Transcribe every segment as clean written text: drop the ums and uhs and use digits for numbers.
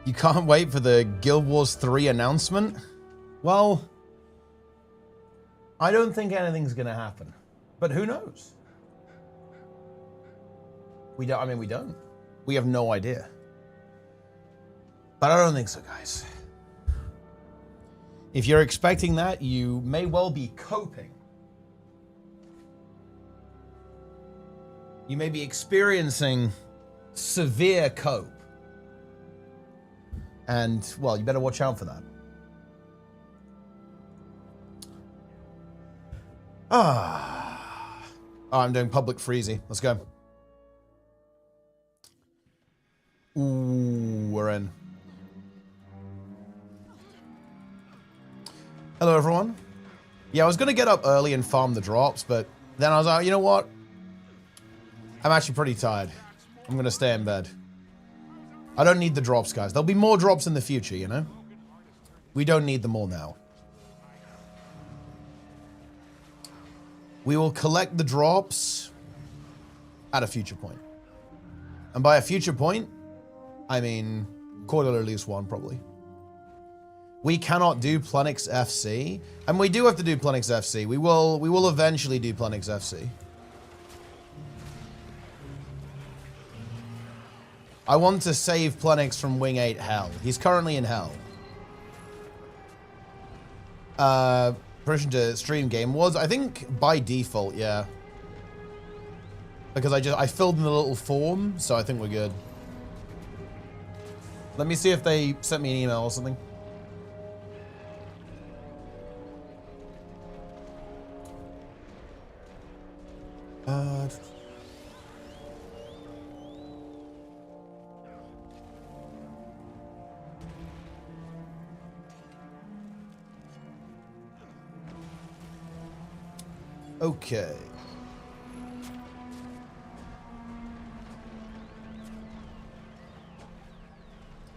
You can't wait for the Guild Wars 3 announcement? Well, I don't think anything's going to happen. But who knows? We don't. I mean, we don't. We have no idea. But I don't think so, guys. If you're expecting that, you may well be coping. You may be experiencing severe cope. And, well, you better watch out for that. Oh, I'm doing public freezy. Let's go. Ooh, we're in. Hello, everyone. Yeah, I was going to get up early and farm the drops, but then I was like, you know what? I'm actually pretty tired. I'm going to stay in bed. I don't need the drops, guys. There'll be more drops in the future, you know? We don't need them all now. We will collect the drops at a future point. And by a future point, I mean quarterly release one, probably. We cannot do Plenix FC. And we do have to do Plenix FC. We will eventually do Plenix FC. I want to save Plenix from Wing 8 Hell. He's currently in Hell. Permission to stream game was, I think, by default, yeah. Because I filled in the little form, so I think we're good. Let me see if they sent me an email or something. Okay.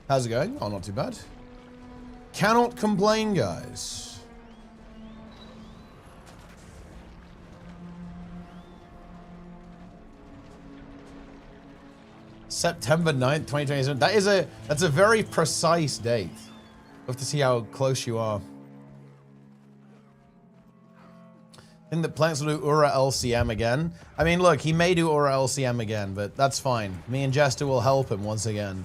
How's it going? Oh, not too bad. Cannot complain, guys. September 9th, 2027. That's a very precise date. We'll have to see how close you are. I think that Planks will do Ura LCM again. I mean, look, he may do Ura LCM again, but that's fine. Me and Jester will help him once again.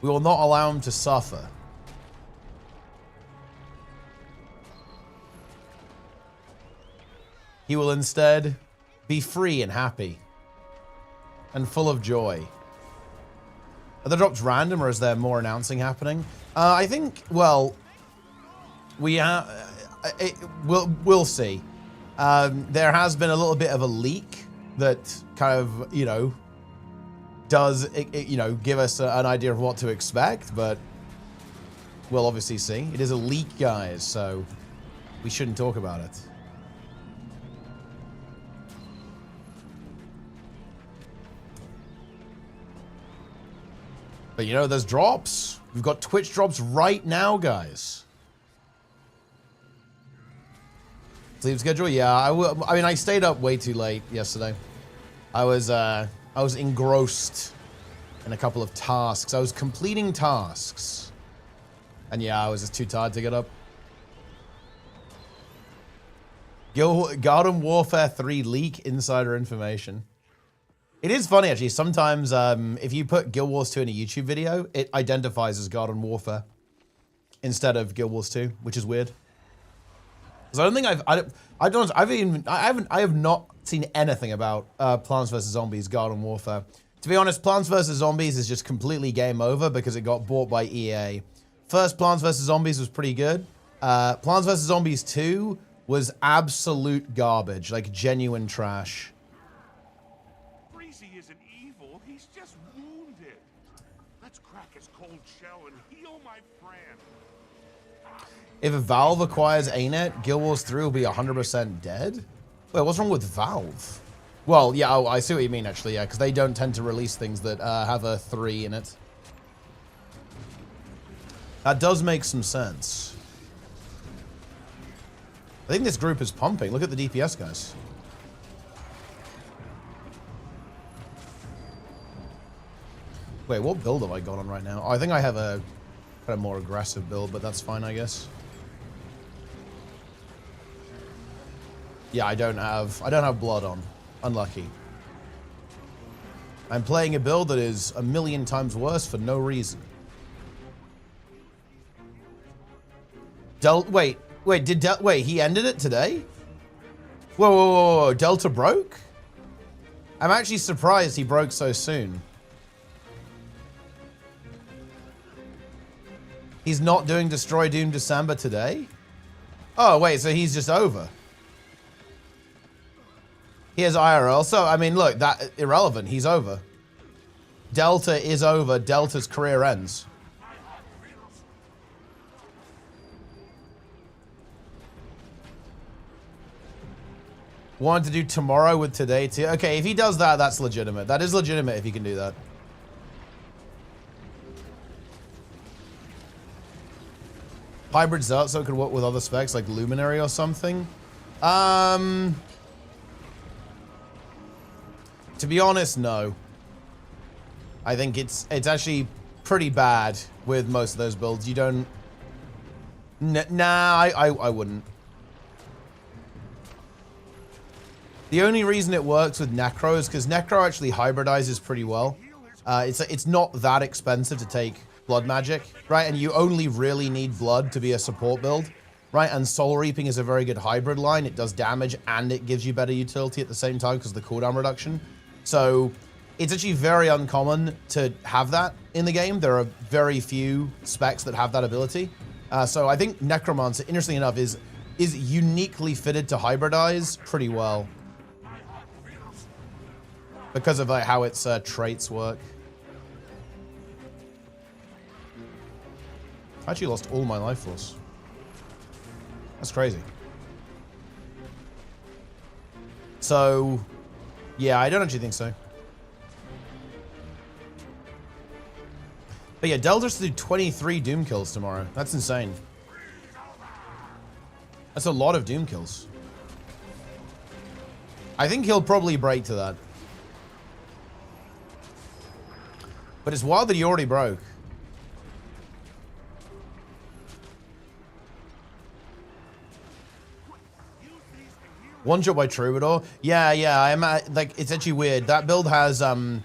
We will not allow him to suffer. He will instead be free and happy. And full of joy. Are the drops random or is there more announcing happening? I think, well, we'll see. There has been a little bit of a leak that kind of, you know, does, you know, give us an idea of what to expect, but we'll obviously see. It is a leak, guys, so we shouldn't talk about it. But, you know, there's drops. We've got Twitch drops right now, guys. Sleep schedule? Yeah, I mean, I stayed up way too late yesterday. I was engrossed in a couple of tasks. I was completing tasks. And yeah, I was just too tired to get up. Garden Warfare 3 leak insider information. It is funny, actually. Sometimes, if you put Guild Wars 2 in a YouTube video, it identifies as Garden Warfare instead of Guild Wars 2, which is weird. Because I don't think I have not seen anything about Plants vs Zombies Garden Warfare. To be honest, Plants vs Zombies is just completely game over because it got bought by EA. First Plants vs Zombies was pretty good. Plants vs Zombies 2 was absolute garbage, like genuine trash. If Valve acquires Anet, Guild Wars 3 will be 100% dead? Wait, what's wrong with Valve? Well, yeah, I see what you mean, actually, yeah, because they don't tend to release things that have a 3 in it. That does make some sense. I think this group is pumping. Look at the DPS, guys. Wait, what build have I got on right now? Oh, I think I have a Kind of more aggressive build, but that's fine, I guess. Yeah, I don't have blood on. Unlucky. I'm playing a build that is a million times worse for no reason. Wait, he ended it today? Whoa, Delta broke? I'm actually surprised he broke so soon. He's not doing Destroy Doom December today? Oh, wait, so he's just over. He has IRL, so, I mean, look, that irrelevant. He's over. Delta is over. Delta's career ends. Wanted to do tomorrow with today, too. Okay, if he does that, that's legitimate. That is legitimate if he can do that. Hybrid Zertso could work with other specs like Luminary or something. To be honest, no. I think it's actually pretty bad with most of those builds. You don't... Nah, I wouldn't. The only reason it works with Necro is because Necro actually hybridizes pretty well. It's not that expensive to take blood magic, right? And you only really need blood to be a support build, right? And Soul Reaping is a very good hybrid line. It does damage and it gives you better utility at the same time because of the cooldown reduction. So it's actually very uncommon to have that in the game. There are very few specs that have that ability. So I think Necromancer, interestingly enough, is uniquely fitted to hybridize pretty well because of like how its traits work. I actually lost all my life force. That's crazy. So, yeah, I don't actually think so. But yeah, Delta's to do 23 Doom kills tomorrow. That's insane. That's a lot of Doom kills. I think he'll probably break to that. But it's wild that he already broke. One shot by Troubadour. Yeah, I'm like, it's actually weird. That build has a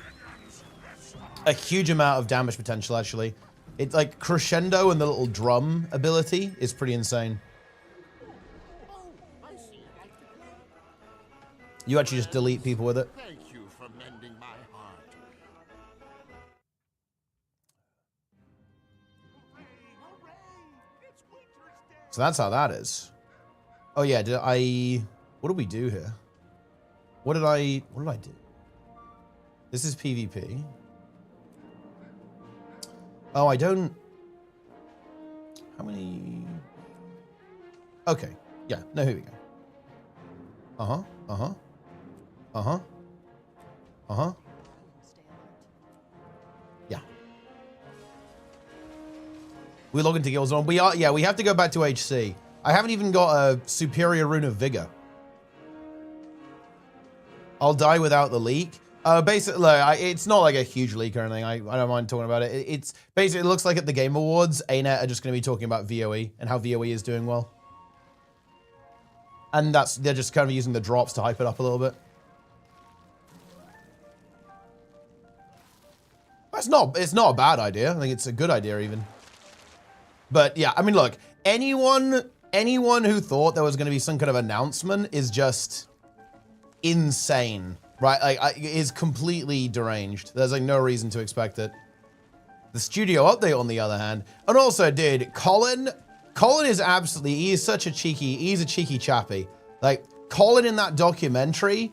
huge amount of damage potential, actually. It's like Crescendo and the little drum ability is pretty insane. You actually just delete people with it. Thank you for mending my heart. So that's how that is. Oh yeah, what did we do here? What did I do? This is PvP. Oh, I don't... How many... Okay. Yeah, no, here we go. Yeah. We log into Guild's on. We have to go back to HC. I haven't even got a superior rune of vigor. I'll die without the leak. Basically, it's not like a huge leak or anything. I don't mind talking about it. It's basically, it looks like at the Game Awards, Anet are just going to be talking about VOE and how VOE is doing well. And they're just kind of using the drops to hype it up a little bit. It's not a bad idea. I think it's a good idea even. But yeah, I mean, look, anyone who thought there was going to be some kind of announcement is just insane, right? Like, is completely deranged. There's like no reason to expect it. The studio update, on the other hand, and also, dude, Colin is absolutely, he's a cheeky chappy. Like, Colin in that documentary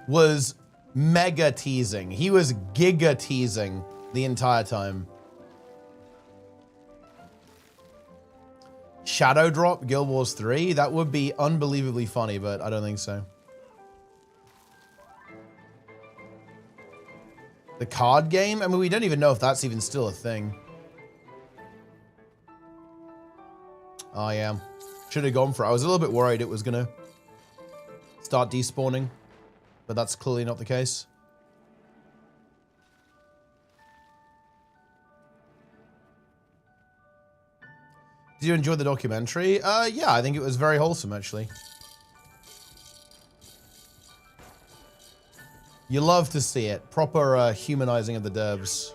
was mega teasing. He was giga teasing the entire time. Shadow Drop Guild Wars 3? That would be unbelievably funny, but I don't think so. The card game? I mean, we don't even know if that's even still a thing. Oh, yeah. Should have gone for it. I was a little bit worried it was going to start despawning, but that's clearly not the case. Did you enjoy the documentary? Yeah, I think it was very wholesome, actually. You love to see it. Proper humanizing of the devs.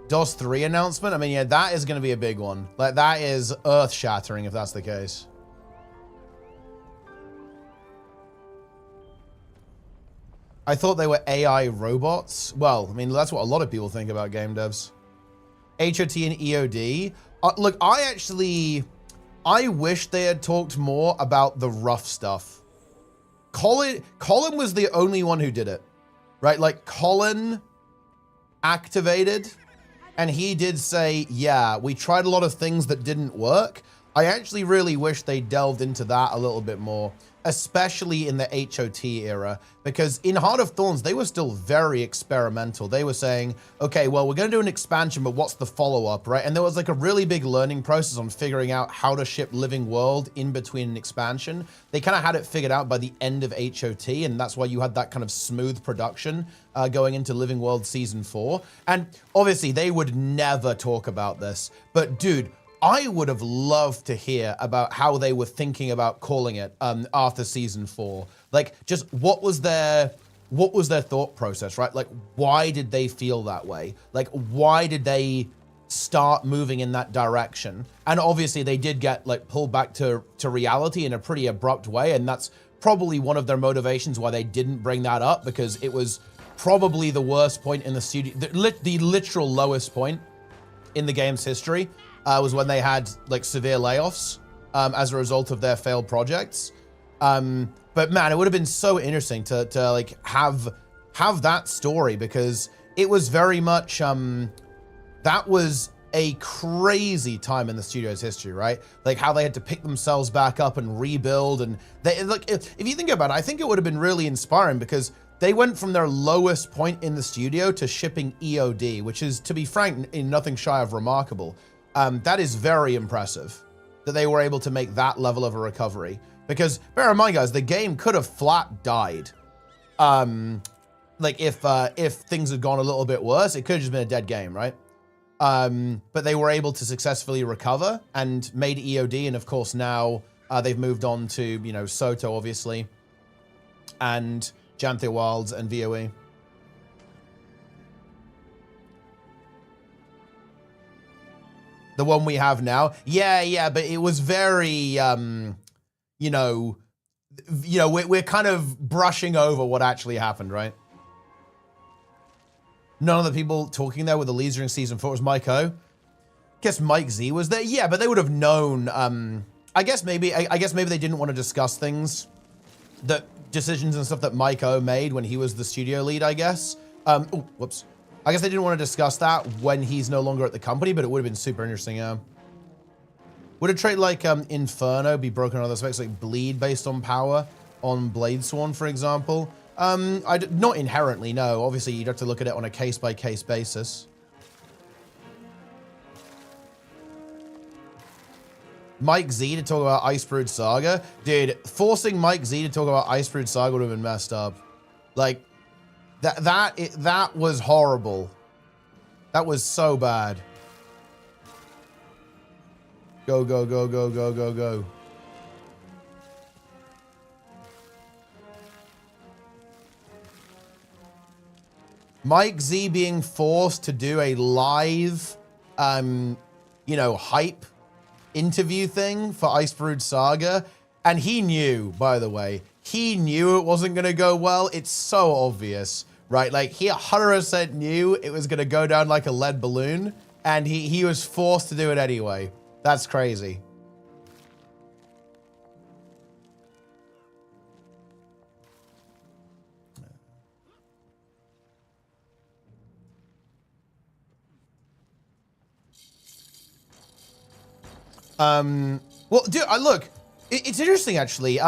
DOS 3 announcement? I mean, yeah, that is going to be a big one. Like, that is earth-shattering if that's the case. I thought they were AI robots. Well, I mean, that's what a lot of people think about game devs. HOT and EOD. Look, I wish they had talked more about the rough stuff. Colin was the only one who did it, right? Like, Colin activated, and he did say, yeah, we tried a lot of things that didn't work. I actually really wish they delved into that a little bit more, especially in the HOT era, because in Heart of Thorns, they were still very experimental. They were saying, okay, well, we're going to do an expansion, but what's the follow-up, right? And there was like a really big learning process on figuring out how to ship Living World in between an expansion. They kind of had it figured out by the end of HOT, and that's why you had that kind of smooth production going into Living World Season 4. And obviously, they would never talk about this, but dude, I would have loved to hear about how they were thinking about calling it after Season 4. Like, just what was their thought process, right? Like, why did they feel that way? Like, why did they start moving in that direction? And obviously, they did get like pulled back to reality in a pretty abrupt way, and that's probably one of their motivations why they didn't bring that up, because it was probably the worst point in the studio, the literal lowest point in the game's history. Was when they had like severe layoffs as a result of their failed projects. But man, it would have been so interesting to like have that story, because it was very much that was a crazy time in the studio's history, right? Like how they had to pick themselves back up and rebuild, and they like if you think about it, I think it would have been really inspiring, because they went from their lowest point in the studio to shipping EOD, which is, to be frank, in nothing shy of remarkable. That is very impressive that they were able to make that level of a recovery, because bear in mind, guys, the game could have flat died. Like if things had gone a little bit worse, it could have just been a dead game, right? But they were able to successfully recover and made EOD, and of course now they've moved on to, you know, Soto, obviously, and Janthia Wilds and VOE. The one we have now. Yeah, but it was very, you know, we're kind of brushing over what actually happened, right? None of the people talking there with the leads during Season 4 was Mike O. Guess Mike Z was there. Yeah, but they would have known. I guess maybe they didn't want to discuss things, that decisions and stuff that Mike O made when he was the studio lead, I guess. Oh, whoops. I guess they didn't want to discuss that when he's no longer at the company, but it would have been super interesting, yeah. Would a trait like Inferno be broken on other specs, like Bleed based on power on Bladesworn, for example? Not inherently, no. Obviously, you'd have to look at it on a case-by-case basis. Mike Z to talk about Brood Saga? Dude, forcing Mike Z to talk about Brood Saga would have been messed up. Like, that was horrible. That was so bad. Go, go, go, go, go, go, go. Mike Z being forced to do a live, you know, hype interview thing for Brood Saga. And he knew, by the way, he knew it wasn't going to go well. It's so obvious, right? Like, he 100% knew it was going to go down like a lead balloon, and he was forced to do it anyway. That's crazy. Well, dude, look, it's interesting, actually.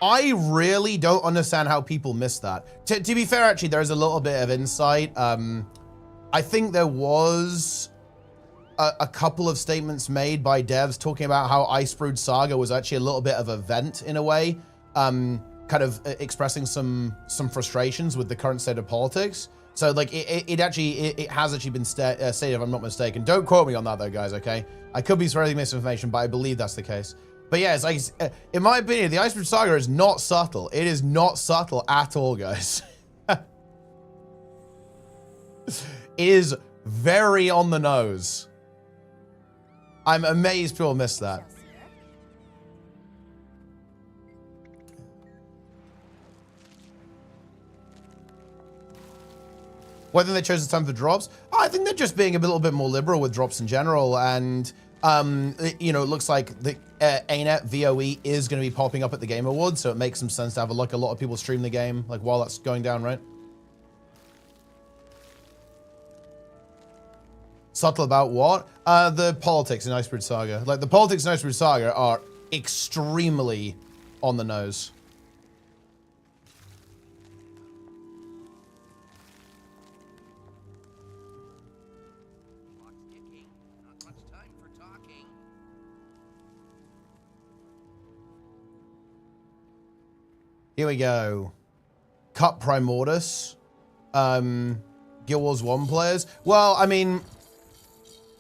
I really don't understand how people miss that. To be fair, actually, there's a little bit of insight. I think there was a couple of statements made by devs talking about how Brood Saga was actually a little bit of a vent in a way. kind of expressing some frustrations with the current state of politics. So like it has actually been stated, if I'm not mistaken. Don't quote me on that though, guys. Okay, I could be spreading misinformation, but I believe that's the case. But yeah, it's like in my opinion, the Brood Saga is not subtle. It is not subtle at all, guys. It is very on the nose. I'm amazed people missed that. Whether they chose the time for drops, I think they're just being a little bit more liberal with drops in general. And, you know, it looks like the Anet VOE is going to be popping up at the Game Awards. So it makes some sense to have a lot of people stream the game like while that's going down, right? Subtle about what? The politics in Brood Saga. Like the politics in Brood Saga are extremely on the nose. Here we go. Cut Primordius. Guild Wars 1 players. Well, I mean,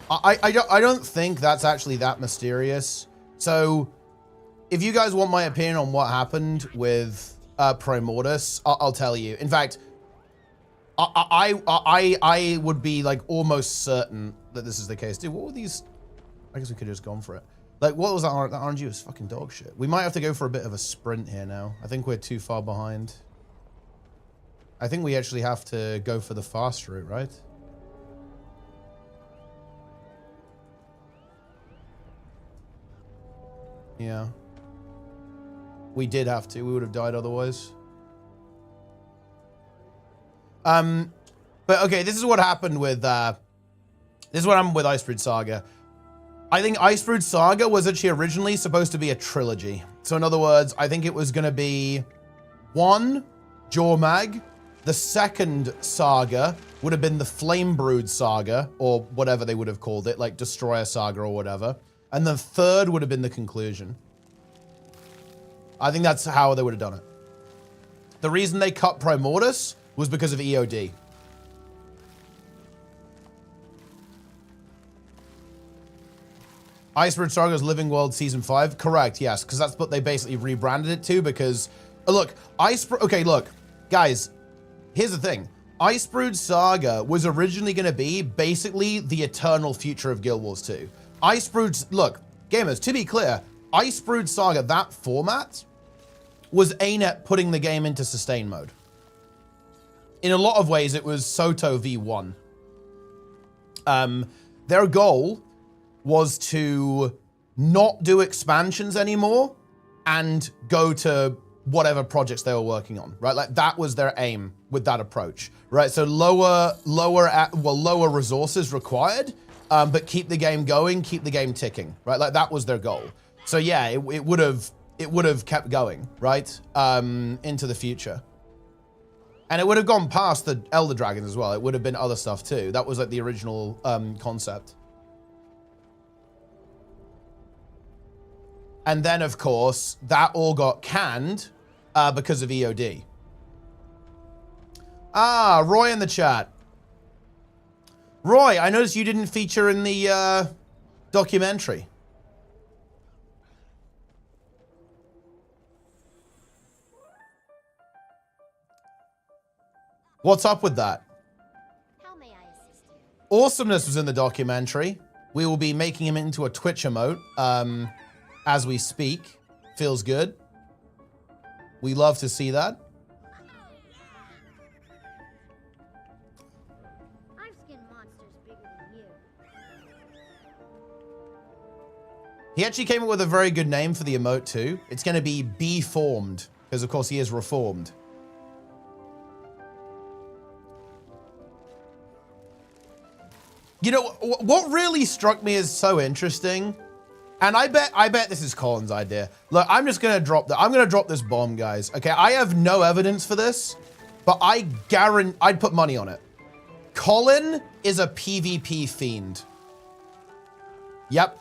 I don't think that's actually that mysterious. So, if you guys want my opinion on what happened with Primordius, I'll tell you. In fact, I would be like almost certain that this is the case. Dude, what were these? I guess we could have just gone for it. Like, what was that? That RNG was fucking dog shit. We might have to go for a bit of a sprint here now. I think we're too far behind. I think we actually have to go for the fast route, right? Yeah. We did have to. We would have died otherwise. But okay, this is what happened with Brood Saga. I think Brood Saga was actually originally supposed to be a trilogy. So in other words, I think it was going to be 1, Jormag. The second saga would have been the Flame Brood Saga, or whatever they would have called it, like Destroyer Saga or whatever. And the third would have been the conclusion. I think that's how they would have done it. The reason they cut Primordius was because of EOD. Brood Saga's Living World Season 5? Correct, yes, because that's what they basically rebranded it to because... look, okay, look, guys, here's the thing. Brood Saga was originally going to be basically the eternal future of Guild Wars 2. Look, gamers, to be clear, Brood Saga, that format, was Anet putting the game into sustain mode. In a lot of ways, it was Soto v1. Their goal was to not do expansions anymore and go to whatever projects they were working on, right? Like that was their aim with that approach, right? So lower resources required, but keep the game going, keep the game ticking, right? Like that was their goal. So yeah, it would have kept going, right? Into the future. And it would have gone past the Elder Dragons as well. It would have been other stuff too. That was like the original concept. And then, of course, that all got canned because of EOD. Ah, Roy in the chat. Roy, I noticed you didn't feature in the documentary. What's up with that? How may I assist you? Awesomeness was in the documentary. We will be making him into a Twitch emote as we speak. Feels good. We love to see that. I've skinned monsters bigger than you. He actually came up with a very good name for the emote too. It's going to be Be-Formed, because of course he is reformed. You know, what really struck me as so interesting, and I bet this is Colin's idea. Look, I'm just gonna I'm gonna drop this bomb, guys. Okay, I have no evidence for this, but I guarantee, I'd put money on it. Colin is a PvP fiend. Yep.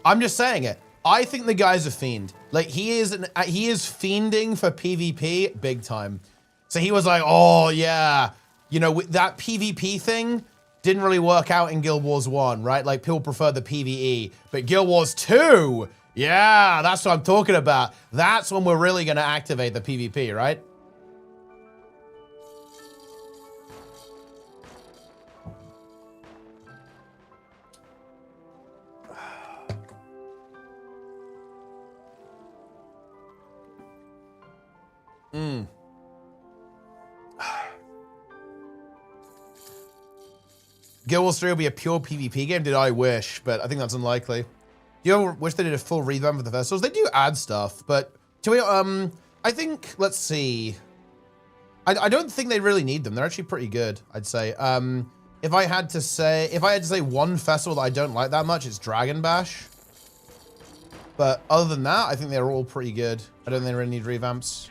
I'm just saying it. I think the guy's a fiend. Like, he is fiending for PvP big time. So he was like, oh, yeah. You know, that PvP thing didn't really work out in Guild Wars 1, right? Like, people prefer the PvE. But Guild Wars 2, yeah, that's what I'm talking about. That's when we're really going to activate the PvP, right? Guild Wars 3 will be a pure PvP game. Did I wish, but I think that's unlikely. Do you ever wish they did a full revamp of the festivals? They do add stuff, but I think, let's see. I don't think they really need them. They're actually pretty good, I'd say. If I had to say one festival that I don't like that much, it's Dragon Bash. But other than that, I think they're all pretty good. I don't think they really need revamps.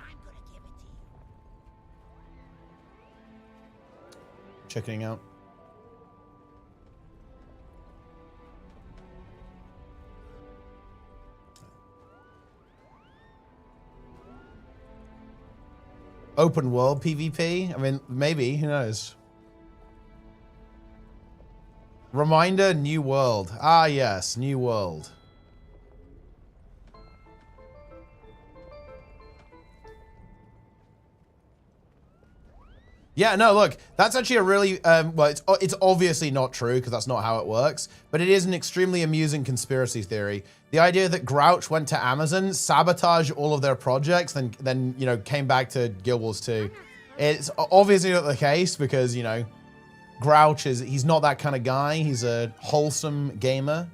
Checking out. Open world PvP? I mean, maybe, who knows? Reminder, new world. Ah, yes, new world. Yeah, no, look, that's actually a really, well, it's obviously not true because that's not how it works, but it is an extremely amusing conspiracy theory. The idea that Grouch went to Amazon, sabotaged all of their projects, then you know, came back to Guild Wars 2. It's obviously not the case because, you know, Grouch he's not that kind of guy. He's a wholesome gamer.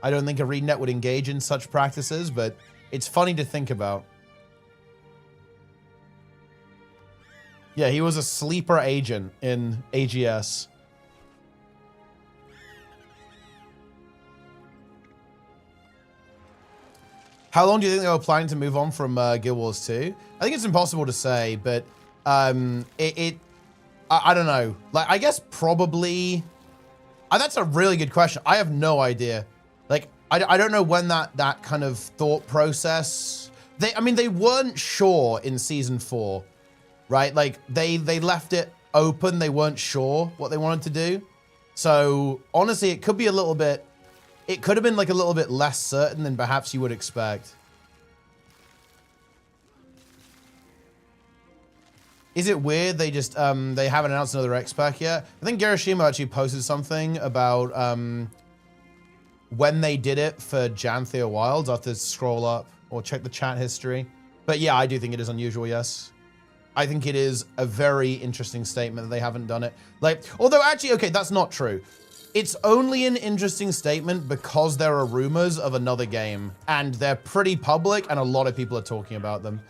I don't think ArenaNet would engage in such practices, but it's funny to think about. Yeah, he was a sleeper agent in AGS. How long do you think they were planning to move on from Guild Wars 2? I think it's impossible to say, but I don't know. Like, I guess probably... that's a really good question. I have no idea. Like, I don't know when that kind of thought process... I mean, they weren't sure in Season 4. Right? Like, they left it open. They weren't sure what they wanted to do. So, honestly, it could be a little bit... It could have been, like, a little bit less certain than perhaps you would expect. Is it weird they just, they haven't announced another X-Pack yet? I think Garishima actually posted something about, when they did it for Janthea Wilds. I'll have to scroll up or check the chat history. But yeah, I do think it is unusual, yes. I think it is a very interesting statement that they haven't done it. Like, although actually, okay, that's not true. It's only an interesting statement because there are rumors of another game and they're pretty public and a lot of people are talking about them.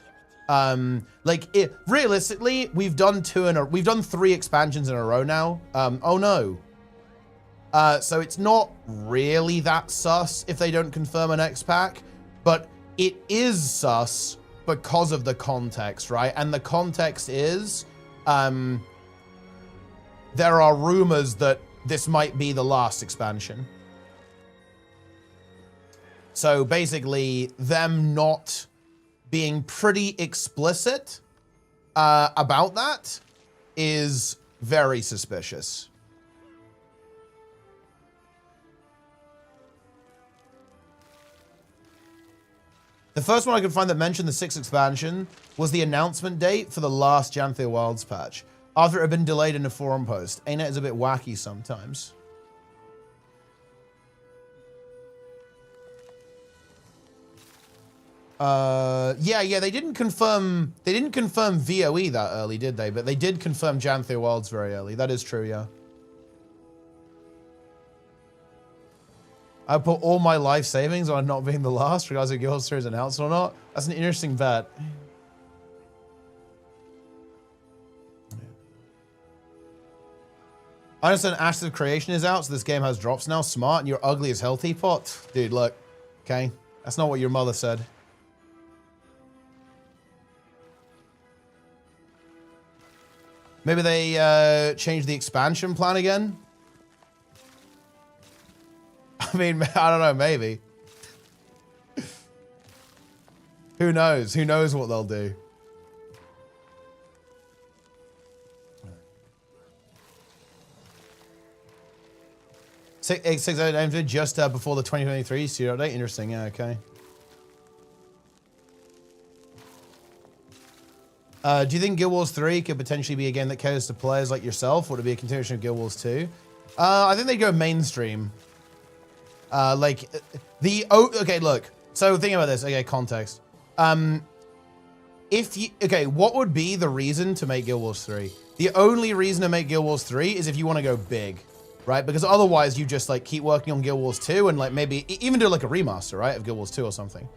Realistically, we've done 3 expansions in a row now. Oh no. So it's not really that sus if they don't confirm an X-Pack, but it is sus because of the context, right? And the context is, there are rumors that this might be the last expansion. So basically, them not being pretty explicit about that is very suspicious. The first one I could find that mentioned the 6th expansion was the announcement date for the last Janthea Wilds patch, after it had been delayed in a forum post. Anet is a bit wacky sometimes. Yeah, they didn't confirm VOE that early, did they? But they did confirm Janthea Wilds very early. That is true, yeah. I put all my life savings on not being the last, regardless of Guild Wars 3 is announced or not. That's an interesting bet. I understand Ashes of Creation is out, so this game has drops now. Smart, and you're ugly as hell, Teapot. Dude, look. Okay? That's not what your mother said. Maybe they changed the expansion plan again? I mean, I don't know, maybe. Who knows? Who knows what they'll do? Six just before the 2023 serial date. Interesting. Yeah. Okay. Do you think Guild Wars 3 could potentially be a game that caters to players like yourself? Would it be a continuation of Guild Wars 2? I think they'd go mainstream. Okay, look. So think about this. Okay, context. What would be the reason to make Guild Wars 3? The only reason to make Guild Wars 3 is if you want to go big, right? Because otherwise you just like keep working on Guild Wars 2 and like maybe even do like a remaster, right, of Guild Wars 2 or something.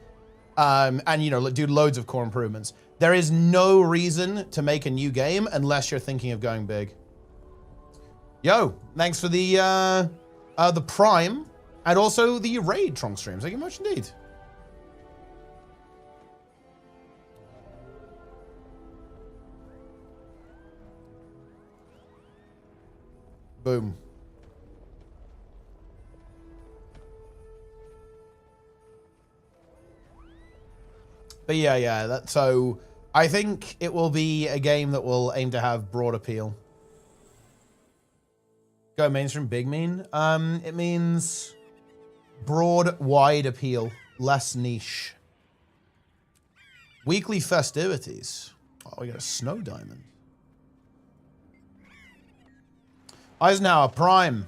And you know, do loads of core improvements. There is no reason to make a new game unless you're thinking of going big. Yo, thanks for the Prime and also the Raid Trunk streams. Thank you much indeed. Boom. But yeah, so I think it will be a game that will aim to have broad appeal. Go mainstream, big mean? It means broad, wide appeal, less niche. Weekly festivities. Oh, we got a snow diamond. Eisenhower, Prime.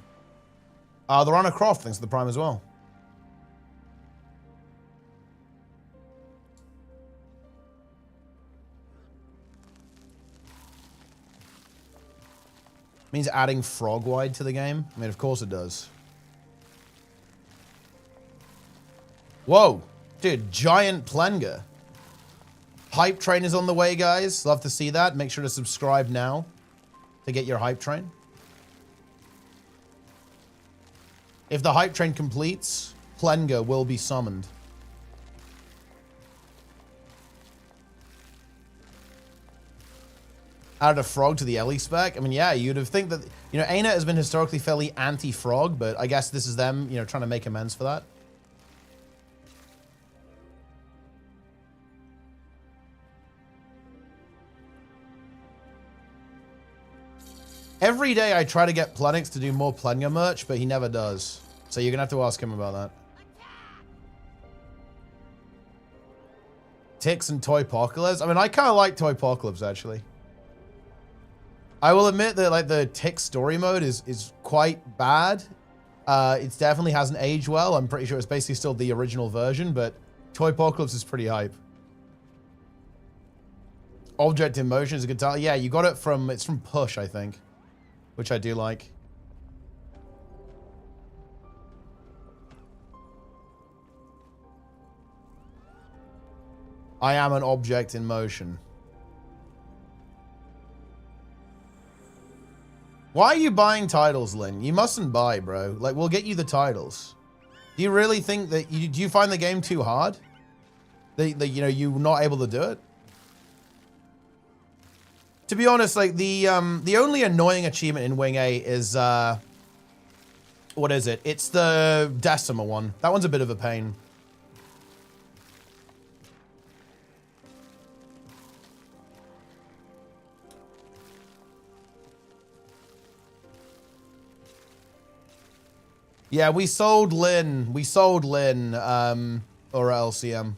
The Runner Croft, thanks for the Prime as well. Means adding frog wide to the game? I mean, of course it does. Whoa. Dude, giant Plenga. Hype train is on the way, guys. Love to see that. Make sure to subscribe now to get your hype train. If the hype train completes, Plenga will be summoned. Added a frog to the Ellie spec. I mean, yeah, you'd have think that, you know, Anet has been historically fairly anti-frog, but I guess this is them, you know, trying to make amends for that. Every day I try to get Plenix to do more Plenga merch, but he never does. So you're gonna have to ask him about that. Ticks and Toypocalypse. I mean, I kind of like Toypocalypse, actually. I will admit that like the tick story mode is quite bad. It definitely hasn't aged well. I'm pretty sure it's basically still the original version, but Toypocalypse is pretty hype. Object in Motion is a good title. Yeah, you got it from, it's from Push, I think, which I do like. I am an object in motion. Why are you buying titles, Lynn? You mustn't buy, bro. Like, we'll get you the titles. Do you really think that do you find the game too hard? That you know, you're not able to do it? To be honest, like the only annoying achievement in Wing 8 is what is it? It's the Decima one. That one's a bit of a pain. Yeah, we sold Lynn. We sold Lynn, or LCM.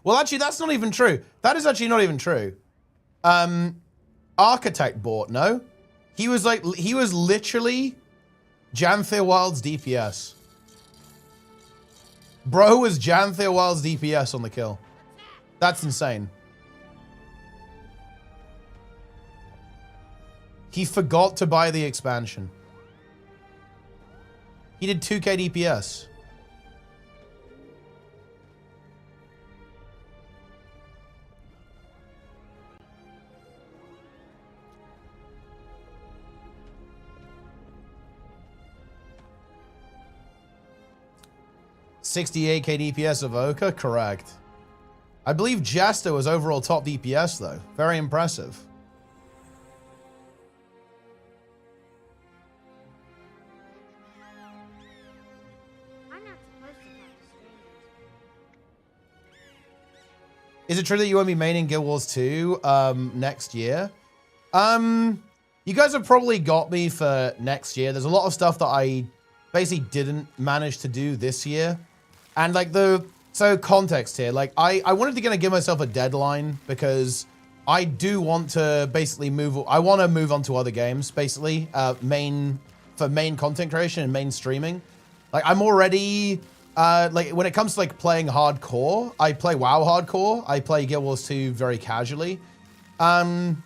Well, actually, that's not even true. That is actually not even true. Architect bought, no? He was literally Janthir Wild's DPS. Bro was Janthir Wild's DPS on the kill. That's insane. He forgot to buy the expansion. He did 2k DPS. $68k DPS of Oka? Correct. I believe Jester was overall top DPS though. Very impressive. I'm not supposed to talk to strangers. Is it true that you won't be maining Guild Wars 2 next year? You guys have probably got me for next year. There's a lot of stuff that I basically didn't manage to do this year. And like so context here, like I wanted to give myself a deadline because I do want to basically I want to move on to other games, basically, for main content creation and main streaming. Like I'm already, like when it comes to like playing hardcore, I play WoW hardcore. I play Guild Wars 2 very casually. And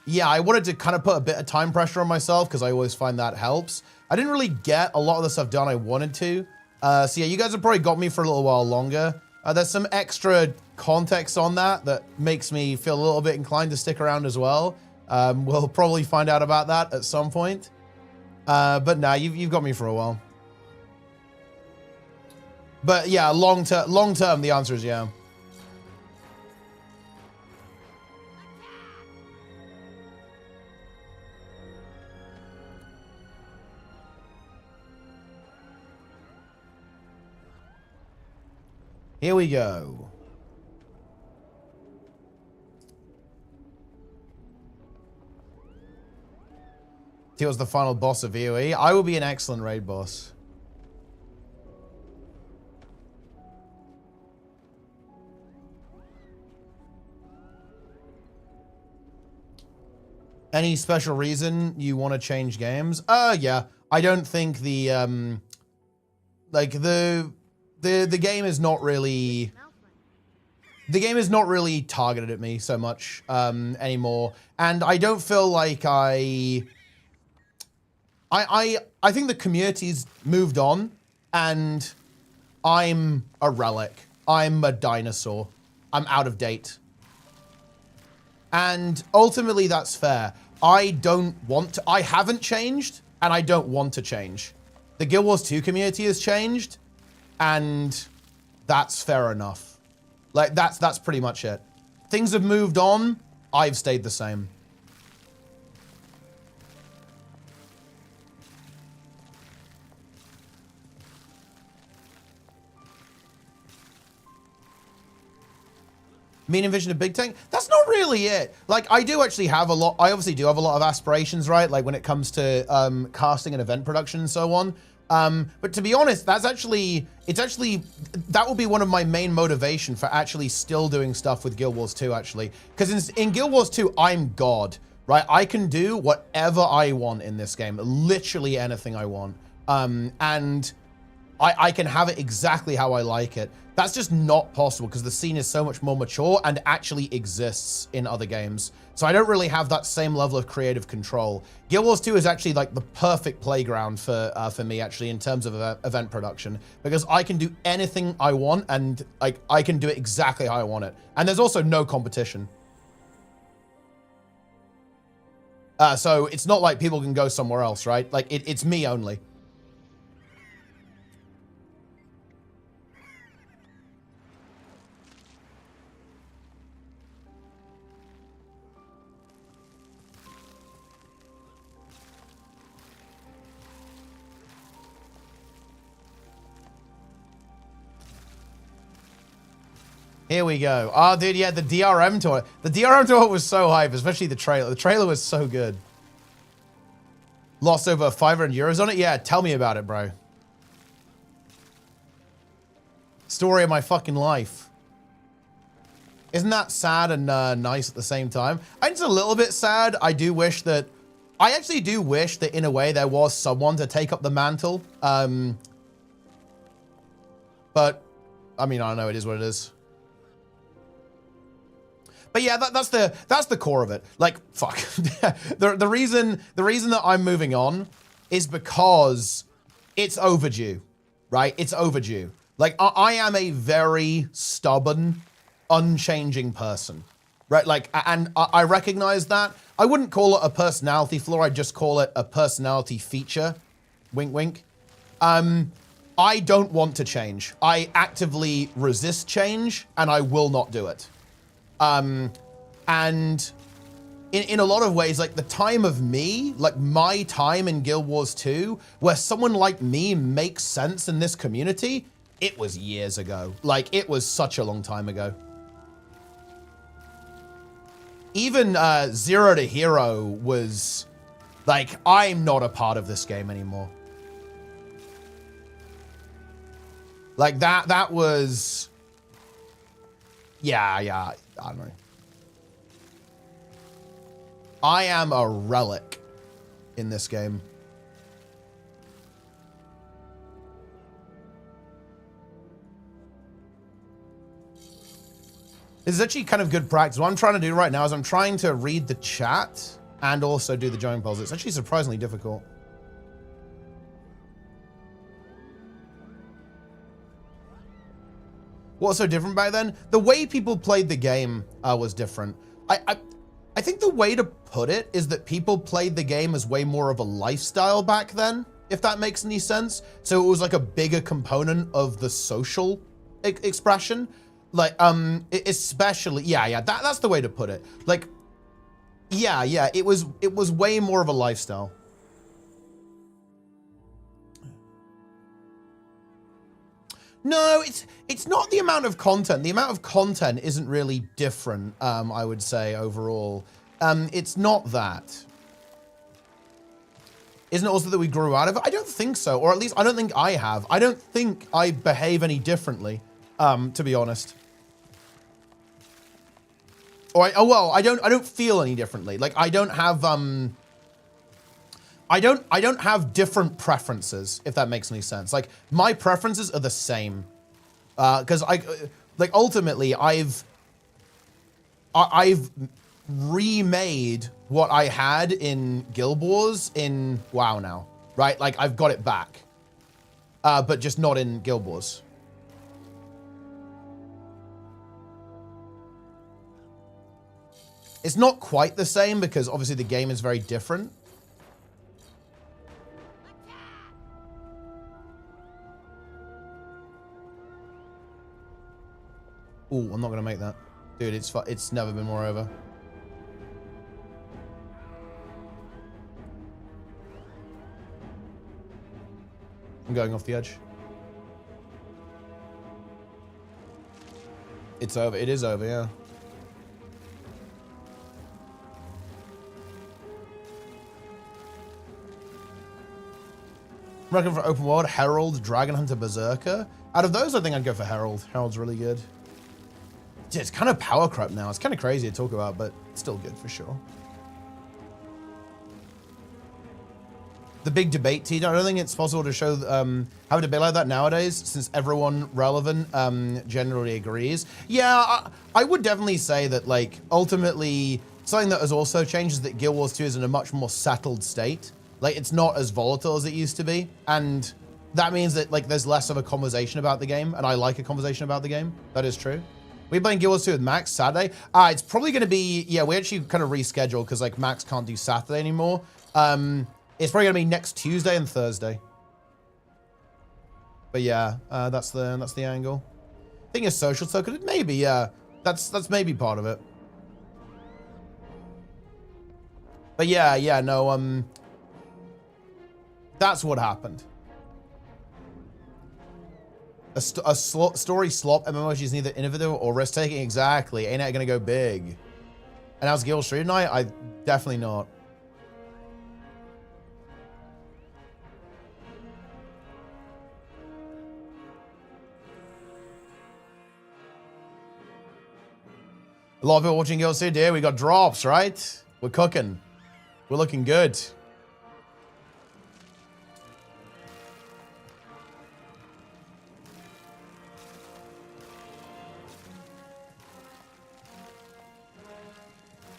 yeah, I wanted to kind of put a bit of time pressure on myself because I always find that helps. I didn't really get a lot of the stuff done I wanted to. So yeah, you guys have probably got me for a little while longer. There's some extra context on that makes me feel a little bit inclined to stick around as well. We'll probably find out about that at some point. But nah, you've got me for a while. But yeah, long term, the answer is yeah. Here we go. Teal's the final boss of VOE. I will be an excellent raid boss. Any special reason you want to change games? Yeah. I don't think the game is not really targeted at me so much anymore, and I don't feel like I think the community's moved on, and I'm a relic. I'm a dinosaur. I'm out of date, and ultimately that's fair. I haven't changed, and I don't want to change. The Guild Wars 2 community has changed. And that's fair enough. Like, that's pretty much it. Things have moved on. I've stayed the same. Mean and vision of Big Tank? That's not really it. Like, I do actually have I obviously do have a lot of aspirations, right? Like, when it comes to casting and event production and so on. But to be honest, that will be one of my main motivation for actually still doing stuff with Guild Wars 2, actually. Because in Guild Wars 2, I'm God, right? I can do whatever I want in this game, literally anything I want. And I can have it exactly how I like it. That's just not possible because the scene is so much more mature and actually exists in other games. So I don't really have that same level of creative control. Guild Wars 2 is actually like the perfect playground for me actually in terms of event production, because I can do anything I want and like I can do it exactly how I want it. And there's also no competition. So it's not like people can go somewhere else, right? Like it's me only. Here we go. Oh, dude, yeah, the DRM tour. The DRM tour was so hype, especially the trailer. The trailer was so good. Lost over 500 euros on it? Yeah, tell me about it, bro. Story of my fucking life. Isn't that sad and nice at the same time? It's a little bit sad. I actually do wish that in a way there was someone to take up the mantle. But, I mean, I don't know, it is what it is. But yeah, that's the core of it. Like, fuck. the reason that I'm moving on is because it's overdue, right? It's overdue. Like, I am a very stubborn, unchanging person, right? Like, and I recognize that. I wouldn't call it a personality flaw. I'd just call it a personality feature. Wink, wink. I don't want to change. I actively resist change, and I will not do it. And in a lot of ways, like the time of me, like my time in Guild Wars 2, where someone like me makes sense in this community, it was years ago. Like, it was such a long time ago. Even 0 to Hero was like, I'm not a part of this game anymore. Like that was, yeah, I don't know. I am a relic in this game. This is actually kind of good practice. What I'm trying to do right now is I'm trying to read the chat and also do the join polls. It's actually surprisingly difficult. What's so different back then? The way people played the game was different. I think the way to put it is that people played the game as way more of a lifestyle back then, if that makes any sense. So it was like a bigger component of the social expression. Like, especially, yeah, that's the way to put it. Like, yeah, it was way more of a lifestyle. No, it's not the amount of content. The amount of content isn't really different, I would say, overall. It's not that. Isn't it also that we grew out of it? I don't think so, or at least I don't think I have. I don't think I behave any differently, to be honest. Or I don't feel any differently. Like I don't have I don't have different preferences, if that makes any sense. Like my preferences are the same. Because like ultimately I've remade what I had in Guild Wars in WoW now, right? Like I've got it back, but just not in Guild Wars. It's not quite the same because obviously the game is very different. Ooh, I'm not gonna make that. Dude, it's never been more over. I'm going off the edge. It's over. It is over, yeah. I'm looking for open world, Herald, Dragon Hunter, Berserker. Out of those, I think I'd go for Herald. Herald's really good. Dude, it's kind of power crap now. It's kind of crazy to talk about, but it's still good for sure. The big debate, T. I don't think it's possible to show have a debate like that nowadays, since everyone relevant generally agrees. Yeah, I would definitely say that, like, ultimately, something that has also changed is that Guild Wars 2 is in a much more settled state. Like, it's not as volatile as it used to be, and that means that, like, there's less of a conversation about the game, and I like a conversation about the game. That is true. We're playing Guild Wars 2 with Max Saturday. It's probably going to be, yeah, we actually kind of rescheduled because, like, Max can't do Saturday anymore. It's probably going to be next Tuesday and Thursday. But yeah, that's the angle. I think a social token, maybe, yeah. That's maybe part of it. But yeah, no, that's what happened. A story slop MMOG is neither innovative or risk-taking. Exactly. Anet gonna go big. And how's Guild Street tonight? I definitely not. A lot of people watching Guild Street, dear. We got drops, right? We're cooking. We're looking good.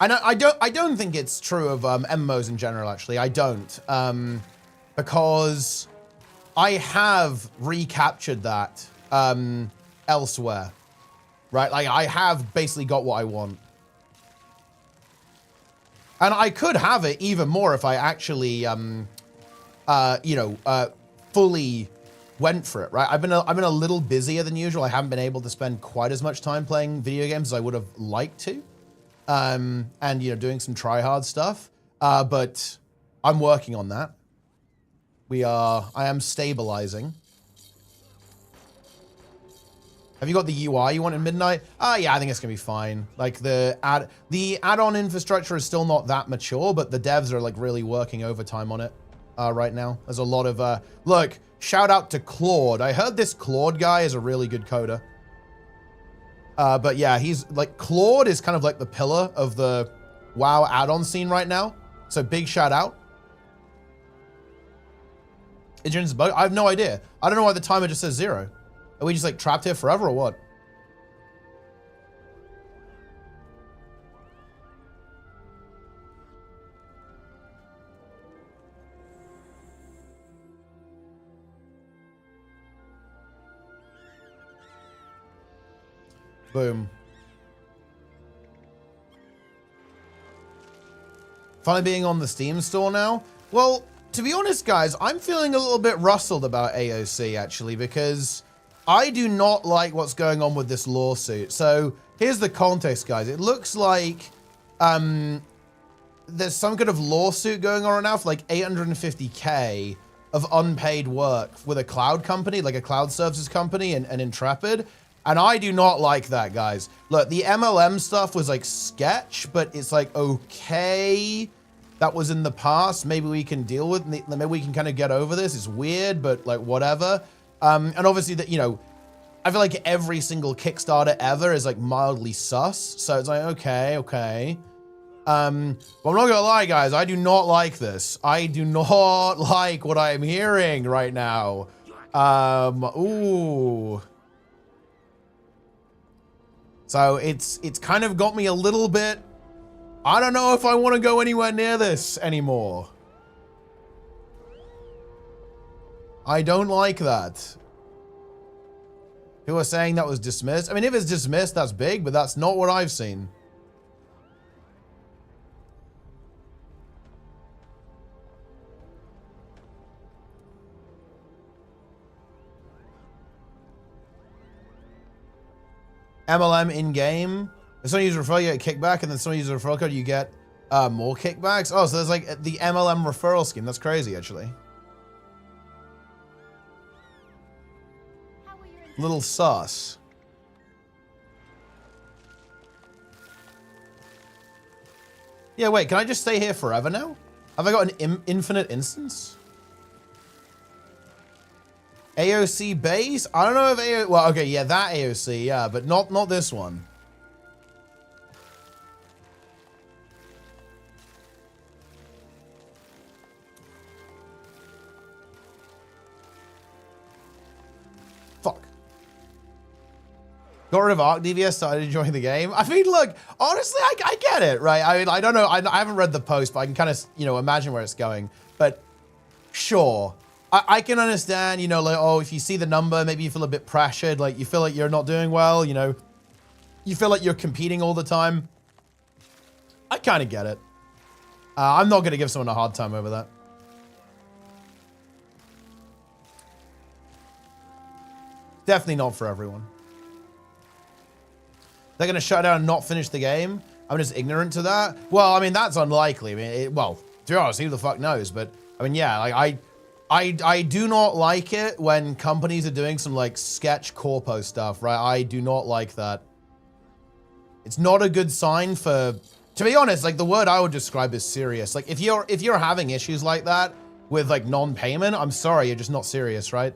And I don't think it's true of MMOs in general, actually. I don't. Because I have recaptured that elsewhere. Right? Like, I have basically got what I want. And I could have it even more if I actually, you know, fully went for it, right? I've been a little busier than usual. I haven't been able to spend quite as much time playing video games as I would have liked to. And, you know, doing some try-hard stuff. But I'm working on that. I am stabilizing. Have you got the UI you want in Midnight? Yeah, I think it's gonna be fine. Like the add-on infrastructure is still not that mature, but the devs are like really working overtime on it right now. There's a lot of, look, shout out to Claude. I heard this Claude guy is a really good coder. But yeah, he's like, Claude is kind of like the pillar of the WoW add-on scene right now. So big shout out. Engine's bug? I have no idea. I don't know why the timer just says 0. Are we just like trapped here forever or what? Boom. Finally being on the Steam store now? Well, to be honest, guys, I'm feeling a little bit rustled about AOC, actually, because I do not like what's going on with this lawsuit. So here's the context, guys. It looks like there's some kind of lawsuit going on right now for like 850K of unpaid work with a cloud company, like a cloud services company and Intrepid. And I do not like that, guys. Look, the MLM stuff was like sketch, but it's like, okay, that was in the past. Maybe we can deal with, maybe we can kind of get over this. It's weird, but like whatever. And obviously that, you know, I feel like every single Kickstarter ever is like mildly sus. So it's like, okay. But I'm not gonna lie, guys. I do not like this. I do not like what I am hearing right now. Ooh. So it's kind of got me a little bit, I don't know if I want to go anywhere near this anymore. I don't like that. Who are saying that was dismissed? I mean, if it's dismissed, that's big, but that's not what I've seen. MLM in-game. If someone uses a referral, you get a kickback, and then someone uses a referral code, you get more kickbacks. Oh, so there's like the MLM referral scheme. That's crazy, actually. Little sus. Yeah, wait, can I just stay here forever now? Have I got an infinite instance? AOC base? I don't know if AOC, well, okay, yeah, that AOC, yeah, but not this one. Fuck. Got rid of Arc DVS, started enjoying the game. I mean, look, honestly, I get it, right? I mean, I don't know, I haven't read the post, but I can kind of, you know, imagine where it's going. But sure. I can understand, you know, like, oh, if you see the number, maybe you feel a bit pressured, like you feel like you're not doing well, you know, you feel like you're competing all the time. I kind of get it. I'm not going to give someone a hard time over that. Definitely not for everyone. They're going to shut down and not finish the game. I'm just ignorant to that. Well, I mean, that's unlikely. I mean, well, to be honest, who the fuck knows? But I mean, yeah, like I do not like it when companies are doing some like sketch corpo stuff, right? I do not like that. It's not a good sign for, to be honest, like the word I would describe is serious. Like if you're having issues like that with like non-payment, I'm sorry, you're just not serious, right?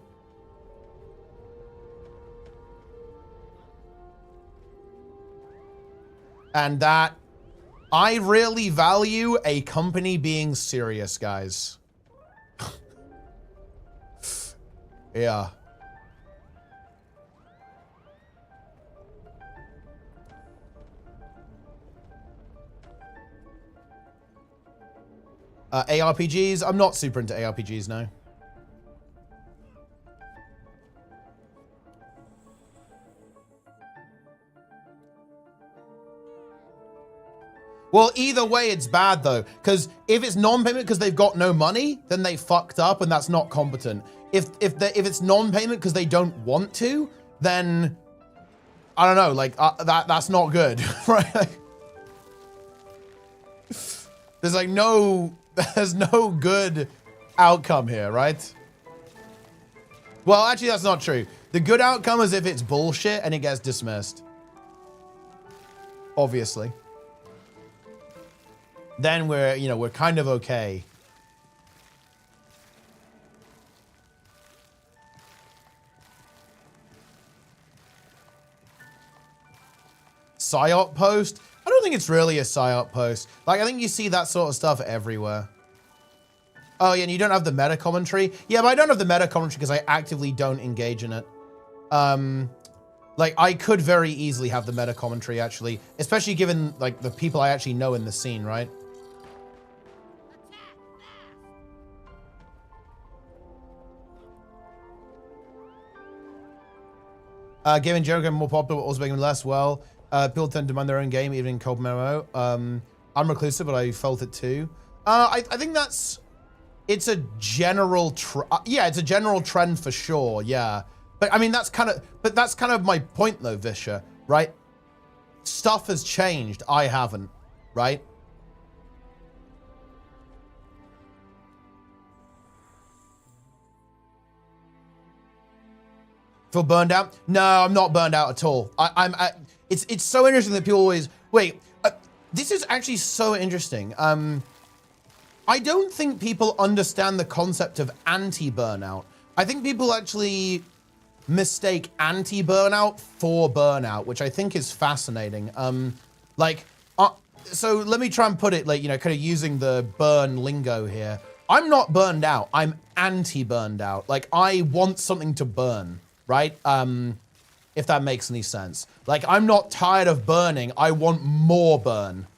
And that, I really value a company being serious, guys. Yeah. ARPGs? I'm not super into ARPGs, no. Well, either way, it's bad, though. Because if it's non-payment because they've got no money, then they fucked up, and that's not competent. if it's non-payment because they don't want to, then I don't know, like that's not good, right? There's like there's no good outcome here, right? Well, actually, that's not true. The good outcome is if it's bullshit and it gets dismissed. Obviously. Then we're kind of okay. PSYOP post? I don't think it's really a PSYOP post. Like, I think you see that sort of stuff everywhere. Oh, yeah, and you don't have the meta commentary? Yeah, but I don't have the meta commentary because I actively don't engage in it. Like, I could very easily have the meta commentary, actually. Especially given, like, the people I actually know in the scene, right? Gaming general more popular, but also making less well. People tend to demand their own game, even in cold MMO. I'm reclusive, but I felt it too. I think it's a general it's a general trend for sure, yeah. But I mean that's kind of my point though, Visha, right? Stuff has changed. I haven't, right? Feel burned out? No, I'm not burned out at all. It's so interesting that people always wait. This is actually so interesting. I don't think people understand the concept of anti-burnout. I think people actually mistake anti-burnout for burnout, which I think is fascinating. So let me try and put it like, kind of using the burn lingo here. I'm not burned out. I'm anti-burned out. Like I want something to burn, right? If that makes any sense. Like I'm not tired of burning. I want more burn.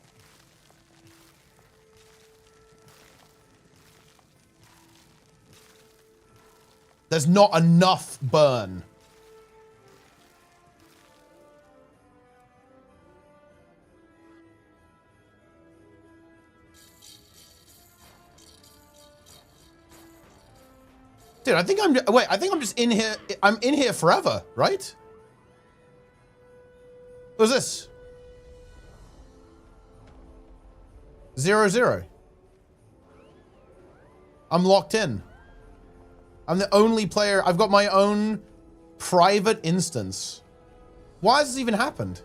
There's not enough burn. Dude, I think I'm just in here. I'm in here forever, right? What's this? 0-0. I'm locked in. I'm the only player. I've got my own private instance. Why has this even happened?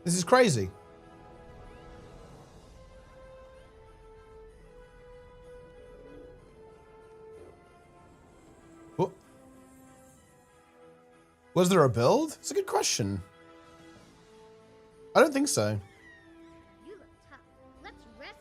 This is crazy. What? Was there a build? It's a good question. I don't think so. You look tough. Let's wrestle.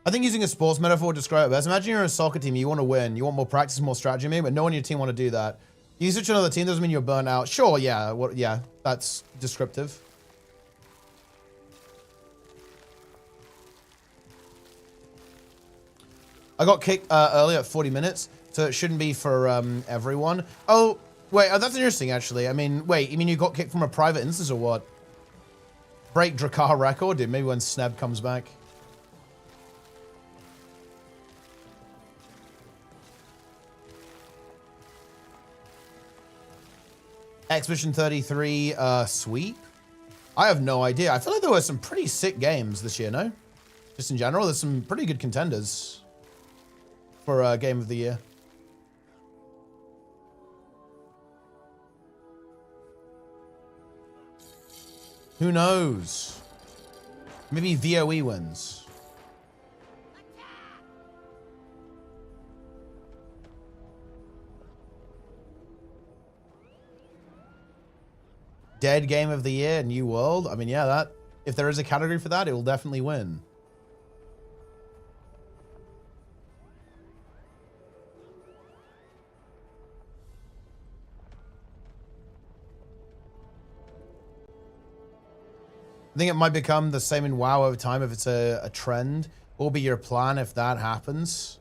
I think using a sports metaphor to describe it best. Imagine you're a soccer team, you want to win, you want more practice, more strategy, maybe, but no one on your team want to do that. You switch to another team doesn't mean you're burnt out. Sure, yeah, yeah, that's descriptive. I got kicked earlier at 40 minutes, so it shouldn't be for everyone. Oh, wait, that's interesting, actually. I mean, wait, you mean you got kicked from a private instance or what? Break Drakkar record? Dude, maybe when Sneb comes back. Expedition 33 sweep? I have no idea. I feel like there were some pretty sick games this year, no? Just in general, there's some pretty good contenders for Game of the Year. Who knows? Maybe VOE wins. Dead Game of the Year, New World. I mean, yeah, that if there is a category for that, it will definitely win. I think it might become the same in WoW over time if it's a trend. What will be your plan if that happens?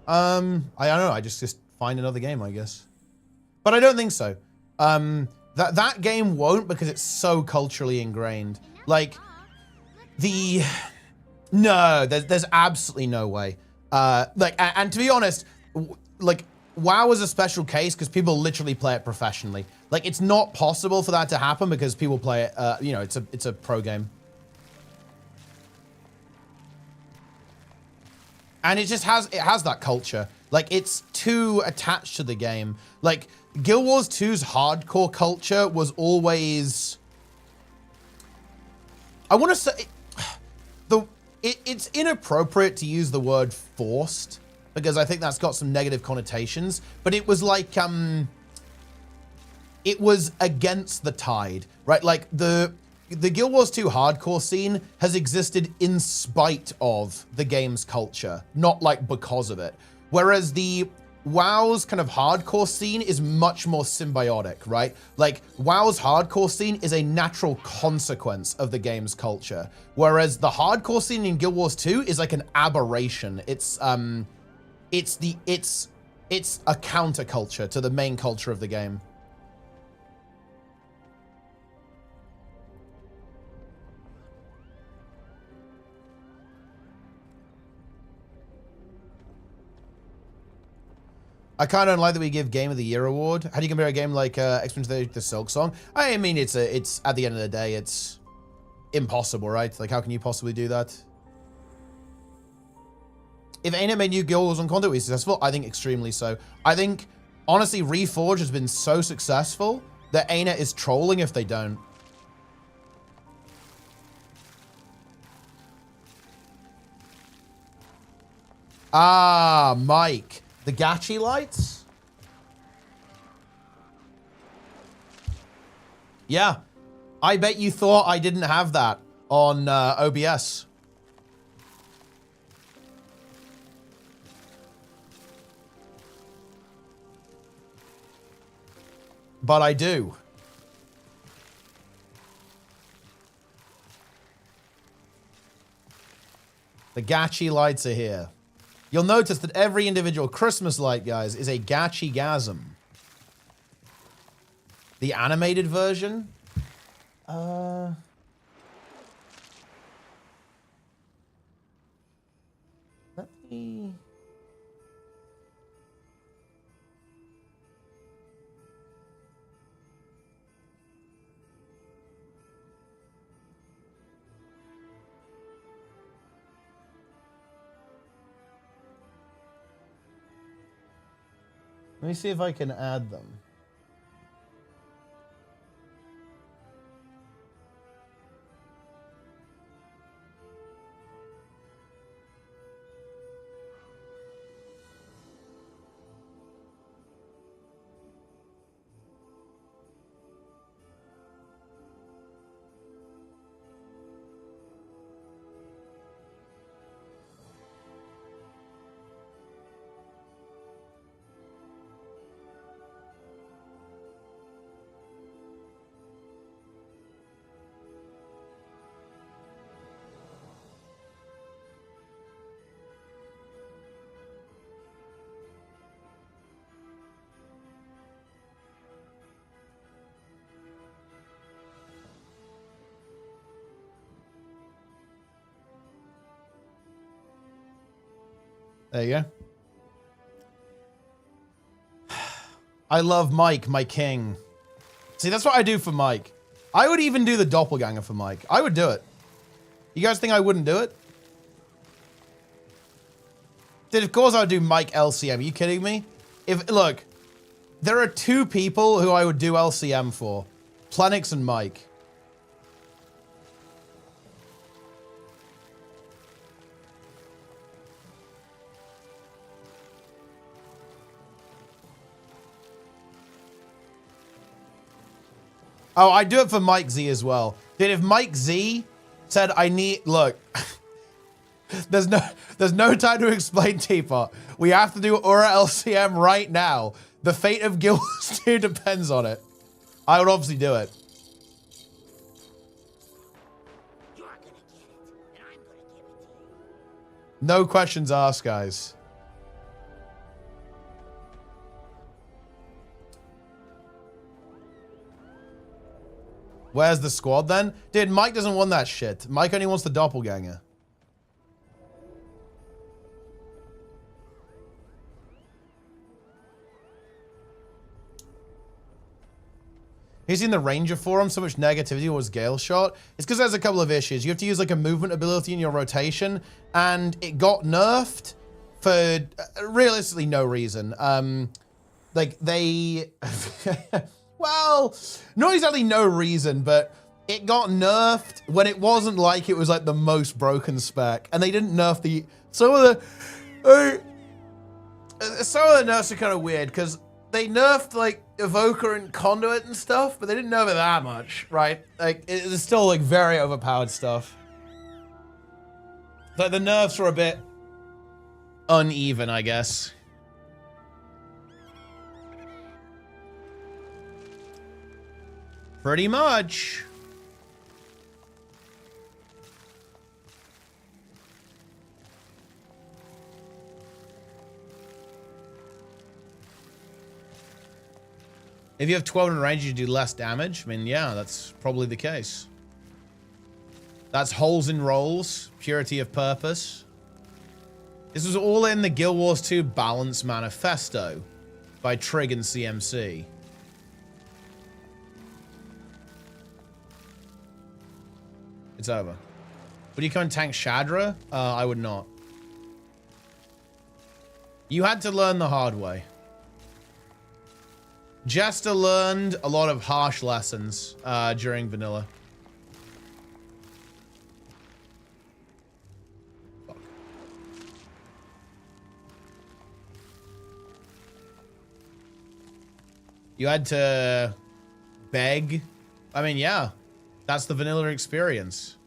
I don't know. I just find another game, I guess. But I don't think so. That game won't because it's so culturally ingrained. Like, no, there's absolutely no way. And to be honest, like, WoW is a special case because people literally play it professionally. Like, it's not possible for that to happen because people play it, you know, it's a pro game. And it just has that culture. Like, it's too attached to the game. Like, Guild Wars 2's hardcore culture was always, I want to say, it's inappropriate to use the word forced because I think that's got some negative connotations, but it was like, it was against the tide, right? Like the Guild Wars 2 hardcore scene has existed in spite of the game's culture, not like because of it. Whereas the WoW's kind of hardcore scene is much more symbiotic, right? Like, WoW's hardcore scene is a natural consequence of the game's culture. Whereas the hardcore scene in Guild Wars 2 is like an aberration. It's a counterculture to the main culture of the game. I kind of don't like that we give Game of the Year award. How do you compare a game like Expedition to the Silk Song? I mean, it's at the end of the day, it's impossible, right? Like, how can you possibly do that? If Anet made new Guild Wars on content, would be successful? I think extremely so. I think, honestly, Reforged has been so successful that Anet is trolling if they don't. Ah, Mike. The Gachi lights? Yeah. I bet you thought I didn't have that on OBS. But I do. The Gachi lights are here. You'll notice that every individual Christmas light, guys, is a Gachi-gasm. The animated version? Let me... Let me see if I can add them. There you go. I love Mike, my king. See, that's what I do for Mike. I would even do the doppelganger for Mike. I would do it. You guys think I wouldn't do it? Dude, of course I would do Mike LCM. Are you kidding me? Look, there are two people who I would do LCM for. Plenix and Mike. Oh, I do it for Mike Z as well. Dude, if Mike Z said I need, look, there's no time to explain Teapot. We have to do Aura LCM right now. The fate of Guild Wars 2 depends on it. I would obviously do it. You're gonna get it, and I'm gonna give it to you. No questions asked, guys. Where's the squad then? Dude, Mike doesn't want that shit. Mike only wants the doppelganger. He's in the Ranger forum, so much negativity was Gale shot. It's because there's a couple of issues. You have to use like a movement ability in your rotation, and it got nerfed for realistically no reason. Like they, well, not exactly no reason, but it got nerfed when it wasn't like it was like the most broken spec, and they didn't nerf the, some of the nerfs are kind of weird because they nerfed like Evoker and Conduit and stuff, but they didn't nerf it that much, right? Like it's still like very overpowered stuff. Like the nerfs were a bit uneven, I guess. Pretty much. If you have 12 in range, you do less damage. I mean, yeah, that's probably the case. That's holes in rolls, purity of purpose. This was all in the Guild Wars 2 Balance Manifesto by Trig and CMC. It's over. Would you come and tank Shadra? I would not. You had to learn the hard way. Jester learned a lot of harsh lessons during vanilla. Fuck. You had to beg. I mean, yeah, that's the vanilla experience.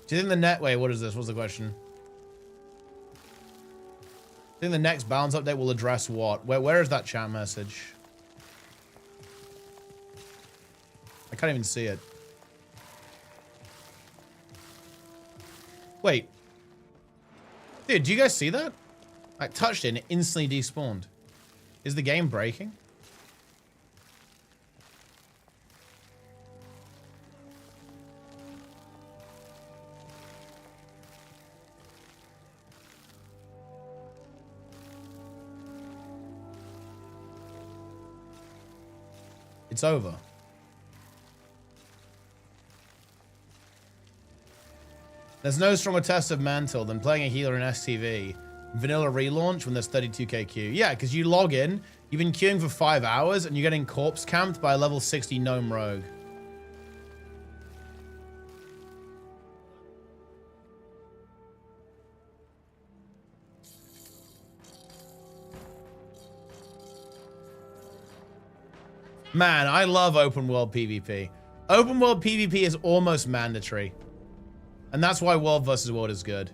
Do you think the net... Wait, what is this? What's the question? Do you think the next balance update will address what? Where is that chat message? I can't even see it. Wait. Dude, do you guys see that? I touched it and it instantly despawned. Is the game breaking? It's over. There's no stronger test of Mantle than playing a healer in STV. Vanilla relaunch when there's 32k queue. Yeah, because you log in, you've been queuing for 5 hours, and you're getting corpse camped by a level 60 gnome rogue. Man, I love open world PvP. Open world PvP is almost mandatory. And that's why world versus world is good.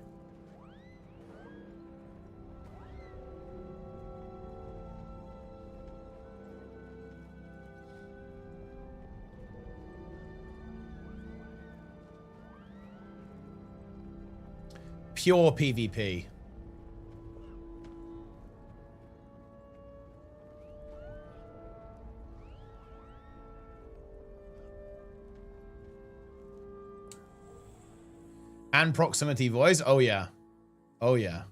Pure PvP. And proximity voice. Oh, yeah. Oh, yeah.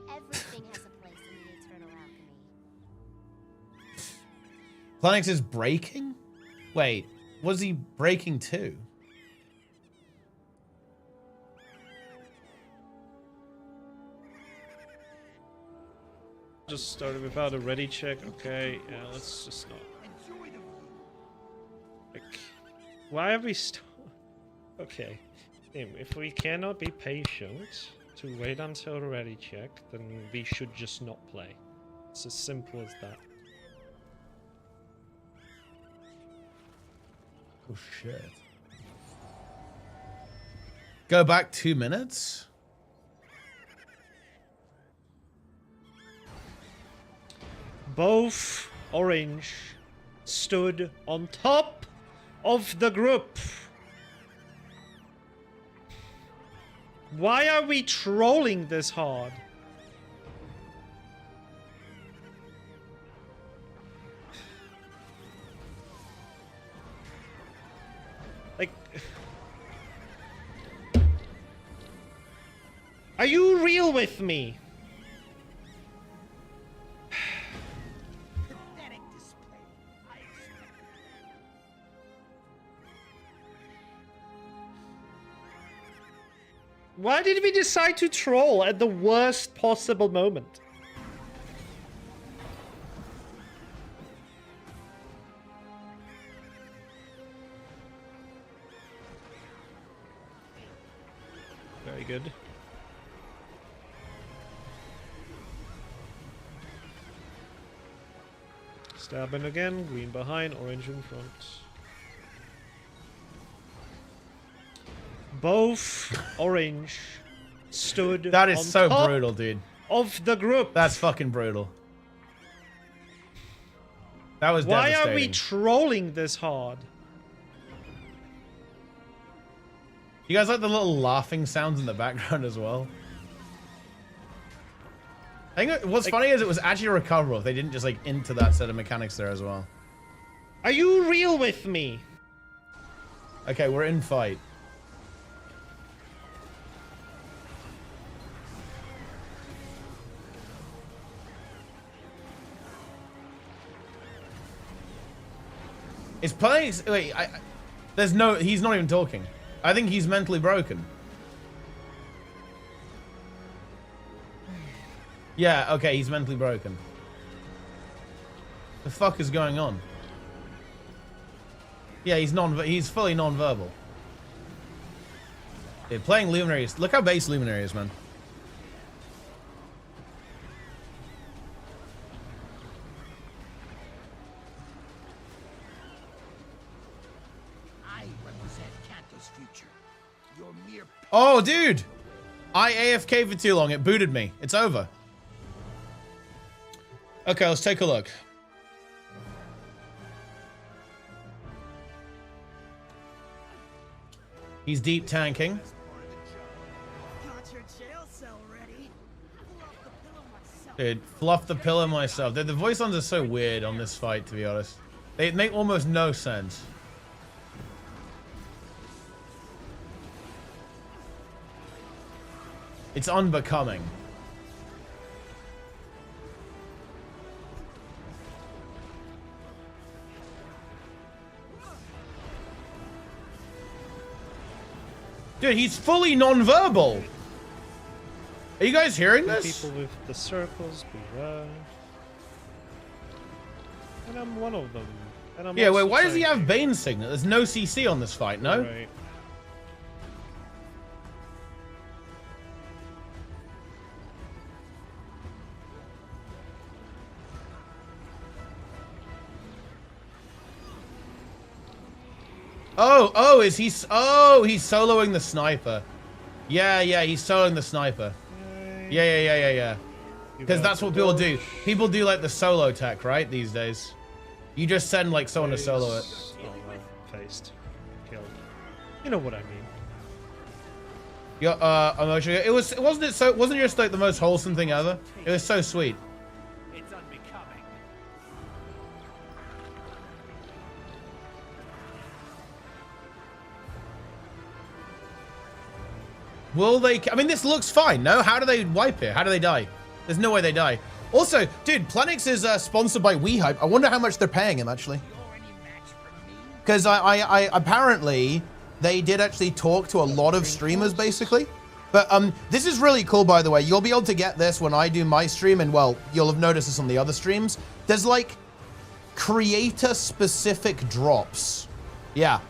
Everything has a place in the eternal alchemy. Planix is breaking? Wait, what is he breaking to? Just started without a ready check. Okay, yeah, let's just not. Like, why are we okay, if we cannot be patient to wait until a ready check, then we should just not play. It's as simple as that. Oh, shit. Go back 2 minutes? Both orange stood on top of the group. Why are we trolling this hard? Like... Are you real with me? Pathetic display. I expect. Why did we decide to troll at the worst possible moment? Very good. Stabbing again, green behind, orange in front. Both orange stood That is on so top brutal, dude. of the group. That's fucking brutal. That was Why devastating. are we trolling this hard? You guys like the little laughing sounds in the background as well? I think what's funny is it was actually recoverable if they didn't just like into that set of mechanics there as well. Are you real with me? Okay, we're in fight. Is playing? Wait, there's no. He's not even talking. I think he's mentally broken. Yeah. Okay, he's mentally broken. The fuck is going on? Yeah, he's fully non-verbal. Dude, playing Luminaries. Look how base Luminary is, man. I represent Kanto's future. Your mere Oh, dude! I AFK for too long. It booted me. It's over. Okay, let's take a look. He's deep tanking. got your jail cell ready. Fluff the pillow myself. Dude, fluff the pillow myself. The voice lines are so weird on this fight, to be honest. They make almost no sense. It's unbecoming. Dude, he's fully non-verbal. Are you guys hearing this? People with the circles, beware. And I'm one of them. And I'm Yeah, wait, also why does he have tanking. Bane Signet? There's no CC on this fight, no? Right. Oh, is he? Oh, he's soloing the sniper. Yeah, he's soloing the sniper. Yeah. Because that's what people do. People do like the solo tech, right? These days, you just send like someone to solo it. Oh, faced. Killed. You know what I mean. Yeah, emotional. It wasn't just like the most wholesome thing ever. It was so sweet. It's unbecoming. Will they? I mean, this looks fine. No, how do they wipe it? How do they die? There's no way they die. Also, dude, Planix is sponsored by WeHype. I wonder how much they're paying him actually. You're any match for me. Because I apparently they did actually talk to a lot of streamers basically. But this is really cool, by the way. You'll be able to get this when I do my stream, and well, you'll have noticed this on the other streams. There's like creator specific drops. Yeah.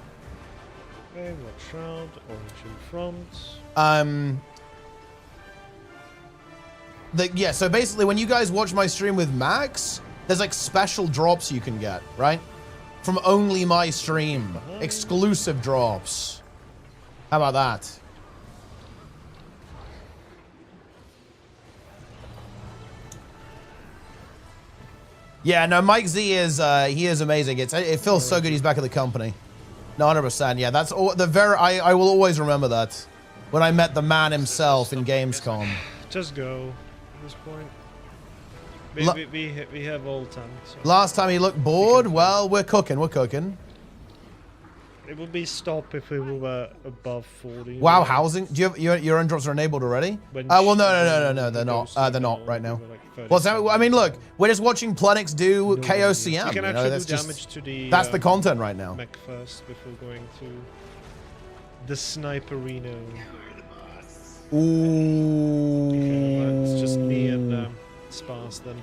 Okay, watch out. Orange in front. Yeah, so basically when you guys watch my stream with Max, there's like special drops you can get, right? From only my stream. Exclusive drops. How about that? Yeah, no, Mike Z is he is amazing. It feels so good he's back at the company. No, 100%. Yeah, that's all I will always remember that. when I met the man himself in Gamescom. Just go at this point. We have all time. So. Last time he looked bored. Well, we're cooking. We're cooking. It would be stop if we were above 40. Wow, housing. Do you have your own drops are enabled already? Well, no, they're not. They're not right now. Well, so, I mean, look, we're just watching Plenix do KOCM. You can actually do damage to the. That's the content right now. Mech first before going to the sniperino. Ooh. Okay, it's just me and Sparse then.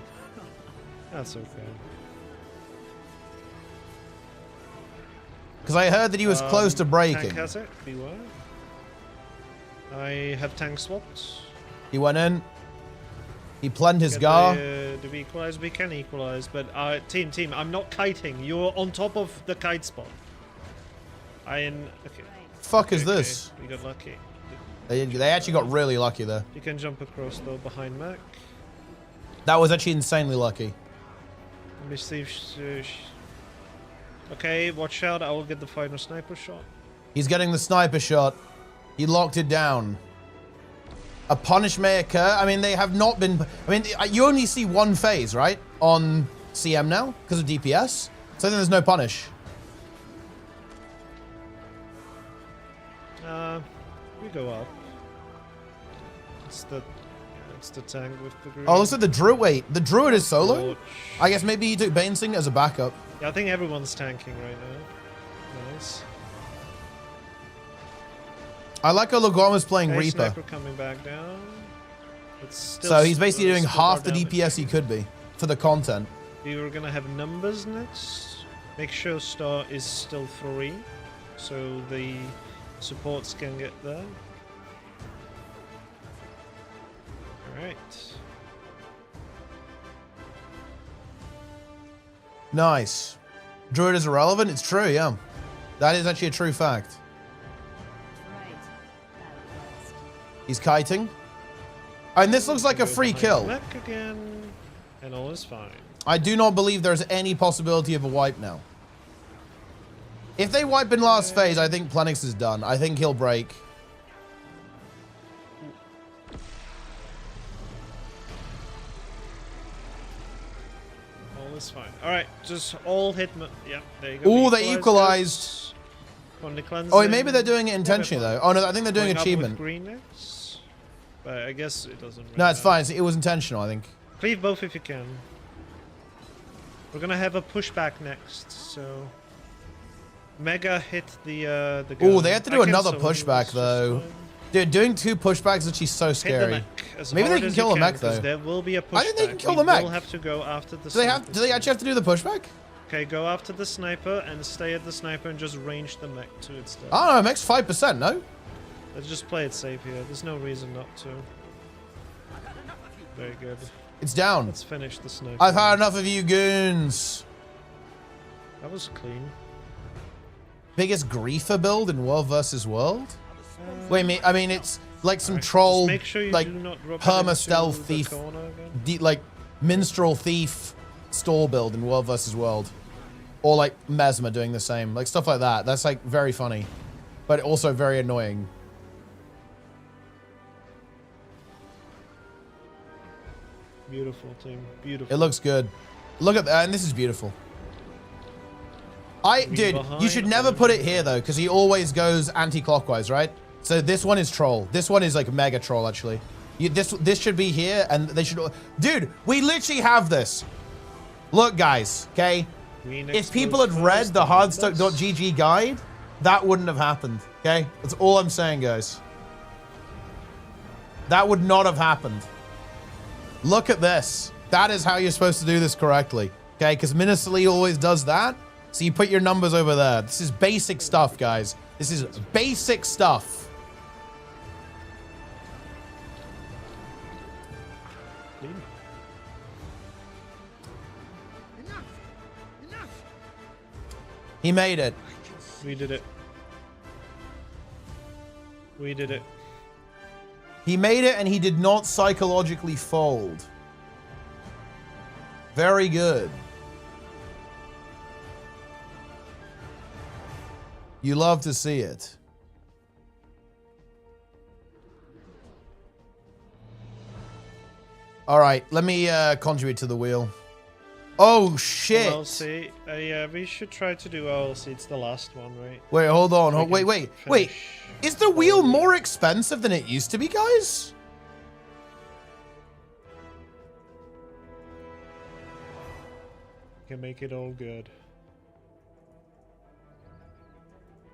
That's okay. Because I heard that he was close to breaking. Tank has it. Beware. I have tank swapped. He went in. He planned his gar. Do we equalize? We can equalize, but team, I'm not kiting. You're on top of the kite spot. Okay. Fuck is this? We got lucky. They actually got really lucky there. You can jump across though behind Mac. That was actually insanely lucky. Let me see if okay, watch out. I will get the final sniper shot. He's getting the sniper shot. He locked it down. A punish may occur. I mean, they have not been... I mean, you only see one phase, right? On CM now, because of DPS. So then there's no punish. We go up. It's the tank with the green. Oh, looks like the druid. Wait, the druid is solo? Torch. I guess maybe he took Banesing as a backup. Yeah, I think everyone's tanking right now. Nice. I like how Logorma's playing Okay, Reaper. Sniper coming back down. It's still So he's basically doing still half the damage. DPS he could be for the content. We were gonna have numbers next. Make sure star is still 3, so the supports can get there. Alright. Nice. Druid is irrelevant? It's true, yeah. That is actually a true fact. He's kiting. And this looks like a free kill. Mech again, and all is fine. I do not believe there's any possibility of a wipe now. If they wipe in last phase, I think Plenix is done. I think he'll break. All is fine. Alright, just all hit. Yeah, there you go. Ooh, they equalized. On the cleansing. Oh, maybe they're doing it intentionally, though. Oh, no, I think they're doing Going up with achievement. green next. But I guess it doesn't really No, it's matter. fine. It was intentional, I think. Cleave both if you can. We're gonna have a pushback next, so... Mega hit the Oh, gun. they had to I do can another summon, pushback, it's just though. fine. Dude, doing 2 pushbacks is actually so Hit the scary. mech as Maybe they hard can as kill you the mech, because though. There will be a pushback. I think they can kill We the mech. will have to go after the Do they sniper. actually have to do the pushback? Okay, go after the sniper and stay at the sniper and just range the mech to its death. I don't know, mech's 5%, no? Let's just play it safe here. There's no reason not to. Very good. It's down. Let's finish the sniper. I've had enough of you goons. That was clean. Biggest griefer build in World vs. World? Wait, I mean, it's like some Alright, troll, just make sure you like, do not drop it perma-stealth into the thief, corner again. like, minstrel thief stall build in World vs. World. Or, like, Mesmer doing the same. Like, stuff like that. That's, like, very funny. But also very annoying. Beautiful team. Beautiful. It looks good. Look at that, and this is beautiful. Dude, you should never put it here, though, because he always goes anti-clockwise, right? So this one is troll. This one is, like, mega troll, actually. This should be here, and they should... Dude, we literally have this. Look, guys, okay? If people had read the hardstuck.gg guide, that wouldn't have happened, okay? That's all I'm saying, guys. That would not have happened. Look at this. That is how you're supposed to do this correctly, okay? Because Ministry always does that. So you put your numbers over there. This is basic stuff, guys. This is basic stuff. He made it. We did it. We did it. He made it and he did not psychologically fold. Very good. You love to see it. All right, let me contribute to the wheel. Oh shit! OLC. Yeah, we should try to do OLC. It's the last one, right? Wait, hold on. We can Wait. finish Is the wheel all the- more expensive than it used to be, guys? Can make it all good.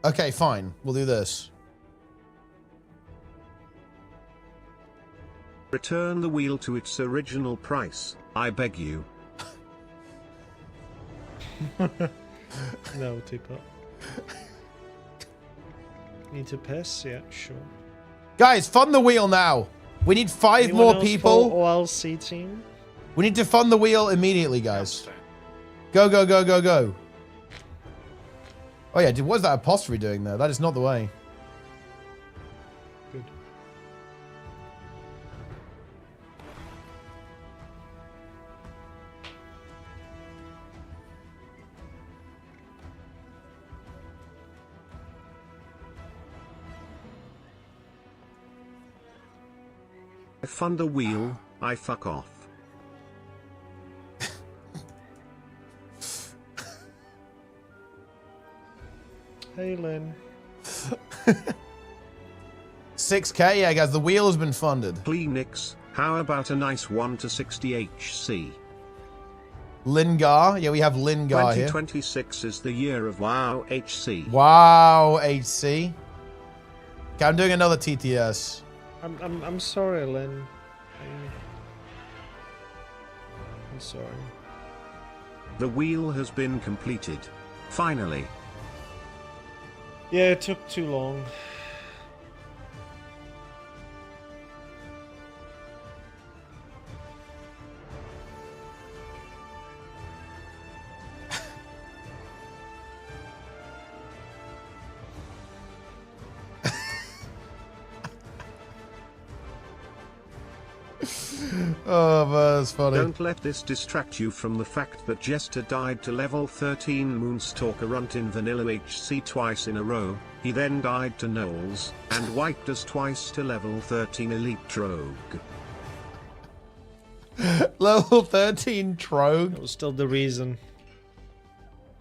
Okay, fine. We'll do this. Return the wheel to its original price, I beg you. No, Teapot. Need to piss? Yeah, sure. Guys, fund the wheel now. We need 5 Anyone more else people. for OLC team? We need to fund the wheel immediately, guys. Go, go, go, go, go. Oh yeah, what is that apostrophe doing there? That is not the way. Good. I fund the wheel, I fuck off. Hey, Lynn. 6K, yeah, guys. The wheel has been funded. Plenix, how about a nice 1 to 60 HC? Lingar, yeah, we have Lingar here. 2026 is the year of WoW HC. Wow, HC. Okay, I'm doing another TTS. I'm sorry, Lynn. I'm sorry. The wheel has been completed. Finally. Yeah, it took too long. Oh, man, that's funny. Don't let this distract you from the fact that Jester died to level 13 Moonstalker Runt in Vanilla HC twice in a row, he then died to Knowles, and wiped us twice to level 13 Elite Trogue. Level 13 Trogue. That was still the reason.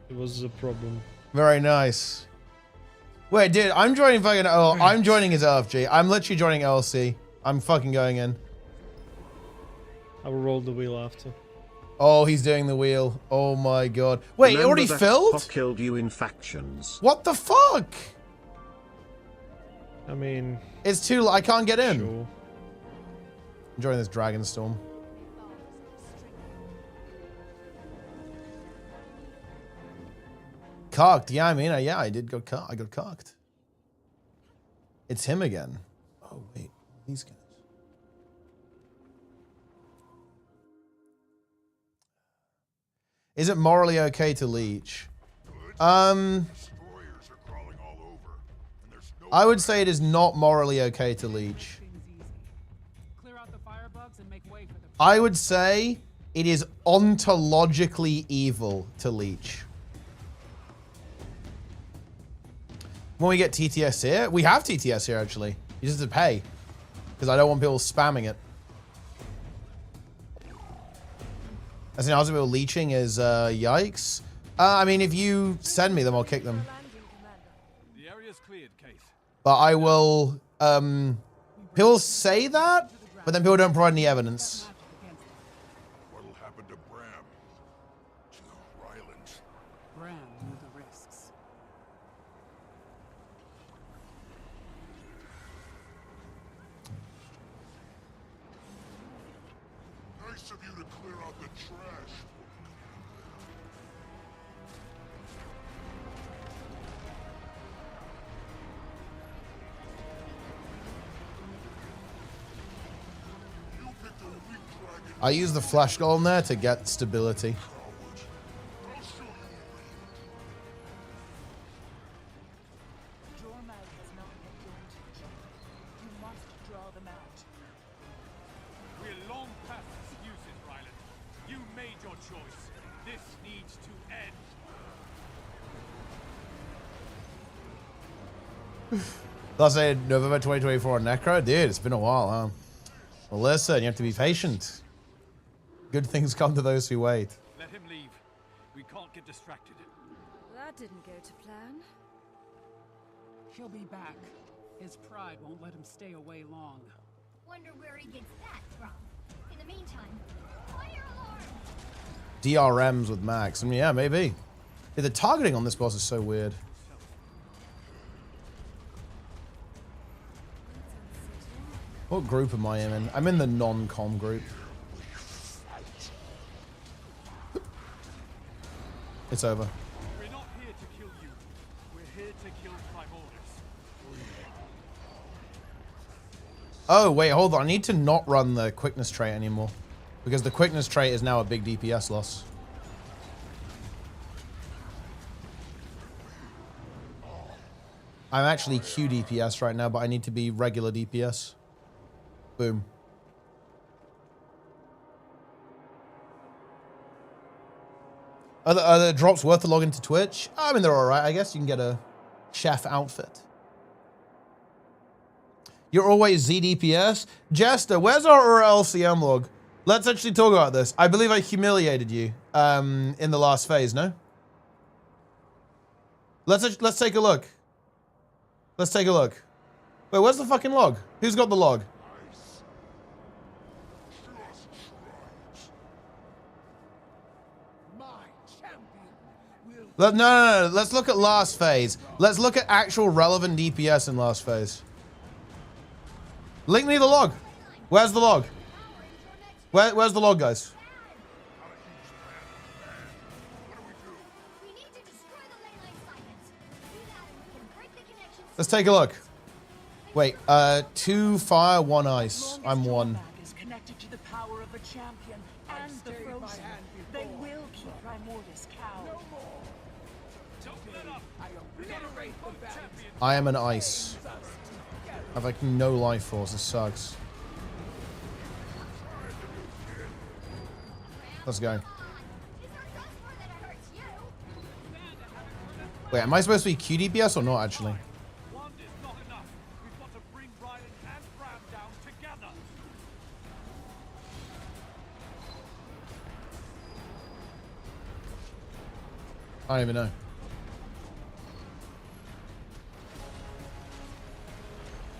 It was a problem. Very nice. Wait, dude, I'm joining fucking... Oh, I'm joining his LFG. I'm literally joining LC. I'm fucking going in. I will roll the wheel after. Oh, he's doing the wheel. Oh my god. Wait, it Remember already that filled? Pop killed you in factions. What the fuck? I mean... It's too... I can't get in. Sure. I'm joining this Dragon Storm. Cocked. Yeah, I mean, yeah, I did go I got cocked. It's him again. Oh, wait. These guys. Is it morally okay to leech? I would say it is not morally okay to leech. I would say it is ontologically evil to leech. When we get TTS here, we have TTS here actually. You just have to pay because I don't want people spamming it. As in, people leeching is yikes. I mean, if you send me them, I'll kick them. The area's cleared, Keith. But I will. People say that, but then people don't provide any evidence. What'll happen to Bram? To Ryland? Bram knew the risks. Nice of you to clear out the trash. You picked a weak dragon. I use the flash golem there to get stability. Cowards. I'll show you a lead. Dormag has not yet joined you. You must draw them out. We're long past excuses, Ryland. You made your choice. This needs to end. Let's say November 2024 on Necro. Dude, it's been a while, huh? Well, listen, you have to be patient. Good things come to those who wait. Let him leave. We can't get distracted. That didn't go to plan. He'll be back. His pride won't let him stay away long. Wonder where he gets that from. In the meantime, fire alarm! DRMs with Max. I mean, yeah, maybe. Yeah, the targeting on this boss is so weird. What group am I in? I'm in the non-com group. It's over. We're not here to kill you. We're here to kill Primordus. Oh, wait, hold on. I need to not run the quickness trait anymore. Because the quickness trait is now a big DPS loss. I'm actually Q DPS right now, but I need to be regular DPS. Boom. Are the drops worth the log into Twitch? I mean, they're alright. I guess you can get a chef outfit. You're always ZDPS? Jester, where's our LCM log? Let's actually talk about this. I believe I humiliated you in the last phase, no? Let's take a look. Let's take a look. Wait, where's the fucking log? Who's got the log? No. Let's look at last phase. Let's look at actual relevant DPS in last phase. Link me the log. Where's the log? Where's the log, guys? We need to destroy the ley line fragments. Do that and we can break the connection. Let's take a look. Wait, 2 fire, 1 ice. I'm 1. Is connected to the power of the champion and the frozen. They will keep Primordus cowed. Don't let up. Regenerate both champions. I am an ice. I have like no life force. This sucks. Let's go. Is there dust more that it hurts you? Wait, am I supposed to be QDPS or not actually? One is not enough. We've got to bring Ryland and Bram down together. I don't even know.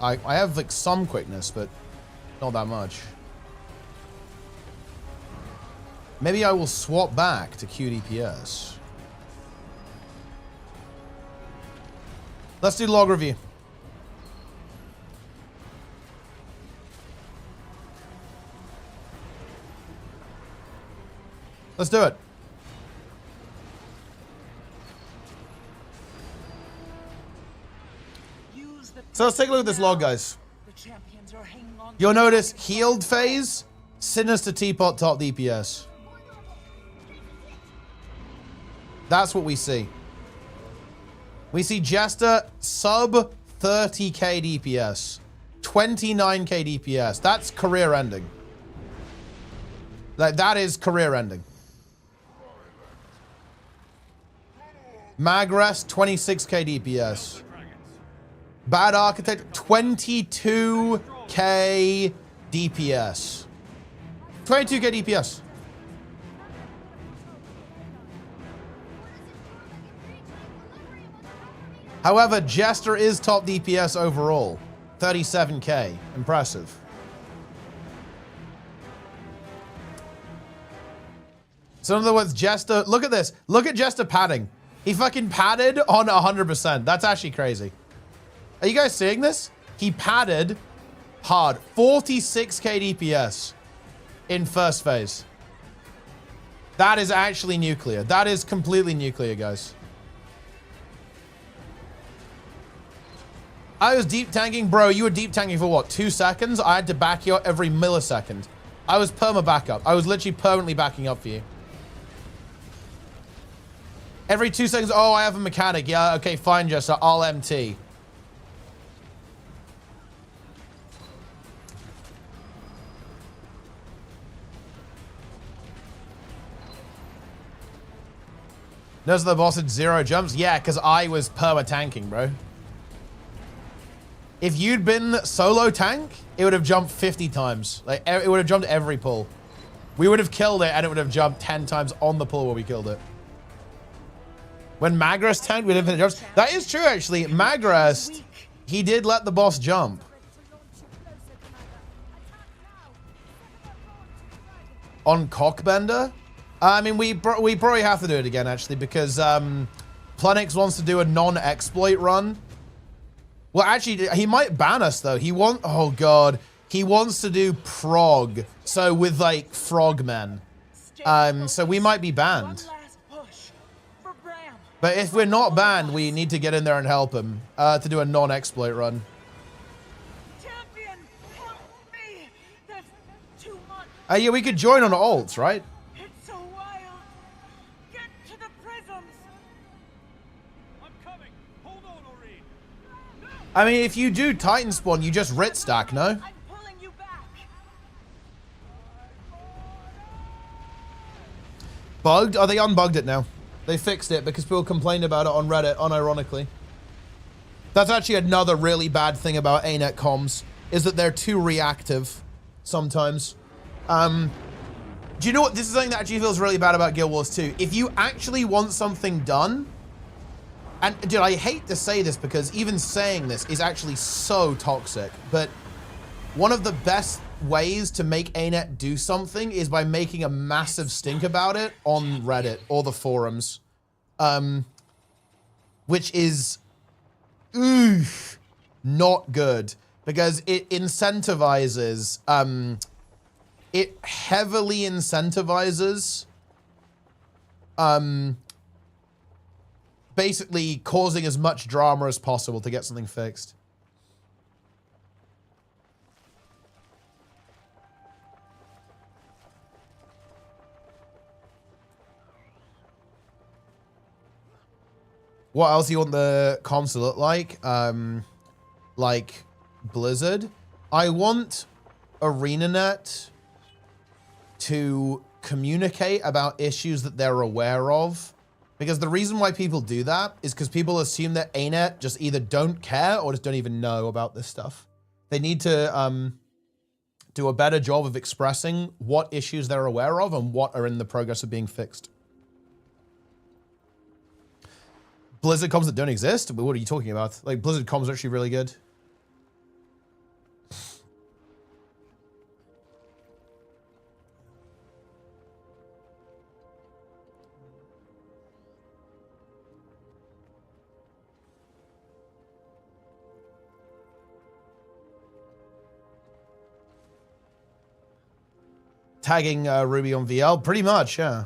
I have like some quickness, but not that much. Maybe I will swap back to QDPS. Let's do log review. Let's do it. So let's take a look at this log, guys. The champions are hanging on. You'll notice healed phase, Sinister Teapot top DPS. That's what we see. We see Jester sub 30k DPS, 29k DPS. That's career ending. Like that is career ending. Magres 26k DPS. Bad Architect 22k DPS. 22k DPS. However, Jester is top DPS overall. 37k. Impressive. So in other words, Jester, look at this. Look at Jester padding. He fucking padded on 100%. That's actually crazy. Are you guys seeing this? He padded hard. 46k DPS in first phase. That is actually nuclear. That is completely nuclear, guys. I was deep tanking. Bro, you were deep tanking for what? 2 seconds? I had to back you up every millisecond. I was perma backup. I was literally permanently backing up for you. Every 2 seconds. Oh, I have a mechanic. Yeah, okay, fine, Jester. I'll MT. Notice the boss had 0 jumps? Yeah, because I was perma tanking, bro. If you'd been solo tank, it would have jumped 50 times. Like, it would have jumped every pull. We would have killed it and it would have jumped 10 times on the pull where we killed it. When Magras tanked, we didn't finish. That is true, actually. Magras, he did let the boss jump. On Cockbender? I mean, we probably have to do it again, actually, because Plenix wants to do a non-exploit run. Well, actually, he might ban us, though. Oh, God. He wants to do prog. So with, like, frogmen. So we might be banned. But if we're not banned, we need to get in there and help him to do a non-exploit run. Champion, help me. There's too much. Yeah, we could join on alts, right? It's so wild. Get to the prisms. I'm coming. Hold on, Aurene. I mean, if you do Titan spawn, you just writ stack, no? I'm pulling you back. Bugged? Oh, they unbugged it now. They fixed it because people complained about it on Reddit, unironically. That's actually another really bad thing about Anet comms, is that they're too reactive sometimes. Do you know what? This is something that actually feels really bad about Guild Wars 2. If you actually want something done, and dude, I hate to say this because even saying this is actually so toxic, but one of the best ways to make Anet do something is by making a massive stink about it on Reddit or the forums. Which is not good because it incentivizes, it heavily incentivizes basically causing as much drama as possible to get something fixed. What else do you want the comms to look like? Like Blizzard? I want ArenaNet to communicate about issues that they're aware of. Because the reason why people do that is because people assume that Anet just either don't care or just don't even know about this stuff. They need to do a better job of expressing what issues they're aware of and what are in the progress of being fixed. Blizzard comms that don't exist? What are you talking about? Like, Blizzard comms are actually really good. Tagging Ruby on VL? Pretty much, yeah.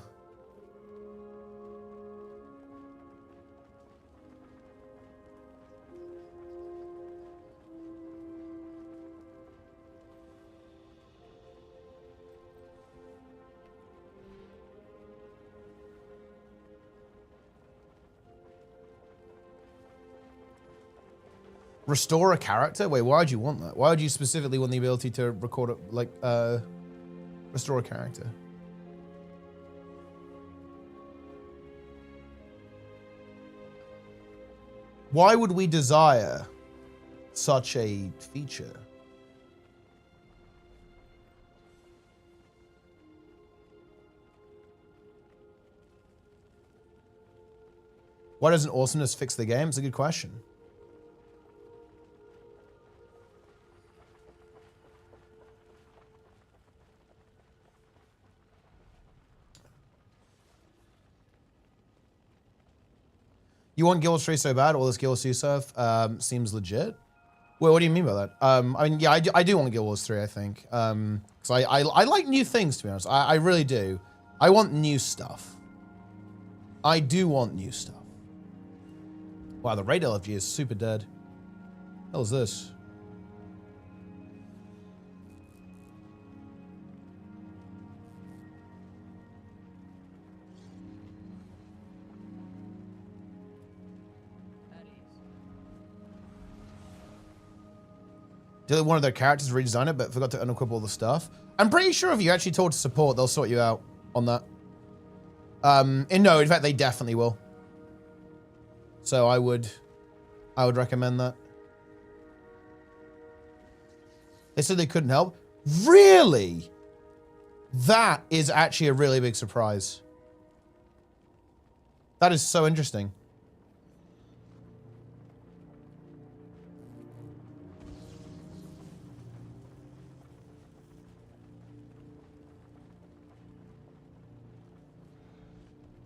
Restore a character? Wait, why would you want that? Why would you specifically want the ability to record it, like, restore a character? Why would we desire such a feature? Why doesn't awesomeness fix the game? It's a good question. You want Guild Wars 3 so bad? All this Guild Wars 2 stuff seems legit. Well, what do you mean by that? I mean, yeah, I do want Guild Wars 3, I think. Because I like new things, to be honest. I really do. I want new stuff. I do want new stuff. Wow, the raid LFG is super dead. What the hell is this? Did one of their characters redesign it, but forgot to unequip all the stuff? I'm pretty sure if you actually told to support, they'll sort you out on that. No, in fact, they definitely will. So I would recommend that. They said they couldn't help. Really? That is actually a really big surprise. That is so interesting.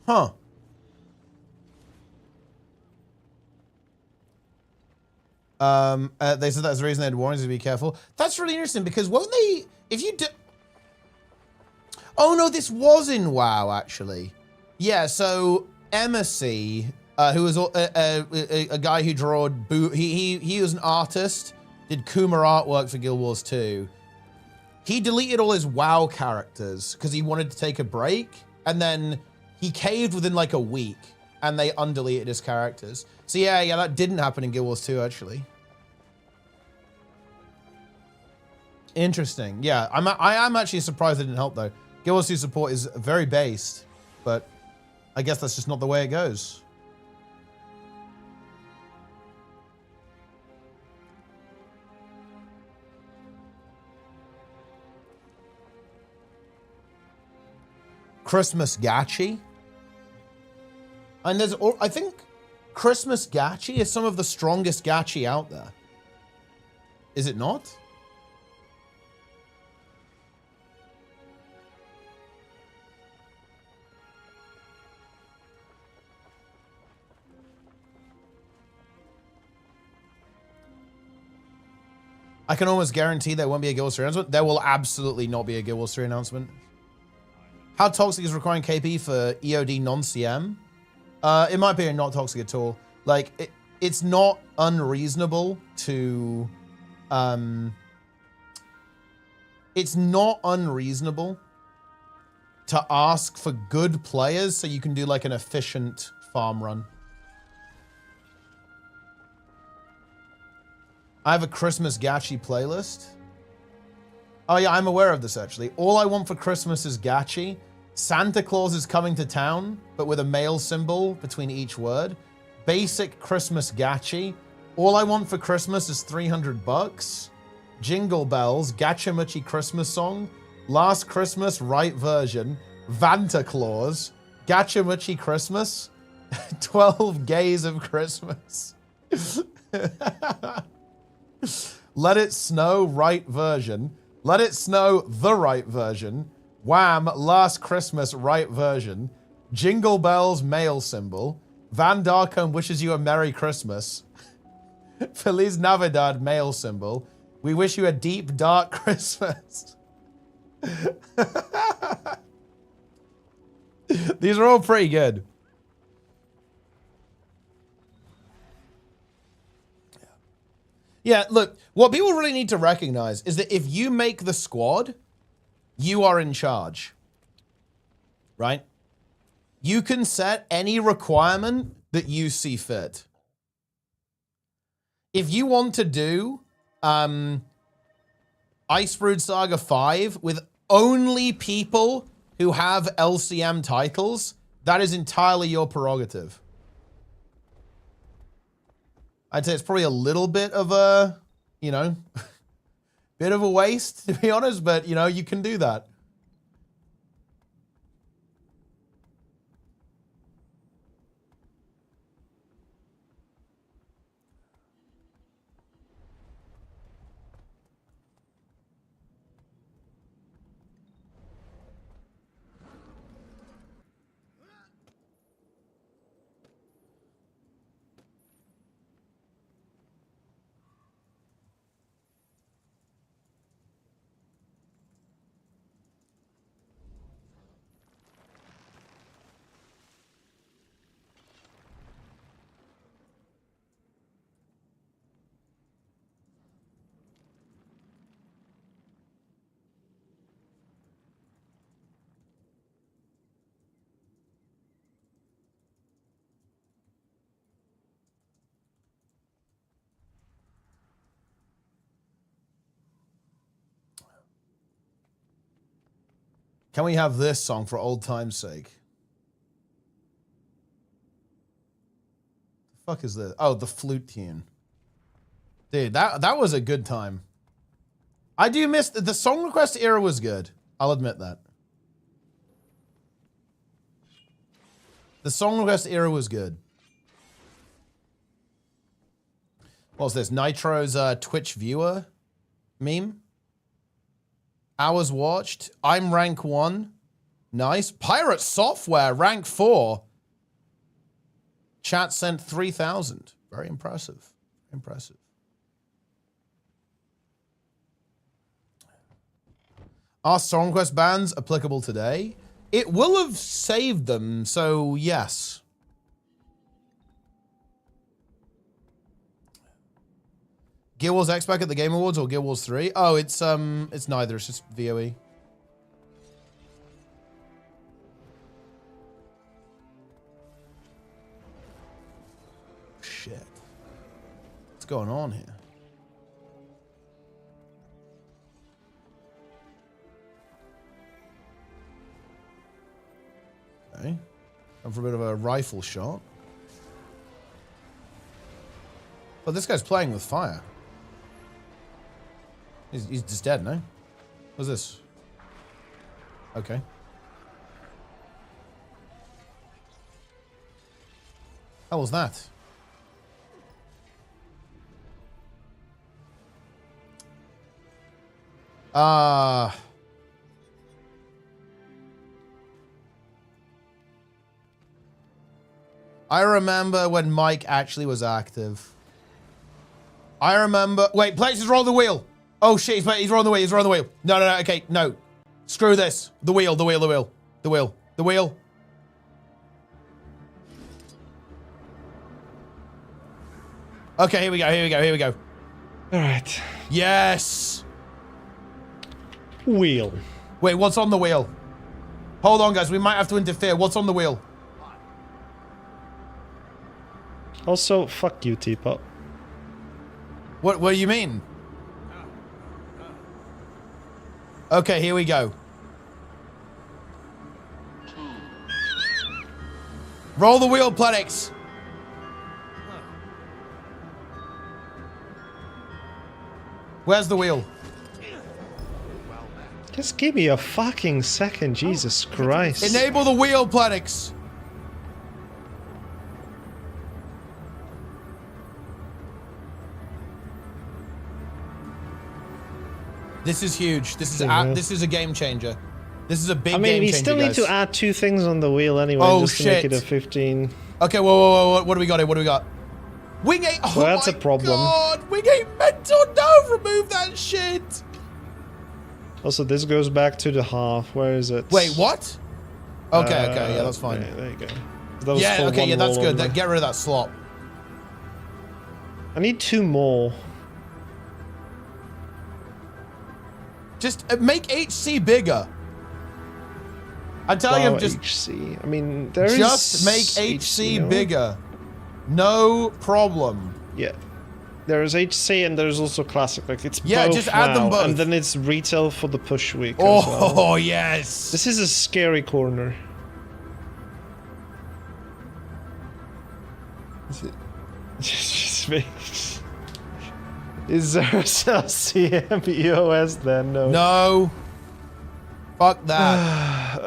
Huh. They said that's the reason they had warnings to be careful. That's really interesting because won't they, if you do... Oh no, this was in WoW actually. Yeah, so Embassy, who was a guy who drawed, he was an artist, did Kuma artwork for Guild Wars 2. He deleted all his WoW characters because he wanted to take a break, and then he caved within like a week, and they undeleted his characters. So yeah, that didn't happen in Guild Wars 2 actually. Interesting. Yeah, I am actually surprised it didn't help though. Guild Wars 2 support is very based, but I guess that's just not the way it goes. Christmas gachi. And there's, I think Christmas gachi is some of the strongest gachi out there. Is it not? I can almost guarantee there won't be a Guild Wars 3 announcement. There will absolutely not be a Guild Wars 3 announcement. How toxic is requiring KP for EOD non-CM? In my opinion, not toxic at all. Like, it's not unreasonable to... it's not unreasonable to ask for good players so you can do like an efficient farm run. I have a Christmas gachi playlist. Oh yeah, I'm aware of this actually. All I want for Christmas is gachi. Santa Claus is coming to town, but with a male symbol between each word. Basic Christmas gachi. All I want for Christmas is 300 bucks. Jingle bells, Gachamuchi Christmas song. Last Christmas, right version. Vanta Claus. Gachamuchi Christmas. 12 gays of Christmas. Let it snow, right version. Let it snow, the right version. Wham, last Christmas, right version. Jingle bells, male symbol. Van Darkholm wishes you a Merry Christmas. Feliz Navidad, male symbol. We wish you a deep, dark Christmas. These are all pretty good. Yeah, look, what people really need to recognize is that if you make the squad, you are in charge, right? You can set any requirement that you see fit. If you want to do Brood Saga 5 with only people who have LCM titles, that is entirely your prerogative. I'd say it's probably a little bit of a, you know, bit of a waste, to be honest, but, you know, you can do that. Can we have this song for old time's sake? The fuck is this? Oh, the flute tune. Dude, that was a good time. I do miss the song request era was good. I'll admit that. The song request era was good. What's this? Nitro's Twitch viewer meme? Hours watched. I'm rank 1. Nice. Pirate Software, rank 4. Chat sent 3,000. Very impressive. Impressive. Are song request bans applicable today? It will have saved them, so yes. Guild Wars X back at the Game Awards or Guild Wars 3? Oh, it's neither. It's just VOE. Shit. What's going on here? Okay. Time for a bit of a rifle shot. But this guy's playing with fire. He's just dead, no? What's this? Okay. How was that? I remember when Mike actually was active. I remember... Wait, Plates is rolling the wheel. Oh shit, he's rolling the wheel, he's rolling the wheel. No, okay, no. Screw this. The wheel. Okay, here we go. Alright. Yes. Wheel. Wait, what's on the wheel? Hold on, guys, we might have to interfere. What's on the wheel? Also, fuck you, Teapot. What do you mean? Okay, here we go. Roll the wheel, Planix. Where's the wheel? Just give me a fucking second, Jesus Christ. Enable the wheel, Planix. This is huge. This is a game changer. This is a big game changer. I mean, we still need to add 2 things on the wheel anyway, just to make it a 15. Okay, whoa. What do we got here? What do we got? Wing 8. Oh, well, that's a problem. God. Wing 8 mental. No, remove that shit. Also, this goes back to the half. Where is it? Wait, what? Okay, yeah, that's fine. Yeah, there you go. That was yeah, that's good. Get rid of that slop. I need 2 more. Just make HC bigger. I'm telling you, just HC. I mean, there is just make HC bigger. No problem. Yeah. There is HC and there's also classic. Like it's both just add them both. And then it's retail for the push week. Oh, as well. Yes. This is a scary corner. Just makes. Is there a CM EOS then? No. No. Fuck that.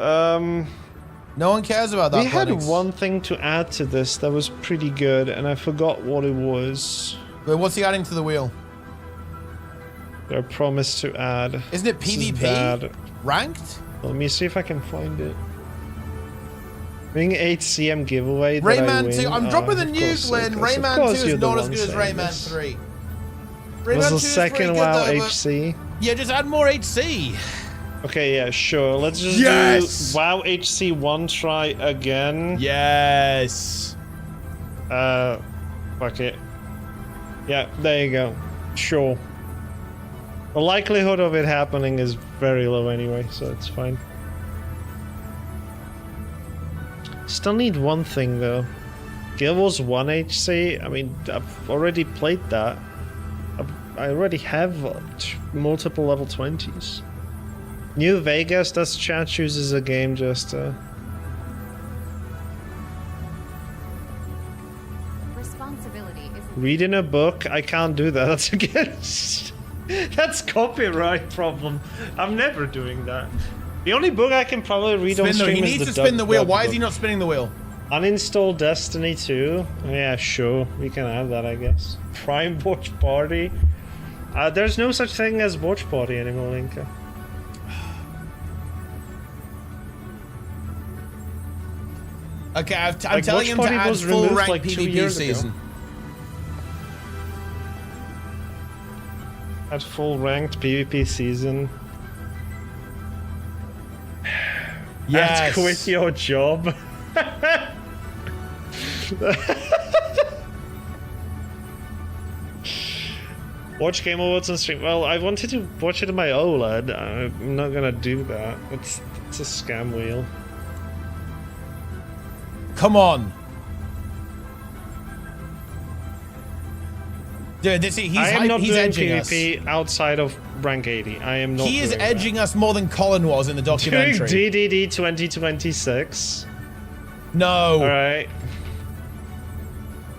No one cares about that. We had one thing to add to this that was pretty good, and I forgot what it was. Wait, what's he adding to the wheel? They're promised to add. Isn't it PvP? Ranked? Let me see if I can find it. Ring 8 CM giveaway. Rayman 2. I'm dropping the nuke, Lynn. Rayman 2 is not as good as Rayman 3. Was the second WoW HC? Yeah, just add more HC. Okay, yeah, sure. Let's just do WoW HC 1 try again. Yes. Fuck it. Yeah, there you go. Sure. The likelihood of it happening is very low anyway, so it's fine. Still need one thing though. Guild Wars 1 HC. I mean, I've already played that. I already have multiple level 20s. New Vegas, that's chat chooses a game just Responsibility is reading a book. I can't do that. That's against. That's copyright problem. I'm never doing that. The only book I can probably read on stream is the He needs to spin the wheel. Why is he not spinning the wheel? Uninstall Destiny 2? Yeah, sure. We can have that, I guess. Prime Watch Party? There's no such thing as Watch Party anymore, Linka. Okay, I'm Like, telling Watch him to Party add was full removed, rank like, 2 PvP years ago. season. At full ranked PvP season. Yes. And quit your job. Watch Game Awards on stream. Well, I wanted to watch it on my OLED. I'm not gonna do that. It's a scam wheel. Come on. Dude, he's I am not doing edging PvP us. outside of rank 80. I am not. He is doing edging us more than Colin was in the that. documentary. Doing DDD 2026. No. All right.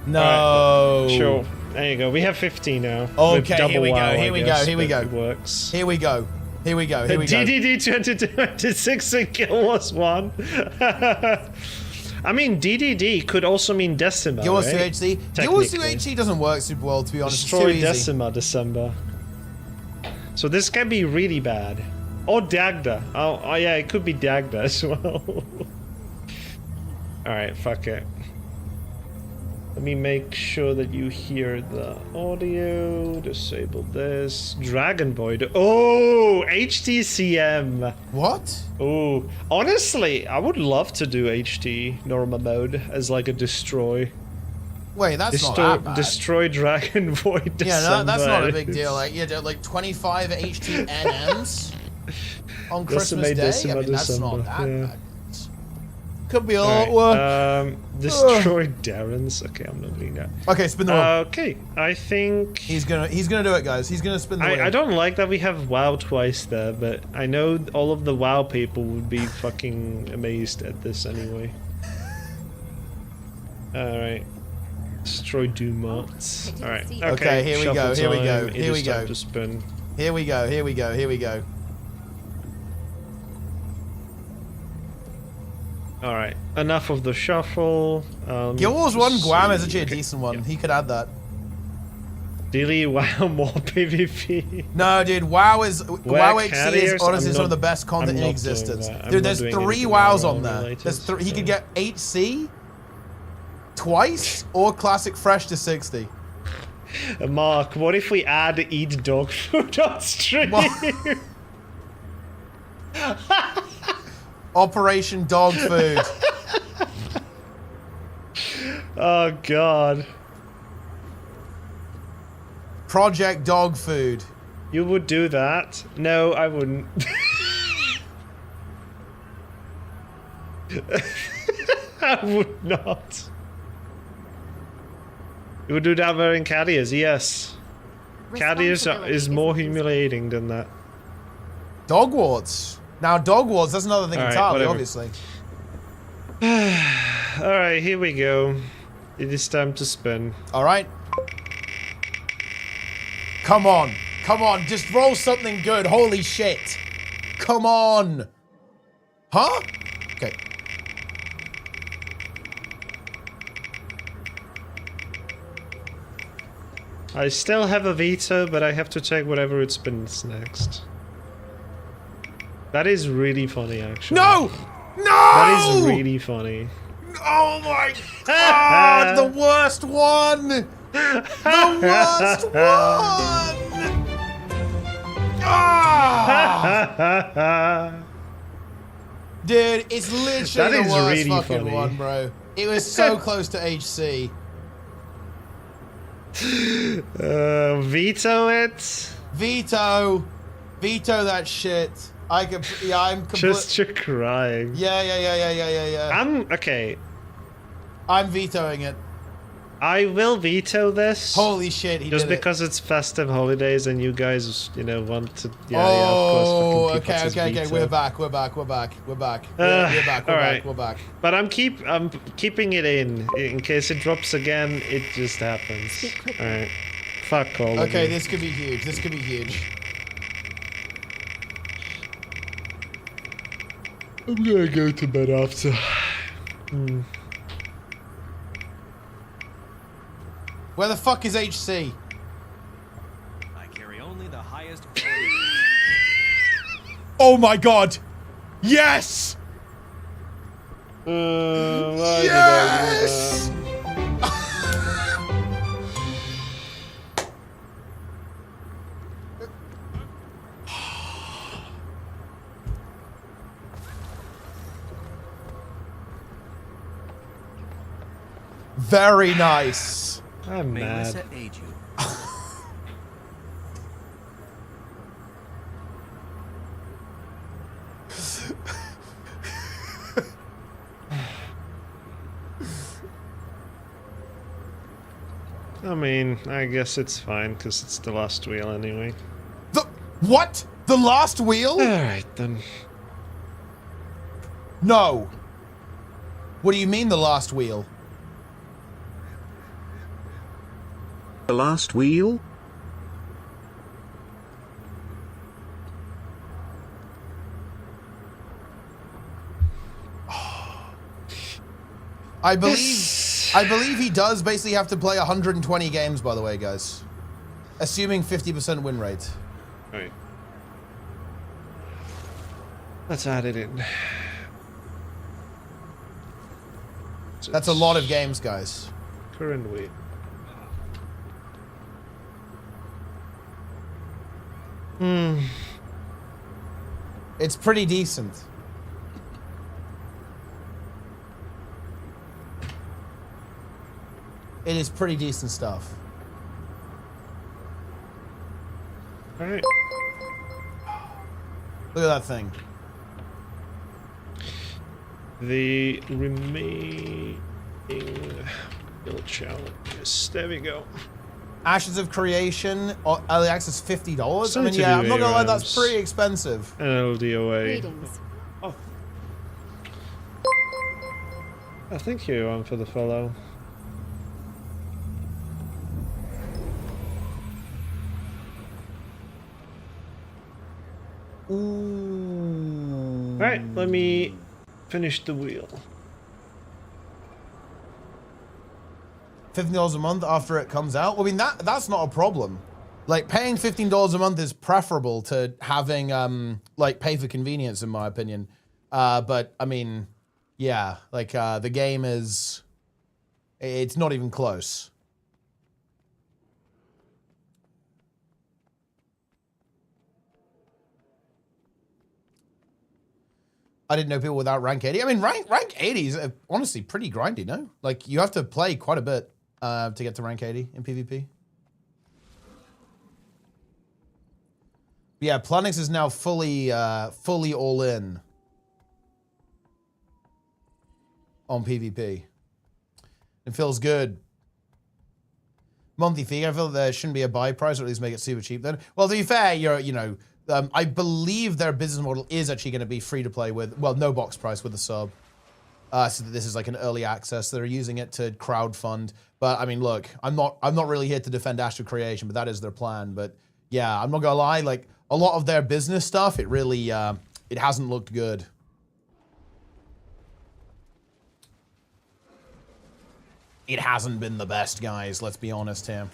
No. All right, sure. There you go. We have 50 now. Okay, here we go. WoW, Here we go. Here we go. It works. Here we go. Here we go. Here we go. DDD 2026 and Guild Wars 1. I mean, DDD could also mean Decima, Guild Wars 2 right? HC. Guild Wars 2 HC doesn't work super well, to be honest. Destroy It's too easy. Decima December. So this can be really bad. Or Dagda. Oh yeah, it could be Dagda as well. Alright, fuck it. Let me make sure that you hear the audio. Disable this. Dragon Void. Oh, HTCM. What? Oh, honestly, I would love to do HT normal mode as like a destroy. Wait, that's not that bad. Destroy Dragon Void. Yeah, no, that's not a December. big deal. Like, yeah, like 25 HT NMs on Christmas Decimate Day. Decima I mean, that's December, not that yeah. bad. Could be a lot Alright, worse. destroy Darren's. Okay, I'm not doing that. Okay, spin the wheel. Okay, I think He's gonna do it, guys. He's gonna spin the wheel. I don't like that we have WoW twice there, but I know all of the WoW people would be fucking amazed at this anyway. Alright. Destroy Dumots. Alright. Okay, here we go, shuffle here we go, time. It here is we time go. to spin. Here we go. Here we go. Here we go. Alright, enough of the shuffle. Guild Wars 1 just Guam is see- actually a okay, decent one. yeah. He could add that. Delete WoW more PvP. No, dude, WoW HC carriers? is honestly I'm some of the not- best content I'm in not existence. doing that. I'm Dude, not there's doing 3 anything WoWs WoW on there. related, There's he so- could get HC twice or classic fresh to 60. Mark, what if we add eat dog food on stream? Operation Dog Food. Oh god. Project Dog Food. You would do that? No, I wouldn't. I would not. You would do that wearing Cadiers, yes. Cadiers is more humiliating than that. Dog warts. Now, dog warts, that's another thing Alright, entirely, whatever. obviously. Alright, here we go. It is time to spin. Alright. Come on. Come on. Just roll something good. Holy shit. Come on. Huh? Okay. I still have a veto, but I have to check whatever it spins next. That is really funny, actually. No! No! That is really funny. Oh my god! The worst one! The worst one! Ah! Dude, it's literally That the is worst really fucking funny. one, bro. It was so close to HC. Veto it? Veto. Veto that shit. I could, yeah, I'm Just you're crying. Yeah. Okay. I'm vetoing it. I will veto this. Holy shit, he Just did it. because it's festive holidays and you guys, you know, want to. Yeah, Oh, yeah, of course. fucking okay. Teapot says We're veto. back. We're back. We're back. Alright. We're back. But I'm keeping it in case it drops again. It just happens. All right. Fuck all. of Okay, you. this could be huge. This could be huge. I'm gonna go to bed after. Where the fuck is HC? I carry only the highest quality. Oh my god! Yes! Why Yes! did I do that? Very nice. I'm May mad. Lissa aid you. I mean, I guess it's fine because it's the last wheel anyway. The what? The last wheel? Alright then. No. What do you mean the last wheel? The last wheel? I believe he does basically have to play 120 games, by the way, guys. Assuming 50% win rate. Right. Let's add it in. That's a lot of games, guys. Current weight. It's pretty decent. It is pretty decent stuff. Alright. Look at that thing. The remaining build challenges. There we go. Ashes of Creation, early access $50. I mean, to yeah, do I'm not gonna lie, that's ARAMs. pretty expensive. LDOA. Greetings. Oh. Thank you for the follow. Ooh. Alright, let me finish the wheel. $15 a month after it comes out. I mean, that's not a problem. Like, paying $15 a month is preferable to having like pay for convenience, in my opinion. But I mean, yeah, like the game is, it's not even close. I didn't know people without rank 80. I mean, rank 80 is honestly pretty grindy, no? Like, you have to play quite a bit to get to rank 80 in PvP. But yeah, Planix is now fully all in on PvP. It feels good. Monthly fee, I feel there shouldn't be a buy price, or at least make it super cheap then. Well, to be fair, I believe their business model is actually going to be free to play with, well, no box price with a sub. So that this is like an early access. They're using it to crowdfund. But I mean, look, I'm not really here to defend Ash of Creation, but that is their plan. But yeah, I'm not gonna lie, like a lot of their business stuff, it really it hasn't looked good. It hasn't been the best, guys. Let's be honest here.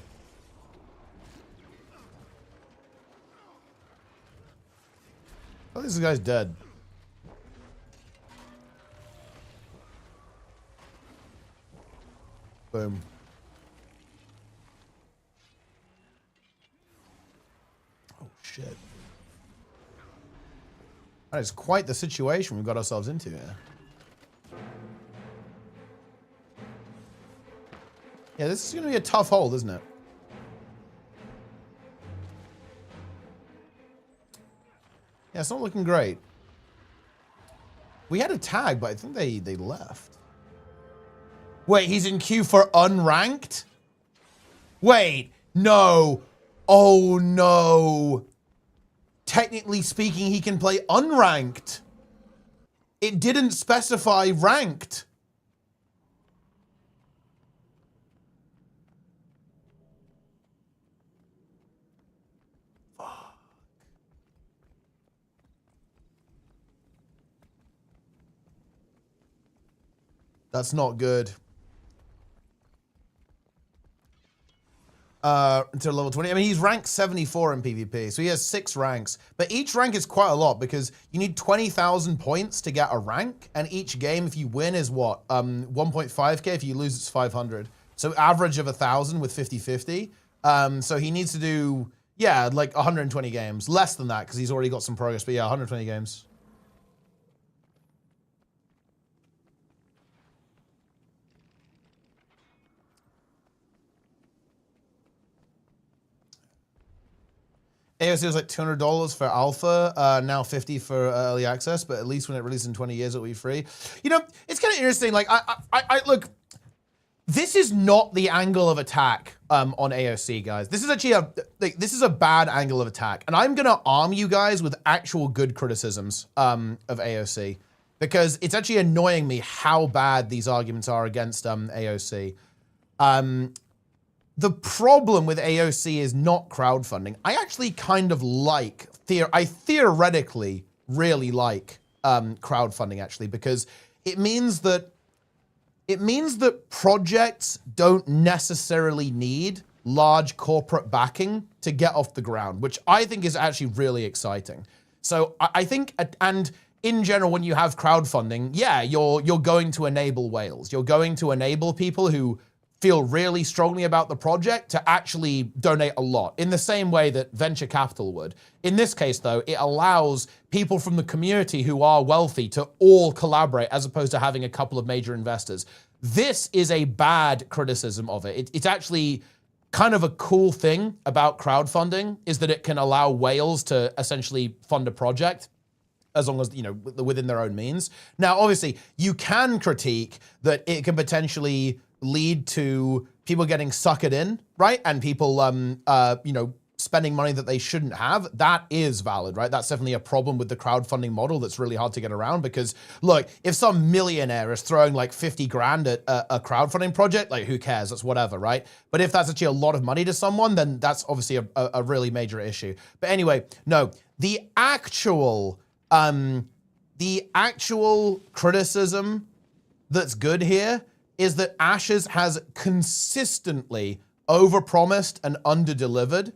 Oh, this guy's dead. Boom. Oh, shit. That is quite the situation we've got ourselves into here. Yeah, this is going to be a tough hold, isn't it? Yeah, it's not looking great. We had a tag, but I think they left. Wait, he's in queue for unranked? Wait, no. Oh, no. Technically speaking, he can play unranked. It didn't specify ranked. Fuck. That's not good. until level 20. I mean, he's ranked 74 in PvP, so he has 6 ranks. But each rank is quite a lot because you need 20,000 points to get a rank, and each game, if you win, is what? 1.5k. If you lose, it's 500. So average of 1,000 with 50-50. So he needs to do, yeah, like 120 games. Less than that because he's already got some progress, but yeah, 120 games. AOC was like $200 for alpha, now 50 for early access, but at least when it releases in 20 years, it'll be free. You know, it's kind of interesting. Like, I look, this is not the angle of attack on AOC, guys. This is actually this is a bad angle of attack, and I'm gonna arm you guys with actual good criticisms of AOC because it's actually annoying me how bad these arguments are against AOC. The problem with AOC is not crowdfunding. I actually kind of like, I theoretically really like crowdfunding actually, because it means that projects don't necessarily need large corporate backing to get off the ground, which I think is actually really exciting. So I think, and in general, when you have crowdfunding, yeah, you're going to enable whales. You're going to enable people who feel really strongly about the project to actually donate a lot, in the same way that venture capital would. In this case, though, it allows people from the community who are wealthy to all collaborate as opposed to having a couple of major investors. This is a bad criticism of it. It's actually kind of a cool thing about crowdfunding is that it can allow whales to essentially fund a project as long as, you know, within their own means. Now, obviously, you can critique that it can potentially lead to people getting suckered in, right? And people, you know, spending money that they shouldn't have. That is valid, right? That's definitely a problem with the crowdfunding model that's really hard to get around because, look, if some millionaire is throwing like 50 grand at a crowdfunding project, like who cares? That's whatever, right? But if that's actually a lot of money to someone, then that's obviously a really major issue. But anyway, no, the actual criticism that's good here is that Ashes has consistently overpromised and underdelivered.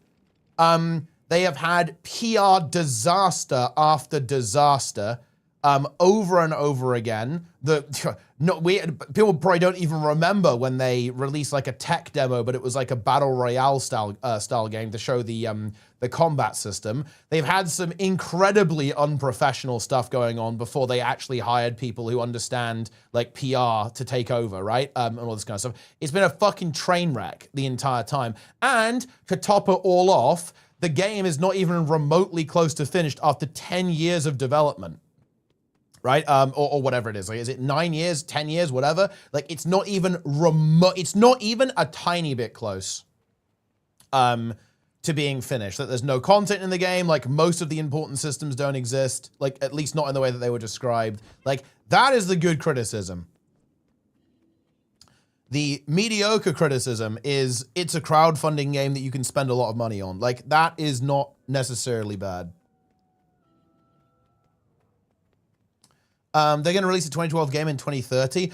They have had PR disaster after disaster over and over again. People probably don't even remember when they released like a tech demo, but it was like a battle royale style game to show the combat system. They've had some incredibly unprofessional stuff going on before they actually hired people who understand like PR to take over, right? And all this kind of stuff. It's been a fucking train wreck the entire time. And to top it all off, the game is not even remotely close to finished after 10 years of development. Right? Or whatever it is. Like, is it 9 years, 10 years, whatever? Like, it's not even remote. It's not even a tiny bit close to being finished. That there's no content in the game. Like, most of the important systems don't exist. Like, at least not in the way that they were described. Like, that is the good criticism. The mediocre criticism is it's a crowdfunding game that you can spend a lot of money on. Like, that is not necessarily bad. They're going to release a 2012 game in 2030.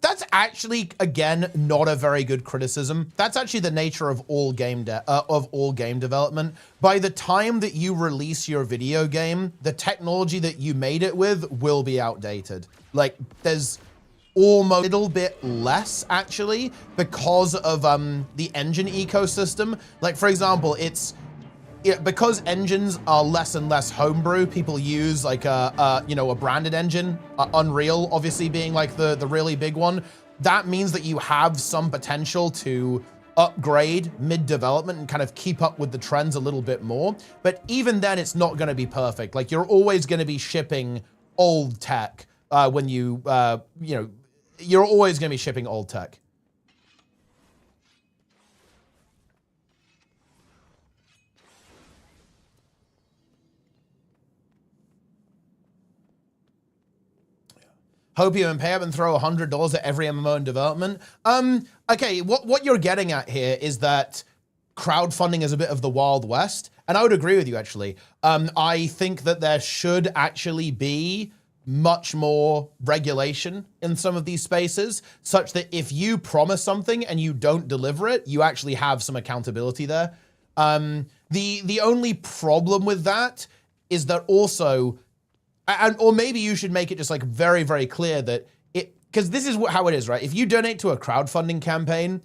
That's actually, again, not a very good criticism. That's actually the nature of all game development. By the time that you release your video game, the technology that you made it with will be outdated. Like, there's almost a little bit less, actually, because of the engine ecosystem. Like, for example, because engines are less and less homebrew, people use like a branded engine, Unreal obviously being like the really big one. That means that you have some potential to upgrade mid-development and kind of keep up with the trends a little bit more. But even then, it's not going to be perfect. Like, you're always going to be shipping old tech when you're always going to be shipping old tech. Hope you and pay up and throw $100 at every MMO in development. Okay, what you're getting at here is that crowdfunding is a bit of the Wild West, and I would agree with you, actually. I think that there should actually be much more regulation in some of these spaces, such that if you promise something and you don't deliver it, you actually have some accountability there. The only problem with that is that also, or maybe you should make it just like very, very clear that because this is how it is, right? If you donate to a crowdfunding campaign,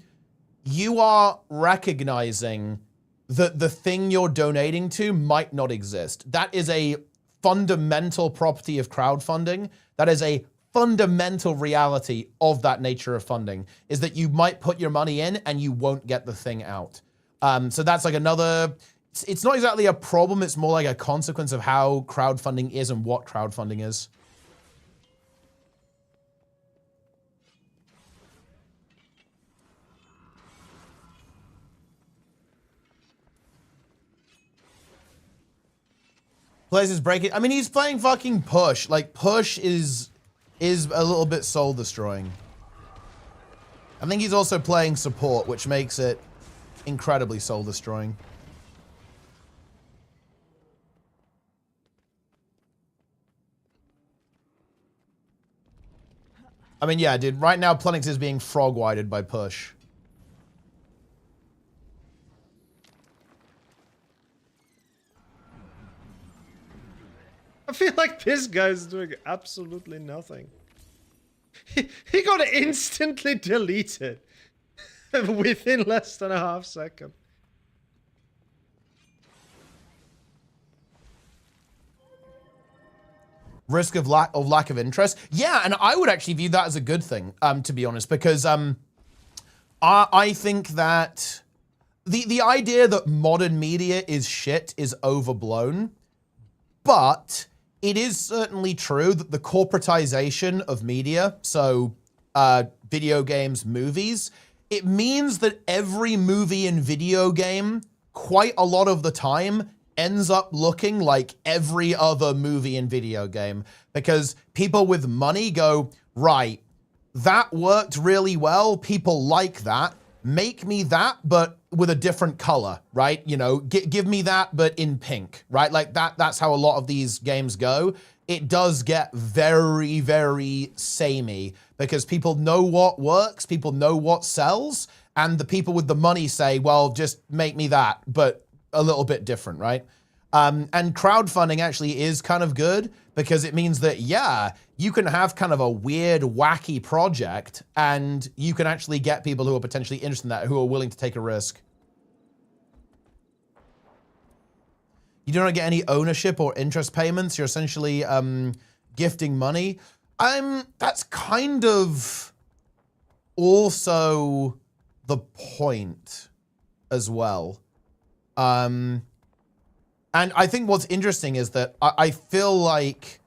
you are recognizing that the thing you're donating to might not exist. That is a fundamental property of crowdfunding. That is a fundamental reality of that nature of funding, is that you might put your money in and you won't get the thing out. So that's like another, it's not exactly a problem, it's more like a consequence of how crowdfunding is and what crowdfunding is. Plays is breaking. I mean, he's playing fucking push. Like, push is a little bit soul destroying. I think he's also playing support, which makes it incredibly soul destroying. I mean, yeah, dude, right now Plenix is being frog-whited by push. I feel like this guy's doing absolutely nothing. He got instantly deleted within less than a half second. Risk of lack of interest. Yeah, and I would actually view that as a good thing, to be honest, because I think that the idea that modern media is shit is overblown, but it is certainly true that the corporatization of media, so video games, movies, it means that every movie and video game, quite a lot of the time, ends up looking like every other movie and video game. Because people with money go, right, that worked really well, people like that, make me that, but with a different color, right? You know, give me that, but in pink, right? Like that's how a lot of these games go. It does get very, very samey because people know what works, people know what sells, and the people with the money say, well, just make me that, but a little bit different, right? And crowdfunding actually is kind of good because it means that, yeah, you can have kind of a weird, wacky project and you can actually get people who are potentially interested in that, who are willing to take a risk. You don't get any ownership or interest payments. You're essentially gifting money. That's kind of also the point as well. And I think what's interesting is that I feel like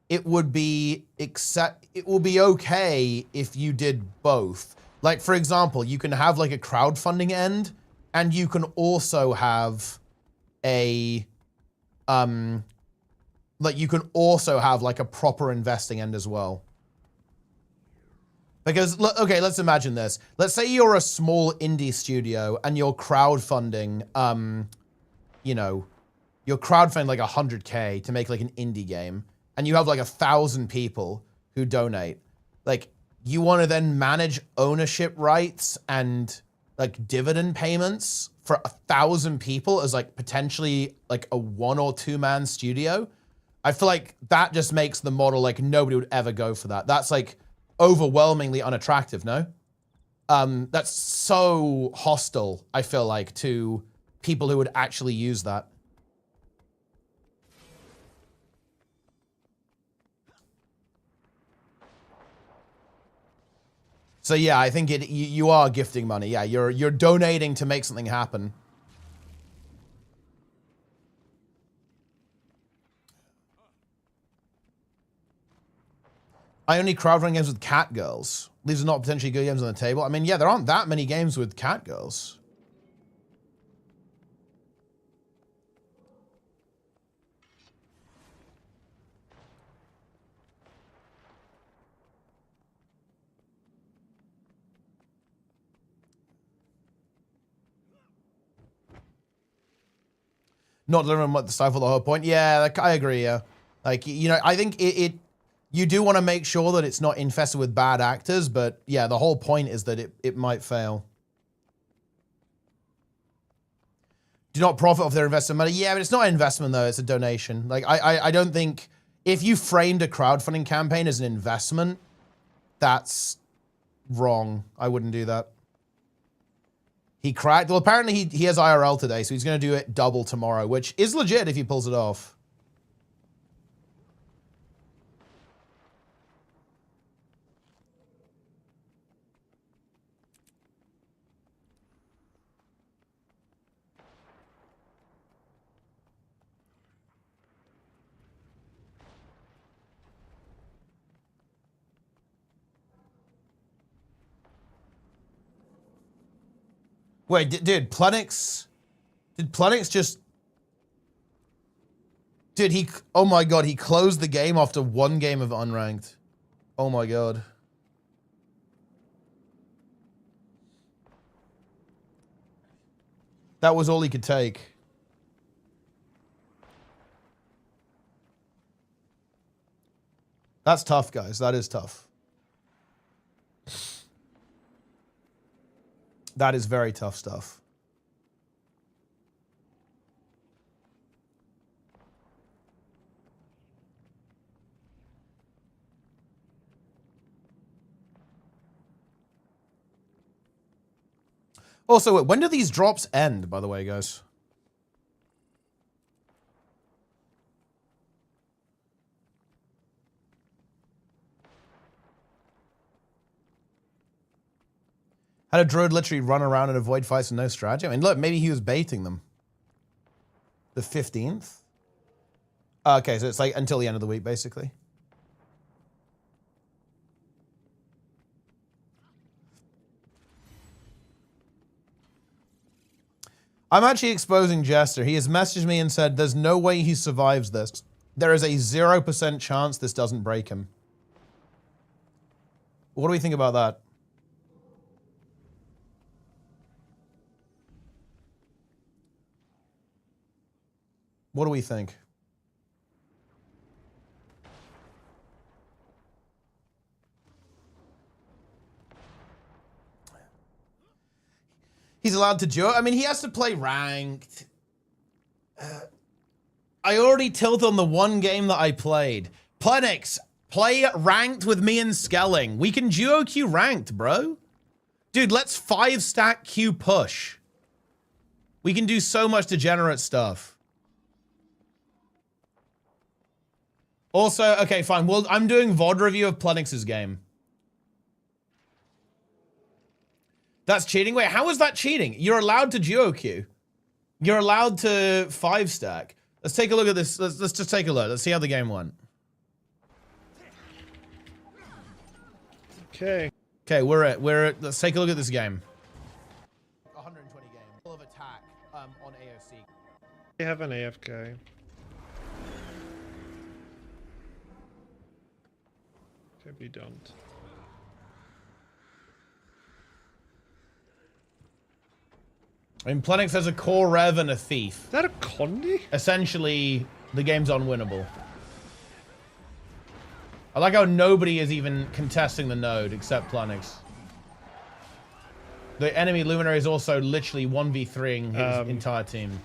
it would be okay if you did both. Like, for example, you can have like a crowdfunding end, and you can also have a like a proper investing end as well. Because, okay, let's imagine this. Let's say you're a small indie studio and you're crowdfunding, you know, you're crowdfunding like 100K to make like an indie game, and you have like 1,000 people who donate. Like, you want to then manage ownership rights and like dividend payments for 1,000 people as like potentially like a 1 or 2 man studio. I feel like that just makes the model like nobody would ever go for that. That's like overwhelmingly unattractive, no? That's so hostile, I feel like, to people who would actually use that. So yeah, I think you are gifting money. Yeah, you're donating to make something happen. I only crowdfund games with cat girls. These are not potentially good games on the table. I mean, yeah, there aren't that many games with cat girls. Not delivering what the stifle the whole point. Yeah, like, I agree. Yeah, like, you know, I think it You do want to make sure that it's not infested with bad actors, but yeah, the whole point is that it might fail. Do not profit off their investment money. Yeah, but it's not an investment though, it's a donation. Like, I don't think, if you framed a crowdfunding campaign as an investment, that's wrong. I wouldn't do that. He cracked. Well, apparently he has IRL today, so he's going to do it double tomorrow, which is legit if he pulls it off. Wait, dude, Plenix... Did Plenix just... Dude, he... Oh my god, he closed the game after one game of unranked. Oh my god. That was all he could take. That's tough, guys. That is tough. That is very tough stuff. Also, wait, when do these drops end, by the way, guys? Had a druid literally run around and avoid fights with no strategy? I mean, look, maybe he was baiting them. The 15th? Okay, so it's like until the end of the week, basically. I'm actually exposing Jester. He has messaged me and said there's no way he survives this. There is a 0% chance this doesn't break him. What do we think about that? What do we think? He's allowed to duo. I mean, he has to play ranked. I already tilted on the one game that I played. Plenix, play ranked with me and Skelling. We can duo queue ranked, bro. Dude, let's 5-stack queue push. We can do so much degenerate stuff. Also, okay, fine. Well, I'm doing VOD review of Plenix's game. That's cheating? Wait, how is that cheating? You're allowed to duo queue. You're allowed to 5-stack. Let's take a look at this. Let's just take a look. Let's see how the game went. Okay. Okay, let's take a look at this game. 120 game. Full of attack on AOC. They have an AFK. Okay, we don't. I mean, Plenix has a core rev and a thief. Is that a Condi? Essentially, the game's unwinnable. I like how nobody is even contesting the node except Plenix. The enemy Luminary is also literally 1v3ing his entire team.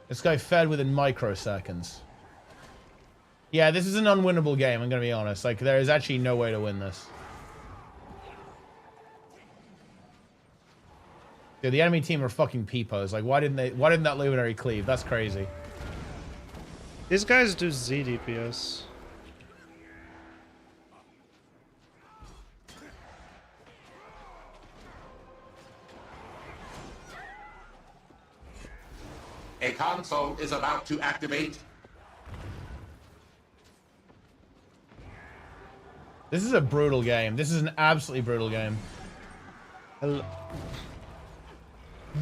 This guy fed within microseconds. Yeah, this is an unwinnable game, I'm gonna be honest. Like, there is actually no way to win this. Dude, the enemy team are fucking peepos. Like, why didn't that Luminary cleave? That's crazy. These guys do Z DPS. A console is about to activate. This is a brutal game. This is an absolutely brutal game.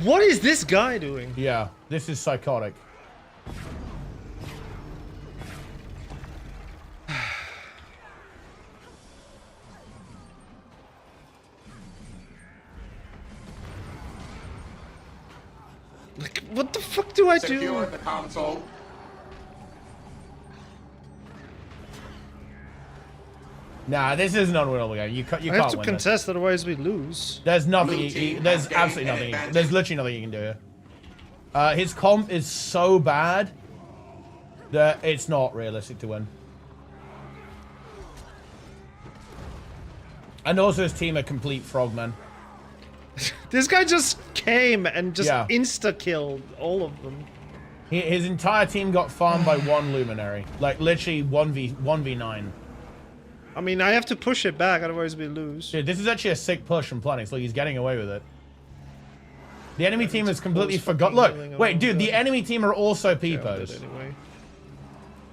What is this guy doing? Yeah, this is psychotic. Like, what the fuck do I do? Secure the console. Nah, this is an unwinnable game. You can't I have to win contest, otherwise we lose. There's nothing. There's absolutely nothing. There's literally nothing you can do here. His comp is so bad that it's not realistic to win. And also his team are complete frogmen. This guy just came and just insta-killed all of them. His entire team got farmed by one luminary. Like, literally 1v9. I mean, I have to push it back, otherwise we lose. Dude, this is actually a sick push from Planix. Look, he's getting away with it. The enemy team has completely forgot. Look, wait, dude, the enemy team are also Peepos. Anyway.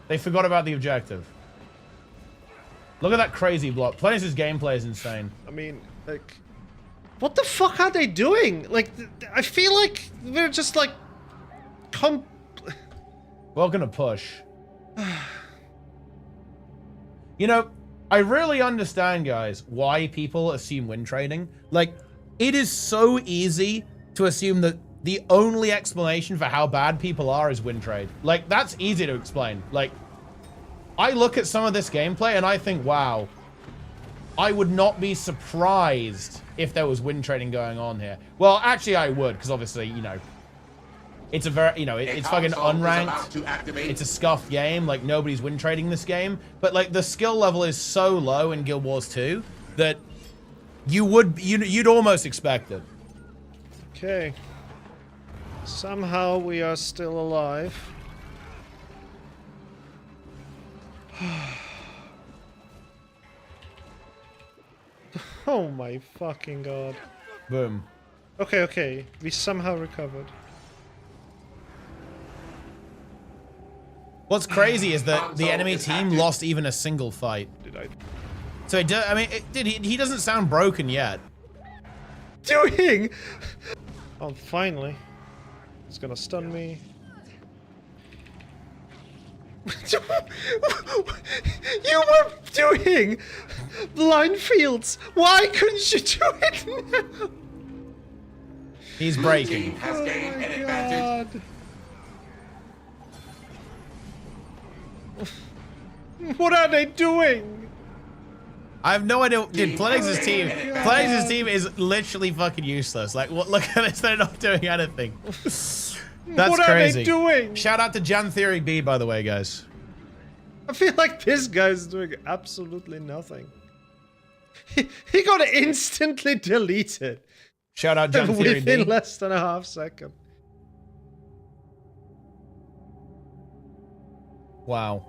They forgot about the objective. Look at that crazy block. Planix's gameplay is insane. I mean, like... What the fuck are they doing? Like, I feel like they're just like... Welcome to push. You know, I really understand, guys, why people assume win trading. Like, it is so easy to assume that the only explanation for how bad people are is win trade. Like, that's easy to explain. Like, I look at some of this gameplay and I think, wow, I would not be surprised if there was win trading going on here. Well, actually I would, because obviously, you know, it's a very, you know, it's fucking unranked. It's a scuffed game. Like, nobody's win trading this game. But, like, the skill level is so low in Guild Wars 2 that you'd almost expect it. Okay. Somehow we are still alive. Oh my fucking god. Boom. Okay, okay. We somehow recovered. What's crazy is that the enemy team lost even a single fight. Did I? So it I mean, he doesn't sound broken yet. Doing? Oh, finally. It's gonna stun me. You were doing blind fields. Why couldn't you do it now? He's breaking. Has gained an advantage. What are they doing? I have no idea. Dude, Planix's team is literally fucking useless. Like, what? Look at this. They're not doing anything. That's what crazy. Are they doing? Shout out to Jan Theory B, by the way, guys. I feel like this guy's doing absolutely nothing. He got instantly deleted. Shout out Jan Theory B. Within less than a half second. Wow.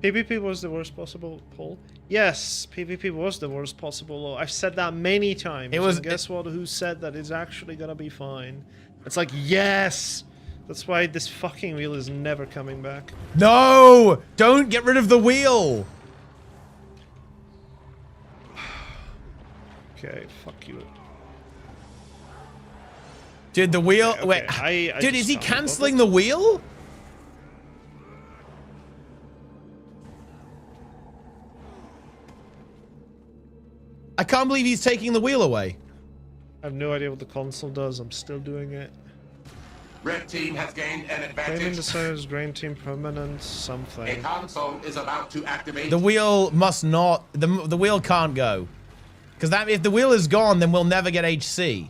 PvP was the worst possible poll. Yes, PvP was the worst possible. I've said that many times. It was. And guess what? Who said that it's actually gonna be fine? It's like, yes. That's why this fucking wheel is never coming back. No! Don't get rid of the wheel. Okay, fuck you. Dude, the wheel. Okay, wait, dude, is he canceling the wheel? I can't believe he's taking the wheel away. I have no idea what the console does. I'm still doing it. Red team has gained an advantage. Gaming decides green team permanent something. A console is about to activate. The wheel must not. The wheel can't go, because that if the wheel is gone, then we'll never get HC.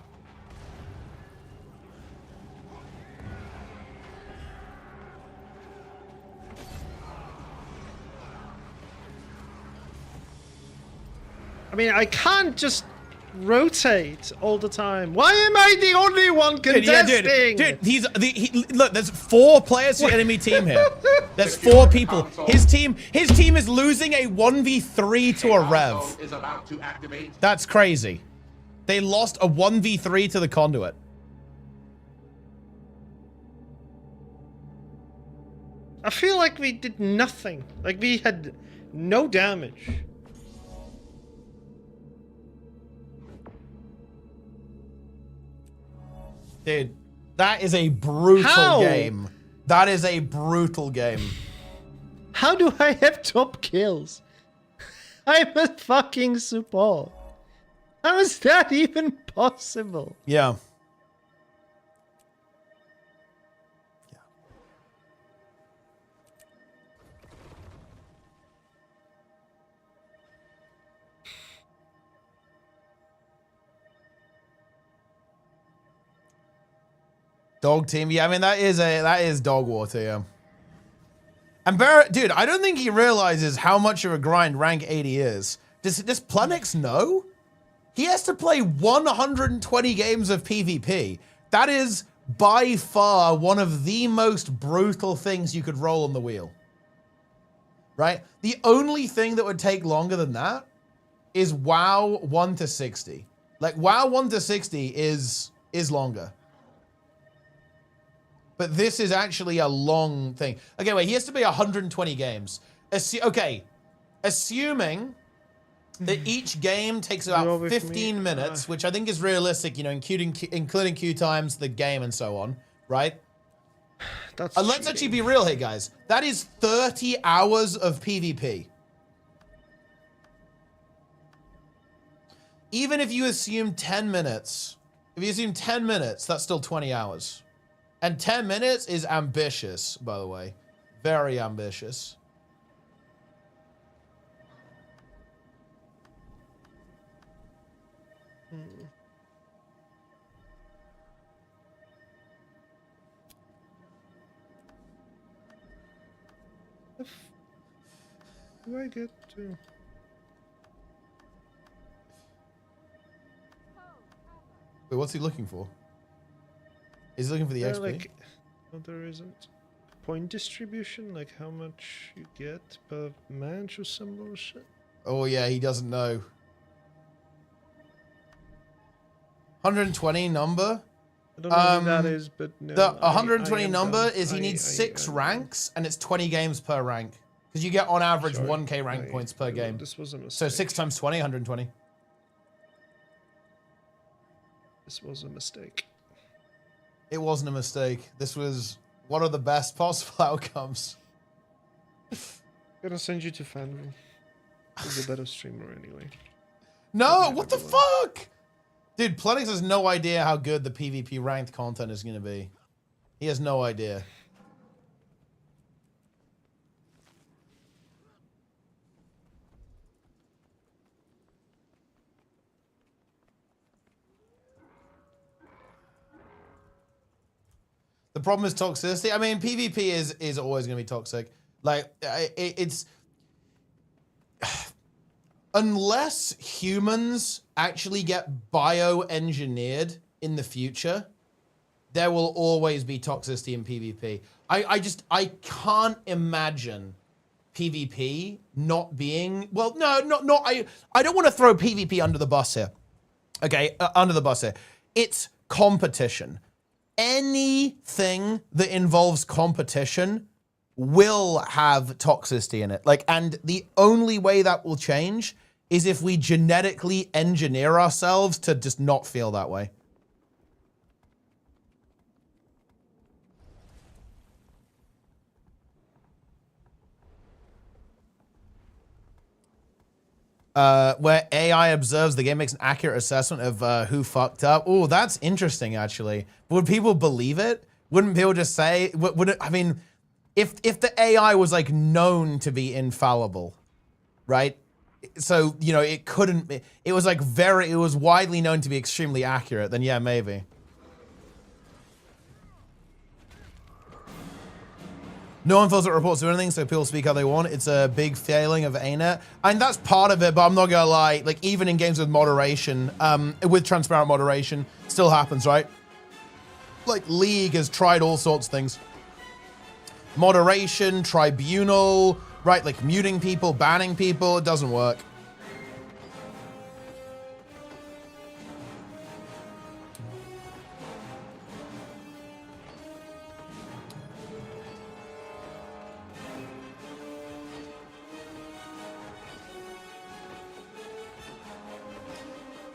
I mean, I can't just rotate all the time. Why am I the only one contesting? Dude, look, there's 4 players to the enemy team here. There's 4 people. His team is losing a 1v3 to a Rev. Is about to activate. That's crazy. They lost a 1v3 to the Conduit. I feel like we did nothing. Like we had no damage. Dude, that is a brutal game. That is a brutal game. How do I have top kills? I'm a fucking support. How is that even possible? Yeah. Dog team. Yeah, I mean, that is dog water, yeah. And dude, I don't think he realizes how much of a grind rank 80 is. Does Plenix know? He has to play 120 games of PvP. That is by far one of the most brutal things you could roll on the wheel. Right? The only thing that would take longer than that is WoW 1 to 60. Like, WoW 1 to 60 is longer. But this is actually a long thing. Okay, wait, he has to play 120 games. Assuming that each game takes about 15 minutes, which I think is realistic, you know, including queue times, the game, and so on, right? Let's actually be real here, guys. That is 30 hours of PvP. Even if you assume 10 minutes, that's still 20 hours. And 10 minutes is ambitious, by the way. Very ambitious. Do I get to? Wait, what's he looking for? Is he looking for the XP? Like, no, there isn't. Point distribution, like how much you get per match or some bullshit. Oh yeah, he doesn't know. 120 number? I don't know who that is, but no. The 120 number done. is he needs 6 ranks, and it's 20 games per rank. Because you get on average 1k rank points per game. This was a mistake. So 6 times 20, 120. This was a mistake. It wasn't a mistake. This was one of the best possible outcomes. Gonna send you to Fanville. He's a better streamer anyway. No, what the fuck? Dude, Plenix has no idea how good the PvP ranked content is going to be. He has no idea. The problem is toxicity. I mean, PvP is always going to be toxic. Like, it's... Unless humans actually get bioengineered in the future, there will always be toxicity in PvP. I can't imagine PvP not being... Well, no, I don't want to throw PvP under the bus here. Okay, under the bus here. It's competition. Anything that involves competition will have toxicity in it. Like, and the only way that will change is if we genetically engineer ourselves to just not feel that way. Where AI observes the game, makes an accurate assessment of who fucked up. Oh, that's interesting, actually. Would people believe it? Wouldn't people just say? I mean, if the AI was like known to be infallible, right? So you know it couldn't. It was like it was widely known to be extremely accurate. Then yeah, maybe. No one feels it reports or anything, so people speak how they want. It's a big failing of Anet. And that's part of it, but I'm not gonna lie, like even in games with moderation, with transparent moderation, still happens, right? Like League has tried all sorts of things. Moderation, tribunal, right? Like muting people, banning people, it doesn't work.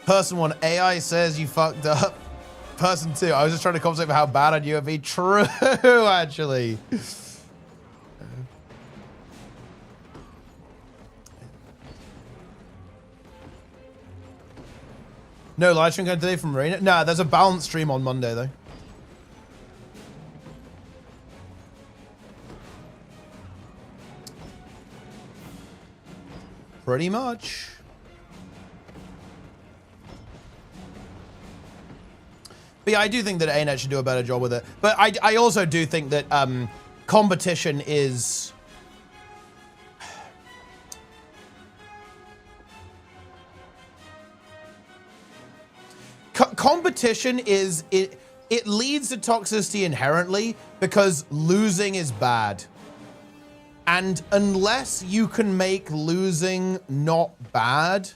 Person 1, AI says you fucked up. Person 2, I was just trying to conversate about how bad I knew it'd be. True, actually. No live stream going today from ArenaNet? Nah, there's a balanced stream on Monday, though. Pretty much. But yeah, I do think that Anet should do a better job with it. But I also do think that competition is... competition is... It leads to toxicity inherently because losing is bad. And unless you can make losing not bad,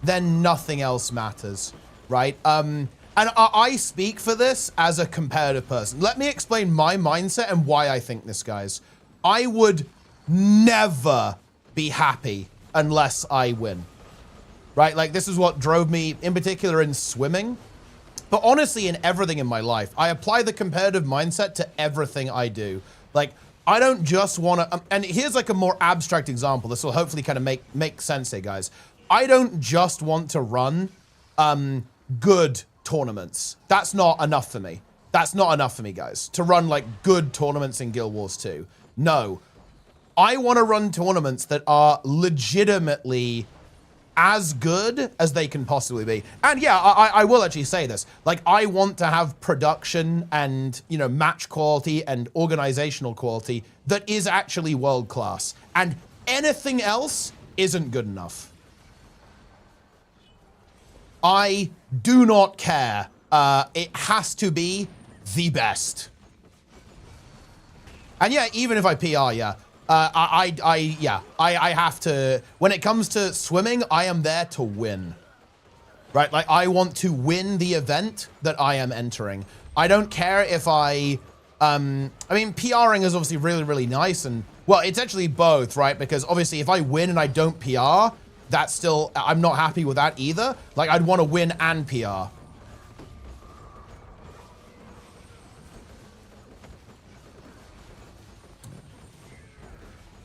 then nothing else matters, right? And I speak for this as a competitive person. Let me explain my mindset and why I think this, guys. I would never be happy unless I win, right? Like, this is what drove me, in particular, in swimming. But honestly, in everything in my life, I apply the competitive mindset to everything I do. Like, I don't just want to, and here's like a more abstract example. This will hopefully kind of make sense here, guys. I don't just want to run good tournaments. That's not enough for me. That's not enough for me, guys, to run like good tournaments in Guild Wars 2. No, I want to run tournaments that are legitimately as good as they can possibly be. And yeah, I will actually say this. Like, I want to have production and, you know, match quality and organizational quality that is actually world class. And anything else isn't good enough. I do not care. It has to be the best. And yeah, even if I PR, yeah. I have to, when it comes to swimming, I am there to win, right? Like, I want to win the event that I am entering. I don't care if I mean, PRing is obviously really, really nice. And well, it's actually both, right? Because obviously if I win and I don't PR, that's still, I'm not happy with that either. Like, I'd want to win and PR.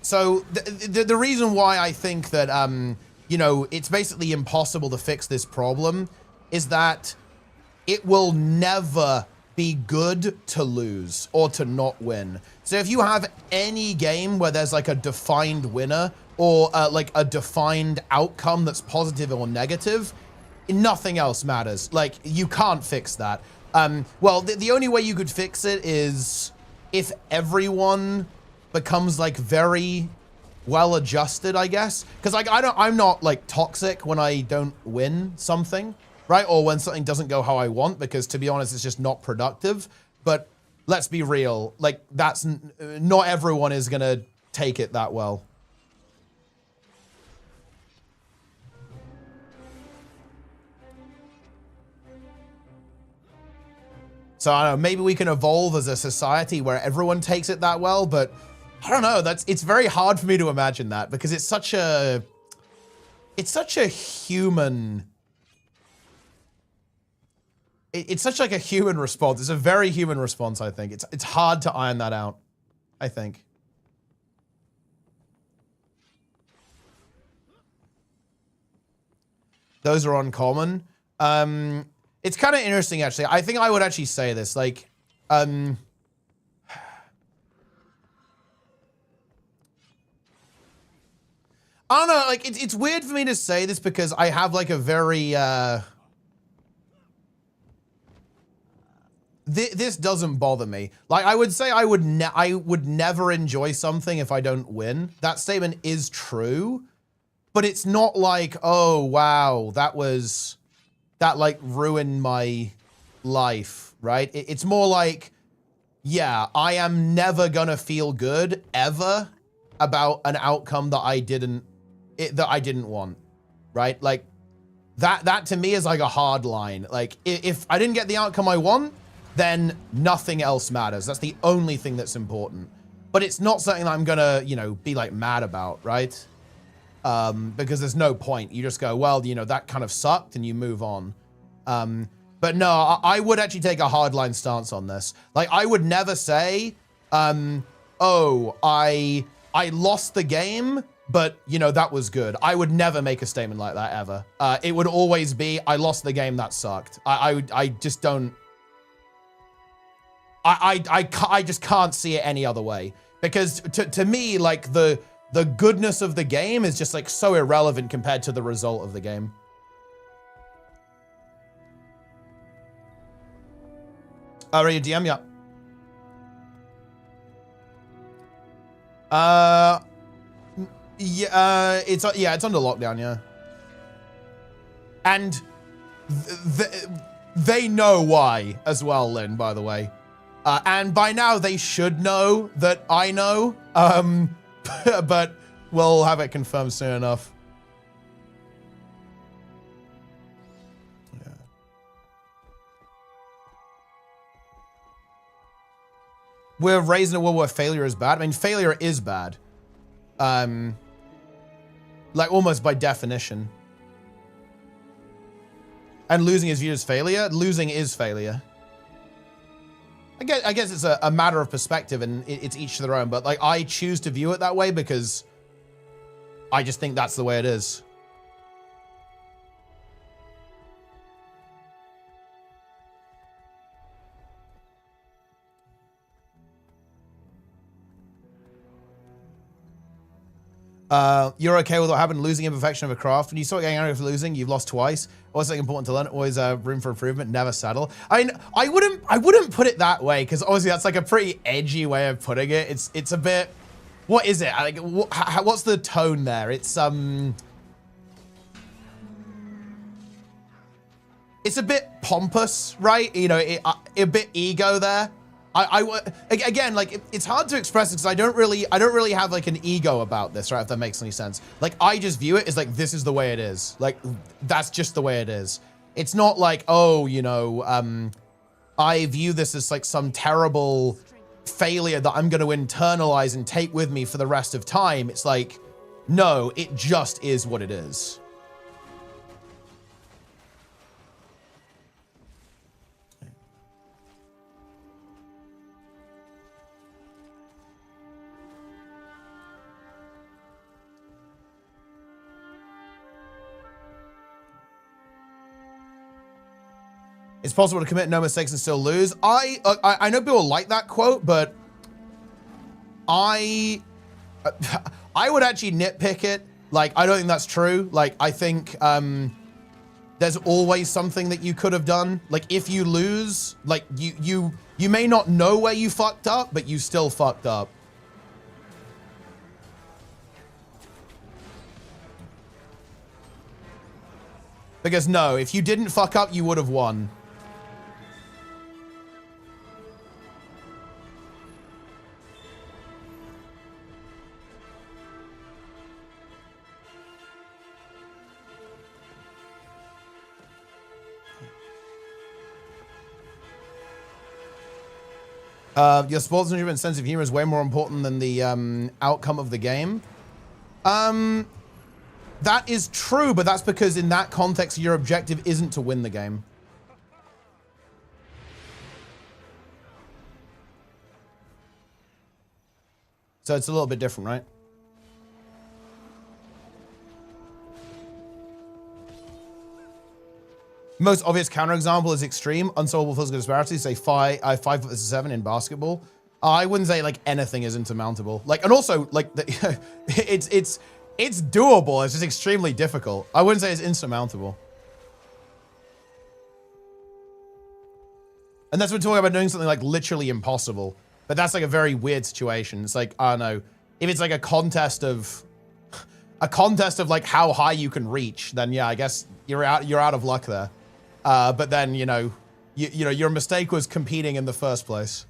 So the reason why I think that, you know, it's basically impossible to fix this problem is that it will never be good to lose or to not win. So if you have any game where there's like a defined winner or like a defined outcome that's positive or negative, nothing else matters. Like, you can't fix that. Well, the only way you could fix it is if everyone becomes like very well adjusted, I guess. Because like I'm not like toxic when I don't win something, right? Or when something doesn't go how I want, because to be honest, it's just not productive. But let's be real, like, that's not everyone is gonna take it that well. So I don't know, maybe we can evolve as a society where everyone takes it that well, but I don't know, it's very hard for me to imagine that, because it's such a human, it's such like a human response. It's a very human response, I think. It's hard to iron that out, I think. Those are uncommon. It's kind of interesting, actually. I think I would actually say this, like, I don't know, like, it's weird for me to say this because I have, like, a very, this doesn't bother me. Like, I would say I would never enjoy something if I don't win. That statement is true, but it's not like, oh, wow, that like ruined my life, right? It's more like, yeah, I am never gonna feel good ever about an outcome that I didn't want, right? Like, that to me is like a hard line. Like, if I didn't get the outcome I want, then nothing else matters. That's the only thing that's important. But it's not something that I'm gonna, you know, be like mad about, right? Because there's no point. You just go, well, you know, that kind of sucked, and you move on. But no, I would actually take a hardline stance on this. Like, I would never say, oh, I lost the game, but, you know, that was good. I would never make a statement like that, ever. It would always be, I lost the game, that sucked. I just don't... I just can't see it any other way. Because to me, like, the goodness of the game is just, like, so irrelevant compared to the result of the game. Read DM, yeah. It's under lockdown, yeah. And they know why as well, Lynn, by the way. And by now they should know that I know, but we'll have it confirmed soon enough. Yeah. We're raised in a world where failure is bad. I mean, failure is bad. Like almost by definition. And losing is viewed as failure. Losing is failure. I guess it's a matter of perspective and it's each to their own, but like I choose to view it that way because I just think that's the way it is. You're okay with what happened, losing imperfection of a craft. When you start getting angry for losing, you've lost twice. Also important to learn, always room for improvement, never settle. I mean, I wouldn't put it that way, because obviously that's like a pretty edgy way of putting it. It's a bit, what is it? Like, what's the tone there? It's a bit pompous, right? You know, a bit ego there. Again, like it's hard to express because I don't really have like an ego about this, right? If that makes any sense. Like I just view it as like, this is the way it is. Like that's just the way it is. It's not like, oh, you know, I view this as like some terrible failure that I'm going to internalize and take with me for the rest of time. It's like, no, it just is what it is. It's possible to commit no mistakes and still lose. I know people like that quote, but I would actually nitpick it. Like, I don't think that's true. Like, I think there's always something that you could have done. Like, if you lose, like you may not know where you fucked up, but you still fucked up. Because no, if you didn't fuck up, you would have won. Your sportsmanship and sense of humor is way more important than the outcome of the game. That is true, but that's because in that context, your objective isn't to win the game. So it's a little bit different, right? Most obvious counterexample is extreme, unsolvable physical disparities, say 5 versus 7 in basketball. I wouldn't say like anything is insurmountable. Like, and also like it's doable. It's just extremely difficult. I wouldn't say it's insurmountable. And that's what we're talking about, doing something like literally impossible. But that's like a very weird situation. It's like, I don't know, if it's like a contest of like how high you can reach, then yeah, I guess you're out of luck there. But then, you know, your mistake was competing in the first place.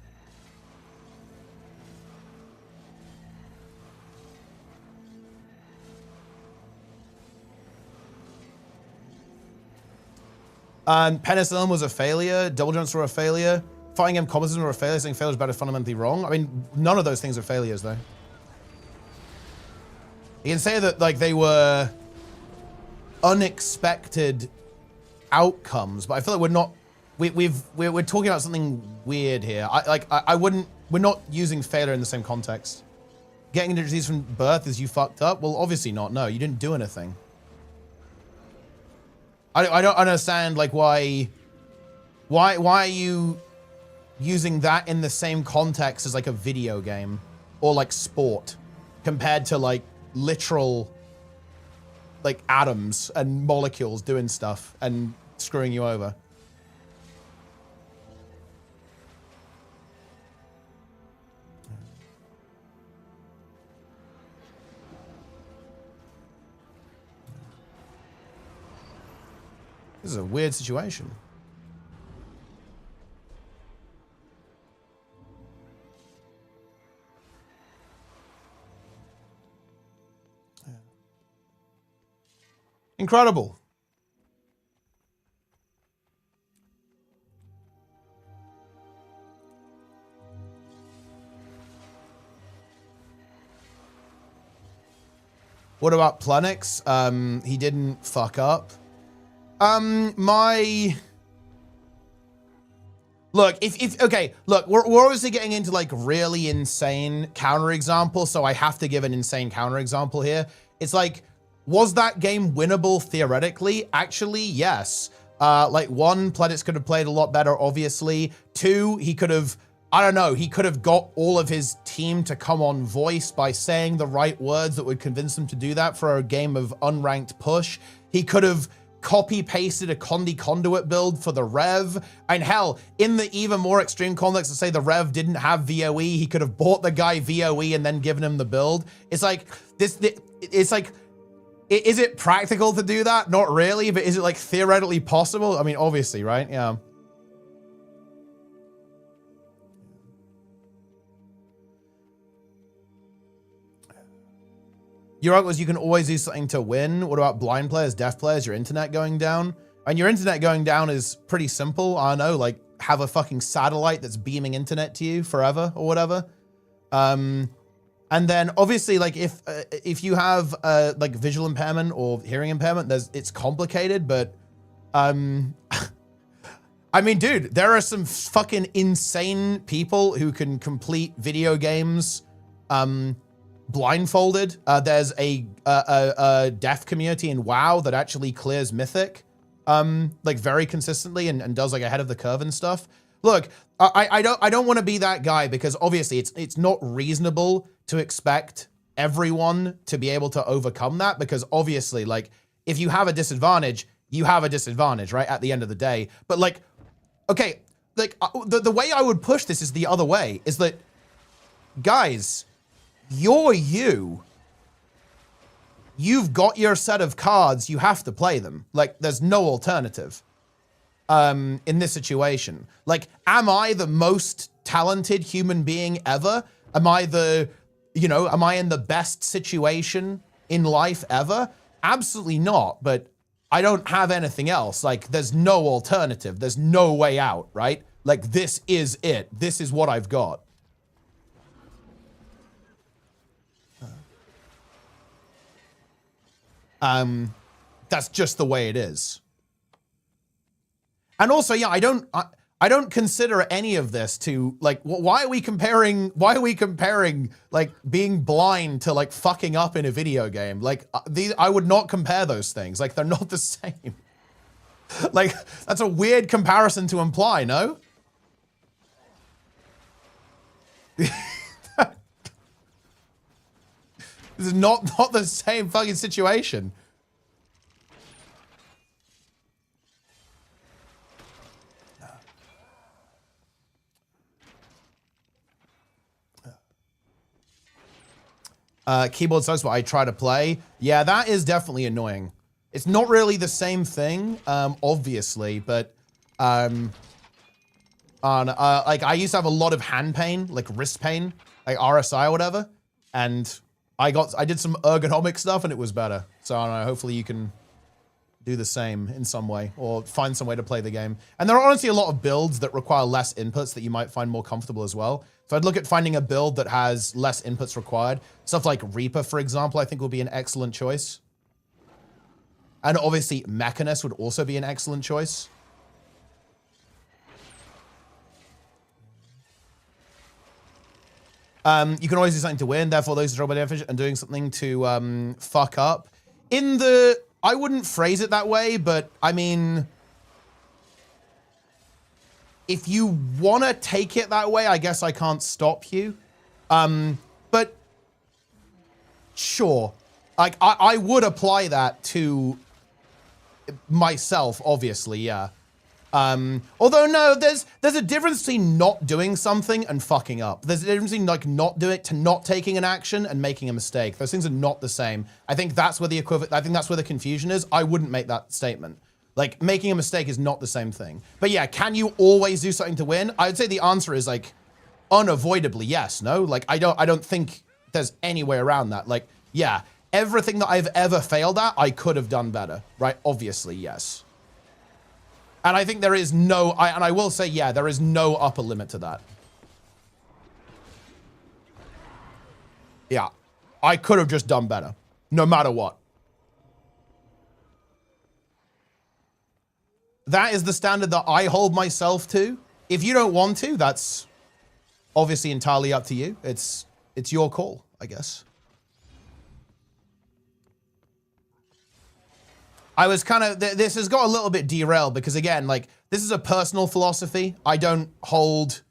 Penicillin was a failure. Double jumps were a failure. Fighting game composition were a failure. Saying failure is bad is fundamentally wrong. I mean, none of those things are failures, though. You can say that, like, they were unexpected outcomes, but I feel like we're not. We're talking about something weird here. I wouldn't. We're not using failure in the same context. Getting into disease from birth is you fucked up? Well, obviously not. No, you didn't do anything. I don't understand, like, why are you using that in the same context as like a video game or like sport compared to like literal like atoms and molecules doing stuff and screwing you over. This is a weird situation. Incredible. What about Planix? He didn't fuck up. Look, okay, look, we're obviously getting into like really insane counterexamples, so I have to give an insane counterexample here. It's like, was that game winnable theoretically? Actually, yes. Like one, Planix could have played a lot better, obviously. Two, he could have, I don't know, he could have got all of his team to come on voice by saying the right words that would convince them to do that for a game of unranked push. He could have copy-pasted a conduit build for the Rev. And hell, in the even more extreme context, to say the Rev didn't have VOE, he could have bought the guy VOE and then given him the build. It's like, it's like, is it practical to do that? Not really, but is it like theoretically possible? I mean, obviously, right? Yeah. Your argument was you can always do something to win. What about blind players, deaf players, your internet going down? And your internet going down is pretty simple. I don't know, like have a fucking satellite that's beaming internet to you forever or whatever. And then obviously like if you have like visual impairment or hearing impairment, it's complicated, but I mean, dude, there are some fucking insane people who can complete video games blindfolded. There's a deaf community in WoW that actually clears Mythic like very consistently and does like ahead of the curve and stuff. Look, I don't want to be that guy because obviously it's not reasonable to expect everyone to be able to overcome that, because obviously like if you have a disadvantage, you have a disadvantage, right? At the end of the day. But like, okay, like the way I would push this is the other way, is that guys, you've got your set of cards, you have to play them. Like there's no alternative. In this situation, like, am I the most talented human being ever? Am I am I in the best situation in life ever? Absolutely not, but I don't have anything else. Like, there's no alternative. There's no way out, right? Like, this is it. This is what I've got. That's just the way it is. And also, yeah, I don't consider any of this to like, why are we comparing like being blind to like fucking up in a video game? Like I would not compare those things. Like they're not the same. Like that's a weird comparison to imply, no? This is not the same fucking situation. Keyboard sucks, but I try to play. Yeah, that is definitely annoying. It's not really the same thing, obviously, but like I used to have a lot of hand pain, like wrist pain, like RSI or whatever, and I did some ergonomic stuff and it was better. So I don't know, hopefully you can do the same in some way or find some way to play the game. And there are honestly a lot of builds that require less inputs that you might find more comfortable as well. So I'd look at finding a build that has less inputs required. Stuff like Reaper, for example, I think will be an excellent choice. And obviously Mechanist would also be an excellent choice. You can always do something to win, therefore those who are and doing something to fuck up. I wouldn't phrase it that way, but I mean, if you want to take it that way, I guess I can't stop you. But sure, like I would apply that to myself, obviously, yeah. Although no, there's a difference between not doing something and fucking up. There's a difference between like not taking an action and making a mistake. Those things are not the same. I think that's where the confusion is. I wouldn't make that statement. Like, making a mistake is not the same thing. But yeah, can you always do something to win? I'd say the answer is like, unavoidably yes, no? Like, I don't think there's any way around that. Like, yeah, everything that I've ever failed at, I could have done better, right? Obviously, yes. And I think there is no, and I will say, yeah, there is no upper limit to that. Yeah, I could have just done better, no matter what. That is the standard that I hold myself to. If you don't want to, that's obviously entirely up to you. It's your call, I guess. I was kind of, this has got a little bit derailed because again, like, this is a personal philosophy. I don't hold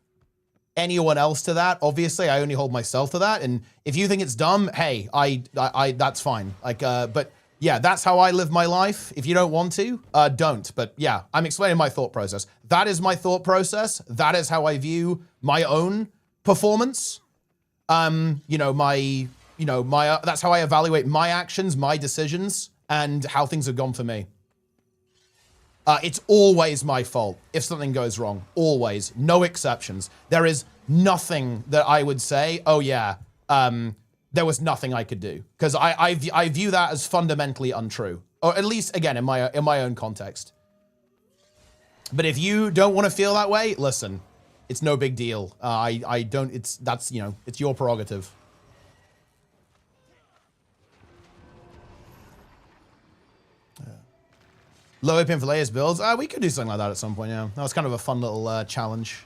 anyone else to that. Obviously, I only hold myself to that. And if you think it's dumb, hey, I that's fine. Like, but yeah, that's how I live my life. If you don't want to, don't. But yeah, I'm explaining my thought process. That is my thought process. That is how I view my own performance. You know, that's how I evaluate my actions, my decisions, and how things have gone for me. It's always my fault if something goes wrong. Always. No exceptions. There is nothing that I would say, oh yeah, there was nothing I could do. Because I view that as fundamentally untrue. Or at least, again, in my own context. But if you don't want to feel that way, listen, it's no big deal. That's, you know, it's your prerogative. Low opium for layers builds. We could do something like that at some point, yeah. That was kind of a fun little challenge.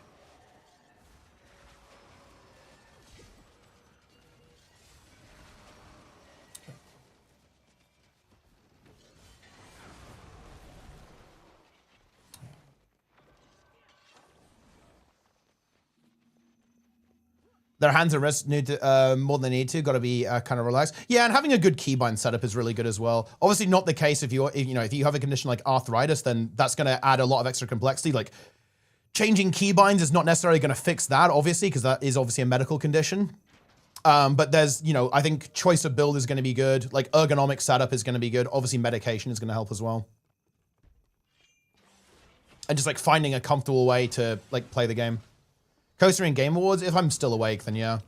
Their hands and wrists need to, more than they need to. Got to be kind of relaxed. Yeah, and having a good keybind setup is really good as well. Obviously, not the case if you have a condition like arthritis, then that's going to add a lot of extra complexity. Like changing keybinds is not necessarily going to fix that, obviously, because that is obviously a medical condition. But there's, you know, I think choice of build is going to be good. Like ergonomic setup is going to be good. Obviously, medication is going to help as well. And just like finding a comfortable way to like play the game. Coaster in Game Awards, if I'm still awake, then yeah.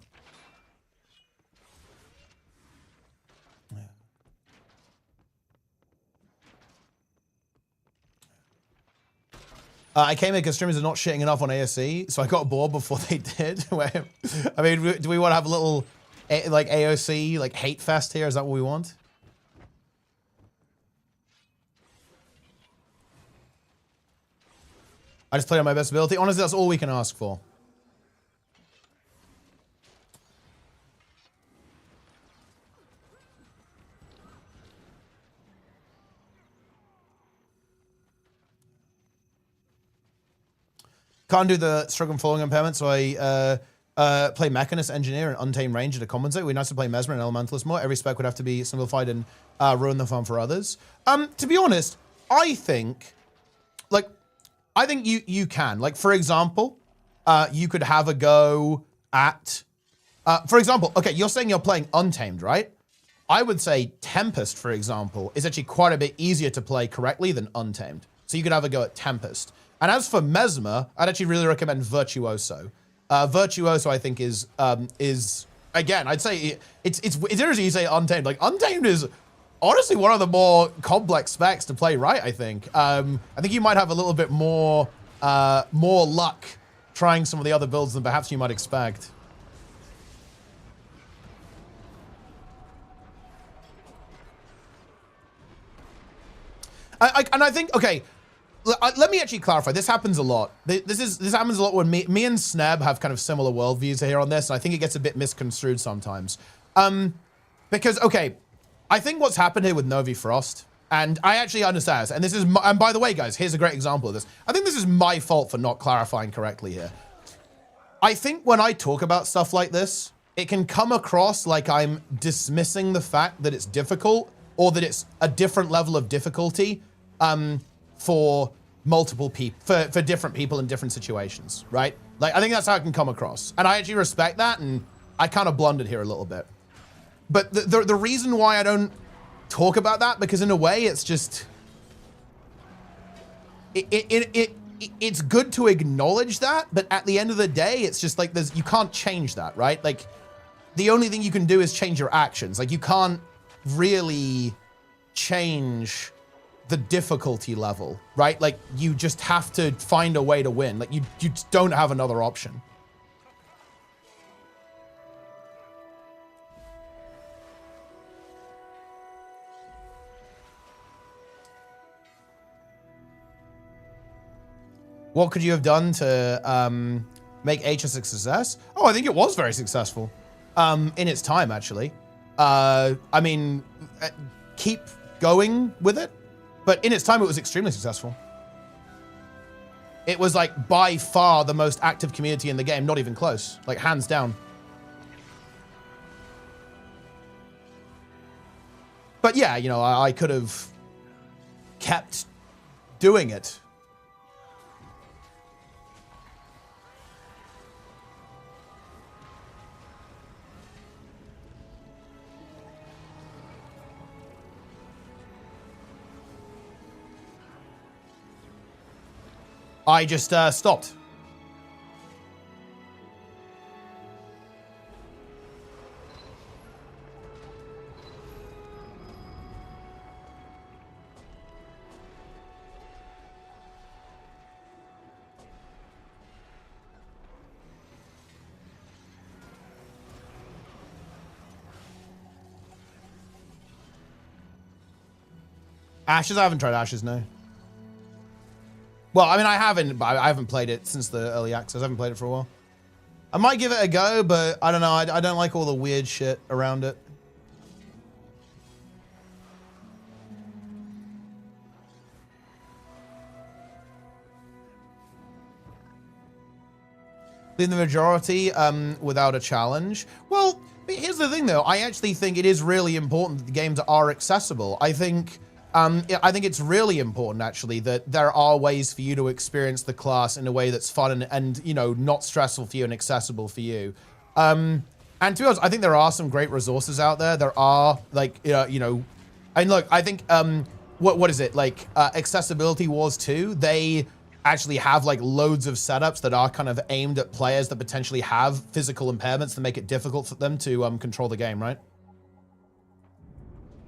I came here because streamers are not shitting enough on AOC, so I got bored before they did. I mean, do we want to have a little like AOC like hate fest here? Is that what we want? I just played on my best ability. Honestly, that's all we can ask for. Can't do the stroke and falling impairment, so I play Mechanist, Engineer, and Untamed Ranger to compensate. It would be nice to play Mesmer and Elementalist more. Every spec would have to be simplified and ruin the fun for others. To be honest, I think you can. Like, for example, you could have a go at, for example, okay, you're saying you're playing Untamed, right? I would say Tempest, for example, is actually quite a bit easier to play correctly than Untamed. So you could have a go at Tempest. And as for Mesmer, I'd actually really recommend Virtuoso. Virtuoso, I think, is again, I'd say it's interesting you say Untamed. Like, Untamed is honestly one of the more complex specs to play right, I think. I think you might have a little bit more luck trying some of the other builds than perhaps you might expect. And I think, okay, let me actually clarify. This happens a lot. This happens a lot when me and Sneb have kind of similar worldviews here on this, and I think it gets a bit misconstrued sometimes. Because, okay, I think what's happened here with Novi Frost, and I actually understand this, and this is, and by the way, guys, here's a great example of this. I think this is my fault for not clarifying correctly here. I think when I talk about stuff like this, it can come across like I'm dismissing the fact that it's difficult, or that it's a different level of difficulty, for multiple people, for different people in different situations, right? Like, I think that's how it can come across. And I actually respect that, and I kind of blundered here a little bit. But the reason why I don't talk about that, because in a way it's just, it's good to acknowledge that, but at the end of the day, it's just like you can't change that, right? Like the only thing you can do is change your actions. Like you can't really change the difficulty level, right? Like you just have to find a way to win. Like you just don't have another option. What could you have done to make H a success? Oh, I think it was very successful in its time, actually. I mean, keep going with it, but in its time, it was extremely successful. It was like by far the most active community in the game, not even close, like hands down. But yeah, you know, I could have kept doing it. I just stopped. Ashes? I haven't tried Ashes, no. Well, I mean, I haven't, but I haven't played it since the early access. I haven't played it for a while. I might give it a go, but I don't know. I don't like all the weird shit around it. In the majority, without a challenge. Well, here's the thing, though. I actually think it is really important that the games are accessible. I think it's really important, actually, that there are ways for you to experience the class in a way that's fun and you know, not stressful for you and accessible for you. And to be honest, I think there are some great resources out there. There are, like, you know, and look, I think, what is it? Like, Accessibility Wars 2, they actually have, like, loads of setups that are kind of aimed at players that potentially have physical impairments that make it difficult for them to control the game, right?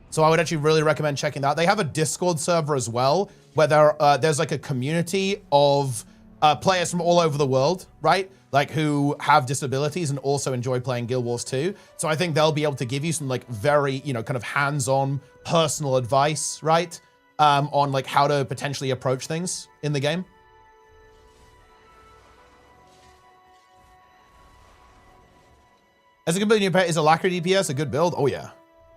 So I would actually really recommend checking that out. They have a Discord server as well, where there's like a community of players from all over the world, right? Like who have disabilities and also enjoy playing Guild Wars 2. So I think they'll be able to give you some like very, you know, kind of hands-on personal advice, right? On like how to potentially approach things in the game. As a good build, is Alacrity DPS a good build? Oh yeah.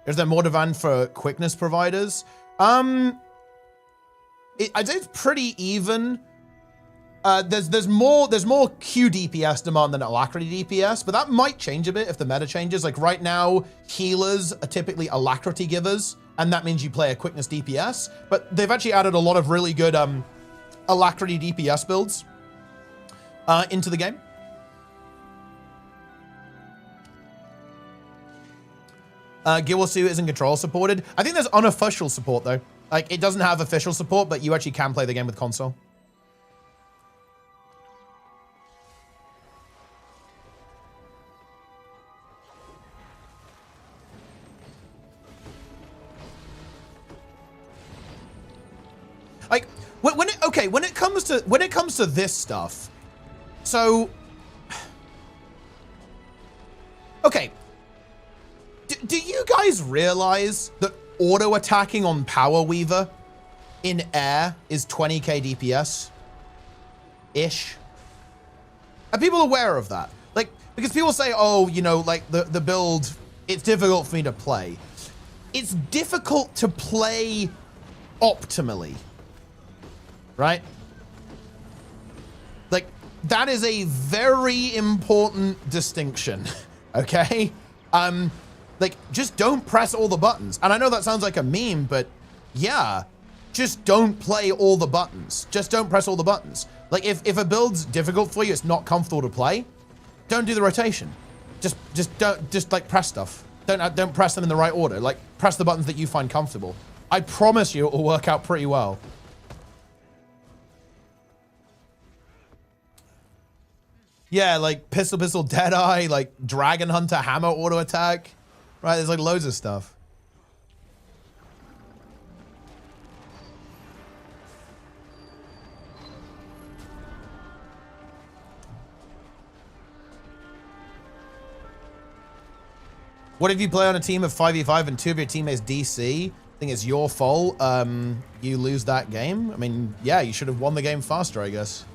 Is there more demand for quickness providers? I'd say it's pretty even. There's more Q DPS demand than Alacrity DPS, but that might change a bit if the meta changes. Like right now, healers are typically Alacrity givers, and that means you play a quickness DPS. But they've actually added a lot of really good Alacrity DPS builds into the game. Guild Wars 2 isn't control supported. I think there's unofficial support though. Like it doesn't have official support, but you actually can play the game with console. Like when it comes to this stuff, so okay. Do you guys realize that auto attacking on Power Weaver in air is 20k DPS ish? Are people aware of that? Like, because people say, oh, you know, like the build, it's difficult for me to play. It's difficult to play optimally, right? Like, that is a very important distinction, okay? Like, just don't press all the buttons. And I know that sounds like a meme, but yeah, just don't play all the buttons. Just don't press all the buttons. Like, if a build's difficult for you, it's not comfortable to play, don't do the rotation. Just like press stuff. Don't press them in the right order. Like, press the buttons that you find comfortable. I promise you it will work out pretty well. Yeah, like Pistol, Deadeye, like Dragon Hunter, Hammer auto attack. Right, there's like loads of stuff. What if you play on a team of 5v5 and 2 of your teammates DC? I think it's your fault. You lose that game. I mean, yeah, you should have won the game faster, I guess.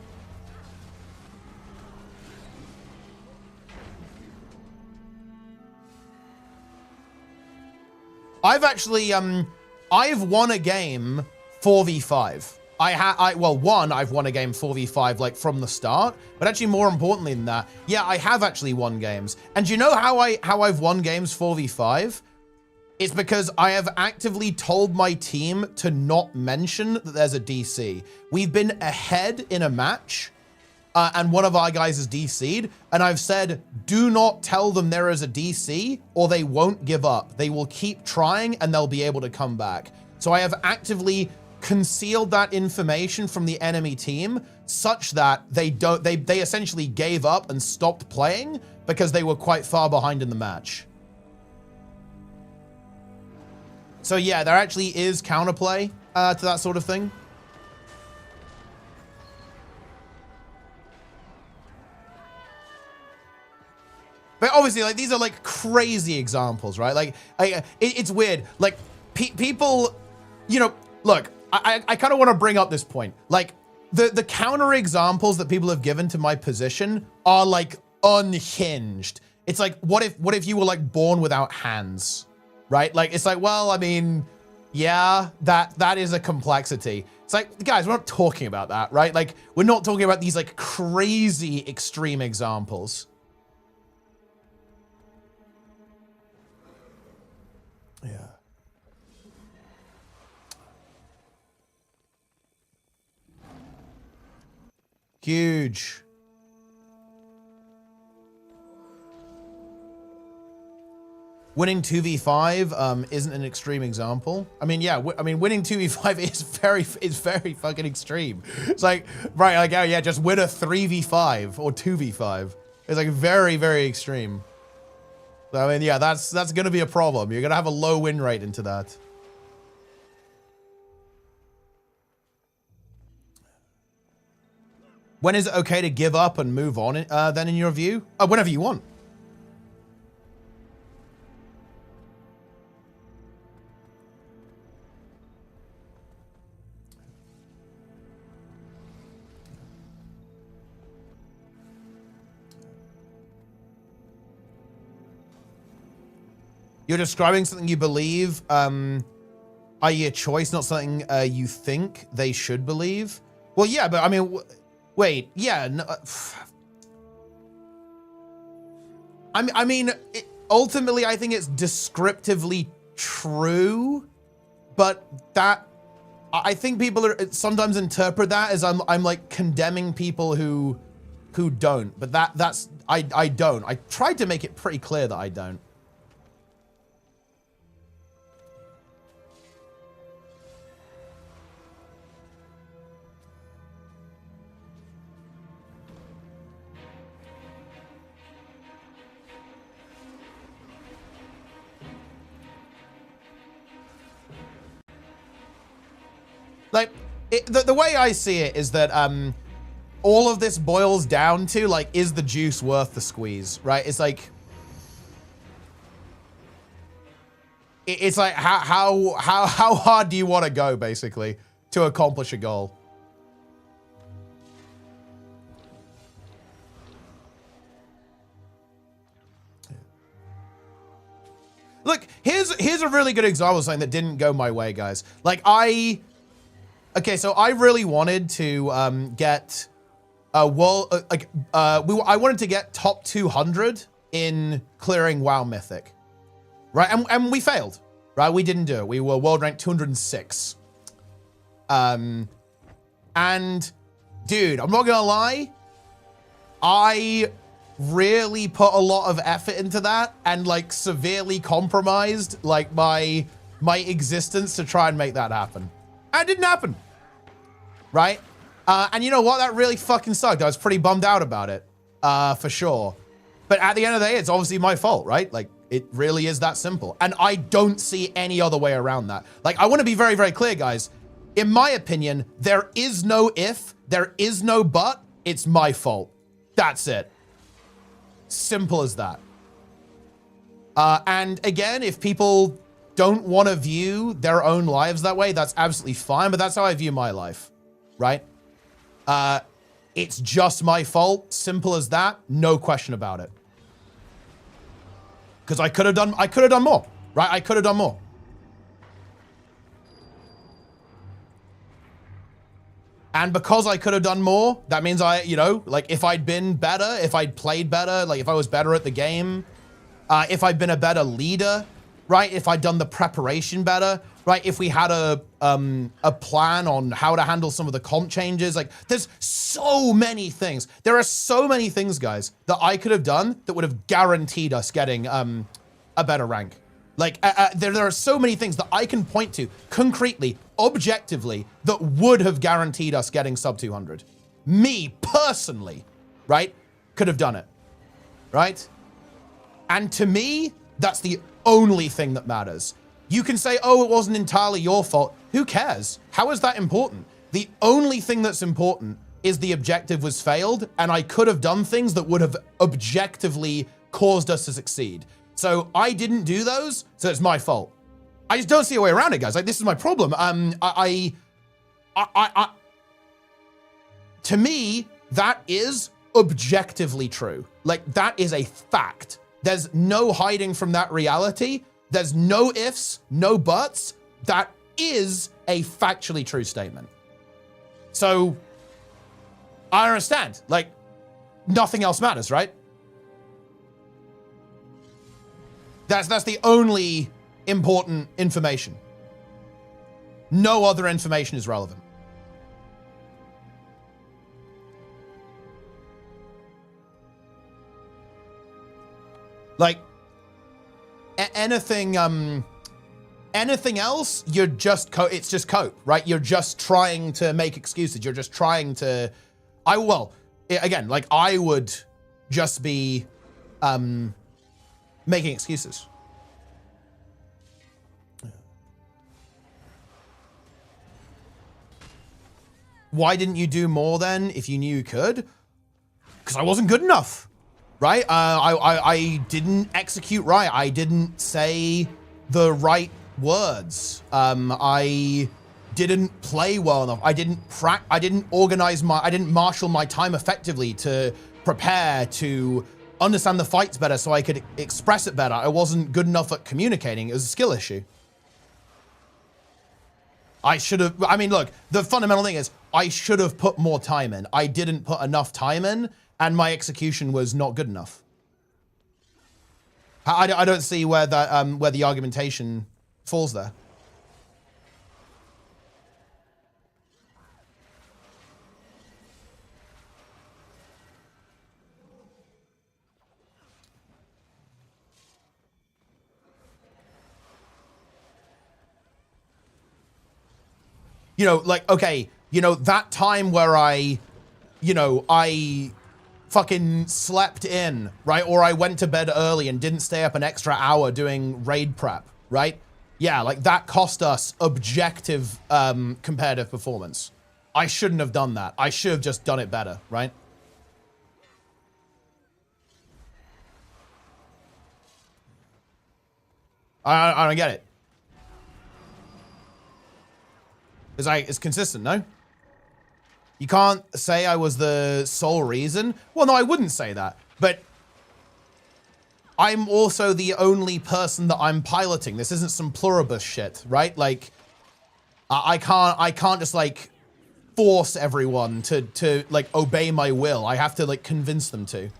I've actually, I've won a game 4v5. I've won a game 4v5 like from the start, but actually more importantly than that, yeah, I have actually won games. And do you know how I've won games 4v5? It's because I have actively told my team to not mention that there's a DC. We've been ahead in a match, and one of our guys is DC'd, and I've said, do not tell them there is a DC, or they won't give up. They will keep trying, and they'll be able to come back. So I have actively concealed that information from the enemy team such that they essentially gave up and stopped playing because they were quite far behind in the match. So yeah, there actually is counterplay to that sort of thing. But obviously, like, these are like crazy examples, right? Like, it's weird. Like, people, you know, look, I kind of want to bring up this point. Like, the counter examples that people have given to my position are like unhinged. It's like, what if you were like born without hands, right? Like, it's like, well, I mean, yeah, that is a complexity. It's like, guys, we're not talking about that, right? Like, we're not talking about these like crazy extreme examples. Yeah. Huge. Winning 2v5 isn't an extreme example. I mean, yeah, I mean, winning 2v5 is very fucking extreme. It's like, right, like, oh yeah, just win a 3v5 or 2v5. It's like very, very extreme. So, I mean, yeah, that's gonna be a problem. You're gonna have a low win rate into that. When is it okay to give up and move on, then, in your view? Whenever you want. You're describing something you believe, i.e. a choice, not something you think they should believe. Well, yeah, but I mean, wait, yeah. No, I mean, ultimately, I think it's descriptively true, but that, I think people are sometimes interpret that as I'm like condemning people who don't, but that's, I don't. I tried to make it pretty clear that I don't. Like, the way I see it is that all of this boils down to, like, is the juice worth the squeeze, right? It's like, it's like how hard do you want to go, basically, to accomplish a goal? Look, here's a really good example of something that didn't go my way, guys. Like, okay, so I really wanted to get I wanted to get top 200 in clearing WoW Mythic, right? And we failed, right? We didn't do it. We were world rank 206. And dude, I'm not gonna lie, I really put a lot of effort into that and like severely compromised like my existence to try and make that happen. And it didn't happen. Right? And you know what? That really fucking sucked. I was pretty bummed out about it. for sure. But at the end of the day, it's obviously my fault, right? Like, it really is that simple. And I don't see any other way around that. Like, I want to be very, very clear, guys. In my opinion, there is no if, there is no but, it's my fault. That's it. Simple as that. And again, if people don't want to view their own lives that way, that's absolutely fine, but that's how I view my life, right? It's just my fault, simple as that, no question about it. Because I could have done more, right? I could have done more. And because I could have done more, that means like if I'd been better, if I'd played better, like if I was better at the game, if I'd been a better leader, right? If I'd done the preparation better, right? If we had a plan on how to handle some of the comp changes, like there's so many things. There are so many things, guys, that I could have done that would have guaranteed us getting a better rank. Like there are so many things that I can point to concretely, objectively, that would have guaranteed us getting sub 200. Me personally, right? Could have done it, right? And to me, that's the only thing that matters. You can say, oh, it wasn't entirely your fault. Who cares? How is that important? The only thing that's important is the objective was failed, and I could have done things that would have objectively caused us to succeed. So I didn't do those, so it's my fault. I just don't see a way around it, guys. Like, this is my problem. To me, that is objectively true. Like, that is a fact. There's no hiding from that reality. There's no ifs, no buts. That is a factually true statement. So I understand, like, nothing else matters, right? That's the only important information. No other information is relevant. Like, anything else, you're just it's just cope, right? You're just trying to make excuses. You're just trying to, again, like I would just be making excuses. Why didn't you do more then if you knew you could? Because I wasn't good enough. Right? I didn't execute right. I didn't say the right words. I didn't play well enough. I didn't marshal my time effectively to prepare, to understand the fights better so I could express it better. I wasn't good enough at communicating. It was a skill issue. Look, the fundamental thing is I should have put more time in. I didn't put enough time in, and my execution was not good enough. I don't see where that where the argumentation falls there. You know, like, okay, you know, that time where I fucking slept in, right? Or I went to bed early and didn't stay up an extra hour doing raid prep, right? Yeah, like that cost us objective competitive performance. I shouldn't have done that. I should have just done it better, right? I don't get it. It's consistent, no? You can't say I was the sole reason. Well, no, I wouldn't say that. But I'm also the only person that I'm piloting. This isn't some pluribus shit, right? Like, I can't just like force everyone to like obey my will. I have to like convince them to.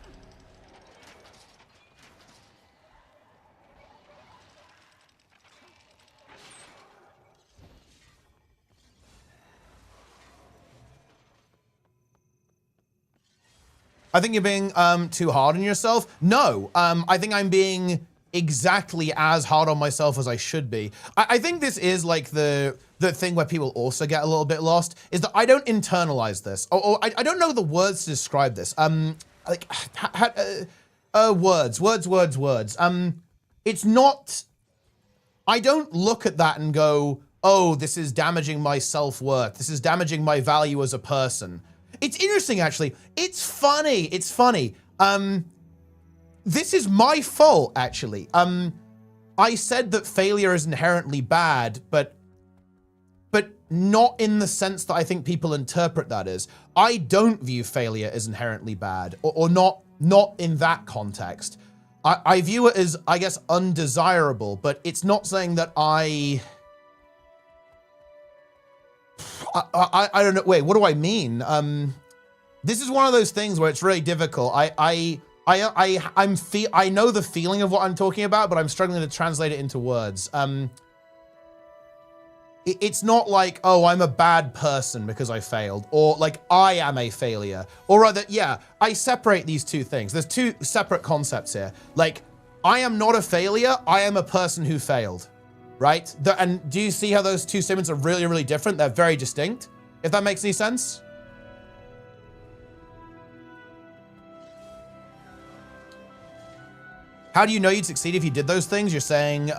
I think you're being too hard on yourself. No, I think I'm being exactly as hard on myself as I should be. I think this is like the thing where people also get a little bit lost, is that I don't internalize this. I don't know the words to describe this. like, words. It's not, I don't look at that and go, oh, this is damaging my self-worth. This is damaging my value as a person. It's interesting, actually. It's funny. This is my fault, actually. I said that failure is inherently bad, but not in the sense that I think people interpret that as. I don't view failure as inherently bad, or not in that context. I view it as, I guess, undesirable, but it's not saying that I don't know. Wait, what do I mean? This is one of those things where it's really difficult. I know the feeling of what I'm talking about, but I'm struggling to translate it into words. It's not like, oh, I'm a bad person because I failed, or like I am a failure, or rather, yeah, I separate these two things. There's two separate concepts here. Like, I am not a failure. I am a person who failed, right? And do you see how those two statements are really, really different? They're very distinct, if that makes any sense. How do you know you'd succeed if you did those things? You're saying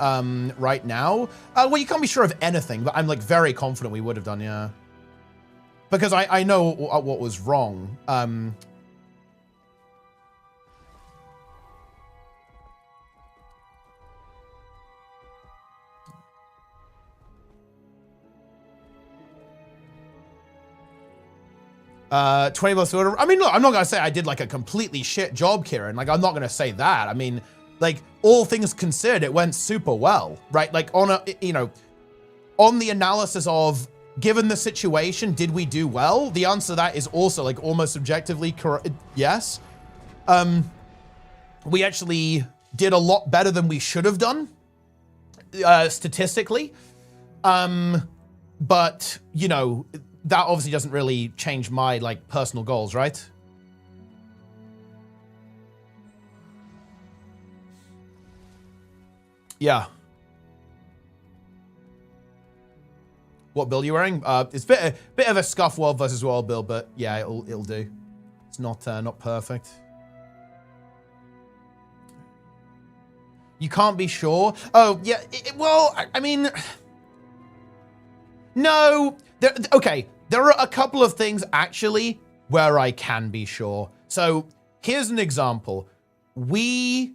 right now? Well, you can't be sure of anything, but I'm like very confident we would have done, yeah. Because I know what was wrong. 20 plus order. I mean, look, I'm not gonna say I did like a completely shit job, Kieran. Like, I'm not gonna say that. I mean, like, all things considered, it went super well, right? Like, on a, you know, on the analysis of, given the situation, did we do well? The answer to that is also like almost objectively correct. Yes. We actually did a lot better than we should have done, statistically. But, you know, that obviously doesn't really change my like personal goals, right? Yeah. What build are you wearing? It's a bit of a scuff world versus world build, but yeah, it'll do. It's not perfect. You can't be sure. Oh yeah. Well, I mean, no. Okay. There are a couple of things actually where I can be sure. So here's an example. We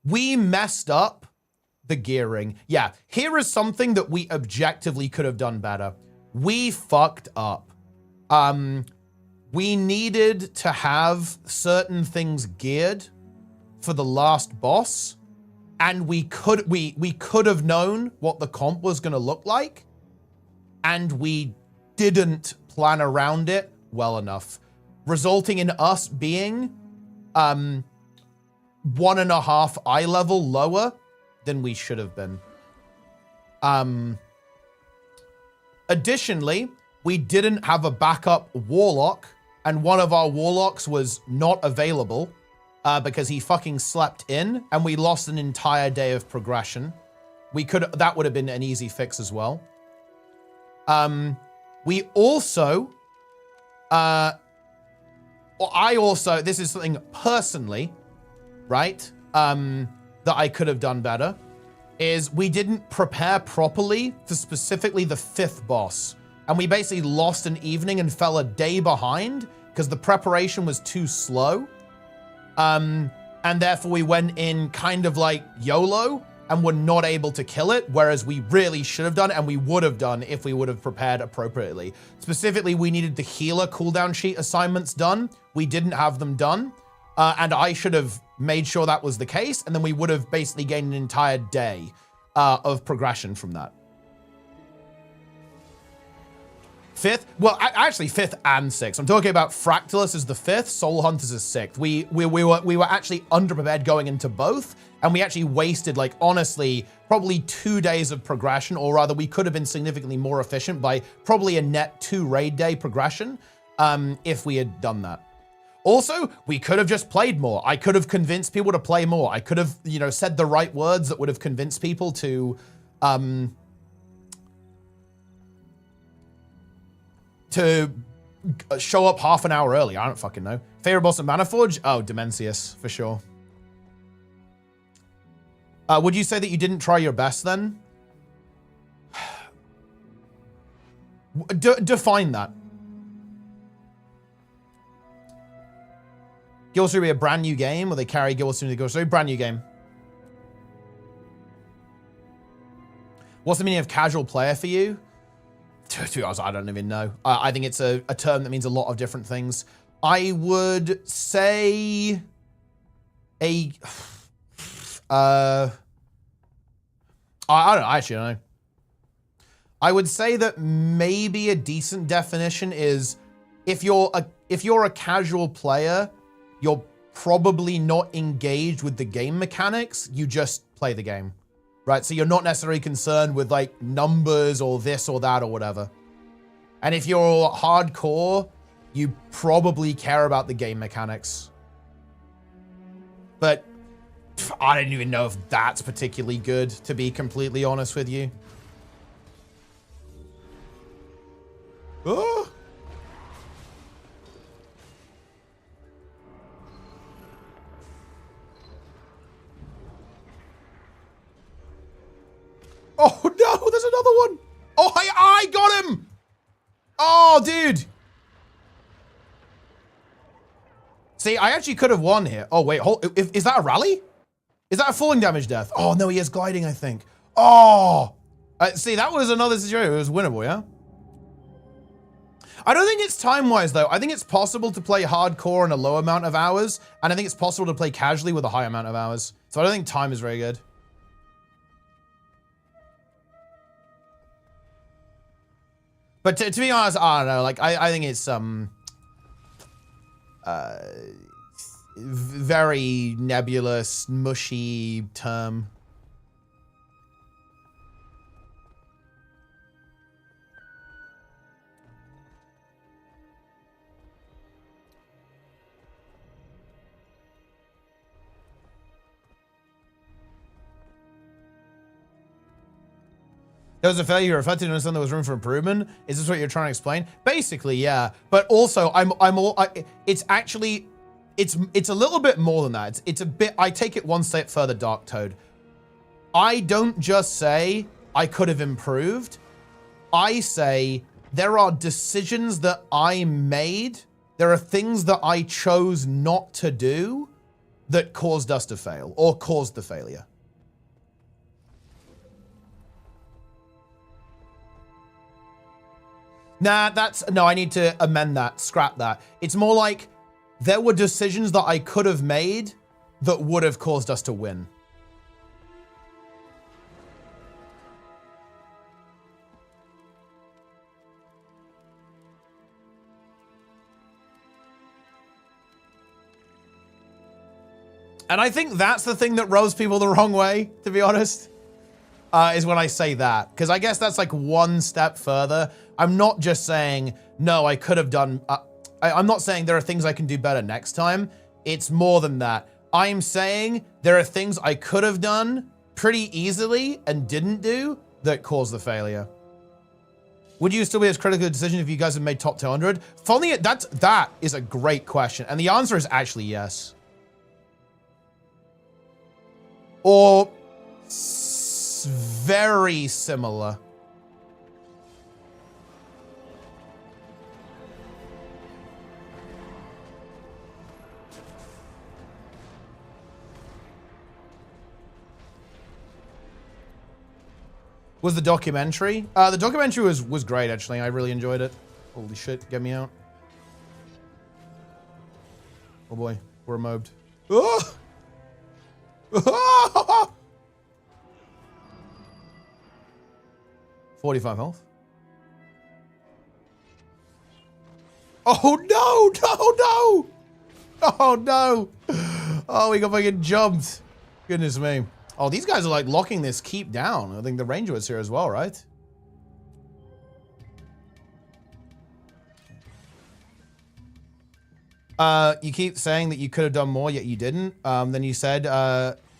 messed up the gearing. Yeah, here is something that we objectively could have done better. We fucked up. We needed to have certain things geared for the last boss. And we could have known what the comp was going to look like, and we didn't plan around it well enough, resulting in us being 1.5 eye level lower than we should have been. Additionally, we didn't have a backup warlock, and one of our warlocks was not available. Because he fucking slept in, and we lost an entire day of progression. That would have been an easy fix as well. We also, this is something personally, right, that I could have done better, is we didn't prepare properly for specifically the 5th boss. And we basically lost an evening and fell a day behind because the preparation was too slow. And therefore we went in kind of like YOLO and were not able to kill it, whereas we really should have done and we would have done if we would have prepared appropriately. Specifically, we needed the healer cooldown sheet assignments done. We didn't have them done. And I should have made sure that was the case, and then we would have basically gained an entire day of progression from that. 5th? Well, actually 5th and 6th. I'm talking about Fractalus as the 5th, Soul Hunters as 6th. We were actually underprepared going into both, and we actually wasted, like, honestly, probably 2 days of progression, or rather we could have been significantly more efficient by probably a net 2 raid day progression if we had done that. Also, we could have just played more. I could have convinced people to play more. I could have, you know, said the right words that would have convinced people to show up half an hour early. I don't fucking know. Favorite boss at Maniforge? Oh, Dimensius, for sure. Would you say that you didn't try your best then? Define that. Guild Wars 3 be a brand new game, or they carry Guild Wars 2 into Guild Wars 3? Brand new game. What's the meaning of casual player for you? To be honest, I don't even know. I think it's a term that means a lot of different things. I would say I don't know. I actually don't know. I would say that maybe a decent definition is if you're a casual player, you're probably not engaged with the game mechanics. You just play the game, right? So you're not necessarily concerned with like numbers or this or that or whatever. And if you're hardcore, you probably care about the game mechanics. But I don't even know if that's particularly good, to be completely honest with you. Oh. Oh no, there's another one. Oh, I got him. Oh, dude. See, I actually could have won here. Oh, wait, hold. Is that a rally? Is that a falling damage death? Oh, no, he is gliding, I think. Oh. See, that was another situation. It was winnable, yeah? I don't think it's time-wise, though. I think it's possible to play hardcore in a low amount of hours, and I think it's possible to play casually with a high amount of hours. So I don't think time is very good. But to be honest, I don't know. Like, I think it's very nebulous, mushy term. There was a failure you reflected on something there was room for improvement. Is this what you're trying to explain? Basically, yeah. But also, it's actually, it's a little bit more than that. It's a bit, I take it one step further, Dark Toad. I don't just say I could have improved. I say there are decisions that I made. There are things that I chose not to do that caused us to fail or caused the failure. Nah, no, I need to amend that, scrap that. It's more like there were decisions that I could have made that would have caused us to win. And I think that's the thing that rubs people the wrong way, to be honest, is when I say that. Because I guess that's like one step further. I'm not just saying, no, I could have done, I'm not saying there are things I can do better next time. It's more than that. I'm saying there are things I could have done pretty easily and didn't do that caused the failure. Would you still be as critical a decision if you guys had made top 200? Funny, that is a great question. And the answer is actually yes. Or very similar. Was the documentary? The documentary was great, actually. I really enjoyed it. Holy shit, get me out. Oh boy, we're mobbed. Oh! 45 health. Oh no, no, no! Oh no! Oh, we got fucking jumped. Goodness me. Oh, these guys are like locking this keep down. I think the ranger was here as well, right? You keep saying that you could have done more, yet you didn't. Then you said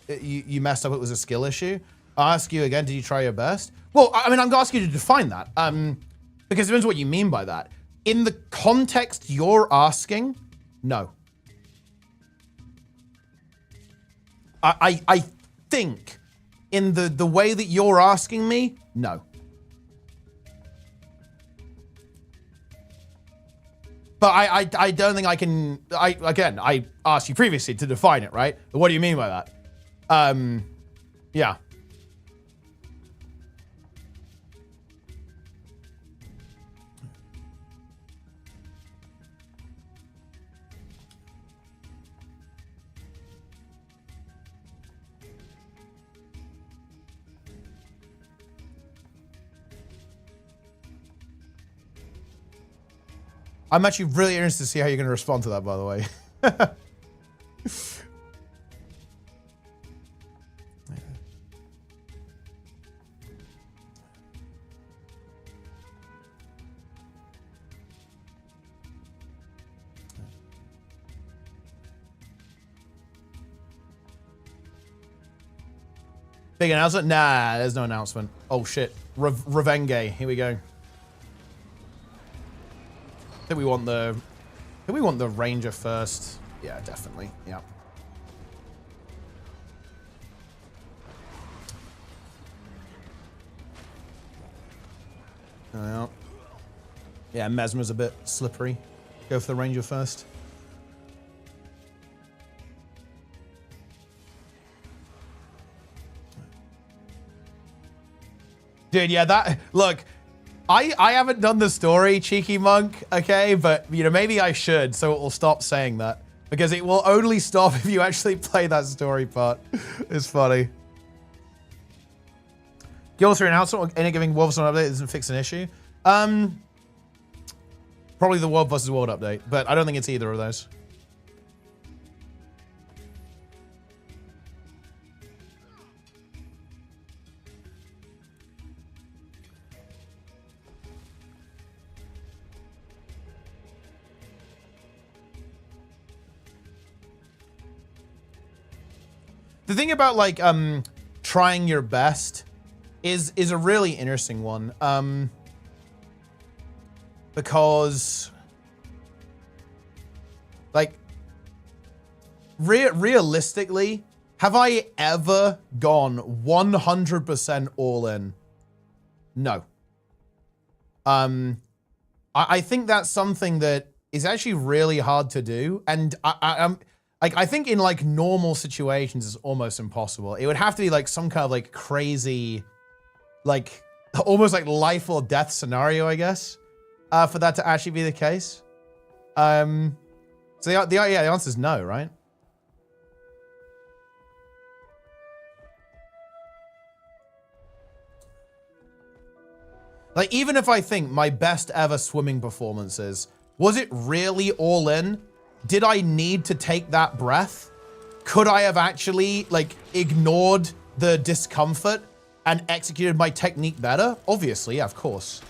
you messed up, it was a skill issue. I'll ask you again, did you try your best? Well, I mean, I'm asking you to define that. Because it depends what you mean by that. In the context you're asking, no. I think in the way that you're asking me, no. But I don't think I can, again, I asked you previously to define it, right? What do you mean by that? Yeah. I'm actually really interested to see how you're going to respond to that, by the way. Big announcement? Nah, there's no announcement. Oh shit. Revenge. Here we go. I think we want the Ranger first. Yeah, definitely. Yeah. Yeah, Mesmer's a bit slippery. Go for the Ranger first. Dude, yeah, that, look, I haven't done the story, Cheeky Monk, okay? But, you know, maybe I should, so it will stop saying that. Because it will only stop if you actually play that story part. It's funny. Guild 3 announcement, any giving World vs. World update doesn't fix an issue. Probably the World vs. World update, but I don't think it's either of those. The thing about like trying your best is a really interesting one. Because like realistically, have I ever gone 100% all in? No. I think that's something that is actually really hard to do, and I'm like, I think in like normal situations it's almost impossible. It would have to be like some kind of like crazy, like almost like life or death scenario, I guess, for that to actually be the case. So the answer is no, right? Like, even if I think my best ever swimming performances, was it really all in? Did I need to take that breath? Could I have actually like ignored the discomfort and executed my technique better? Obviously, yeah, of course.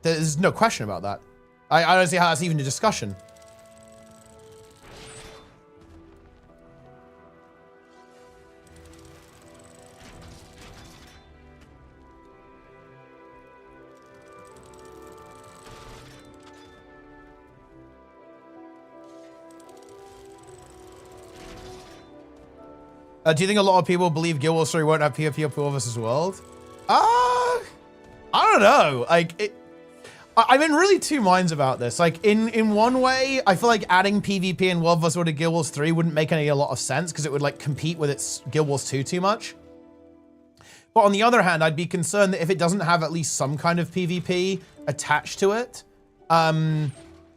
There's no question about that. I don't see how that's even a discussion. Do you think a lot of people believe Guild Wars 3 won't have PvP up World vs. World? I don't know. Like, I'm in really two minds about this. Like, in one way, I feel like adding PvP in World vs. World to Guild Wars 3 wouldn't make a lot of sense because it would like compete with its Guild Wars 2 too much. But on the other hand, I'd be concerned that if it doesn't have at least some kind of PvP attached to it,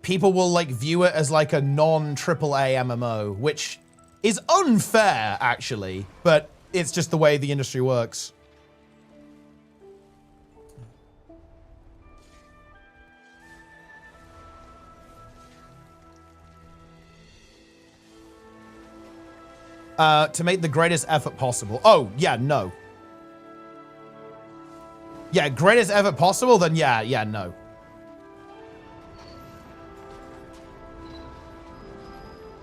people will like view it as like a non-AAA MMO, which is unfair, actually, but it's just the way the industry works. To make the greatest effort possible. Oh, yeah, no. Yeah, greatest effort possible, then yeah, no.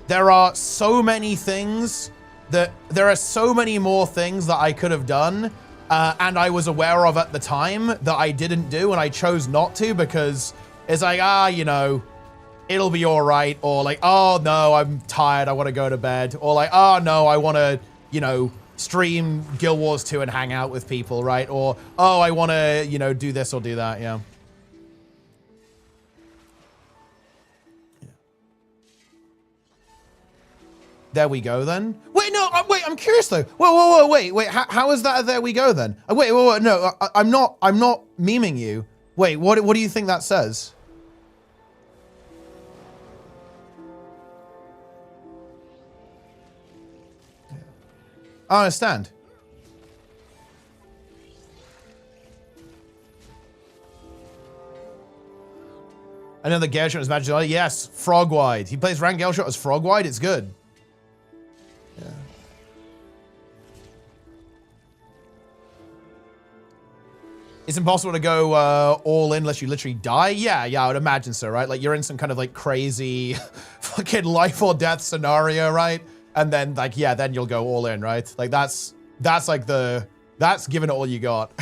There are so many things that there are so many more things that I could have done and I was aware of at the time that I didn't do, and I chose not to because It's like, you know, it'll be all right. Or like, oh no, I'm tired, I want to go to bed. Or like, oh no, I want to, you know, stream Guild Wars 2 and hang out with people, right? Or, oh, I want to, you know, do this or do that, yeah. There we go then. Wait, no, wait, I'm curious though. Whoa, wait, how is that a there we go then? Wait, no, I'm not memeing you. Wait, what do you think that says? I understand. Another Gale Shot as Magic. Yes, Frogwide. He plays ranked Gale Shot as Frogwide. It's good. Yeah. It's impossible to go all in unless you literally die. Yeah, I would imagine so, right? Like you're in some kind of like crazy fucking life or death scenario, right? And then like, yeah, then you'll go all in, right? Like that's like that's giving it all you got.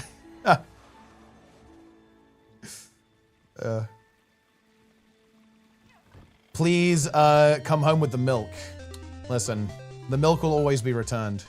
Please come home with the milk. Listen, the milk will always be returned.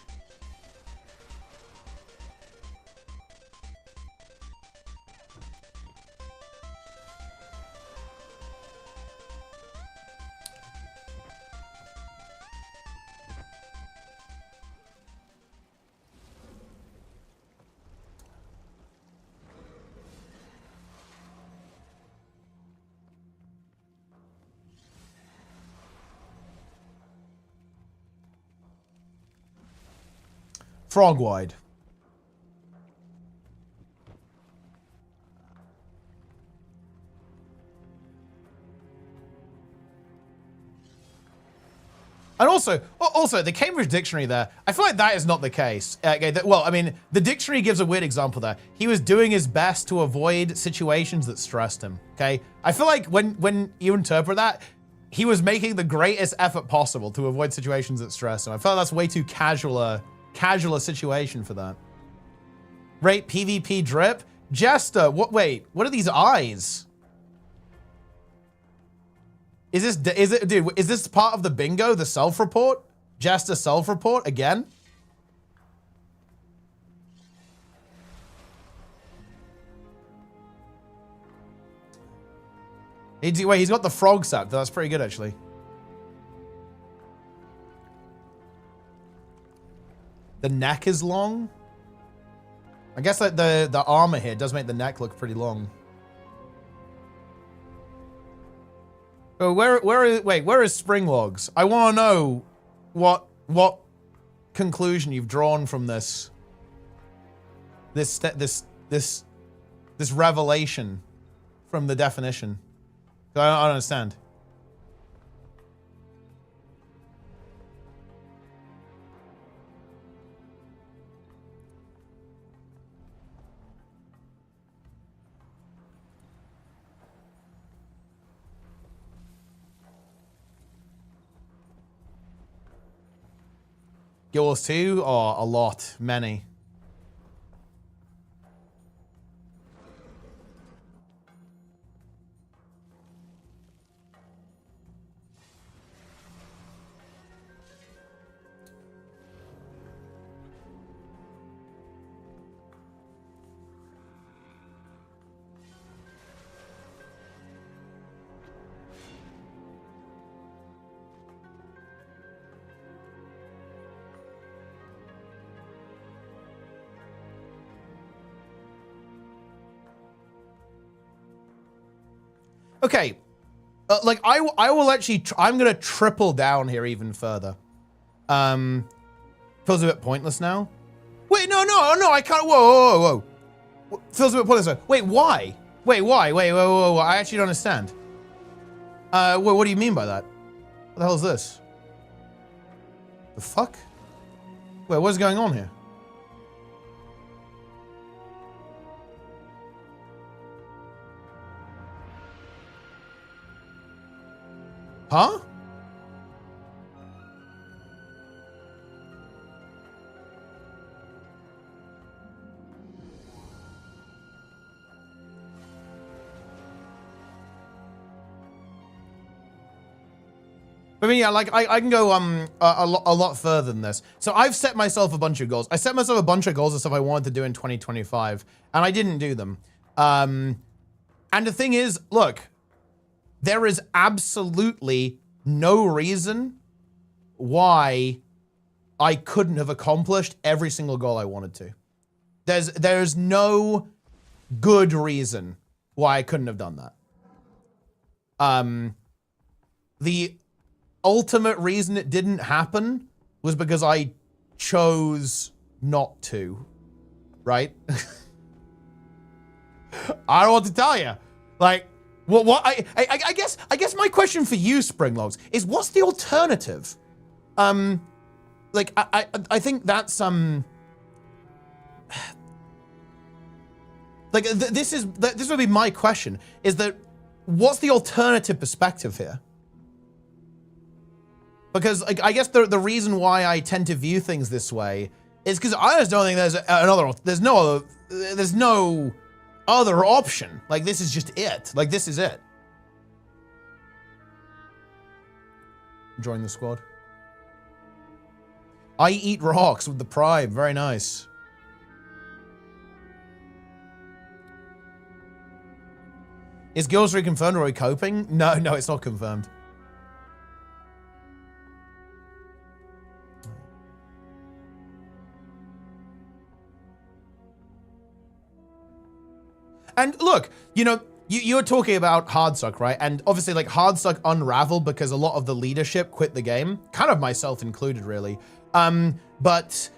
Frogwide. And also the Cambridge Dictionary there, I feel like that is not the case. Okay, well, I mean, the dictionary gives a weird example there. He was doing his best to avoid situations that stressed him, okay? I feel like when you interpret that, he was making the greatest effort possible to avoid situations that stress him. I feel like that's way too casual a situation for that. Rate PvP drip? Jester, wait, what are these eyes? Is this part of the bingo, the self-report? Jester self-report again? Wait, he's got the frog sack. That's pretty good, actually. The neck is long. I guess like the armor here does make the neck look pretty long. Oh, where is Springlogs? I want to know what conclusion you've drawn from this revelation from the definition. I don't understand. Guild Wars 2? Oh, a lot. Many. Okay, like I will actually, I'm gonna triple down here even further. Feels a bit pointless now. Wait, no, I can't, whoa. Feels a bit pointless. Wait, why? Wait, whoa, I actually don't understand. What do you mean by that? What the hell is this? The fuck? Wait, what's going on here? Huh? I mean, yeah, like I can go a lot further than this. So I've set myself a bunch of goals. I set myself a bunch of goals of stuff I wanted to do in 2025, and I didn't do them. And the thing is, look, there is absolutely no reason why I couldn't have accomplished every single goal I wanted to. There's no good reason why I couldn't have done that. The ultimate reason it didn't happen was because I chose not to, right? I don't know what to tell you. Like, I guess my question for you, Springlogs, is what's the alternative? Like, I think that's, like, this would be my question, is that what's the alternative perspective here? Because, like, I guess the reason why I tend to view things this way is because I just don't think there's no other option. Like, this is just it. Like, this is it. Join the squad. I eat rocks with the Prime. Very nice. Is Guild 3 confirmed or are we coping? No, it's not confirmed. And look, you know, you were talking about Hardstuck, right? And obviously, like, Hardstuck unraveled because a lot of the leadership quit the game, kind of myself included, really. But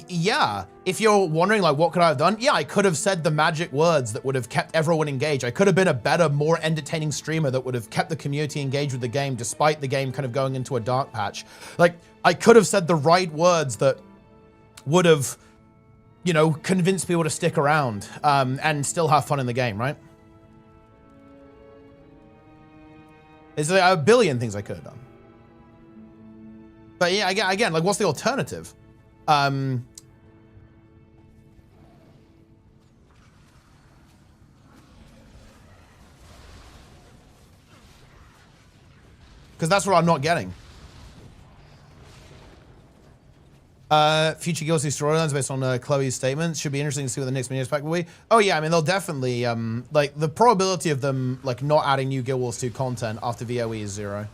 yeah, if you're wondering, like, what could I have done? Yeah, I could have said the magic words that would have kept everyone engaged. I could have been a better, more entertaining streamer that would have kept the community engaged with the game, despite the game kind of going into a dark patch. Like, I could have said the right words that would have, you know, convince people to stick around and still have fun in the game, right? There's like a billion things I could have done. But yeah, again, like, what's the alternative? Because that's what I'm not getting. Future Guilty storylines based on Chloe's statements should be interesting to see what the next mini pack will be. Oh yeah, I mean, they'll definitely, like, the probability of them, like, not adding new Guild Wars 2 content after VOE is 0.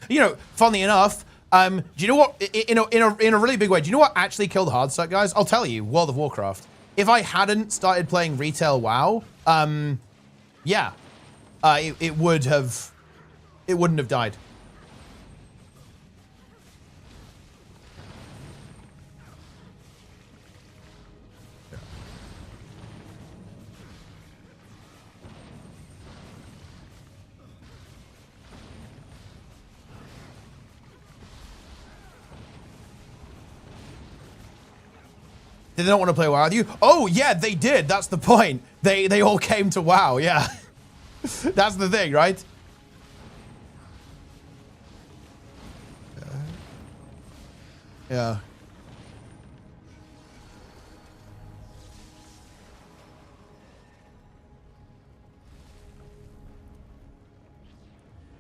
You know, funnily enough, do you know what, in a really big way, do you know what actually killed Hardstuck, guys? I'll tell you, World of Warcraft. If I hadn't started playing retail WoW, yeah, it wouldn't have died. Did they not want to play WoW with you? Oh, yeah, they did. That's the point. They all came to WoW, yeah. That's the thing, right? Yeah.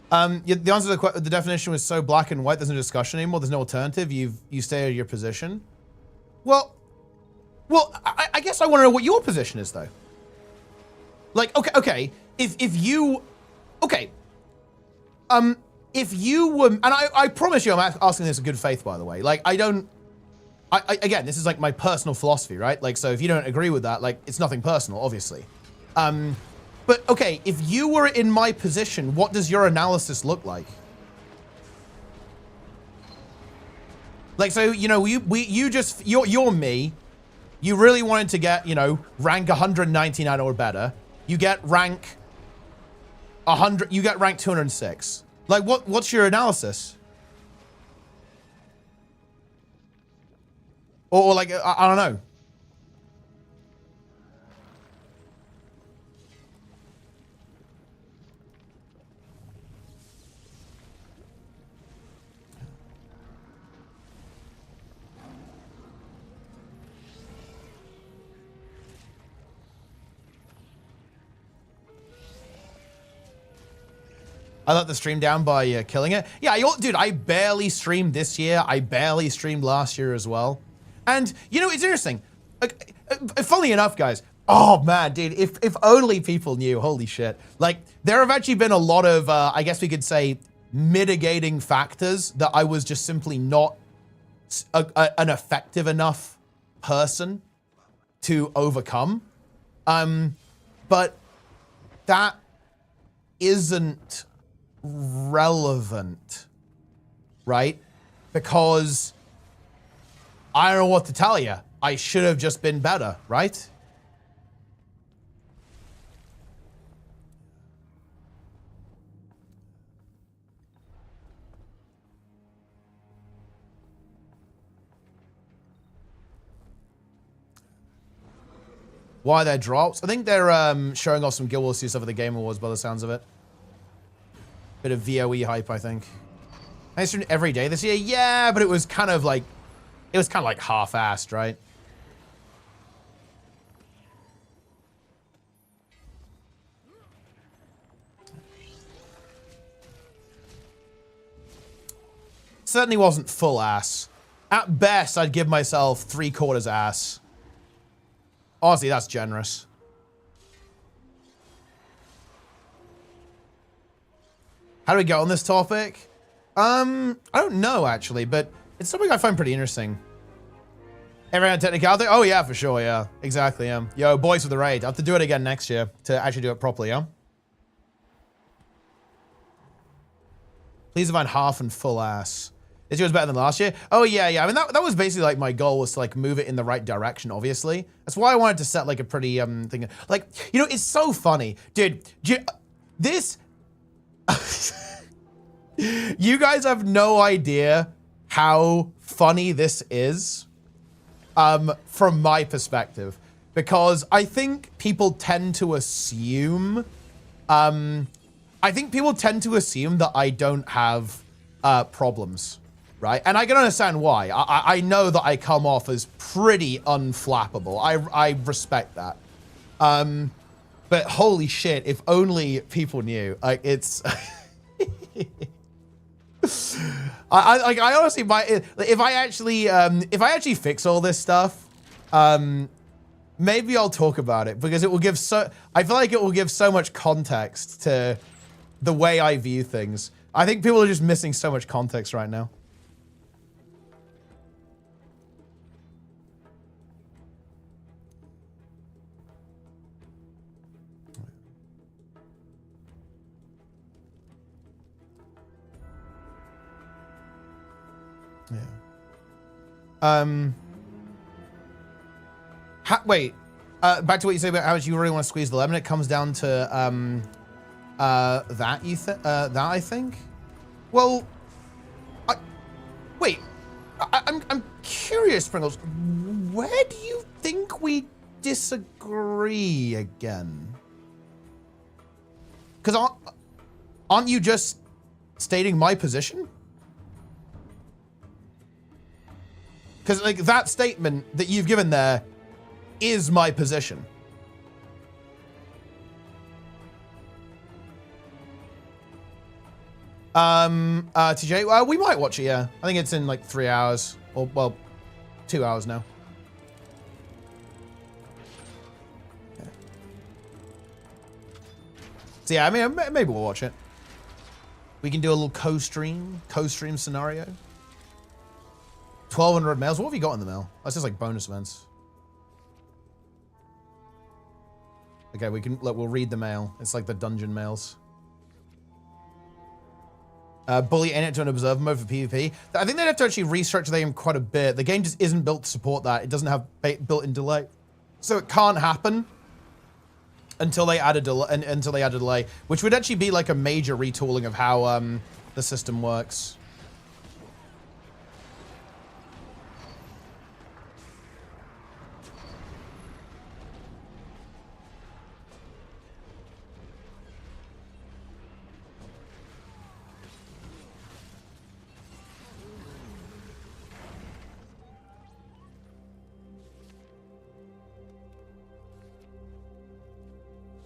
The answer to the definition was so black and white, there's no discussion anymore. There's no alternative. You stay at your position. Well, I guess I want to know what your position is, though. Like, okay, if you were, and I promise you, I'm asking this in good faith, by the way. Like, again, this is like my personal philosophy, right? Like, so if you don't agree with that, like, it's nothing personal, obviously. But okay, if you were in my position, what does your analysis look like? Like, so, you know, you're me. You really wanted to get, you know, rank 199 or better. You get rank 100, you get rank 206. Like, what's your analysis? Or like, I don't know. I let the stream down by killing it. Yeah, dude, I barely streamed this year. I barely streamed last year as well. And, you know, it's interesting. Funnily enough, guys. Oh, man, dude, if only people knew. Holy shit. Like, there have actually been a lot of, I guess we could say, mitigating factors that I was just simply not an effective enough person to overcome. But that isn't relevant, right? Because I don't know what to tell you. I should have just been better, right? Why are there drops? I think they're showing off some Guild Wars 2 stuff at the Game Awards by the sounds of it. Bit of VOE hype, I think. I streamed every day this year. Yeah, but it was kind of like half-assed, right? Certainly wasn't full ass. At best, I'd give myself 3/4 ass. Honestly, that's generous. How do we go on this topic? I don't know, actually, but it's something I find pretty interesting. ArenaNet technicality? Oh, yeah, for sure, yeah. Exactly, yeah. Yo, boys with the raid. I have to do it again next year to actually do it properly, yeah? Please define half and full ass. This year was better than last year? Oh, yeah, yeah. I mean, that was basically, like, my goal was to, like, move it in the right direction, obviously. That's why I wanted to set, like, a pretty, thing. Like, you know, it's so funny. Dude, this... You guys have no idea how funny this is, from my perspective. Because I think people tend to assume, that I don't have, problems. Right? And I can understand why. I know that I come off as pretty unflappable. I respect that. But holy shit, if only people knew. Like, it's... I honestly might, if I actually fix all this stuff, maybe I'll talk about it because it will give I feel like it will give so much context to the way I view things. I think people are just missing so much context right now. Wait, back to what you say about how much you really want to squeeze the lemon. It comes down to that I think. Well, I'm curious, Pringles. Where do you think we disagree again? Because aren't you just stating my position? Because, like, that statement that you've given there is my position. TJ, we might watch it, yeah. I think it's in, like, 3 hours. Or, well, 2 hours now. Yeah. So, yeah, I mean, maybe we'll watch it. We can do a little co-stream scenario. 1,200 mails. What have you got in the mail? That's just like bonus events. Okay, we'll read the mail. It's like the dungeon mails. Bully Anet to an observer mode for PvP. I think they'd have to actually restructure the game quite a bit. The game just isn't built to support that. It doesn't have built-in delay. So it can't happen until they add a delay, which would actually be like a major retooling of how the system works.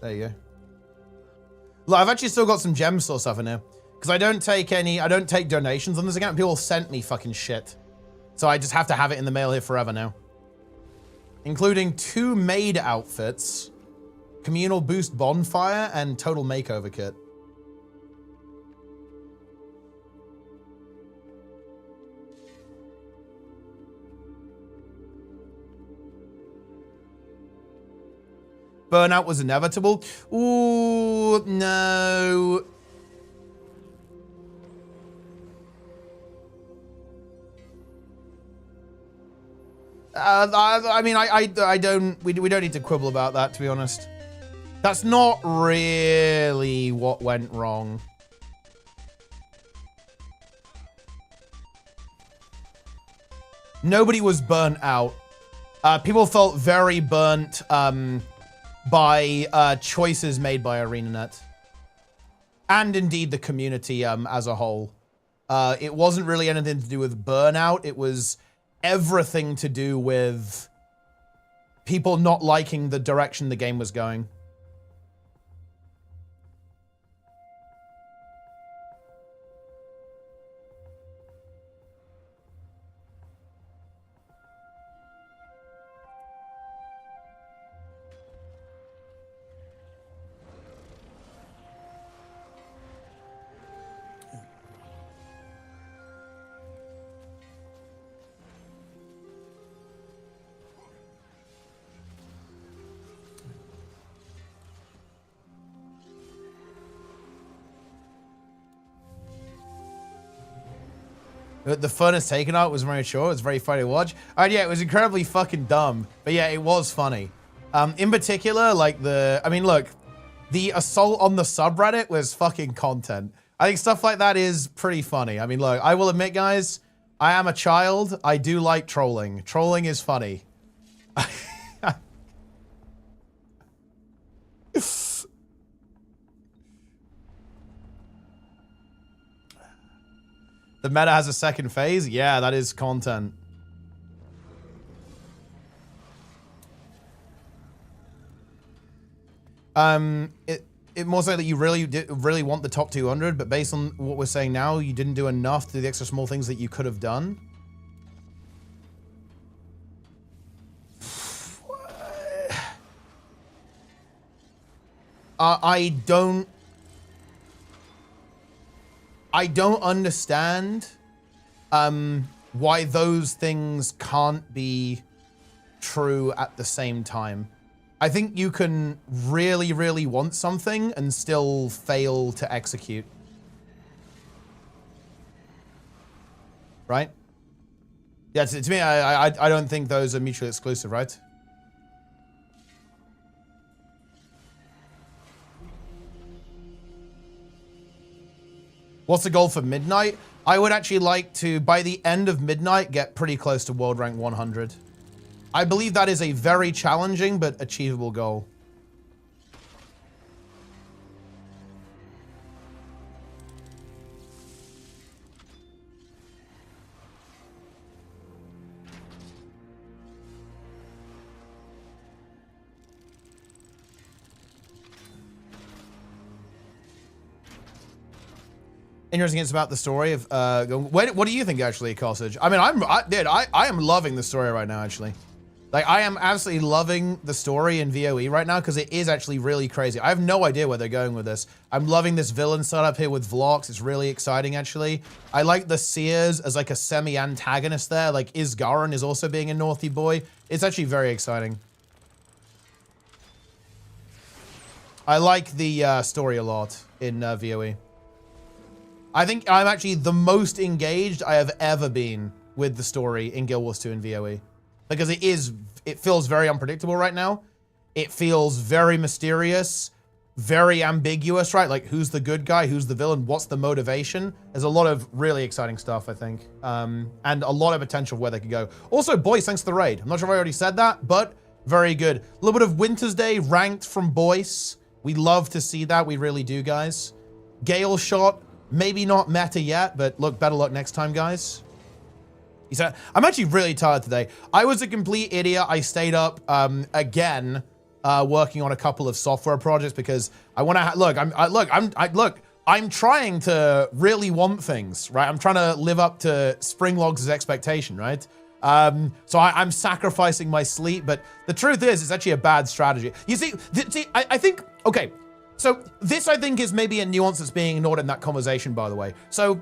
There you go. Look, I've actually still got some gem store stuff in here. Because I don't take donations on this account. People sent me fucking shit. So I just have to have it in the mail here forever now. Including 2 maid outfits, communal boost bonfire, and total makeover kit. Burnout was inevitable. Ooh, no. I mean, we don't need to quibble about that, to be honest. That's not really what went wrong. Nobody was burnt out. People felt very burnt by choices made by ArenaNet. And indeed the community as a whole. It wasn't really anything to do with burnout. It was everything to do with people not liking the direction the game was going. The fun is taken out was very short. It was very funny to watch. And yeah, it was incredibly fucking dumb. But yeah, it was funny. In particular, like I mean, look, the assault on the subreddit was fucking content. I think stuff like that is pretty funny. I mean, look, I will admit, guys, I am a child. I do like trolling. Trolling is funny. The meta has a second phase? Yeah, that is content. It more so that you really want the top 200, but based on what we're saying now, you didn't do enough to do the extra small things that you could have done. I don't understand why those things can't be true at the same time. I think you can really, really want something and still fail to execute. Right? Yeah, to me, I don't think those are mutually exclusive, right? What's the goal for Midnight? I would actually like to, by the end of Midnight, get pretty close to World Rank 100. I believe that is a very challenging but achievable goal. Interesting, it's about the story of what do you think actually, Costage? I mean, I am loving the story right now, actually. Like, I am absolutely loving the story in VOE right now because it is actually really crazy. I have no idea where they're going with this. I'm loving this villain setup here with Vlox. It's really exciting, actually. I like the Seers as like a semi-antagonist there. Like, Isgaran is also being a naughty boy. It's actually very exciting. I like the story a lot in VOE. I think I'm actually the most engaged I have ever been with the story in Guild Wars 2 and VOE. Because it feels very unpredictable right now. It feels very mysterious, very ambiguous, right? Like, who's the good guy? Who's the villain? What's the motivation? There's a lot of really exciting stuff, I think. And a lot of potential where they could go. Also, boys, thanks to the raid. I'm not sure if I already said that, but very good. A little bit of Winter's Day ranked from Boyce. We love to see that. We really do, guys. Gale shot. Maybe not meta yet, but look, better luck next time, guys. He said, I'm actually really tired today. I was a complete idiot. I stayed up again working on a couple of software projects because I want to I'm trying to really want things, right? I'm trying to live up to Springlogs' expectation, right? So I'm sacrificing my sleep, but the truth is, it's actually a bad strategy. You see, I think, okay, so this I think is maybe a nuance that's being ignored in that conversation, by the way. So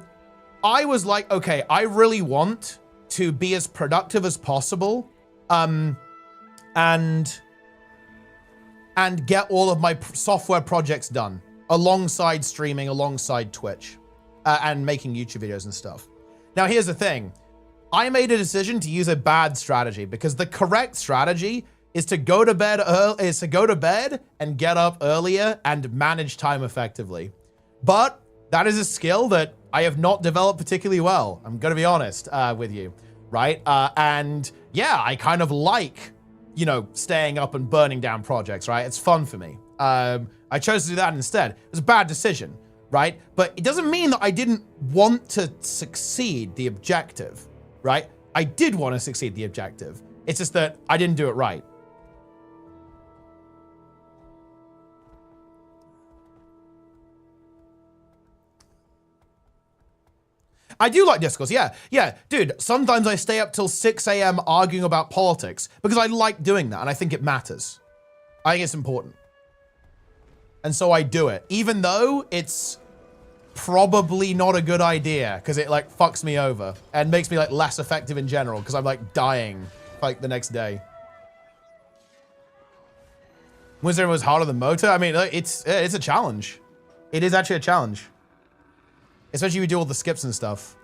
I was like, okay, I really want to be as productive as possible, and get all of my software projects done alongside streaming, alongside Twitch, and making YouTube videos and stuff. Now, here's the thing. I made a decision to use a bad strategy because the correct strategy is to go to bed and get up earlier and manage time effectively. But that is a skill that I have not developed particularly well. I'm going to be honest with you, right? And yeah, I kind of like, you know, staying up and burning down projects, right? It's fun for me. I chose to do that instead. It was a bad decision, right? But it doesn't mean that I didn't want to succeed the objective, right? I did want to succeed the objective. It's just that I didn't do it right. I do like discourse, yeah. Dude, sometimes I stay up till 6 a.m. arguing about politics because I like doing that and I think it matters. I think it's important. And so I do it, even though it's probably not a good idea because it like fucks me over and makes me like less effective in general because I'm like dying like the next day. Wizard was harder than Motor. I mean, it's a challenge. It is actually a challenge. Especially if you do all the skips and stuff.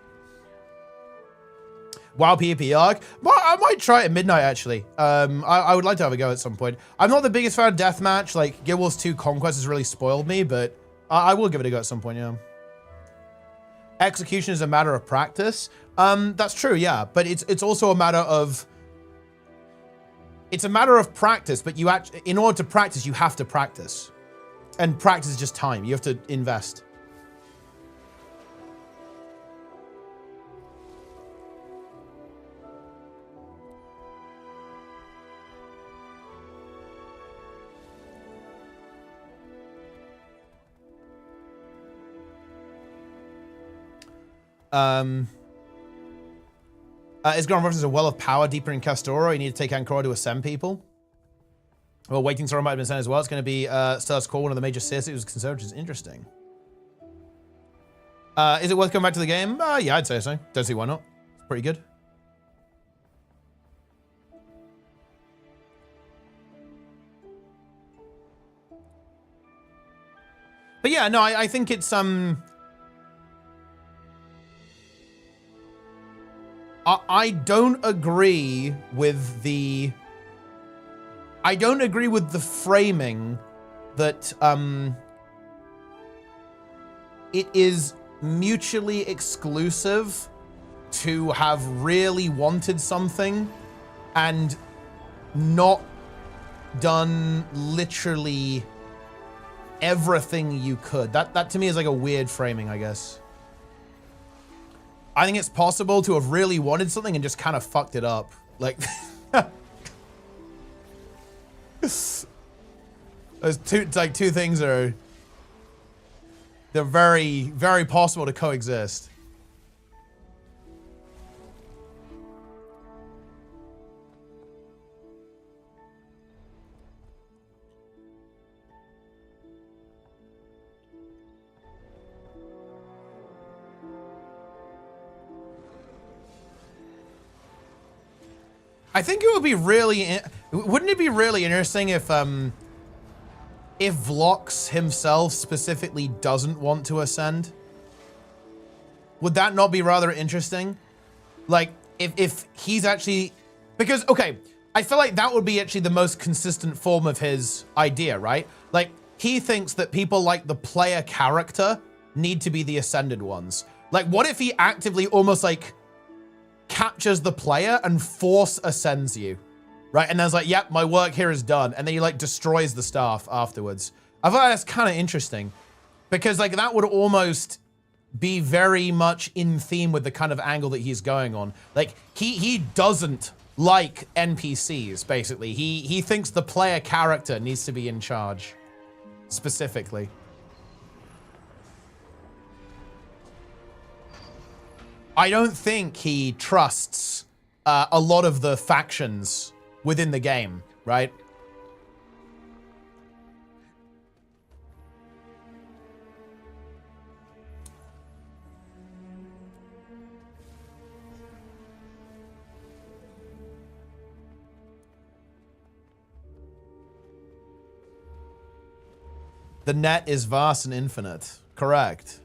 WoW PvP arc. I might try it at midnight, actually. I would like to have a go at some point. I'm not the biggest fan of Deathmatch. Like, Guild Wars 2 Conquest has really spoiled me, but I will give it a go at some point, yeah. Execution is a matter of practice. That's true, yeah. But it's also a matter of... It's a matter of practice, but in order to practice, you have to practice. And practice is just time. You have to invest. Is Grand Reference a well of power deeper in Castoro? You need to take Ankara to ascend people. Well, Waiting Sorrow might have been sent as well. It's going to be Status Quo, one of the major cities it was considered, which is interesting. Is it worth coming back to the game? Yeah, I'd say so. Don't see why not. It's pretty good. But yeah, no, I think it's I don't agree with the framing that it is mutually exclusive to have really wanted something and not done literally everything you could. That to me is like a weird framing, I guess. I think it's possible to have really wanted something and just kind of fucked it up. Like, those two things they're very, very possible to coexist. I think it would be really, wouldn't it be really interesting if Vlox himself specifically doesn't want to ascend? Would that not be rather interesting? Like, if he's actually, because, okay, I feel like that would be actually the most consistent form of his idea, right? Like, he thinks that people like the player character need to be the ascended ones. Like, what if he actively almost like captures the player and force ascends you, right? And then it's like, yep, my work here is done. And then he like destroys the staff afterwards. I thought that's kind of interesting because like that would almost be very much in theme with the kind of angle that he's going on. Like he doesn't like NPCs, basically. He thinks the player character needs to be in charge, specifically. I don't think he trusts a lot of the factions within the game, right? The net is vast and infinite. Correct.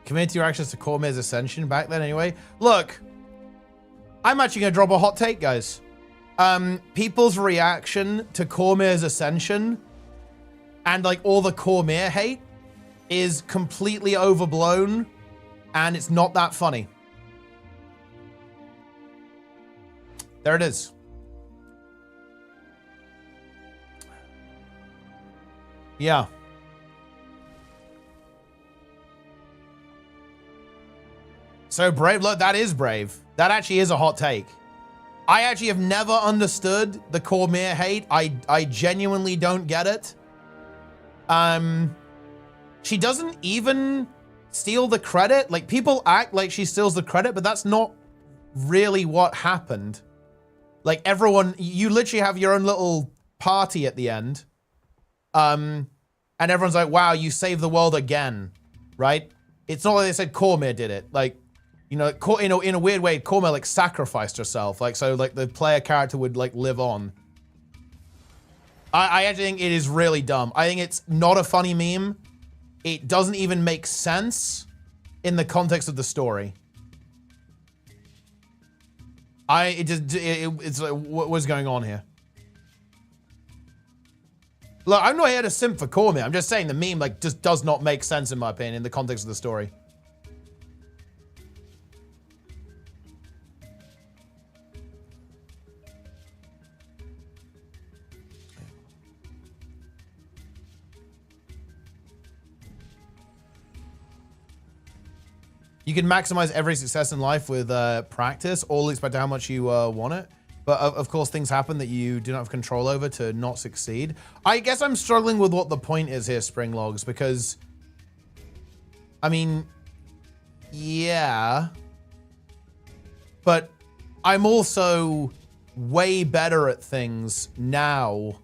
Community reactions to Cormier's Ascension back then anyway. Look, I'm actually going to drop a hot take, guys. People's reaction to Cormier's Ascension and like all the Cormier hate is completely overblown and it's not that funny. There it is. Yeah. So brave, look, that is brave. That actually is a hot take. I actually have never understood the Cormier hate. I genuinely don't get it. She doesn't even steal the credit. Like, people act like she steals the credit, but that's not really what happened. Like, everyone, you literally have your own little party at the end. And everyone's like, wow, you saved the world again, right? It's not like they said Cormier did it. Like, you know, in a weird way, Cormier like sacrificed herself, like so, like the player character would like live on. I actually think it is really dumb. I think it's not a funny meme. It doesn't even make sense in the context of the story. It's like, what's going on here? Look, I'm not here to simp for Cormier. I'm just saying the meme like just does not make sense in my opinion in the context of the story. You can maximize every success in life with practice, all expect how much you want it. But of course, things happen that you do not have control over to not succeed. I guess I'm struggling with what the point is here, Springlogs, because, I mean, yeah. But I'm also way better at things now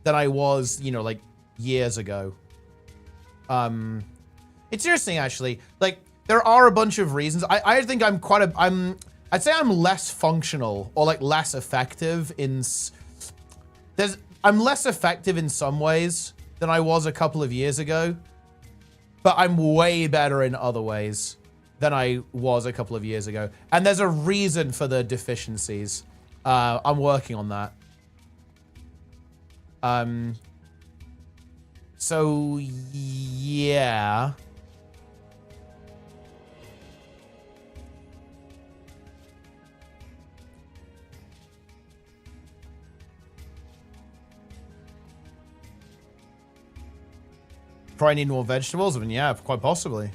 than I was, you know, like years ago. It's interesting, actually. Like, there are a bunch of reasons. I think I'm I'd say I'm less functional or like less effective in, I'm less effective in some ways than I was a couple of years ago, but I'm way better in other ways than I was a couple of years ago. And there's a reason for the deficiencies. I'm working on that. So yeah. Probably need more vegetables. I mean, yeah, quite possibly.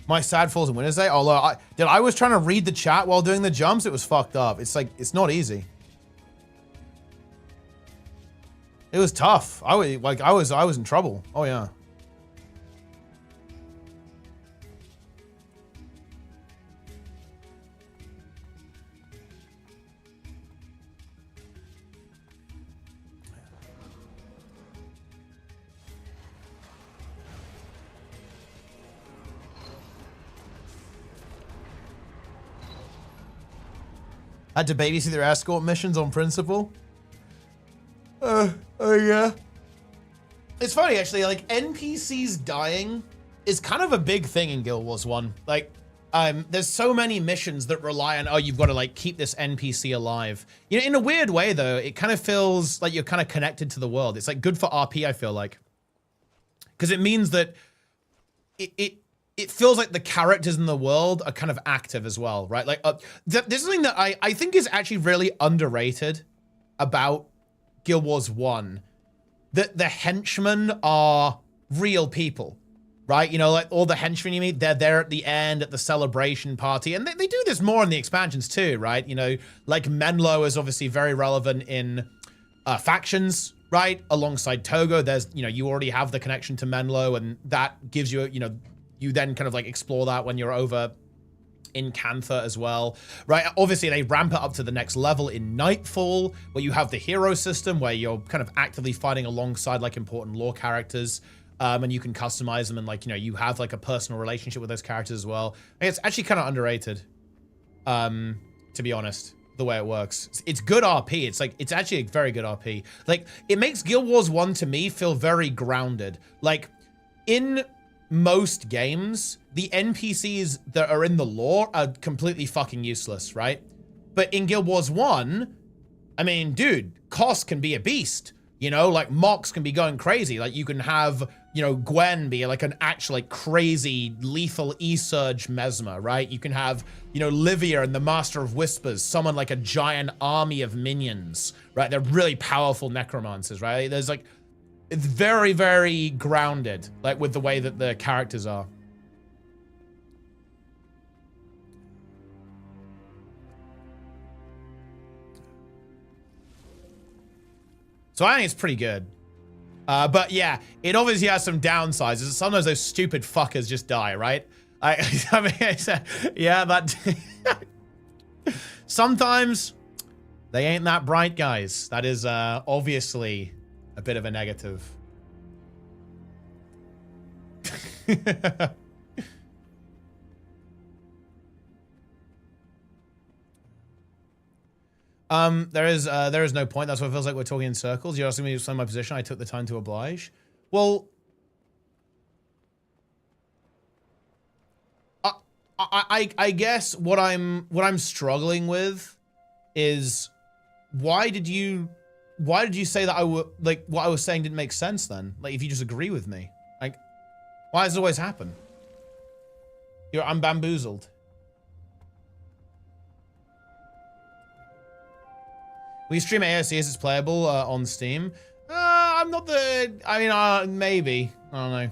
My sad falls on Wednesday. Although I was trying to read the chat while doing the jumps. It was fucked up. It's like, it's not easy. It was tough. I was in trouble. Oh yeah. Had to babysit their escort missions on principle. Yeah. It's funny, actually, like, NPCs dying is kind of a big thing in Guild Wars 1. Like, there's so many missions that rely on, oh, you've got to, like, keep this NPC alive. You know, in a weird way, though, it kind of feels like you're kind of connected to the world. It's, like, good for RP, I feel like. Because it means that it feels like the characters in the world are kind of active as well, right? Like, there's something that I think is actually really underrated about Guild Wars 1. That the henchmen are real people, right? You know, like all the henchmen you meet, they're there at the end at the celebration party. And they do this more in the expansions too, right? You know, like Menlo is obviously very relevant in factions, right? Alongside Togo, there's, you know, you already have the connection to Menlo, and that gives you, you know, you then kind of like explore that when you're over in Cantha as well, right? Obviously, they ramp it up to the next level in Nightfall, where you have the hero system, where you're kind of actively fighting alongside like important lore characters, and you can customize them, and like, you know, you have like a personal relationship with those characters as well. And it's actually kind of underrated, to be honest, the way it works. It's good RP. It's like, it's actually a very good RP. Like, it makes Guild Wars 1 to me feel very grounded. Like, in most games, the NPCs that are in the lore are completely fucking useless, right? But in Guild Wars 1, I mean, dude, Koss can be a beast, you know? Like, Mox can be going crazy. Like, you can have, you know, Gwen be like an actual, like, crazy, lethal E-Surge Mesmer, right? You can have, you know, Livia and the Master of Whispers summon, like, a giant army of minions, right? They're really powerful necromancers, right? There's, like, it's very, very grounded, like, with the way that the characters are. So I think it's pretty good. But yeah, it obviously has some downsides. Sometimes those stupid fuckers just die, right? I mean, yeah, that... Sometimes they ain't that bright, guys. That is obviously a bit of a negative. There is no point. That's what it feels like we're talking in circles. You're asking me to explain my position. I took the time to oblige. Well, I guess what I'm struggling with is why did you say that like what I was saying didn't make sense then? Like, if you just agree with me, like, why does it always happen? I'm bamboozled. We stream AOC as it's playable on Steam. I'm not the... I mean, maybe. I don't know.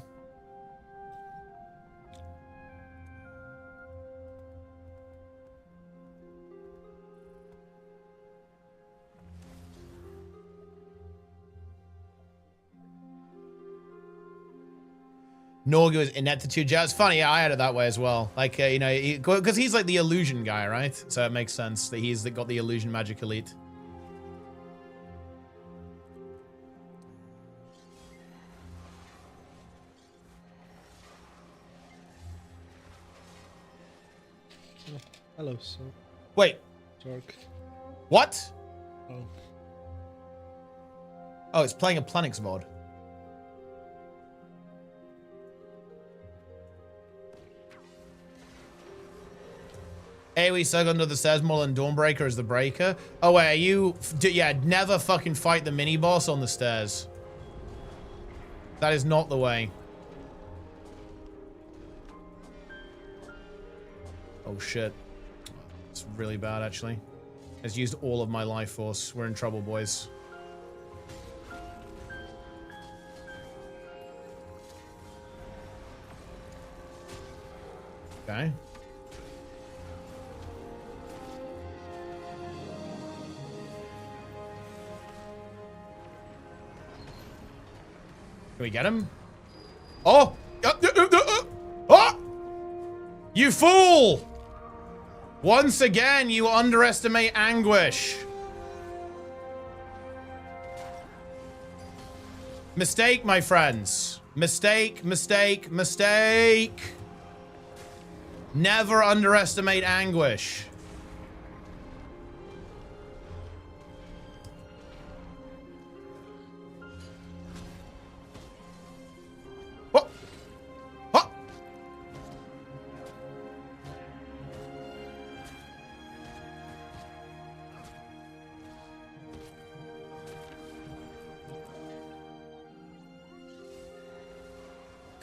Norgu is ineptitude. Yeah, it's funny. Yeah, I had it that way as well. Like, you know, because he's like the illusion guy, right? So it makes sense that he's got the illusion magic elite. Hello, sir. Wait. Dark. What? Oh. Oh, it's playing a Planix mod. AoE Saga under the stairs more than Dawnbreaker is the breaker. Oh wait, are you... yeah, never fucking fight the mini-boss on the stairs. That is not the way. Oh shit. It's really bad, actually. It's used all of my life force. We're in trouble, boys. Okay. Can we get him? Oh! Oh! You fool! Once again, you underestimate anguish. Mistake, my friends. Mistake, mistake, mistake. Never underestimate anguish.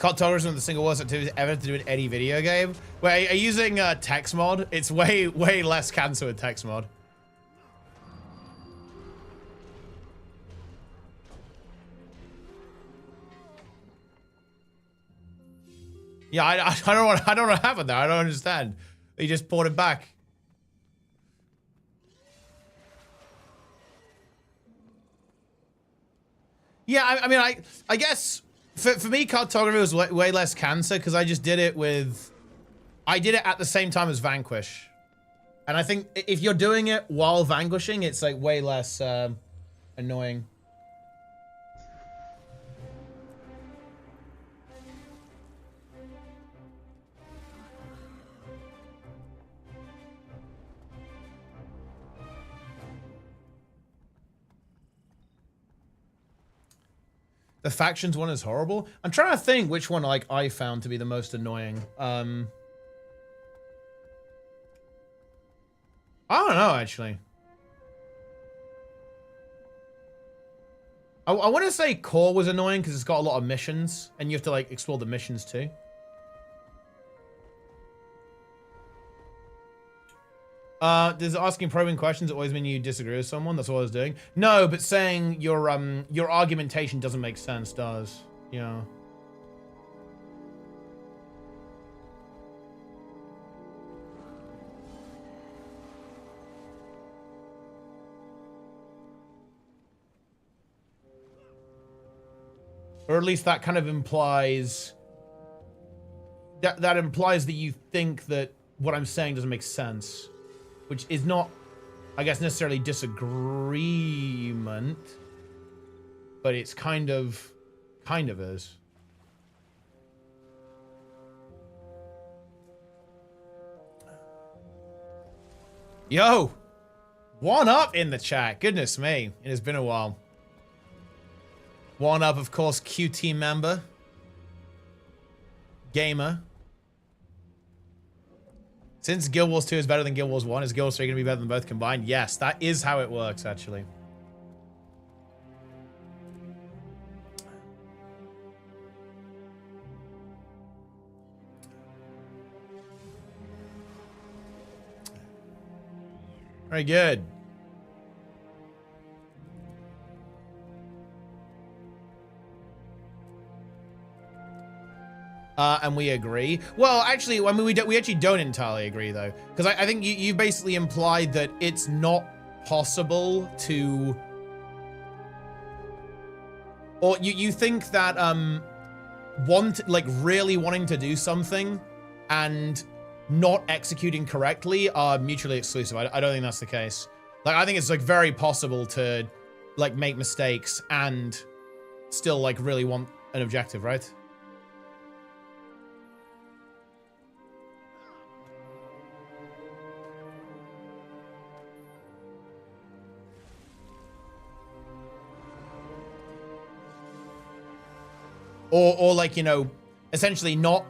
Cartographers with the single words activity ever to do in any video game. Wait, are you using text mod? It's way less cancer with text mod. Yeah, I don't know what happened there. I don't understand. He just poured it back. Yeah, I mean, I guess for me, cartography was way less cancer because I just did it with, I did it at the same time as Vanquish. And I think if you're doing it while vanquishing, it's like way less annoying. The factions one is horrible. I'm trying to think which one like I found to be the most annoying. I don't know actually. I want to say Core was annoying because it's got a lot of missions and you have to like explore the missions too. Does asking probing questions always mean you disagree with someone? That's what I was doing. No, but saying your argumentation doesn't make sense does. Yeah. Or at least that kind of implies that implies that you think that what I'm saying doesn't make sense. Which is not, I guess, necessarily disagreement, but it's kind of is. Yo, one up in the chat. Goodness me, it has been a while. One up, of course, QT member, gamer. Since Guild Wars 2 is better than Guild Wars 1, is Guild Wars 3 going to be better than both combined? Yes, that is how it works, actually. Very good. And we agree. Well, actually, I mean, we actually don't entirely agree, though. Because I think you basically implied that it's not possible to... Or you think that, really wanting to do something and not executing correctly are mutually exclusive. I don't think that's the case. Like, I think it's, like, very possible to, like, make mistakes and still, like, really want an objective, right? Or like, you know, essentially not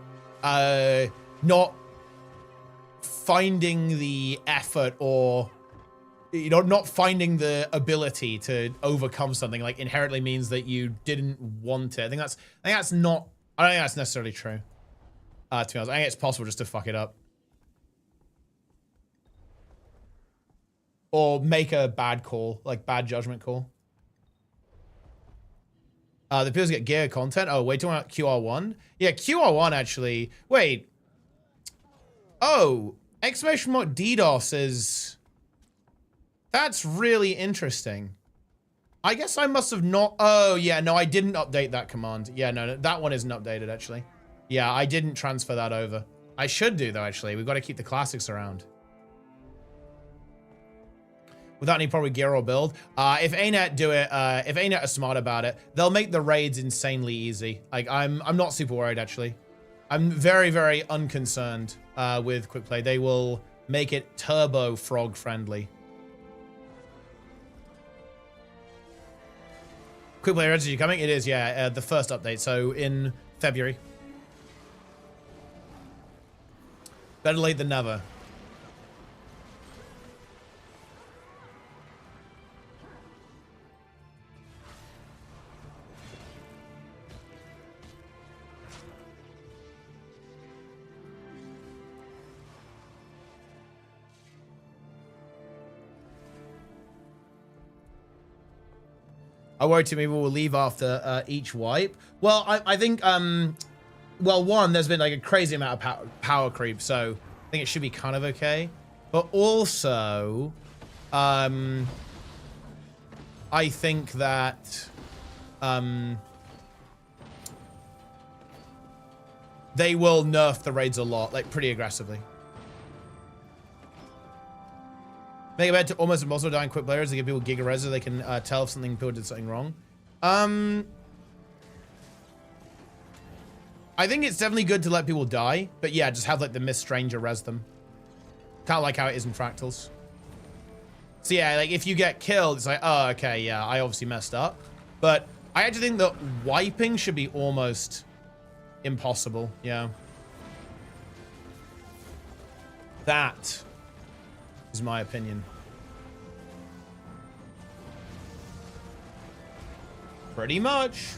finding the effort or, you know, not finding the ability to overcome something like inherently means that you didn't want it. I don't think that's necessarily true. To be honest, I think it's possible just to fuck it up. Or make a bad call, like bad judgment call. The people get gear content. Oh, wait, talking about QR1? Yeah, QR1 actually. Wait. Oh, exclamation mark DDoS is... That's really interesting. I guess I must have not... Oh, yeah, no, I didn't update that command. Yeah, no, that one isn't updated, actually. Yeah, I didn't transfer that over. I should do, though, actually. We've got to keep the classics around. Without any probably gear or build. If Anet do it, if Anet are smart about it, they'll make the raids insanely easy. Like, I'm not super worried, actually. I'm very, very unconcerned with quick play. They will make it turbo frog friendly. Quick play registry coming? It is, yeah, the first update. So in February. Better late than never. I worry too many people will leave after each wipe. Well, I think, well, one, there's been like a crazy amount of power creep, so I think it should be kind of okay. But also, I think that, they will nerf the raids a lot, like pretty aggressively. Make it better to almost impossible dying quick players to give people giga res so they can tell if people did something wrong. I think it's definitely good to let people die, but yeah, just have like the Miss Stranger res them. Kind of like how it is in Fractals. So yeah, like if you get killed, it's like, oh, okay, yeah, I obviously messed up. But I actually think that wiping should be almost impossible, yeah. That is my opinion. Pretty much.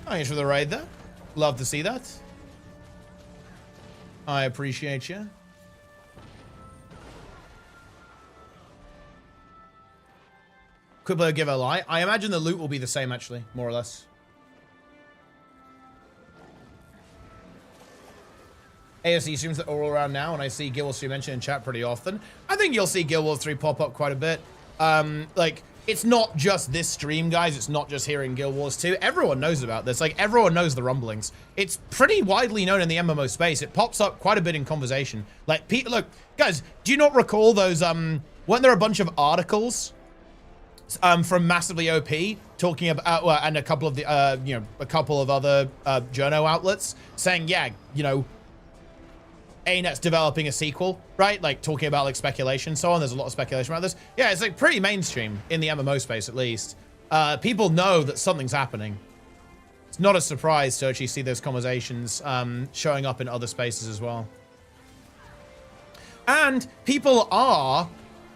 Thanks for the raid there. Love to see that. I appreciate you. Quick player give a lie. I imagine the loot will be the same, actually, more or less. ASC streams that are all around now, and I see Guild Wars 3 mentioned in chat pretty often. I think you'll see Guild Wars 3 pop up quite a bit. Like, it's not just this stream, guys. It's not just here in Guild Wars 2. Everyone knows about this. Like, everyone knows the rumblings. It's pretty widely known in the MMO space. It pops up quite a bit in conversation. Like, look, guys, do you not recall those, weren't there a bunch of articles from Massively OP talking about, and a couple of the, you know, a couple of other journo outlets saying, yeah, you know, Anet's developing a sequel, right? Like talking about like speculation, so on. There's a lot of speculation about this. Yeah, it's like pretty mainstream in the MMO space, at least. People know that something's happening. It's not a surprise to actually see those conversations showing up in other spaces as well. And people are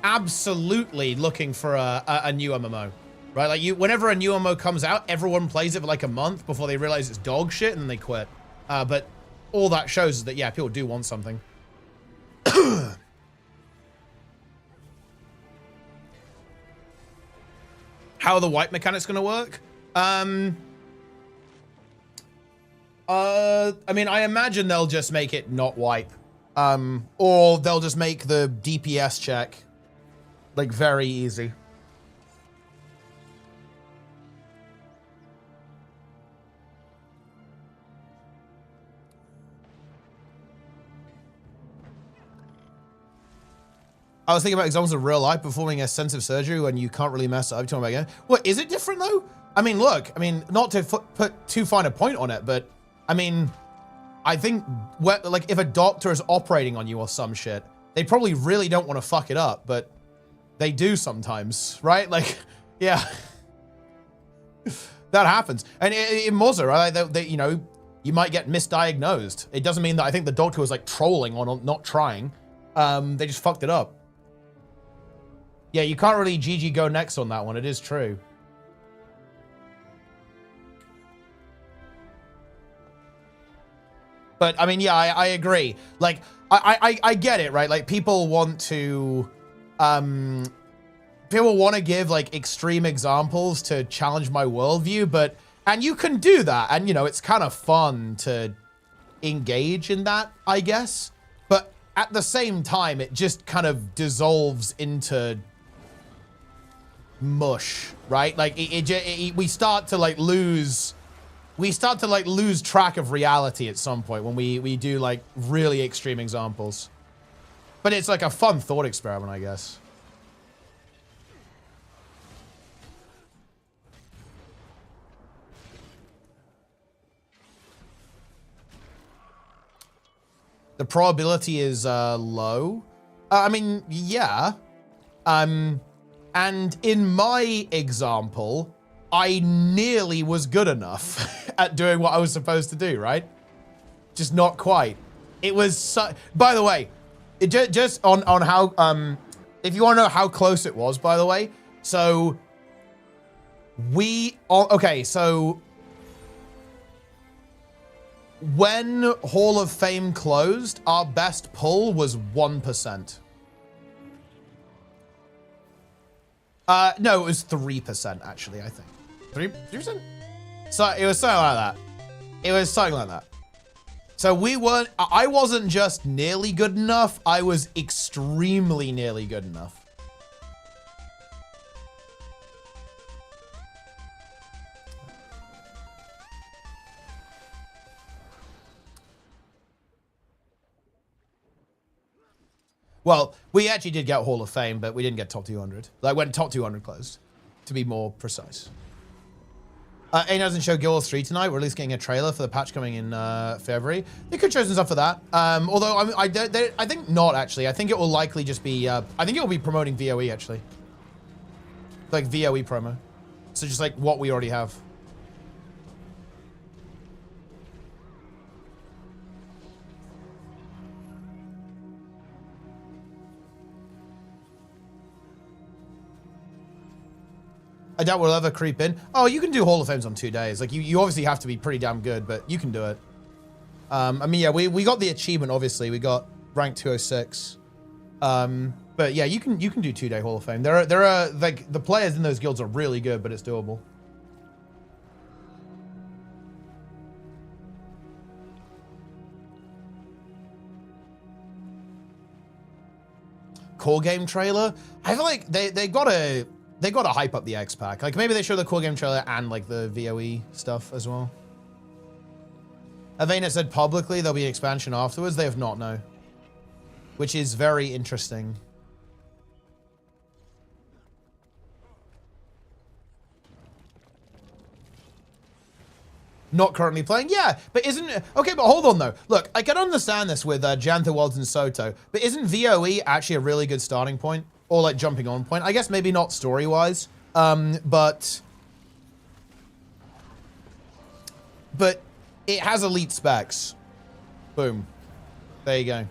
absolutely looking for a new MMO, right? Like whenever a new MMO comes out, everyone plays it for like a month before they realize it's dog shit and then they quit. But all that shows is that, yeah, people do want something. How are the wipe mechanics going to work? I mean, I imagine they'll just make it not wipe. Or they'll just make the DPS check, like, very easy. I was thinking about examples of real life performing extensive surgery when you can't really mess it up. You're talking about again. Well, is it different though? I mean, look, I mean, not to put too fine a point on it, but I mean, I think like if a doctor is operating on you or some shit, they probably really don't want to fuck it up, but they do sometimes, right? Like, yeah, that happens. And in Moza, right, they, you know, you might get misdiagnosed. It doesn't mean that I think the doctor was like trolling or not trying. They just fucked it up. Yeah, you can't really GG go next on that one. It is true. But I mean, yeah, I agree. Like, I get it, right? Like, people want to, people want to give like extreme examples to challenge my worldview, and you can do that, and you know, it's kind of fun to engage in that, I guess. But at the same time, it just kind of dissolves into mush, right? Like we start to like lose track of reality at some point when we do like really extreme examples. But it's like a fun thought experiment, I guess. The probability is low. I mean, yeah. And in my example, I nearly was good enough at doing what I was supposed to do, right? Just not quite. It was by the way, it just on how if you want to know how close it was, by the way. So okay, so when Hall of Fame closed, our best pull was 1%. No, it was 3%, actually, I think. 3%? So it was something like that. It was something like that. So I wasn't just nearly good enough, I was extremely nearly good enough. Well, we actually did get Hall of Fame, but we didn't get top 200. Like, when top 200 closed, to be more precise. Anet doesn't show Guild Wars 3 tonight. We're at least getting a trailer for the patch coming in February. They could show some stuff for that. Although I think not, actually. I think it will likely just be, I think it will be promoting VOE, actually. Like VOE promo. So just like what we already have. I doubt we'll ever creep in. Oh, you can do Hall of Fames on 2 days. Like, you obviously have to be pretty damn good, but you can do it. I mean, yeah, we got the achievement, obviously. We got rank 206. But yeah, you can do 2-day Hall of Fame. There are like, the players in those guilds are really good, but it's doable. Core game trailer? I feel like they gotta hype up the X-Pack. Like, maybe they show the core game trailer and, like, the VOE stuff as well. Anet said publicly there'll be an expansion afterwards. They have not, no. Which is very interesting. Not currently playing? Yeah, but isn't... Okay, but hold on, though. Look, I can understand this with Jantha, Welds, and Soto, but isn't VOE actually a really good starting point? Or, like, jumping on point? I guess maybe not story-wise, but it has elite specs. Boom. There you go.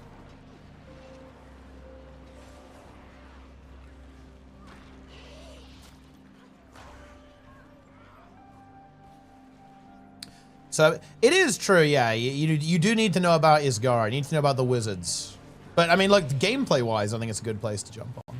So, it is true, yeah. You do need to know about Isgara. You need to know about the wizards. But, I mean, like, gameplay-wise, I think it's a good place to jump on.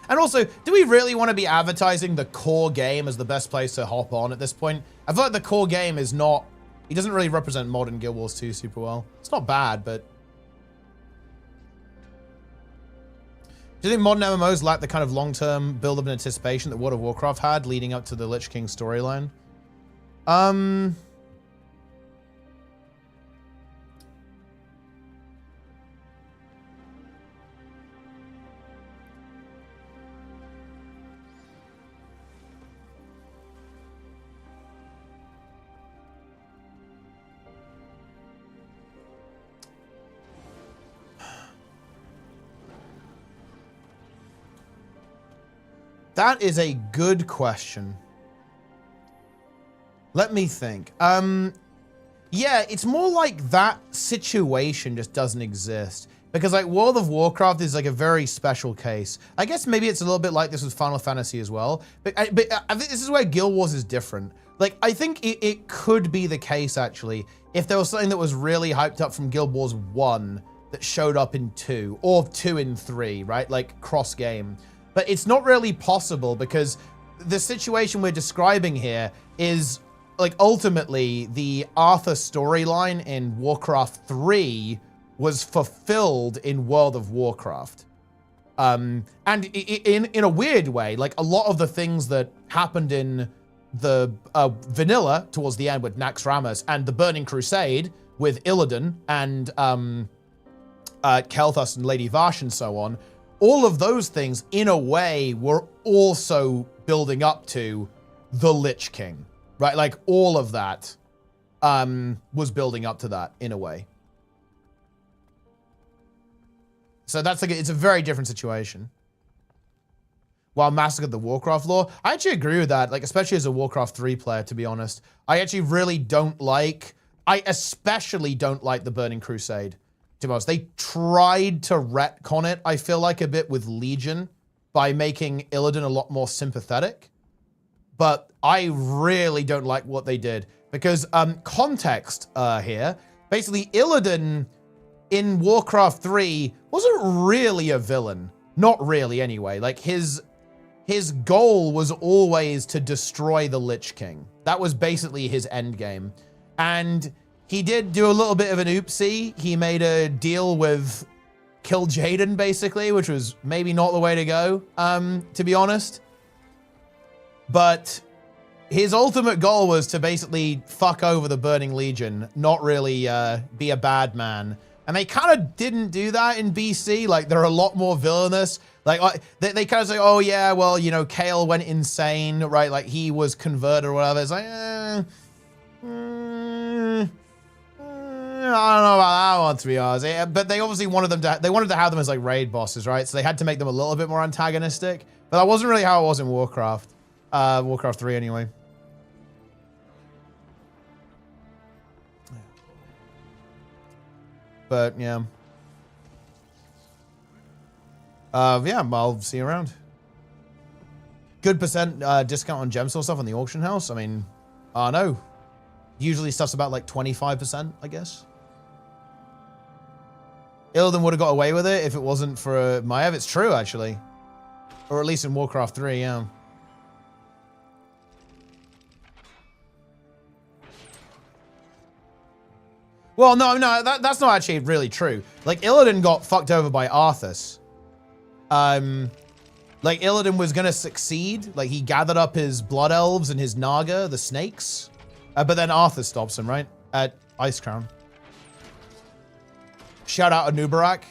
And also, do we really want to be advertising the core game as the best place to hop on at this point? I feel like the core game is not... It doesn't really represent modern Guild Wars 2 super well. It's not bad, but... Do you think modern MMOs lack the kind of long-term build-up and anticipation that World of Warcraft had leading up to the Lich King storyline? That is a good question. Let me think. Yeah, it's more like that situation just doesn't exist. Because like World of Warcraft is like a very special case. I guess maybe it's a little bit like this with Final Fantasy as well. But I think this is where Guild Wars is different. Like, I think it could be the case, actually, if there was something that was really hyped up from Guild Wars 1 that showed up in 2, or 2 in 3, right? Like, cross-game. But it's not really possible because the situation we're describing here is, like, ultimately the Arthur storyline in Warcraft 3 was fulfilled in World of Warcraft. And in a weird way, like, a lot of the things that happened in the vanilla towards the end with Naxxramas and the Burning Crusade with Illidan and Kel'Thas and Lady Vash and so on, all of those things, in a way, were also building up to the Lich King, right? Like, all of that was building up to that, in a way. So that's like, it's a very different situation. While Massacre the Warcraft lore, I actually agree with that, like, especially as a Warcraft 3 player, to be honest. I actually really don't like, I especially don't like the Burning Crusade. To be honest, they tried to retcon it, I feel like, a bit with Legion by making Illidan a lot more sympathetic. But I really don't like what they did. Because, context here, basically Illidan in Warcraft 3 wasn't really a villain. Not really, anyway. Like, his his goal was always to destroy the Lich King. That was basically his end game. And he did do a little bit of an oopsie. He made a deal with Kill Jaden, basically, which was maybe not the way to go, to be honest. But his ultimate goal was to basically fuck over the Burning Legion, not really be a bad man. And they kind of didn't do that in BC. Like, they're a lot more villainous. Like, they kind of say, oh, yeah, well, you know, Kale went insane, right? Like, he was converted or whatever. It's like, I don't know about that one, to be honest. But they obviously wanted them to, they wanted to have them as, like, raid bosses, right? So they had to make them a little bit more antagonistic. But that wasn't really how it was in Warcraft. Warcraft 3, anyway. But, yeah. Yeah, I'll see you around. Good percent discount on gemstone stuff on the auction house. I mean, no. Usually stuff's about like 25%, I guess. Illidan would have got away with it if it wasn't for Maiev. It's true, actually. Or at least in Warcraft 3, yeah. Well, no, that's not actually really true. Like, Illidan got fucked over by Arthas. Like, Illidan was gonna succeed. Like, he gathered up his blood elves and his Naga, the snakes. But then Arthas stops him, right? At Ice Crown. Shout out Anubarak.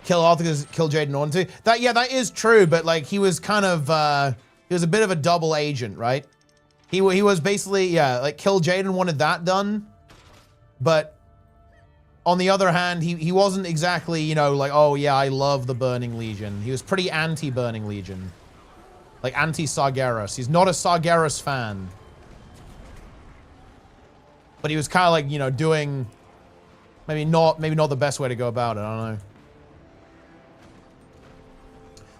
Kill Arthur, kill Jaden Orton too. That, yeah, that is true, but like he was kind of, he was a bit of a double agent, right? He was basically, yeah, like Kill Jaden wanted that done, but on the other hand, he wasn't exactly, you know, like, oh yeah, I love the Burning Legion. He was pretty anti-Burning Legion. Like anti-Sargeras. He's not a Sargeras fan. But he was kind of like, you know, doing, maybe not the best way to go about it, I don't know.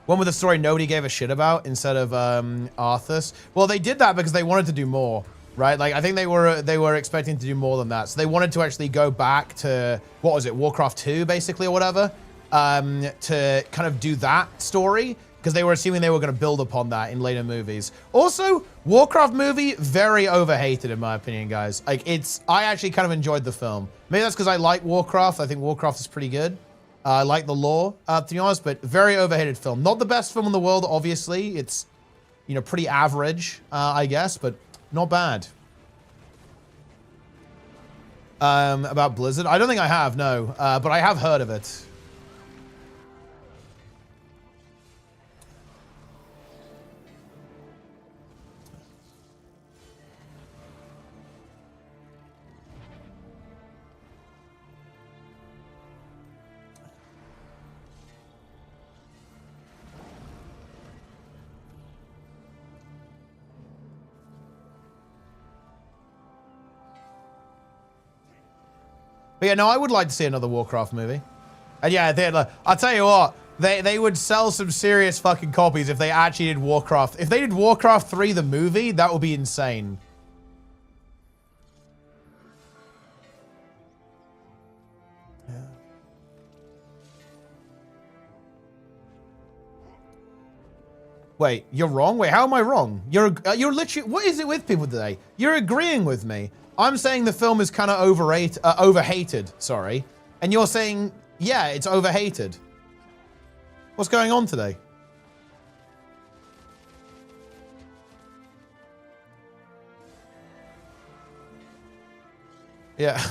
One with a story nobody gave a shit about instead of Arthas. Well, they did that because they wanted to do more, right? Like, I think they were expecting to do more than that. So they wanted to actually go back to, what was it, Warcraft 2, basically, or whatever, to kind of do that story, because they were assuming they were going to build upon that in later movies. Also, Warcraft movie, very overhated, in my opinion, guys. Like, I actually kind of enjoyed the film. Maybe that's because I like Warcraft. I think Warcraft is pretty good. I like the lore, to be honest, but very overhated film. Not the best film in the world, obviously. It's, you know, pretty average, I guess, but not bad. About Blizzard? I don't think I have, no. But I have heard of it. But yeah, no, I would like to see another Warcraft movie. And yeah, I'll tell you what, they would sell some serious fucking copies if they actually did Warcraft. If they did Warcraft 3 the movie, that would be insane. Yeah. Wait, you're wrong? Wait, how am I wrong? You're literally, what is it with people today? You're agreeing with me. I'm saying the film is kind of overhated, sorry. And you're saying, yeah, it's overhated. What's going on today? Yeah.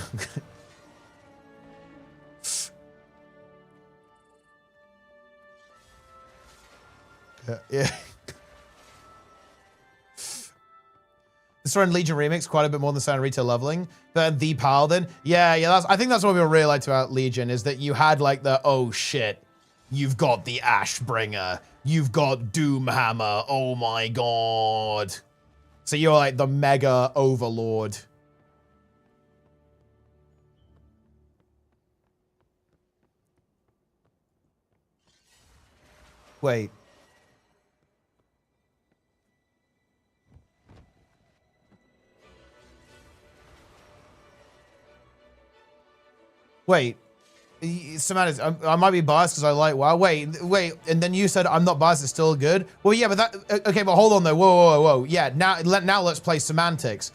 Yeah. The Soren Legion remix, quite a bit more than Sound Retail Leveling. But the Paladin, yeah, I think that's what people really liked about Legion, is that you had like the, oh shit, you've got the Ashbringer, you've got Doomhammer, oh my god. So you're like the mega overlord. Wait. Wait. Semantics, I might be biased because I like WoW. Wait, and then you said I'm not biased, it's still good. Well, yeah, but that, okay, but hold on though. Whoa. Yeah, now let's play semantics.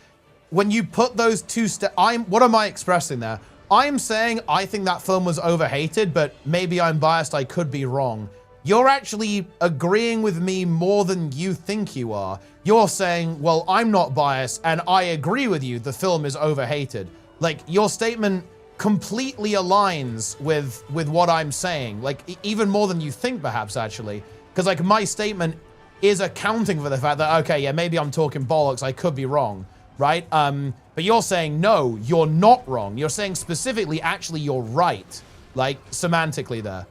When you put those two what am I expressing there? I'm saying I think that film was overhated, but maybe I'm biased, I could be wrong. You're actually agreeing with me more than you think you are. You're saying, well, I'm not biased, and I agree with you, the film is overhated. Like, your statement completely aligns with what I'm saying, like even more than you think perhaps actually, because like my statement is accounting for the fact that, okay, yeah, maybe I'm talking bollocks, I could be wrong, right? But you're saying, no, you're not wrong. You're saying specifically, actually, you're right, like semantically there.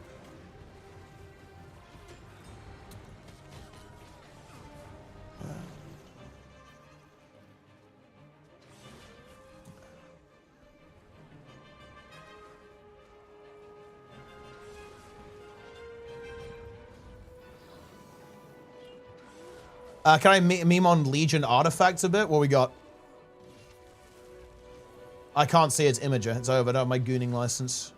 Can I meme on Legion artifacts a bit? What we got? I can't see its imager. It's over. I don't have my gooning license.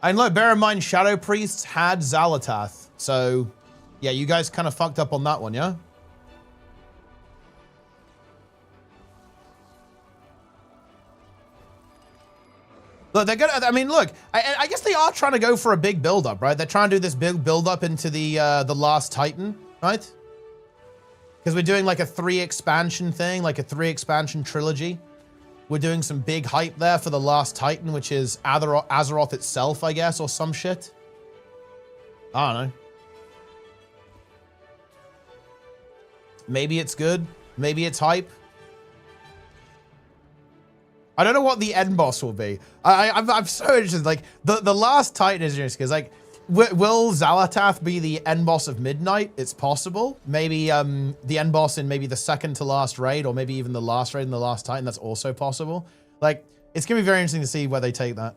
And look, bear in mind, Shadow Priests had Xalatath. So, yeah, you guys kind of fucked up on that one, yeah? Look, they're gonna, I mean, look, I guess they are trying to go for a big build-up, right? They're trying to do this big build-up into the Last Titan, right? Because we're doing like a 3 expansion thing, like a 3 expansion trilogy. We're doing some big hype there for the Last Titan, which is Azeroth itself, I guess, or some shit. I don't know. Maybe it's good. Maybe it's hype. I don't know what the end boss will be. I'm so interested. Like, the Last Titan is interesting because, like, will Xalatath be the end boss of Midnight? It's possible. Maybe the end boss in maybe the second to last raid, or maybe even the last raid in the Last Titan. That's also possible. Like, it's gonna be very interesting to see where they take that.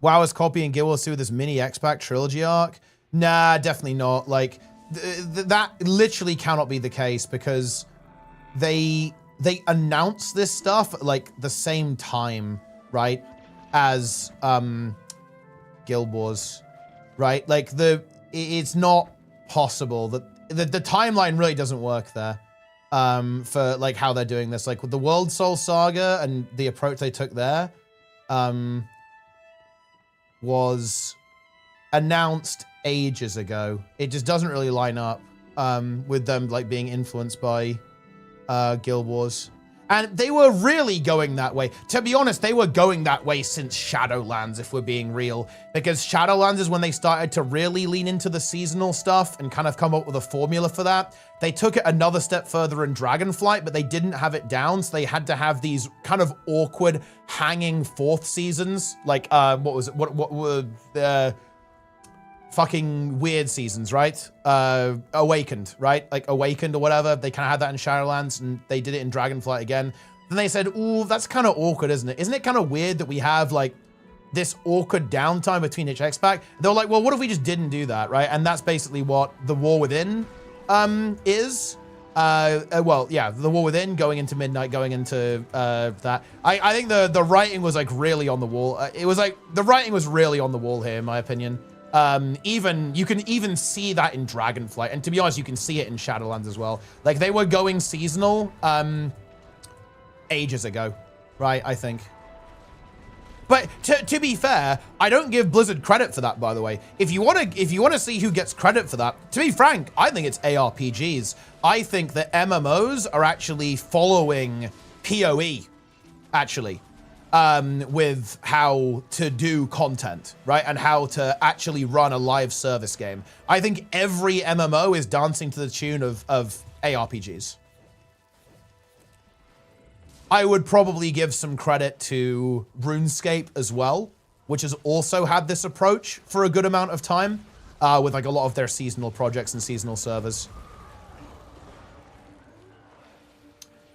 WoW is copying Guild Wars 2 with this mini X-Pack trilogy arc. Nah, definitely not. Like, that literally cannot be the case because they announce this stuff at, like, the same time, right? As Guild Wars, right? Like, it's not possible that the timeline really doesn't work there for like how they're doing this. Like with the World Soul Saga and the approach they took there was announced ages ago. It just doesn't really line up with them like being influenced by Guild Wars. And they were really going that way. To be honest, they were going that way since Shadowlands, if we're being real. Because Shadowlands is when they started to really lean into the seasonal stuff and kind of come up with a formula for that. They took it another step further in Dragonflight, but they didn't have it down, so they had to have these kind of awkward, hanging 4th seasons. Like, what was it? What were the fucking weird seasons, right? Awakened, right? Like Awakened or whatever. They kind of had that in Shadowlands, and they did it in Dragonflight again. Then they said, ooh, that's kind of awkward, isn't it? Isn't it kind of weird that we have like this awkward downtime between each X-Pack? They were like, well, what if we just didn't do that, right? And that's basically what the War Within is. Well, yeah, the War Within, going into Midnight, going into that. I think the writing was like really on the wall. It was like, the writing was really on the wall here, in my opinion. You can even see that in Dragonflight, and to be honest, you can see it in Shadowlands as well. Like, they were going seasonal ages ago, right? I think. But to be fair, I don't give Blizzard credit for that, by the way. If you want to see who gets credit for that, to be frank, I think it's ARPGs. I think that MMOs are actually following PoE, actually. With how to do content, right? And how to actually run a live service game. I think every MMO is dancing to the tune of ARPGs. I would probably give some credit to RuneScape as well, which has also had this approach for a good amount of time, with like a lot of their seasonal projects and seasonal servers.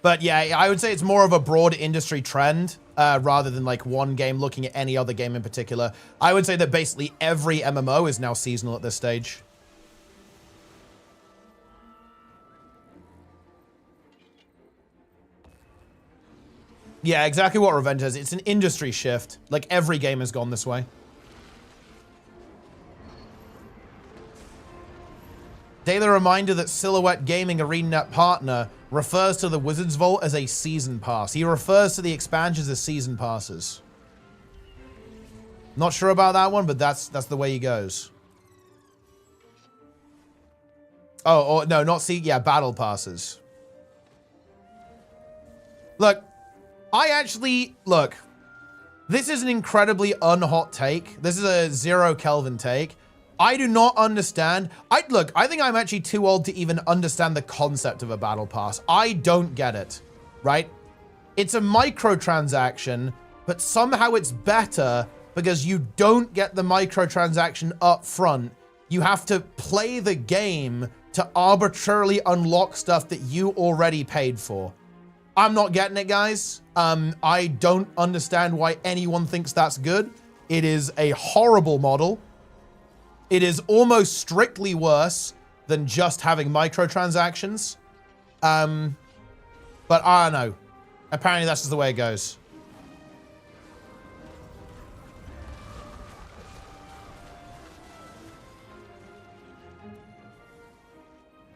But yeah, I would say it's more of a broad industry trend rather than like one game looking at any other game in particular. I would say that basically every MMO is now seasonal at this stage. Yeah, exactly what Revenge is. It's an industry shift. Like every game has gone this way. Daily reminder that Silhouette Gaming ArenaNet partner refers to the Wizard's Vault as a season pass. He refers to the expansions as season passes. Not sure about that one, but that's the way he goes. Oh, no, not battle passes. Look, this is an incredibly unhot take. This is a 0 Kelvin take. I do not understand. I think I'm actually too old to even understand the concept of a battle pass. I don't get it, right? It's a microtransaction, but somehow it's better because you don't get the microtransaction up front. You have to play the game to arbitrarily unlock stuff that you already paid for. I'm not getting it, guys. I don't understand why anyone thinks that's good. It is a horrible model. It is almost strictly worse than just having microtransactions. But I don't know. Apparently that's just the way it goes.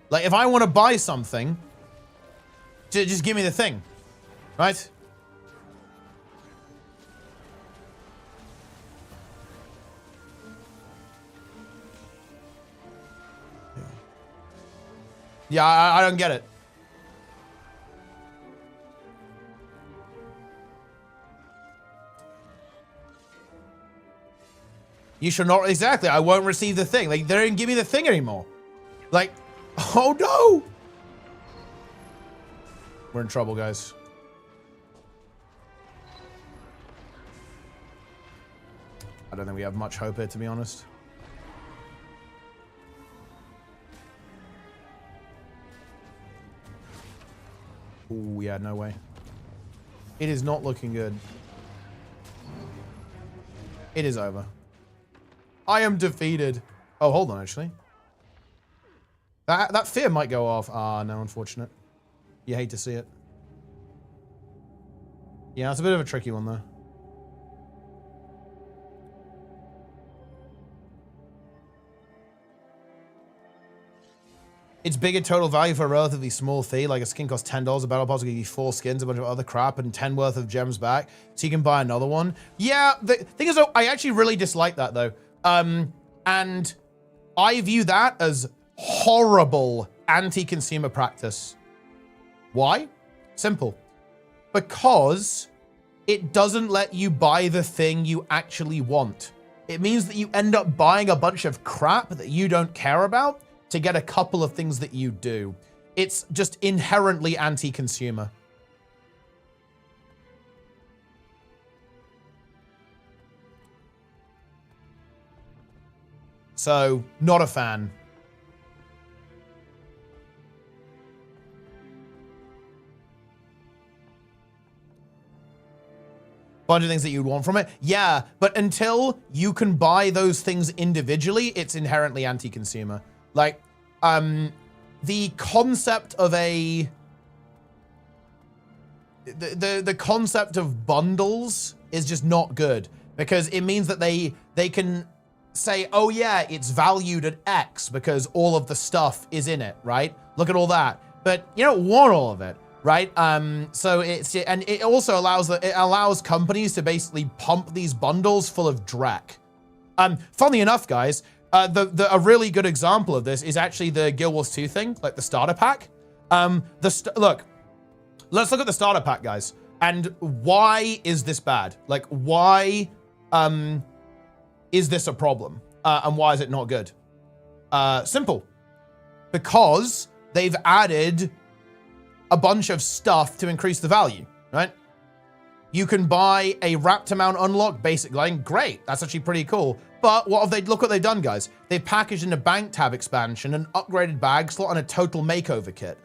Like, if I want to buy something, just give me the thing, right? Yeah, I don't get it. You should not, exactly, I won't receive the thing. Like, they don't give me the thing anymore. Like, oh no! We're in trouble, guys. I don't think we have much hope here, to be honest. Oh, yeah, no way. It is not looking good. It is over. I am defeated. Oh, hold on, actually. That fear might go off. Ah, no, unfortunate. You hate to see it. Yeah, it's a bit of a tricky one, though. It's bigger total value for a relatively small fee. Like a skin costs $10, a battle pass will give you 4 skins, a bunch of other crap, and 10 worth of gems back, so you can buy another one. Yeah, the thing is, though, I actually really dislike that, though. And I view that as horrible anti-consumer practice. Why? Simple. Because it doesn't let you buy the thing you actually want. It means that you end up buying a bunch of crap that you don't care about to get a couple of things that you do. It's just inherently anti-consumer. So, not a fan. Bunch of things that you'd want from it. Yeah, but until you can buy those things individually, it's inherently anti-consumer. Like, the concept of the concept of bundles is just not good, because it means that they can say, oh yeah, it's valued at X because all of the stuff is in it, right? Look at all that. But you don't want all of it, right? So it also allows companies to basically pump these bundles full of dreck. Funnily enough, guys, a really good example of this is actually the Guild Wars 2 thing, like the starter pack. Look, let's look at the starter pack, guys. And why is this bad? Like, why is this a problem? And why is it not good? Simple. Because they've added a bunch of stuff to increase the value, right? You can buy a Raptor Mount unlock basic line. Great. That's actually pretty cool. But look what they've done, guys. They've packaged in a bank tab expansion, an upgraded bag slot, and a total makeover kit.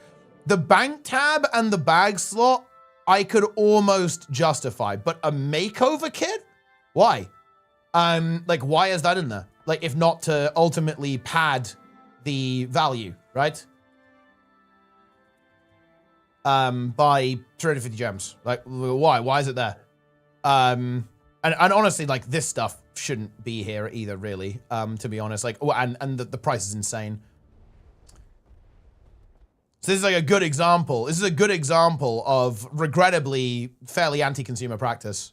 The bank tab and the bag slot, I could almost justify, but a makeover kit? Why? Like, why is that in there? Like, if not to ultimately pad the value, right? By 350 gems. Like, why? Why is it there? And honestly, like, this stuff shouldn't be here either, really, to be honest. Like, and the price is insane. So this is like a good example. This is a good example of, regrettably, fairly anti-consumer practice.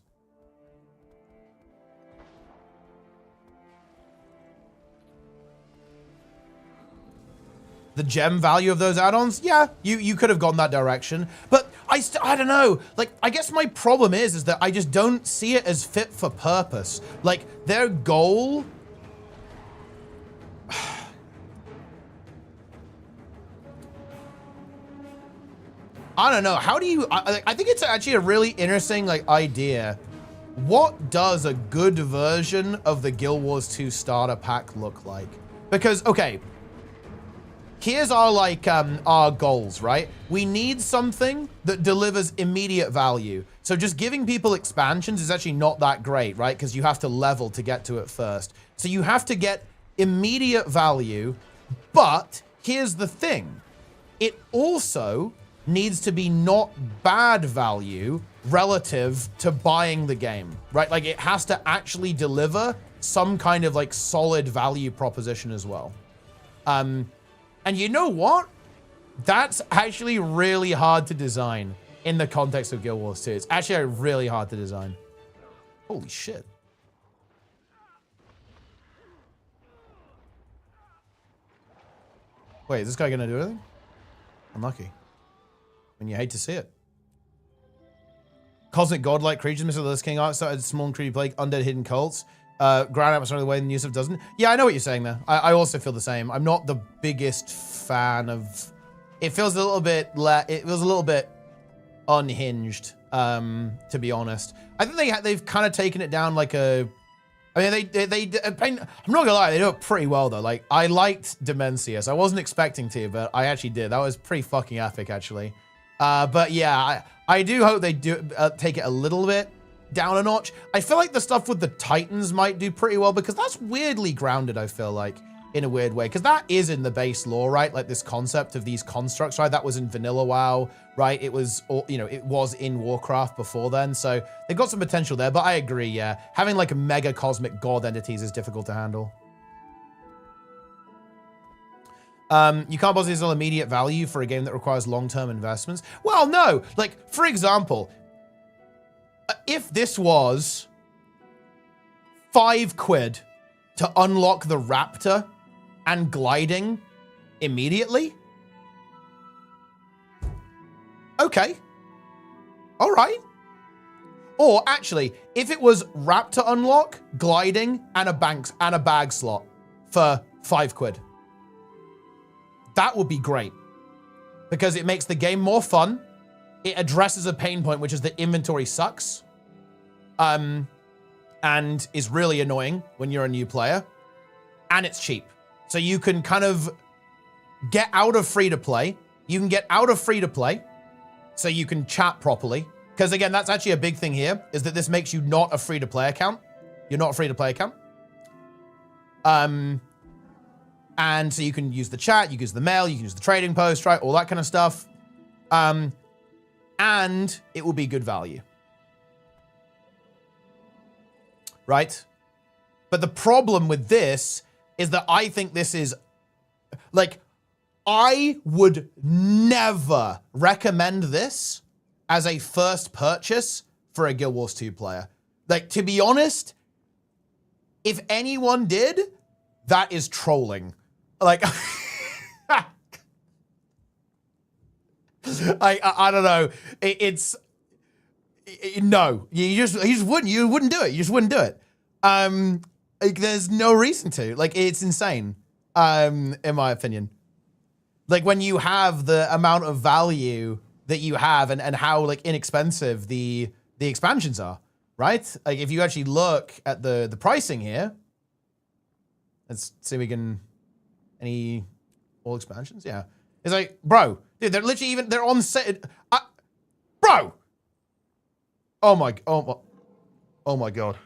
The gem value of those add-ons, yeah, you could have gone that direction, but I don't know. Like, I guess my problem is that I just don't see it as fit for purpose. Like, their goal. I don't know. How do you? I think it's actually a really interesting like idea. What does a good version of the Guild Wars 2 starter pack look like? Because okay. Here's our like our goals, right? We need something that delivers immediate value. So just giving people expansions is actually not that great, right? Because you have to level to get to it first. So you have to get immediate value, but here's the thing. It also needs to be not bad value relative to buying the game, right? Like it has to actually deliver some kind of like solid value proposition as well. And you know what? That's actually really hard to design in the context of Guild Wars 2. It's actually really hard to design. Holy shit. Wait, is this guy gonna do anything? Unlucky. And you hate to see it. Cosmic godlike creatures, Mr. Lilith King art started small and creepy plague, undead hidden cults. Grand atmosphere the way the Yusuf doesn't. Yeah, I know what you're saying there. I also feel the same. I'm not the biggest fan of. It feels a little bit. It feels a little bit unhinged. To be honest, I think they've kind of taken it down like a. I mean, I'm not gonna lie, they do it pretty well though. Like I liked Demencius. I wasn't expecting to, but I actually did. That was pretty fucking epic, actually. But yeah, I do hope they do take it a little bit down a notch. I feel like the stuff with the Titans might do pretty well because that's weirdly grounded, I feel like, in a weird way. Because that is in the base lore, right? Like this concept of these constructs, right? That was in Vanilla WoW, right? It was, you know, it was in Warcraft before then. So they've got some potential there, but I agree, yeah. Having like a mega cosmic god entities is difficult to handle. You can't possibly sell immediate value for a game that requires long-term investments. Well, no. Like, for example, if this was £5 to unlock the Raptor and gliding immediately, okay, all right. Or actually, if it was Raptor unlock, gliding, and a bag slot for £5, that would be great because it makes the game more fun. It addresses a pain point, which is that inventory sucks, and is really annoying when you're a new player, and it's cheap. So you can kind of get out of free-to-play. You can get out of free-to-play so you can chat properly. Because again, that's actually a big thing here, is that this makes you not a free-to-play account. You're not a free-to-play account. And so you can use the chat, you can use the mail, you can use the trading post, right? All that kind of stuff. And it will be good value. Right? But the problem with this is that I think this is, like, I would never recommend this as a first purchase for a Guild Wars 2 player. Like, to be honest, if anyone did, that is trolling. Like, I don't know. No, you just wouldn't do it. You just wouldn't do it. Like, there's no reason to. Like, it's insane. In my opinion. Like, when you have the amount of value that you have and how like inexpensive the expansions are, right? Like, if you actually look at the pricing here, let's see if we can any all expansions. Yeah. It's like, bro, dude, they're literally even, they're on set. Bro! Oh my God.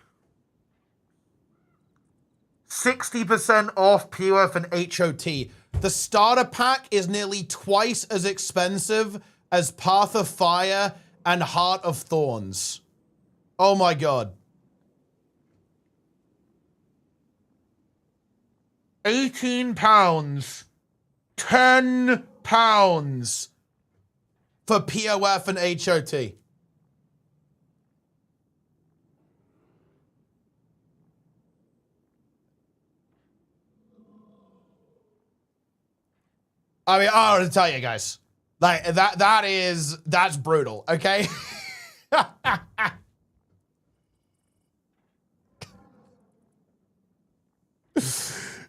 60% off POF and HOT. The starter pack is nearly twice as expensive as Path of Fire and Heart of Thorns. Oh my God. 18 pounds. 10 pounds for POF and HOT. I mean, I want to tell you guys, like that's brutal, okay?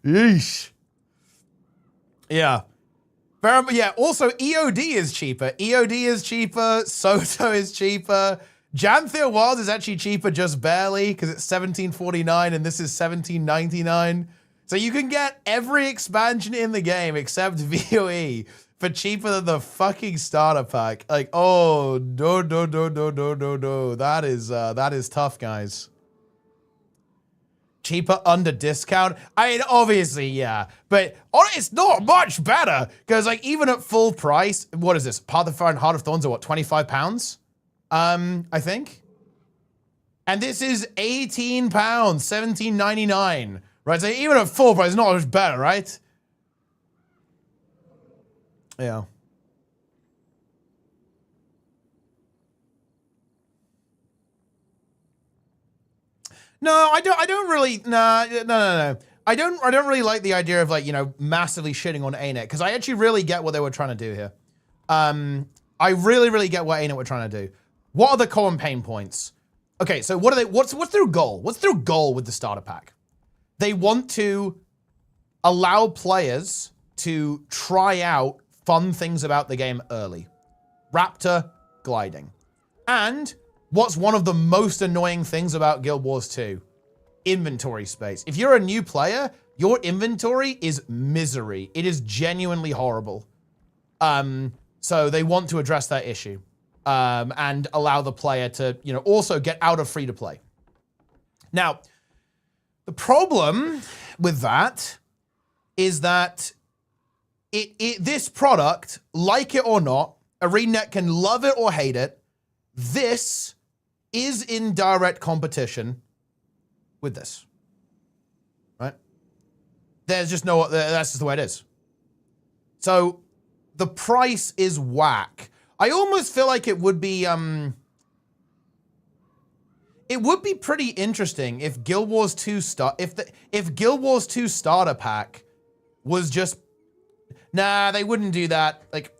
Yeesh. Yeah. Yeah, also EOD is cheaper. EOD is cheaper, Soto is cheaper. Janthir Wild is actually cheaper just barely because it's $17.49 and this is $17.99. So you can get every expansion in the game except VOE for cheaper than the fucking starter pack. Like, oh, no. That is tough, guys. Cheaper under discount? I mean, obviously, yeah. But it's not much better. Because, like, even at full price, what is this? Path of Fire and Heart of Thorns are what, 25 pounds? I think. And this is 18 pounds, 17.99. Right, so even at full price, it's not much better, right? Yeah. No, I don't really, no. I don't really like the idea of, like, you know, massively shitting on Anet, because I actually really get what they were trying to do here. I really get what Anet were trying to do. What are the common pain points? Okay, so what are they, what's their goal? What's their goal with the starter pack? They want to allow players to try out fun things about the game early. Raptor, gliding. And what's one of the most annoying things about Guild Wars 2? Inventory space. If you're a new player, your inventory is misery. It is genuinely horrible. So they want to address that issue and allow the player to, you know, also get out of free to play. Now, the problem with that is that this product, like it or not, ArenaNet can love it or hate it, this is in direct competition with this, right? There's just no, that's just the way it is. So the price is whack. I almost feel like it would be pretty interesting if Guild Wars 2 if Guild Wars 2 starter pack was just, nah, they wouldn't do that. Like,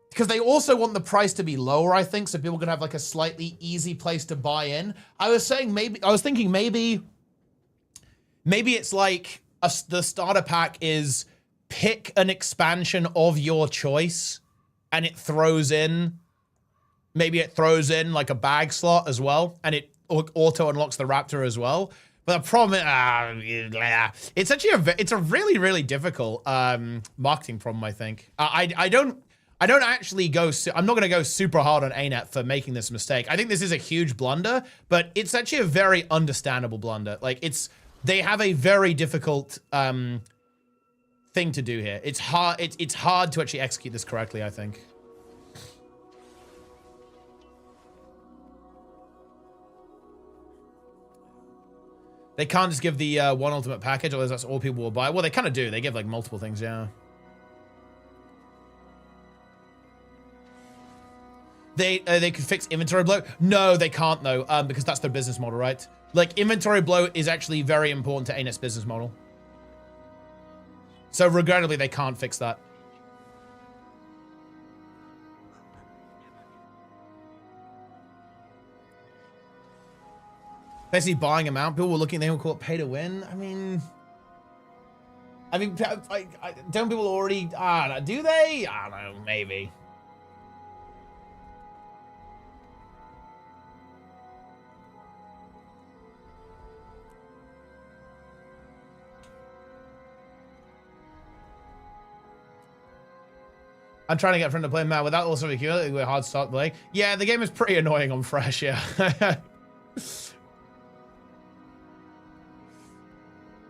because they also want the price to be lower, I think, so people can have like a slightly easy place to buy in. I was thinking maybe it's like the starter pack is pick an expansion of your choice and it throws in, maybe it throws in like a bag slot as well, and it auto unlocks the Raptor as well. But the problem, it's actually it's a really difficult marketing problem, I think. I don't actually go, I'm not going to go super hard on Anet for making this mistake. I think this is a huge blunder, but it's actually a very understandable blunder. Like, they have a very difficult thing to do here. It's hard to actually execute this correctly, I think. They can't just give the one ultimate package, otherwise that's all people will buy. Well, they kind of do. They give like multiple things, yeah. They could fix inventory blow. No, they can't though, because that's their business model, right? Like, inventory blow is actually very important to Anet's business model. So regrettably, they can't fix that. Basically buying a mount, people were looking, they would call it pay to win. I mean, don't people already, do they? I don't know, maybe. I'm trying to get a friend to play Matt without also accumulating with Hardstuck play. Yeah, the game is pretty annoying on Fresh, yeah.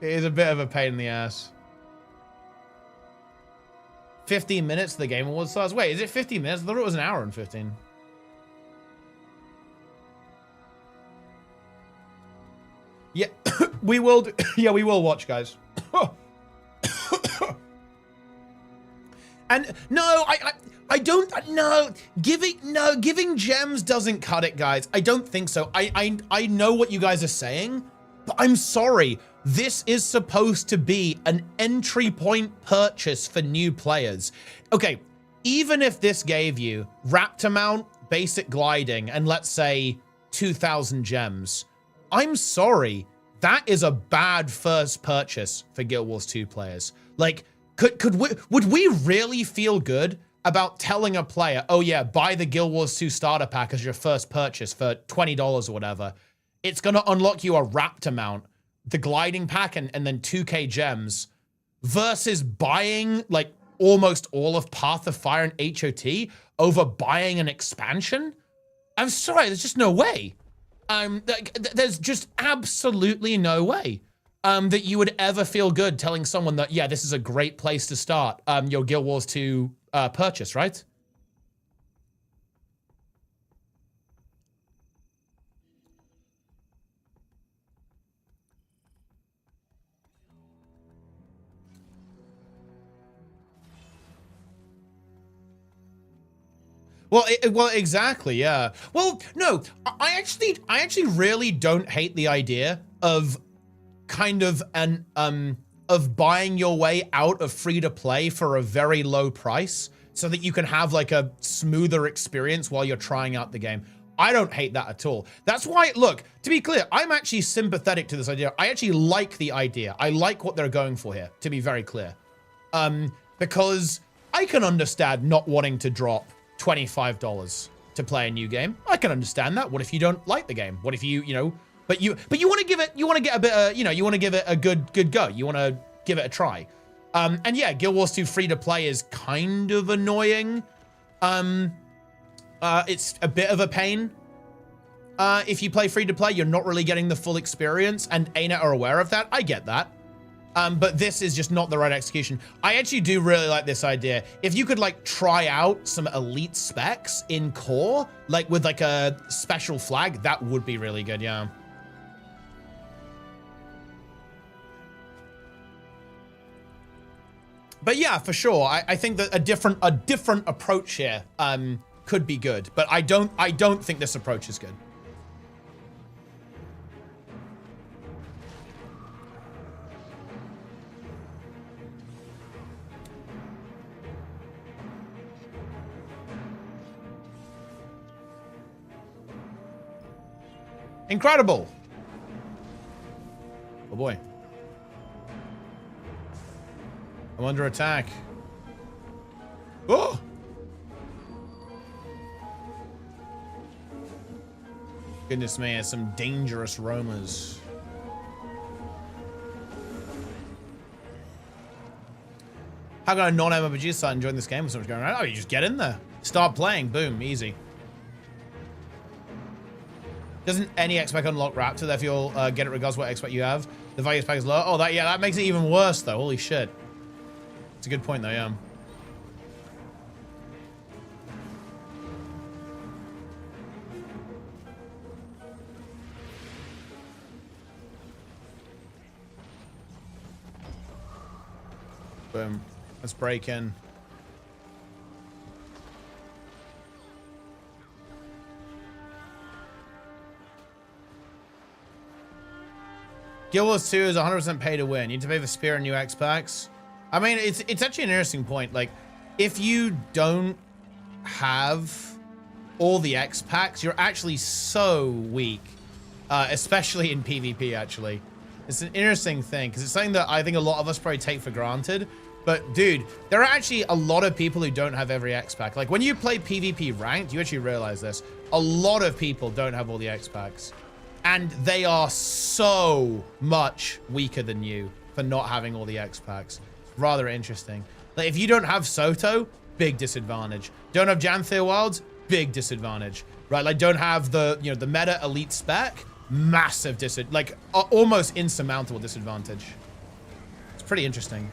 It is a bit of a pain in the ass. 15 minutes the Game Awards starts. Wait, is it 15 minutes? I thought it was an hour and 15. Yeah, we will. Yeah, we will watch, guys. And no, I don't. No, giving gems doesn't cut it, guys. I don't think so. I know what you guys are saying, but I'm sorry. This is supposed to be an entry point purchase for new players. Okay, even if this gave you Raptor Mount, basic gliding, and let's say 2,000 gems, I'm sorry, that is a bad first purchase for Guild Wars 2 players. Like, would we really feel good about telling a player, oh yeah, buy the Guild Wars 2 starter pack as your first purchase for $20 or whatever. It's gonna unlock you a Raptor Mount, the gliding pack, and then 2K gems, versus buying like almost all of Path of Fire and HOT over buying an expansion? I'm sorry, there's just no way. There's just absolutely no way that you would ever feel good telling someone that, yeah, this is a great place to start your Guild Wars 2 purchase, right? Well, exactly, yeah. Well, no, I actually really don't hate the idea of kind of of buying your way out of free to play for a very low price so that you can have like a smoother experience while you're trying out the game. I don't hate that at all. That's why, look, to be clear, I'm actually sympathetic to this idea. I actually like the idea. I like what they're going for here, to be very clear. Because I can understand not wanting to drop $25 to play a new game. I can understand that. What if you don't like the game? What if you know, but you want to give it, you want to get a bit, you know, you want to give it a good go. You want to give it a try. And yeah, Guild Wars 2 free to play is kind of annoying. It's a bit of a pain. If you play free to play, you're not really getting the full experience, and Anet are aware of that. I get that. But this is just not the right execution. I actually do really like this idea. If you could like try out some elite specs in core, like with like a special flag, that would be really good, yeah. But yeah, for sure. I think that a different approach here could be good, but I don't think this approach is good. Incredible. Oh boy. I'm under attack. Oh! Goodness me, some dangerous roamers. How can a non-MMOG start enjoying this game with so much going on? Oh, you just get in there. Start playing. Boom. Easy. Doesn't any X-Pack unlock Raptor? Therefore, you'll get it regardless of what X-Pack you have. The value X-Pack is low. Oh, that makes it even worse, though. Holy shit. It's a good point, though, yeah. Boom. Let's break in. Guild Wars 2 is 100% pay to win. You need to pay for spear and new X packs. I mean, it's actually an interesting point. Like, if you don't have all the X packs, you're actually so weak, especially in PvP. Actually, it's an interesting thing because it's something that I think a lot of us probably take for granted. But dude, there are actually a lot of people who don't have every X pack. Like when you play PvP ranked, you actually realize this. A lot of people don't have all the X packs. And they are so much weaker than you for not having all the X packs. Rather interesting. Like if you don't have Soto, big disadvantage. Don't have Janthir Wilds, big disadvantage, right? Like don't have the, you know, the meta elite spec, massive disadvantage, like almost insurmountable disadvantage. It's pretty interesting.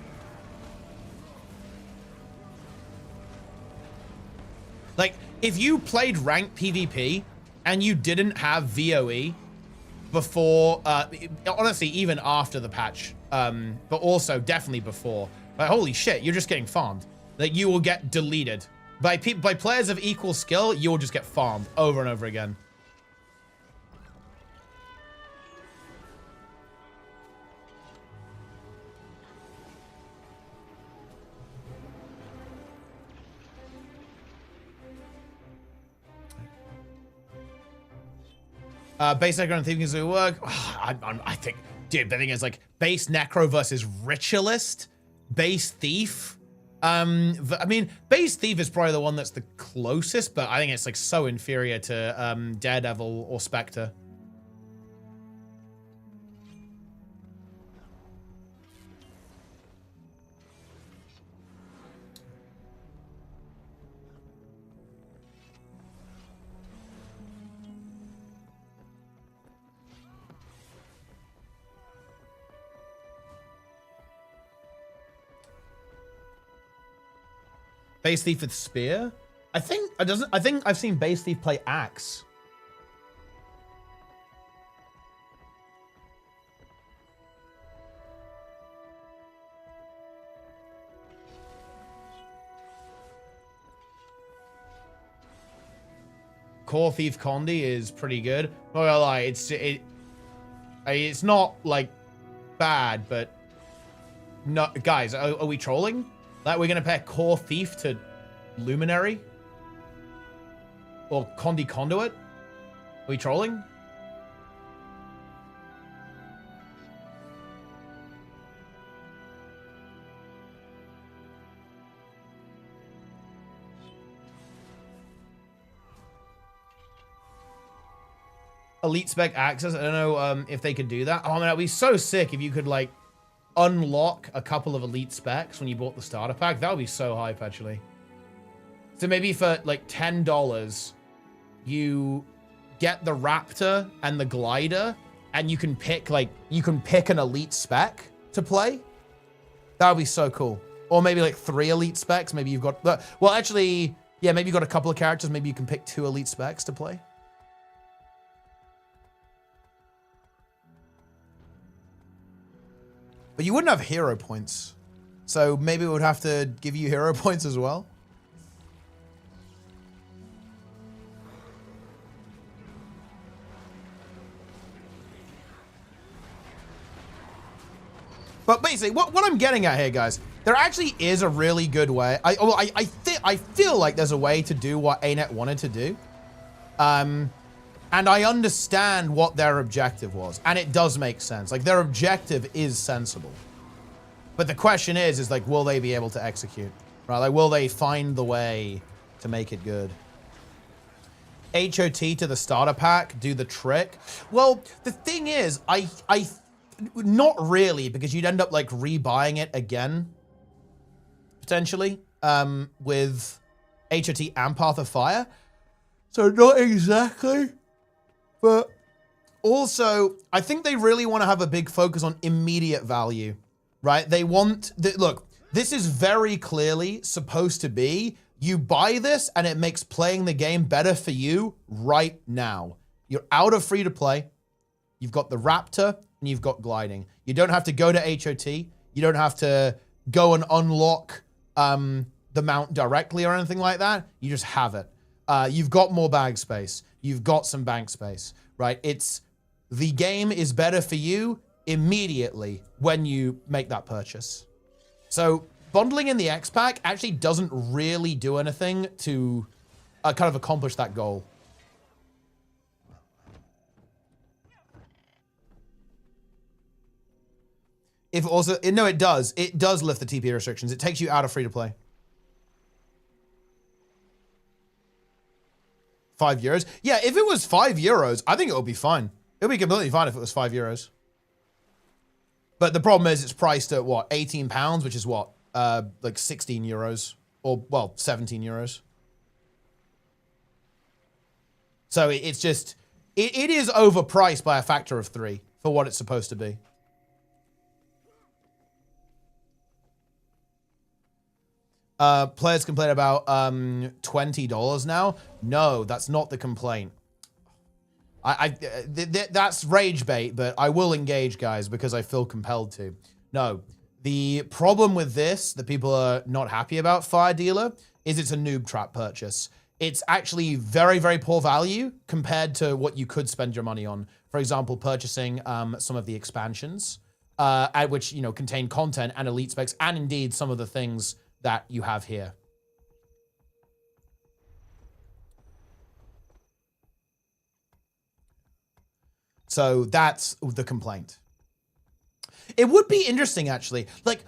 Like if you played ranked PvP and you didn't have VOE before, honestly, even after the patch, but also definitely before, like, holy shit, you're just getting farmed. Like you will get deleted. By players of equal skill, you will just get farmed over and over again. Base Necro and Thief can still work. I think, dude, the thing is, like, base Necro versus Ritualist, base Thief. I mean, base Thief is probably the one that's the closest, but I think it's, like, so inferior to Daredevil or Spectre. Base Thief with Spear? I think I've seen Base Thief play Axe. Core Thief Condi is pretty good. Not gonna lie, it's not like bad, but no, guys, are we trolling? Like we're gonna pair Core Thief to Luminary? Or Condi Conduit? Are we trolling? Elite spec access. I don't know if they could do that. Oh man, that'd be so sick if you could like unlock a couple of elite specs when you bought the starter pack. That would be so hype, actually. So maybe for like $10, you get the Raptor and the Glider, and you can pick an elite spec to play. That would be so cool. Or maybe like 3 elite specs. Maybe you've got well, actually, yeah, maybe you've got a couple of characters. Maybe you can pick 2 elite specs to play. But you wouldn't have hero points. So maybe we would have to give you hero points as well. But basically, what I'm getting at here, guys, there actually is a really good way. I feel like there's a way to do what Anet wanted to do. And I understand what their objective was. And it does make sense. Like, their objective is sensible. But the question is like, will they be able to execute? Right? Like, will they find the way to make it good? HOT to the starter pack, do the trick? Well, the thing is, not really, because you'd end up, like, rebuying it again. Potentially. With HOT and Path of Fire. So, not exactly. But also, I think they really want to have a big focus on immediate value, right? They want, look, this is very clearly supposed to be, you buy this and it makes playing the game better for you right now. You're out of free to play. You've got the Raptor and you've got gliding. You don't have to go to HOT. You don't have to go and unlock the mount directly or anything like that. You just have it. You've got more bag space. You've got some bank space, right? The game is better for you immediately when you make that purchase. So bundling in the X pack actually doesn't really do anything to kind of accomplish that goal. No, it does. It does lift the TP restrictions. It takes you out of free to play. €5? Yeah, if it was €5, I think it would be fine. It would be completely fine if it was €5. But the problem is it's priced at what, £18, which is what, like €16. Or, well, 17 euros. So it's just, it is overpriced by a factor of 3 for what it's supposed to be. Players complain about $20 now. No, that's not the complaint. That's rage bait, but I will engage, guys, because I feel compelled to. No, the problem with this that people are not happy about, Fire Dealer, is it's a noob trap purchase. It's actually very, very poor value compared to what you could spend your money on. For example, purchasing some of the expansions, which, you know, contain content and elite specs, and indeed some of the things that you have here. So that's the complaint. It would be interesting, actually. Like,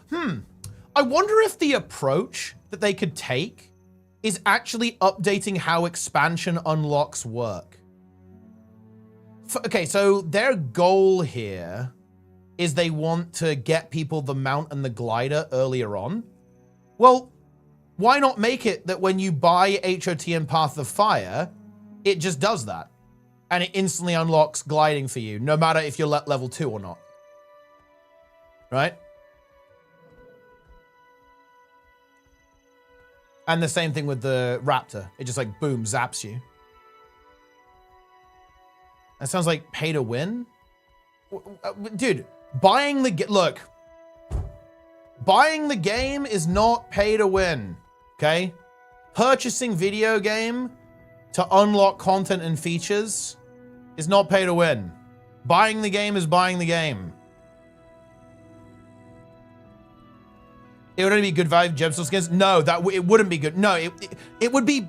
I wonder if the approach that they could take is actually updating how expansion unlocks work. Okay, so their goal here is they want to get people the mount and the glider earlier on. Well, why not make it that when you buy HOT and Path of Fire, it just does that? And it instantly unlocks gliding for you, no matter if you're level 2 or not. Right? And the same thing with the Raptor. It just like, boom, zaps you. That sounds like pay to win? Dude, buying the... Look. Buying the game is not pay to win, okay? Purchasing video game to unlock content and features is not pay to win. Buying the game is buying the game. It would only be good value gemstone skins? No, it wouldn't be good. No, it would be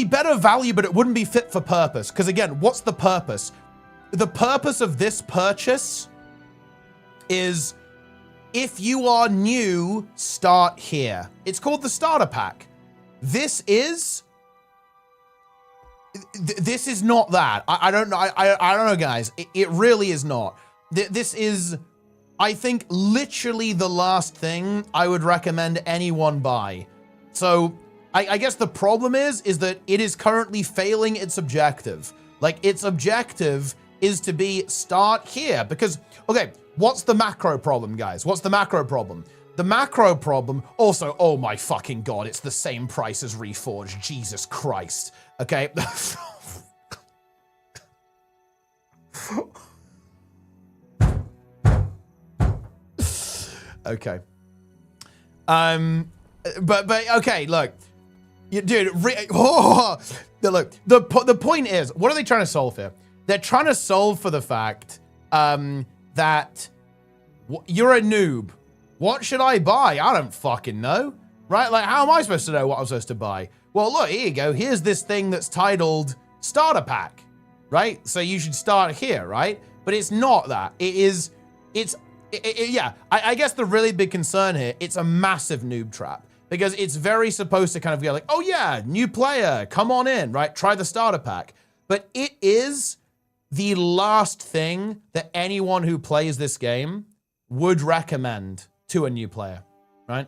better value, but it wouldn't be fit for purpose. Because again, what's the purpose? The purpose of this purchase is, if you are new, start here. It's called the starter pack. This is not that. I don't know. I don't know, guys. It really is not. This is, I think, literally the last thing I would recommend anyone buy. So I guess the problem is that it is currently failing its objective. Like, its objective is to be start here because, okay, what's the macro problem, guys? What's the macro problem? The macro problem, also, oh my fucking God, it's the same price as Reforged. Jesus Christ. Okay. Okay. But okay, look. Dude, look, the point is, what are they trying to solve here? They're trying to solve for the fact that you're a noob. What should I buy? I don't fucking know. Right? Like, how am I supposed to know what I'm supposed to buy? Well, look, here you go. Here's this thing that's titled Starter Pack. Right? So you should start here, right? But it's not that. Yeah, I guess the really big concern here, it's a massive noob trap. Because it's very supposed to kind of go like, oh yeah, new player, come on in, right? Try the starter pack. But it is the last thing that anyone who plays this game would recommend to a new player, right?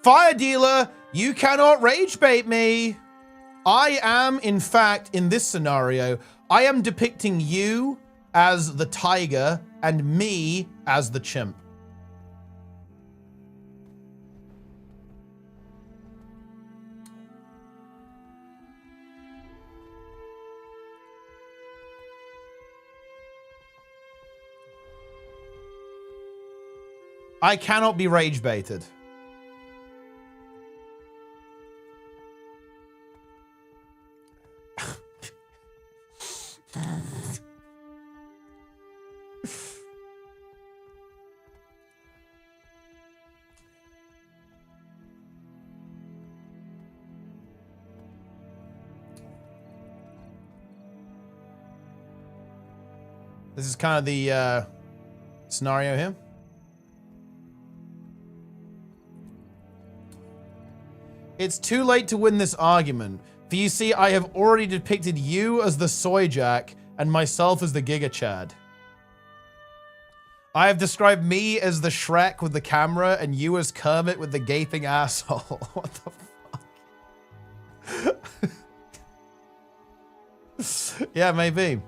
Fire Dealer, you cannot rage bait me. I am, in fact, in this scenario, I am depicting you as the tiger and me as the chimp. I cannot be rage baited. This is kind of the scenario here. It's too late to win this argument. For you see, I have already depicted you as the soy jack and myself as the giga chad. I have described me as the Shrek with the camera and you as Kermit with the gaping asshole. What the fuck? Yeah, maybe.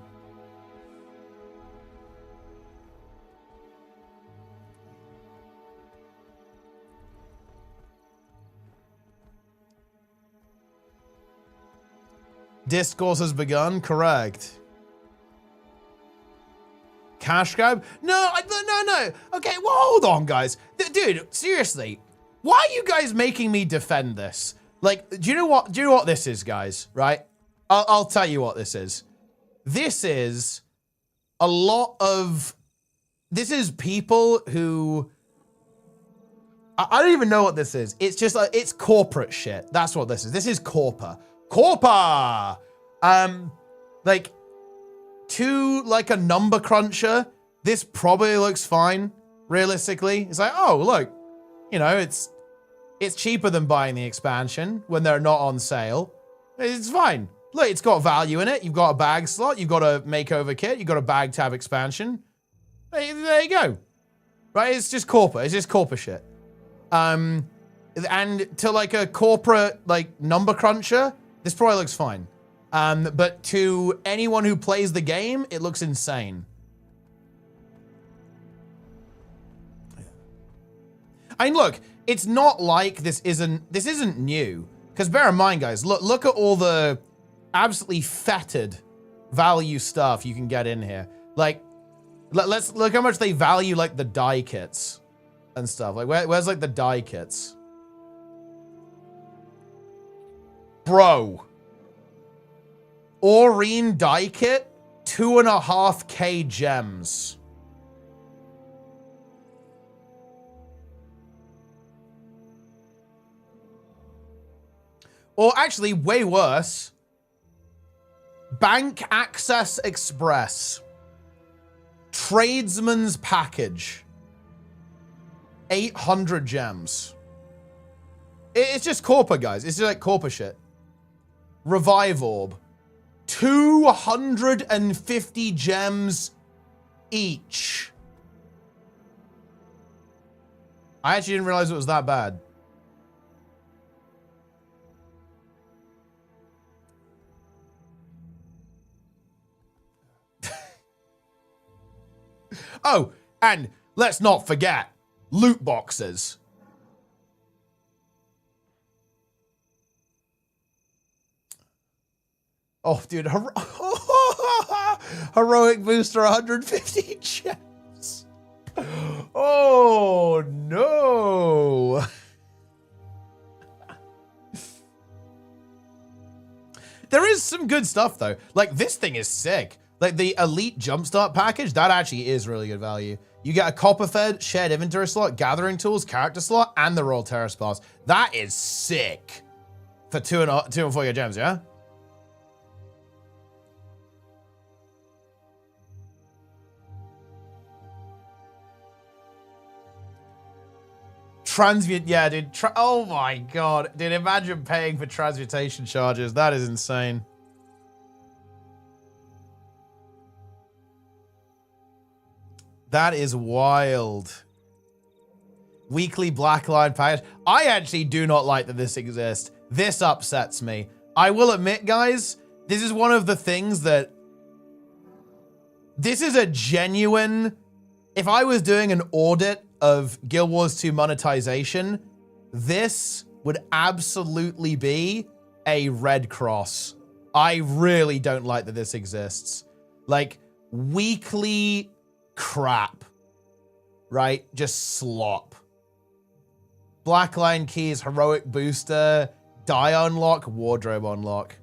Discourse has begun, correct. Cash grab? No. Okay, well, hold on, guys. Dude, seriously, why are you guys making me defend this? Like, do you know what this is, guys? Right? I'll tell you what this is. This is a lot of. This is people who. I don't even know what this is. It's just like it's corporate shit. That's what this is. This is Corpa. Like. To like a number cruncher, this probably looks fine, realistically. It's like, oh, look, you know, it's cheaper than buying the expansion when they're not on sale. It's fine. Look, it's got value in it. You've got a bag slot. You've got a makeover kit. You've got a bag tab expansion. There you go. Right? It's just corporate. It's just corporate shit. And to like a corporate like number cruncher, this probably looks fine. But to anyone who plays the game, it looks insane. I mean, look, it's not like this isn't new. Because bear in mind, guys, look at all the absolutely fetid value stuff you can get in here. Like, let's look how much they value like the die kits and stuff. Like, where's like the die kits? Bro. Aurene die kit, 2.5k gems. Or actually, way worse. Bank Access Express. Tradesman's Package. 800 gems. It's just Corpa, guys. It's just like Corpa shit. Revive Orb. 250 gems each. I actually didn't realize it was that bad. Oh, and let's not forget loot boxes. Oh, dude. Heroic booster, 150 gems. Oh, no. There is some good stuff, though. Like, this thing is sick. Like, the Elite Jumpstart package, that actually is really good value. You get a copper-fed shared inventory slot, gathering tools, character slot, and the Royal Terrace Pass. That is sick. For 240 gems, yeah? Transmute, yeah, dude. Oh my god. Dude, imagine paying for transmutation charges. That is insane. That is wild. Weekly Black Line package. I actually do not like that this exists. This upsets me. I will admit, guys, this is one of the things that... This is a genuine... If I was doing an audit of Guild Wars 2 monetization, this would absolutely be a red cross. I really don't like that this exists. Like, weekly crap, right? Just slop. Blackline keys, heroic booster, die unlock, wardrobe unlock.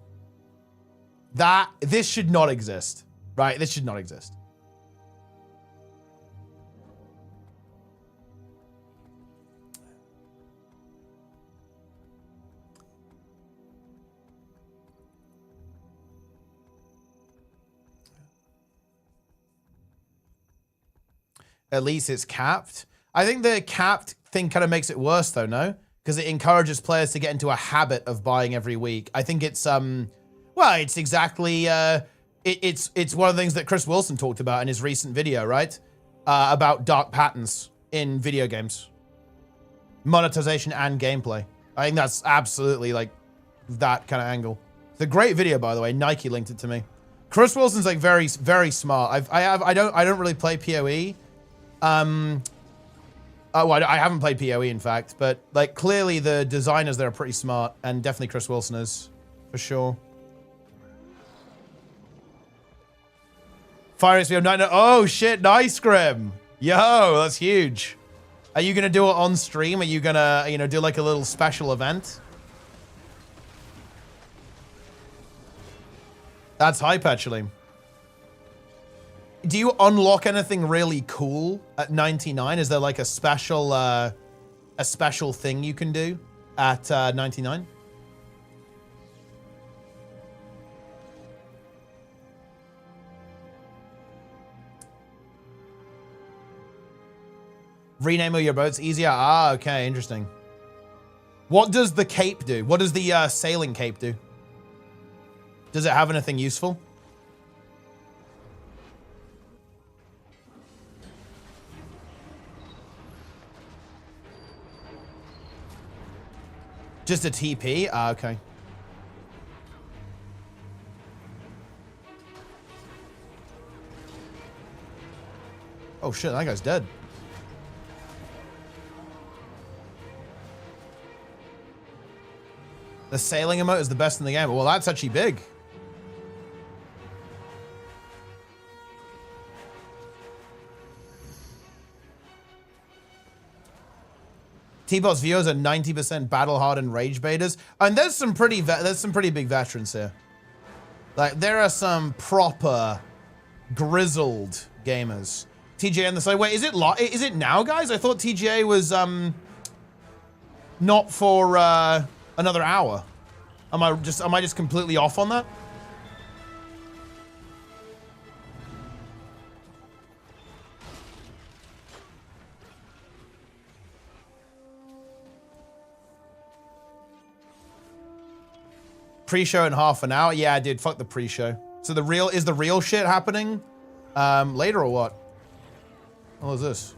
This should not exist, right? This should not exist. At least it's capped. I think the capped thing kind of makes it worse though, no? Because it encourages players to get into a habit of buying every week. I think it's, well, it's exactly, it's one of the things that Chris Wilson talked about in his recent video, right? about dark patterns in video games. Monetization and gameplay. I think that's absolutely like that kind of angle. It's a great video, by the way. Nike linked it to me. Chris Wilson's like very, very smart. I don't really play PoE. Well, I haven't played PoE in fact, but like clearly the designers there are pretty smart, and definitely Chris Wilson is for sure. Fire HBO 9. Oh shit, nice Grim. Yo, that's huge. Are you gonna do it on stream? Are you gonna, you know, do like a little special event? That's hype actually. Do you unlock anything really cool at 99? Is there like a special thing you can do at 99? Rename all your boats easier? Ah, okay, interesting. What does the cape do? What does the sailing cape do? Does it have anything useful? Just a TP? Ah, okay. Oh shit, that guy's dead. The sailing emote is the best in the game. Well, that's actually big. Teapot's viewers are 90% battle hardened rage baiters, and there's some pretty big veterans here. Like there are some proper grizzled gamers. TGA on the side. Wait, is it now, guys? I thought TGA was not for another hour. Am I just completely off on that? Pre-show in half an hour? Yeah, dude, fuck the pre-show. So is the real shit happening later or what? What is this?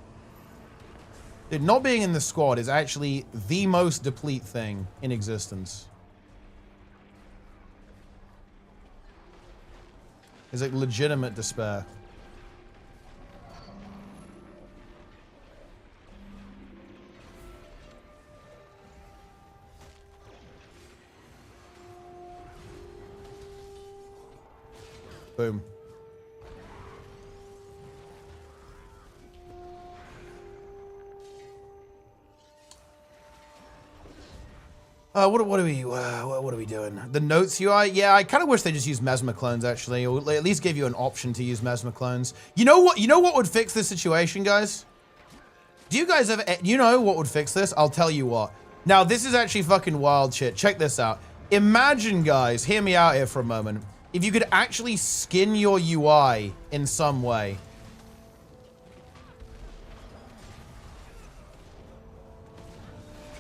Dude, not being in the squad is actually the most deplete thing in existence. It's like legitimate despair. Boom. What are we doing? The notes UI? Yeah, I kind of wish they just used Mesmer clones actually, or at least gave you an option to use Mesmer clones. You know what? You know what would fix this situation, guys? Do you guys ever? You know what would fix this? I'll tell you what. Now this is actually fucking wild shit. Check this out. Imagine, guys, hear me out here for a moment. If you could actually skin your UI in some way.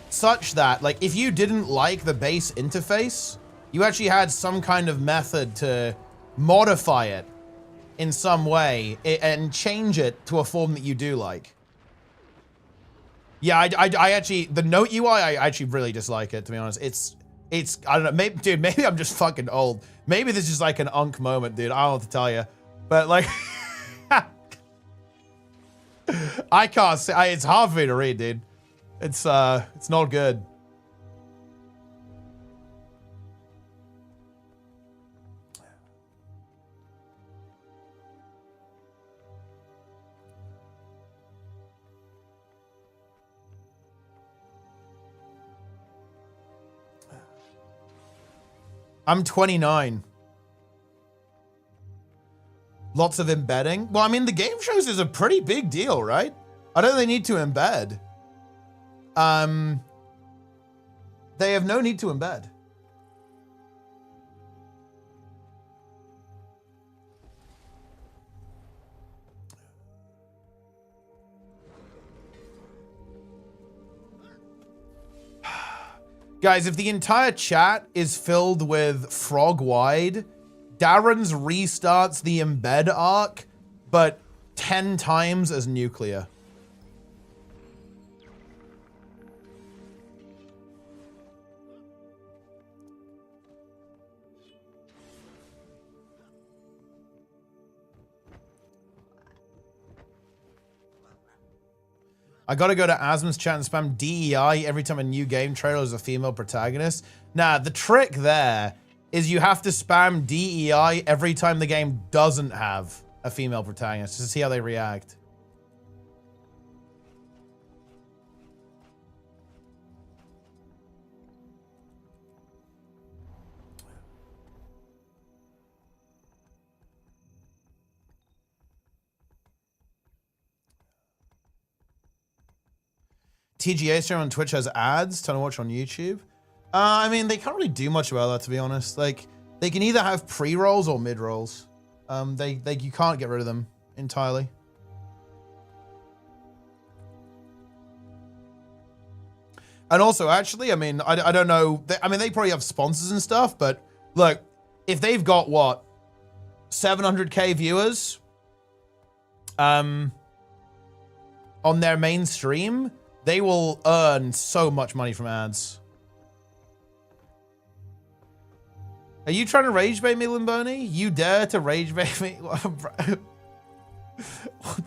Such that, like, if you didn't like the base interface, you actually had some kind of method to modify it in some way and change it to a form that you do like. Yeah, I actually, the Note UI, I actually really dislike it, to be honest. It's, I don't know, maybe, dude, maybe I'm just fucking old. Maybe this is like an unk moment, dude. I don't know what to tell you. But, like, I can't say, it's hard for me to read, dude. It's not good. I'm 29. Lots of embedding. Well, I mean, the game shows is a pretty big deal, right? I don't think they need to embed. They have no need to embed. Guys, if the entire chat is filled with frog wide, Darren's restarts the embed arc, but 10 times as nuclear. I gotta go to Asmon's chat and spam DEI every time a new game trailer is a female protagonist. Nah, the trick there is you have to spam DEI every time the game doesn't have a female protagonist to see how they react. TGA stream on Twitch has ads to watch on YouTube. I mean, they can't really do much about that, to be honest. Like, they can either have pre-rolls or mid-rolls. You can't get rid of them entirely. And also, actually, I mean, I don't know. I mean, they probably have sponsors and stuff, but look, if they've got, what, 700K viewers on their main stream, they will earn so much money from ads. Are you trying to rage bait me, Limboni? You dare to rage bait me? What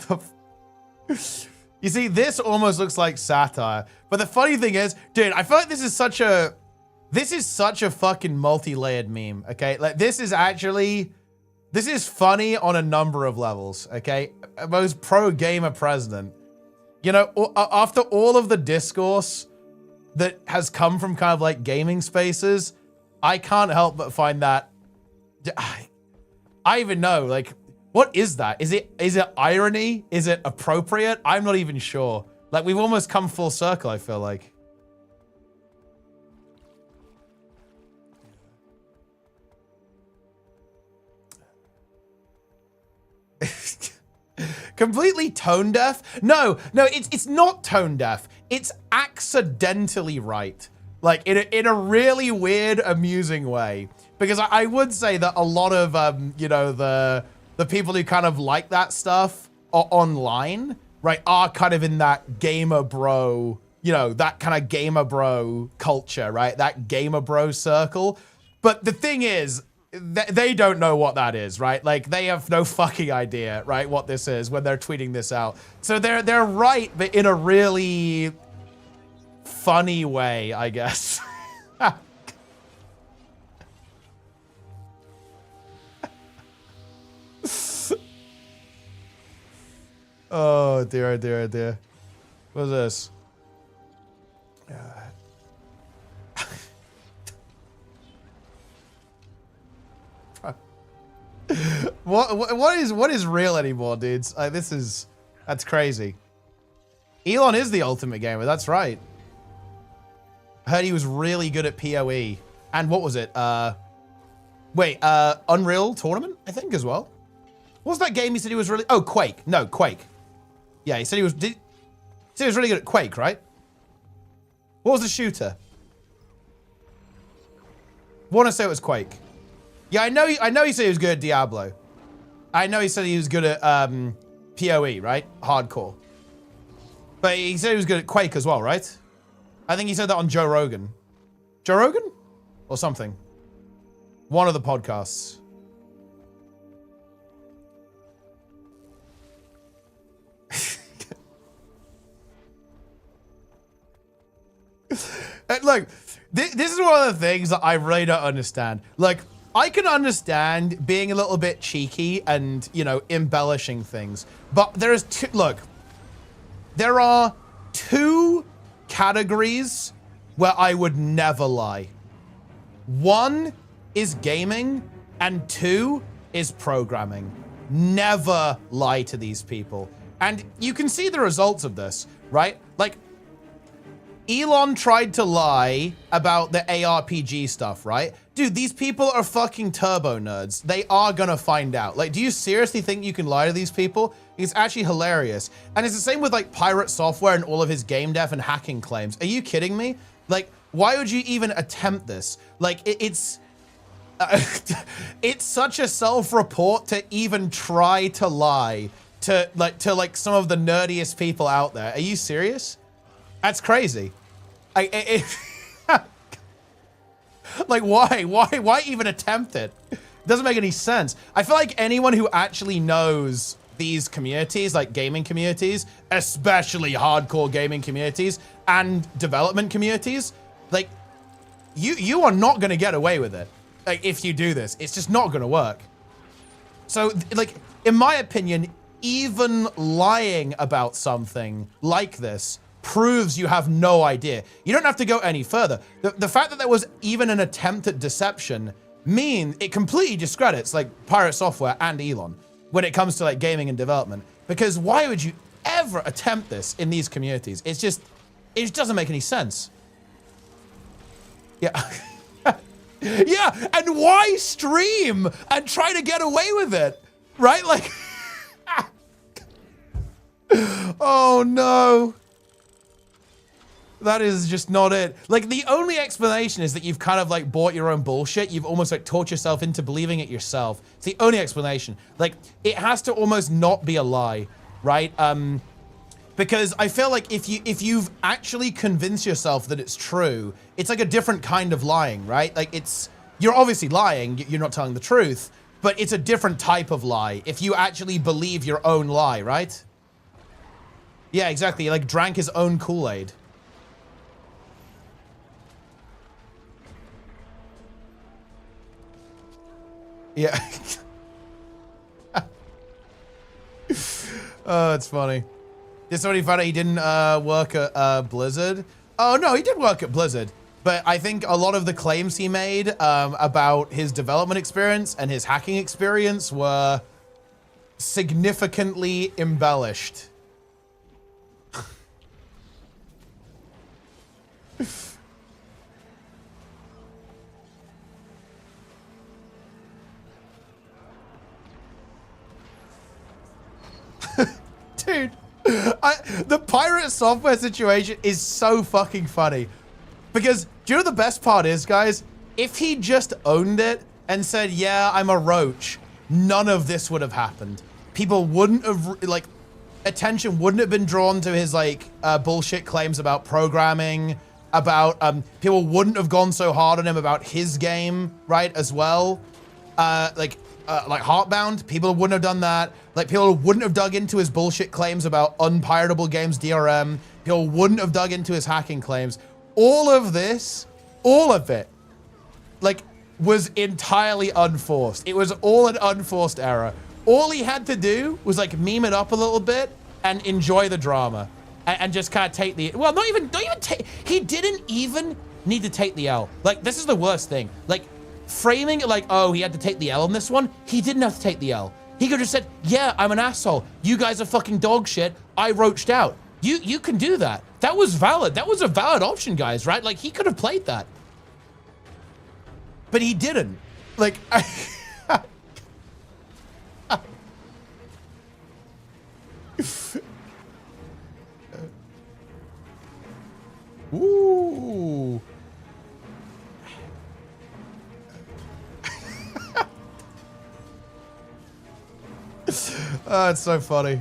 the You see, this almost looks like satire. But the funny thing is, dude, I feel like this is such a fucking multi-layered meme, okay? Like, this is funny on a number of levels, okay? Most pro-gamer president. You know, after all of the discourse that has come from kind of like gaming spaces, I can't help but find that, I even know, like, what is that? Is it irony? Is it appropriate? I'm not even sure. Like, we've almost come full circle, I feel like. Completely tone deaf? No, it's not tone deaf. It's accidentally right. Like, in a really weird, amusing way. Because I would say that a lot of, you know, the people who kind of like that stuff are online, right, are kind of in that gamer bro, you know, that kind of gamer bro culture, right? That gamer bro circle. But the thing is, they don't know what that is, right? Like, they have no fucking idea, right, what this is when they're tweeting this out. So they're right, but in a really funny way, I guess. Oh dear, oh dear, oh dear. What's this? What is real anymore, dudes? Like, that's crazy. Elon is the ultimate gamer, that's right. I heard he was really good at PoE. And what was it? Unreal Tournament, I think, as well. What was that game he said he was really... Oh, Quake. No, Quake. Yeah, he said he was... He said he was really good at Quake, right? What was the shooter? I want to say it was Quake. Yeah, I know he said he was good at Diablo. I know he said he was good at PoE, right? Hardcore. But he said he was good at Quake as well, right? I think he said that on Joe Rogan. Joe Rogan? Or something. One of the podcasts. Look, this is one of the things that I really don't understand. Like, I can understand being a little bit cheeky and, you know, embellishing things. But there are two categories where I would never lie. One is gaming, and two is programming. Never lie to these people. And you can see the results of this, right? Like, Elon tried to lie about the ARPG stuff, right? Dude, these people are fucking turbo nerds. They are gonna find out. Like, do you seriously think you can lie to these people? It's actually hilarious. And it's the same with like Pirate Software and all of his game dev and hacking claims. Are you kidding me? Like, why would you even attempt this? Like, it's such a self-report to even try to lie to some of the nerdiest people out there. Are you serious? That's crazy. Like, why even attempt it? Doesn't make any sense. I feel like anyone who actually knows these communities, like gaming communities, especially hardcore gaming communities and development communities, like, you are not gonna get away with it. Like, if you do this, it's just not gonna work. So, like, in my opinion, even lying about something like this proves you have no idea. You don't have to go any further. The fact that there was even an attempt at deception it completely discredits like Pirate Software and Elon when it comes to like gaming and development. Because why would you ever attempt this in these communities? It just doesn't make any sense. Yeah. Yeah, and why stream and try to get away with it? Right? Like, oh no. That is just not it. Like, the only explanation is that you've kind of like bought your own bullshit. You've almost like talked yourself into believing it yourself. It's the only explanation. Like, it has to almost not be a lie, right? Because I feel like if you've actually convinced yourself that it's true, it's like a different kind of lying, right? Like, you're obviously lying, you're not telling the truth, but it's a different type of lie if you actually believe your own lie, right? Yeah, exactly. He, like, drank his own Kool-Aid. Yeah. Oh, it's funny. Did somebody find out he didn't work at Blizzard? Oh, no, he did work at Blizzard. But I think a lot of the claims he made about his development experience and his hacking experience were significantly embellished. Dude, the Pirate Software situation is so fucking funny. Because, do you know the best part is, guys? If he just owned it and said, yeah, I'm a roach, none of this would have happened. People wouldn't have, like, attention wouldn't have been drawn to his, like, bullshit claims about programming, about, people wouldn't have gone so hard on him about his game, right, as well. Like Heartbound, people wouldn't have done that. Like, people wouldn't have dug into his bullshit claims about unpiratable games DRM. People wouldn't have dug into his hacking claims. All of this, all of it, like, was entirely unforced. It was all an unforced error. All he had to do was, like, meme it up a little bit and enjoy the drama. And just kind of take the, well, not even take, he didn't even need to take the L. Like, this is the worst thing. Like, framing it like, oh, he had to take the L on this one. He didn't have to take the L. He could have just said, yeah, I'm an asshole. You guys are fucking dog shit. I roached out. You can do that. That was valid. That was a valid option, guys, right? Like, he could have played that. But he didn't. Like, ooh. Oh, it's so funny.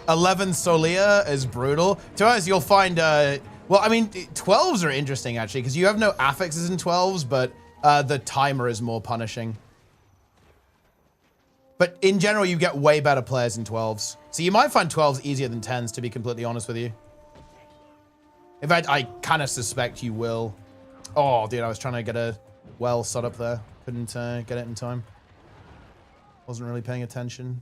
11 Solia is brutal. To be honest, you'll find, well, I mean, 12s are interesting, actually, because you have no affixes in 12s, but the timer is more punishing. But in general, you get way better players in 12s. So you might find 12s easier than 10s, to be completely honest with you. In fact, I kind of suspect you will. Oh, dude, I was trying to get a well set up there. Couldn't get it in time. Wasn't really paying attention.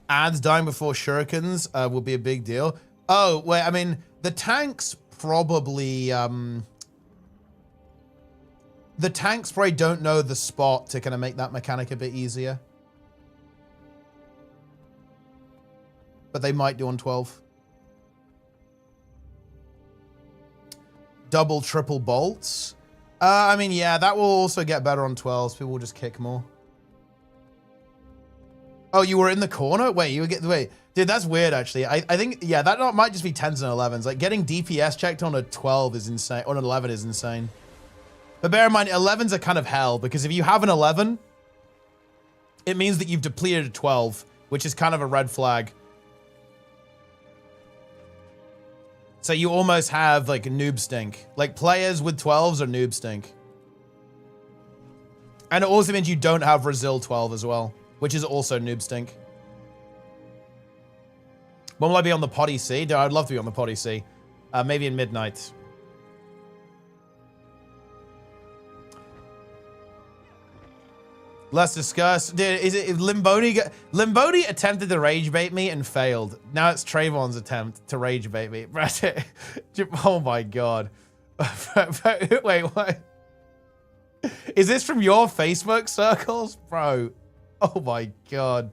Ads dying before shurikens will be a big deal. Oh, wait, I mean, the tanks probably... the tanks probably don't know the spot to kind of make that mechanic a bit easier. But they might do on 12. Double, triple bolts. I mean, yeah, that will also get better on 12s. People will just kick more. Oh, you were in the corner? Wait, wait. Dude, that's weird, actually. I think, yeah, that might just be 10s and 11s. Like, getting DPS checked on a 12 is insane. On an 11 is insane. But bear in mind, 11s are kind of hell, because if you have an 11, it means that you've depleted a 12, which is kind of a red flag. So you almost have, like, a noob stink. Like, players with 12s are noob stink. And it also means you don't have Brazil 12 as well, which is also noob stink. When will I be on the Potty C? Dude, I'd love to be on the Potty C. Maybe in midnight. Let's discuss. Dude, is it Limboni? Limboni attempted to rage bait me and failed. Now it's Trayvon's attempt to rage bait me. Oh my god. Wait, what? Is this from your Facebook circles? Bro. Oh my god.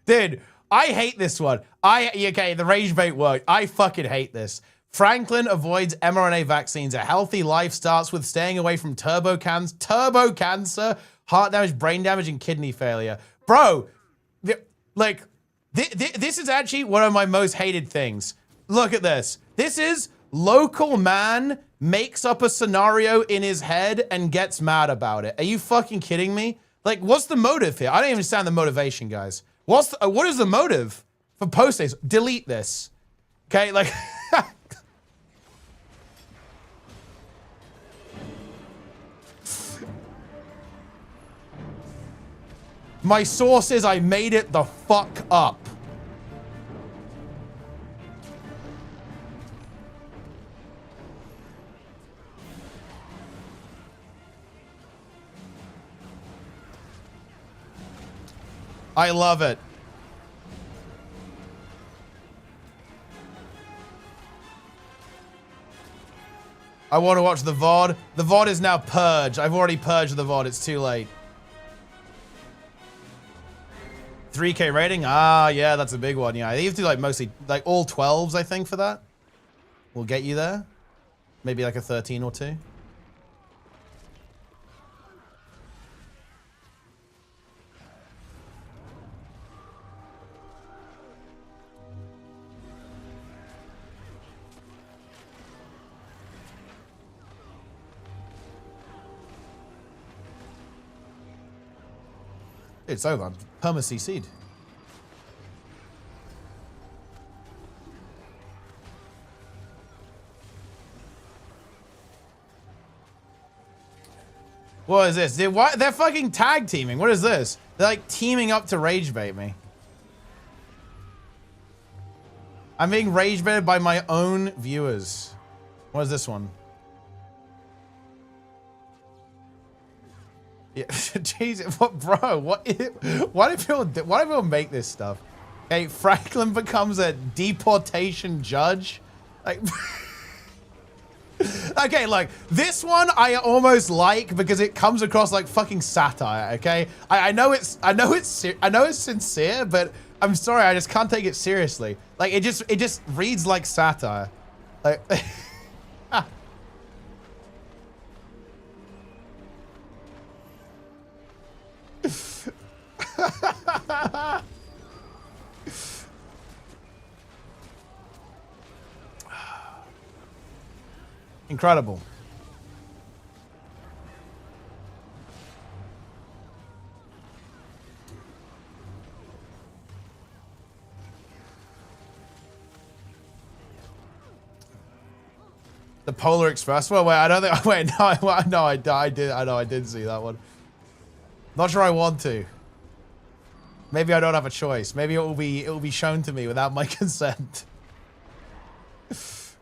Dude, I hate this one. Okay, the rage bait worked. I fucking hate this. Franklin avoids mRNA vaccines. A healthy life starts with staying away from turbo cancer, heart damage, brain damage, and kidney failure. Bro, like, this is actually one of my most hated things. Look at this. This is local man makes up a scenario in his head and gets mad about it. Are you fucking kidding me? Like, what's the motive here? I don't even understand the motivation, guys. What is the motive for post days? Delete this. Okay, like... My source is I made it the fuck up. I love it. I want to watch the VOD. The VOD is now purged. I've already purged the VOD. It's too late. 3K rating? Ah, yeah, that's a big one. Yeah, you have to like mostly, like all 12s, I think, for that. Will get you there. Maybe like a 13 or 2. It's over. I'm perma-CC'd. What is this? They're fucking tag teaming. What is this? They're like teaming up to rage bait me. I'm being rage baited by my own viewers. What is this one? Yeah, Jesus, what, bro? What? Why do people make this stuff? Okay, Franklin becomes a deportation judge. Like, okay, like this one I almost like because it comes across like fucking satire. Okay, I know it's sincere, but I'm sorry, I just can't take it seriously. Like it just reads like satire. Like. Incredible. The Polar Express. Well, wait, I don't think. Wait, no, I did see that one. Not sure I want to. Maybe I don't have a choice. Maybe it will be shown to me without my consent. This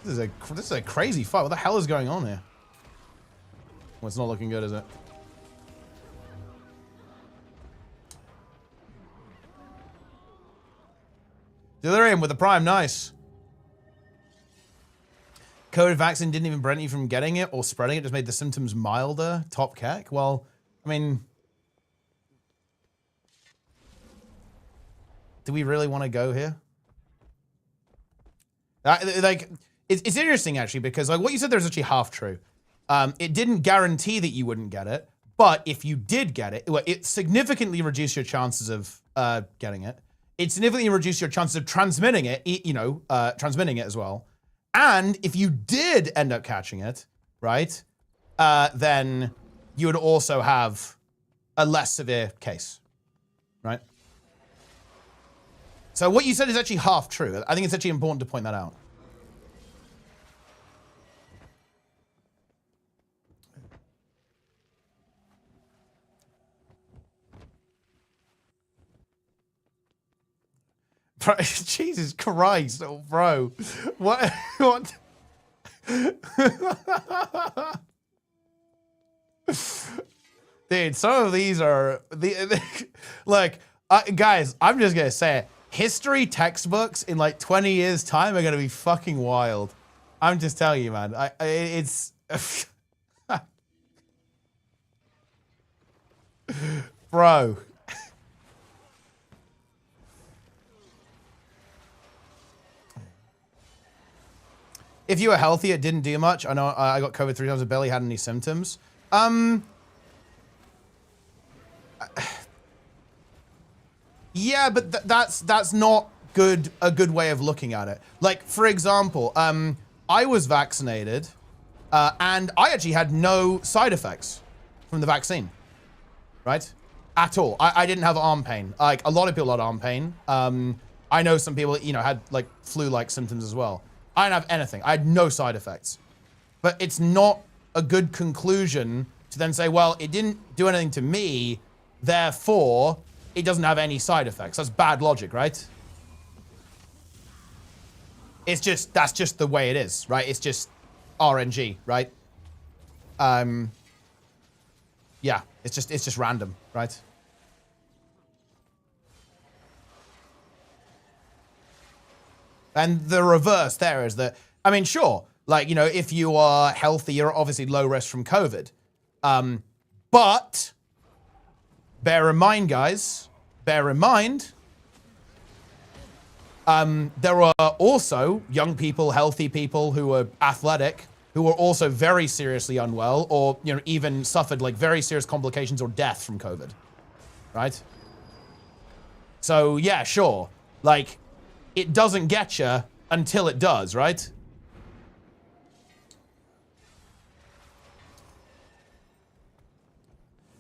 is a crazy fight. What the hell is going on here? Well, it's not looking good, is it? Delirium with the Prime, nice. COVID vaccine didn't even prevent you from getting it or spreading it, just made the symptoms milder. Top cack. Well, I mean, do we really want to go here? Like, it's interesting actually because like what you said there is actually half true. It didn't guarantee that you wouldn't get it, but if you did get it, it significantly reduced your chances of getting it. It significantly reduced your chances of transmitting it, transmitting it as well. And if you did end up catching it, right, then you would also have a less severe case, right? So what you said is actually half true. I think it's actually important to point that out. Bro, Jesus Christ, oh, bro. What? What? Dude, some of these are... Look, guys, I'm just going to say it. History textbooks in like 20 years' time are going to be fucking wild. I'm just telling you, man. It's... Bro. If you were healthy, it didn't do much. I know I got COVID 3 times. I barely had any symptoms. Yeah, but that's not a good way of looking at it. Like, for example, I was vaccinated, and I actually had no side effects from the vaccine, right? At all. I didn't have arm pain. Like, a lot of people had arm pain. I know some people, had like flu-like symptoms as well. I didn't have anything. I had no side effects. But it's not a good conclusion to then say, well, it didn't do anything to me, therefore, it doesn't have any side effects. That's bad logic, right? It's just, that's just the way it is, right? It's just RNG, right? Yeah, it's just random, right? And the reverse there is that, I mean, sure, like, if you are healthy, you're obviously low risk from COVID. But bear in mind, guys, there are also young people, healthy people who are athletic, who are also very seriously unwell or, even suffered like very serious complications or death from COVID, right? So yeah, sure. Like, it doesn't get you until it does, right?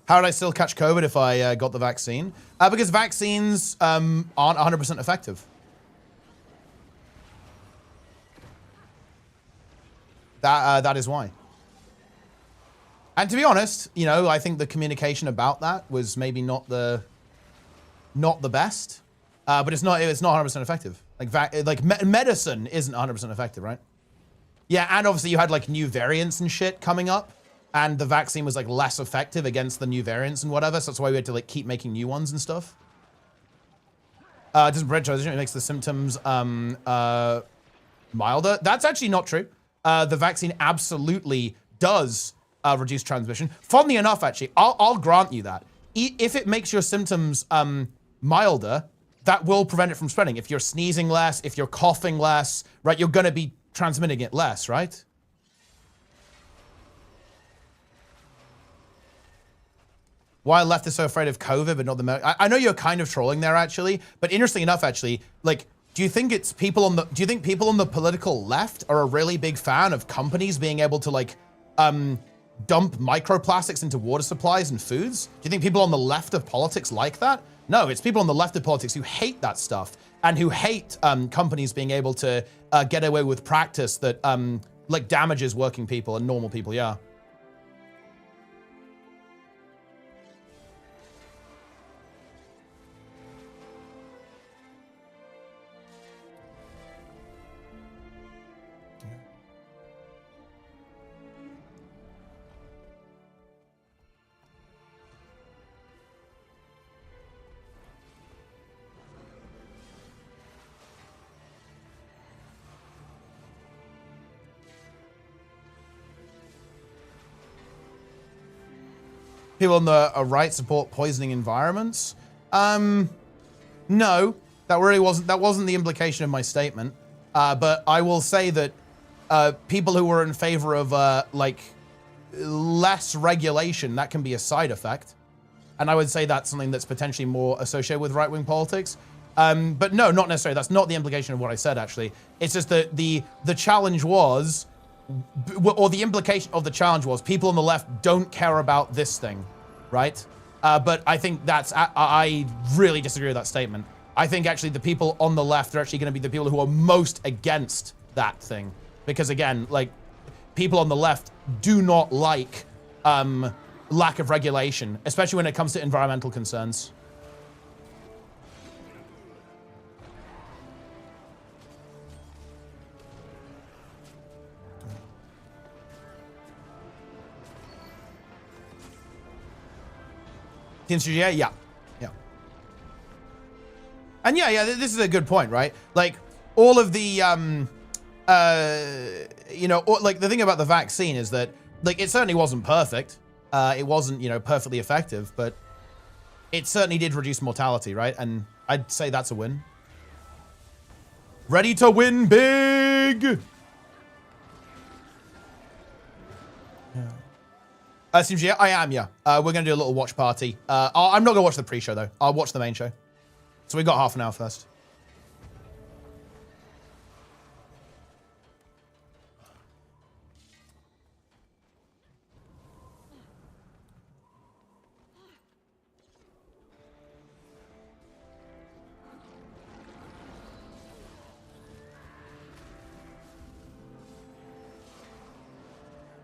How did I still catch COVID if I got the vaccine? Because vaccines aren't 100% effective. That is why. And to be honest, I think the communication about that was maybe not the best. But it's not 100% effective. Like medicine isn't 100% effective, right? Yeah, and obviously you had like new variants and shit coming up, and the vaccine was like less effective against the new variants and whatever. So that's why we had to like keep making new ones and stuff. Doesn't bread transition, it makes the symptoms milder. That's actually not true. The vaccine absolutely does reduce transmission. Funnily enough, actually, I'll grant you that. If it makes your symptoms milder, that will prevent it from spreading. If you're sneezing less, if you're coughing less, right, you're going to be transmitting it less, right? Why left is so afraid of COVID, but not the... I know you're kind of trolling there, actually, but interesting enough, actually, like, do you think people on the political left are a really big fan of companies being able to, like, dump microplastics into water supplies and foods? Do you think people on the left of politics like that? No, it's people on the left of politics who hate that stuff and who hate companies being able to get away with practice that like damages working people and normal people, yeah. People on the right support poisoning environments. No, that really wasn't the implication of my statement. But I will say that people who are in favor of like less regulation, that can be a side effect. And I would say that's something that's potentially more associated with right-wing politics. But no, not necessarily. That's not the implication of what I said, actually. It's just that the challenge was, or the implication of the challenge was, people on the left don't care about this thing, right? But I think that's, I really disagree with that statement. I think actually the people on the left are actually going to be the people who are most against that thing. Because again, like, people on the left do not like lack of regulation, especially when it comes to environmental concerns. Yeah, yeah. And yeah, this is a good point, right? Like, all of the, you know, like, the thing about the vaccine is that, like, it certainly wasn't perfect. It wasn't, you know, perfectly effective, but it certainly did reduce mortality, right? And I'd say that's a win. Ready to win big! Seems, yeah, I am, yeah. We're going to do a little watch party. I'm not going to watch the pre-show, though. I'll watch the main show. So we got half an hour first.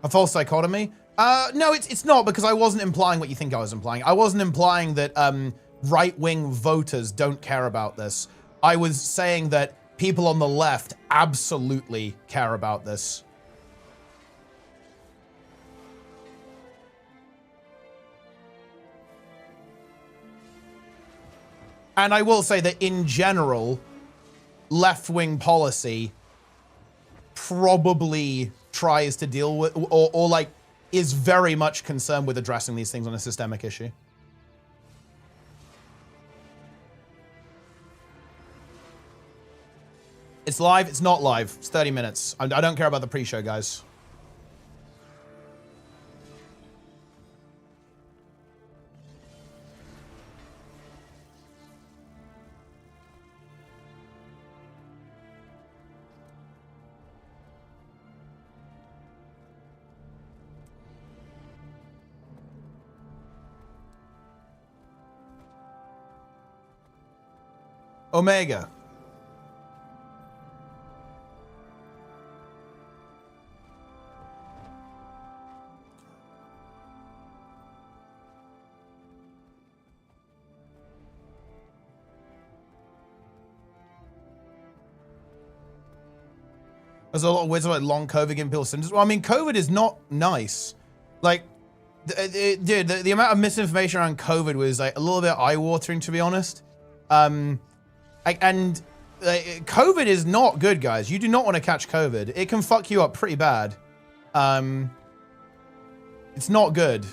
A false dichotomy? No, it's not, because I wasn't implying what you think I was implying. I wasn't implying that right-wing voters don't care about this. I was saying that people on the left absolutely care about this. And I will say that in general, left-wing policy probably tries to deal with, or like, is very much concerned with addressing these things on a systemic issue. It's live, it's not live. It's 30 minutes. I don't care about the pre-show, guys. Omega. There's a lot of words about long COVID giving people symptoms. Well, I mean, COVID is not nice. Like, dude, the amount of misinformation around COVID was like a little bit eye-watering, to be honest. COVID is not good, guys. You do not want to catch COVID. It can fuck you up pretty bad. It's not good.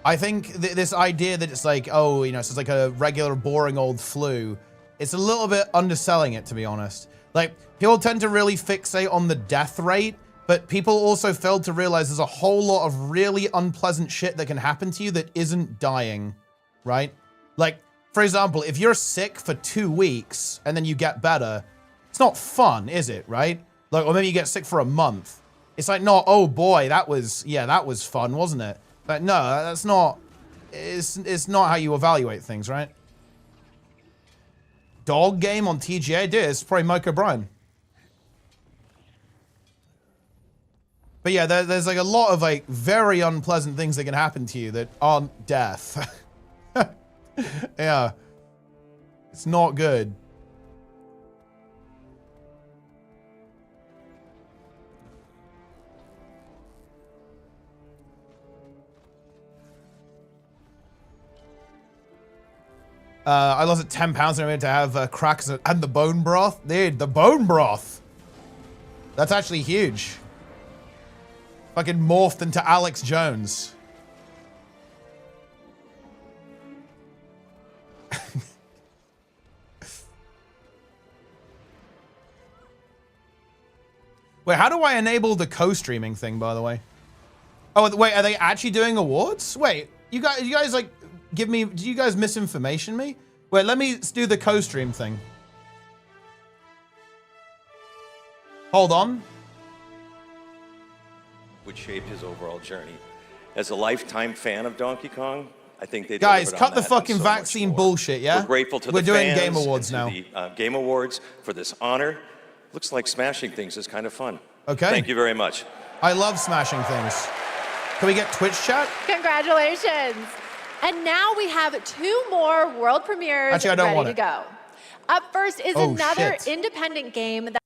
I think this idea that it's like, oh, you know, it's just like a regular, boring old flu. It's a little bit underselling it, to be honest. Like, people tend to really fixate on the death rate, but people also fail to realize there's a whole lot of really unpleasant shit that can happen to you that isn't dying, right? Like, for example, if you're sick for 2 weeks and then you get better, it's not fun, is it, right? Like, or maybe you get sick for a month. It's like, no, oh boy, that was fun, wasn't it? But no, that's not, it's not how you evaluate things, right? Dog game on TGA? Dude, it's probably Mike O'Brien. But yeah, there's like a lot of like very unpleasant things that can happen to you that aren't death. Yeah. It's not good. I lost at 10 pounds and I went to have cracks and the bone broth. Dude, the bone broth. That's actually huge. Fucking morphed into Alex Jones. Wait, how do I enable the co-streaming thing, by the way? Oh, wait, are they actually doing awards? Wait, you guys like, did you guys misinformation me? Wait, let me do the co-stream thing. Hold on. Would shape his overall journey. As a lifetime fan of Donkey Kong, I think they guys delivered cut on the that fucking and so vaccine much more. bullshit. Yeah, We're grateful to we're the doing fans Game Awards and now. to the Game Awards for this honor. Looks like smashing things is kind of fun. Okay. Thank you very much. I love smashing things. Can we get Twitch chat? Congratulations. And now we have 2 more world premieres Actually, I don't ready want to it. go. Up first is Oh, another shit. independent game that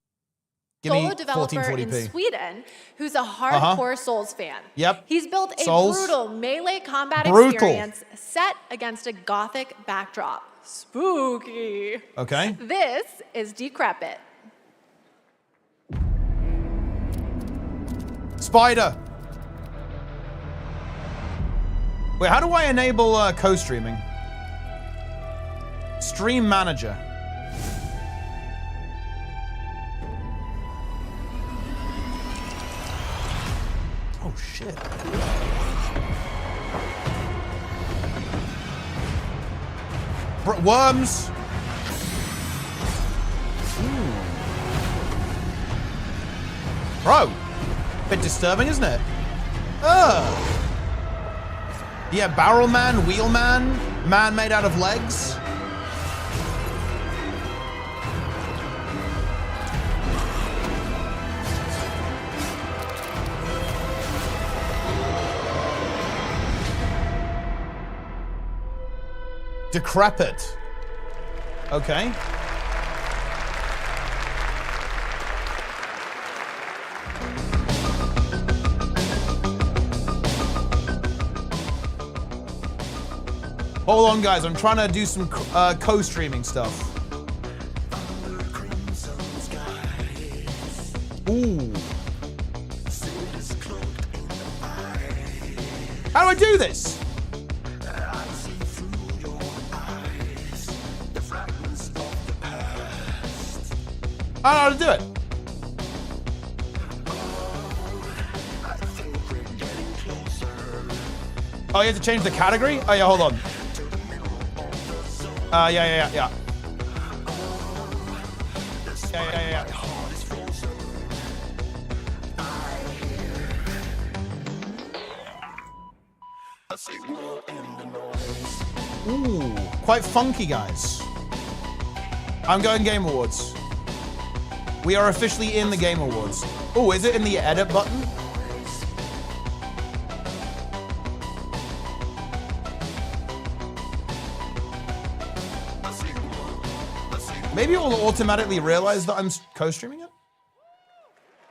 Give me solo developer in 1440p. Sweden who's a hardcore Souls fan. Yep. He's built a Souls. brutal melee combat Brutal. experience set against a gothic backdrop. Spooky. Okay. This is Decrepit. Spider. Wait, how do I enable co-streaming? Stream manager. Oh shit. Worms. Ooh. Bro. Bit disturbing, isn't it? Ugh. Yeah, barrel man, wheel man, man made out of legs. Decrepit. Okay. Hold on, guys. I'm trying to do some co-streaming stuff. Ooh. How do I do this? I don't know how to do it. Oh, you have to change the category? Oh, yeah, hold on. Yeah. Yeah. Ooh, quite funky, guys. I'm going Game Awards. We are officially in the Game Awards. Oh, is it in the edit button? Maybe it will automatically realize that I'm co-streaming it?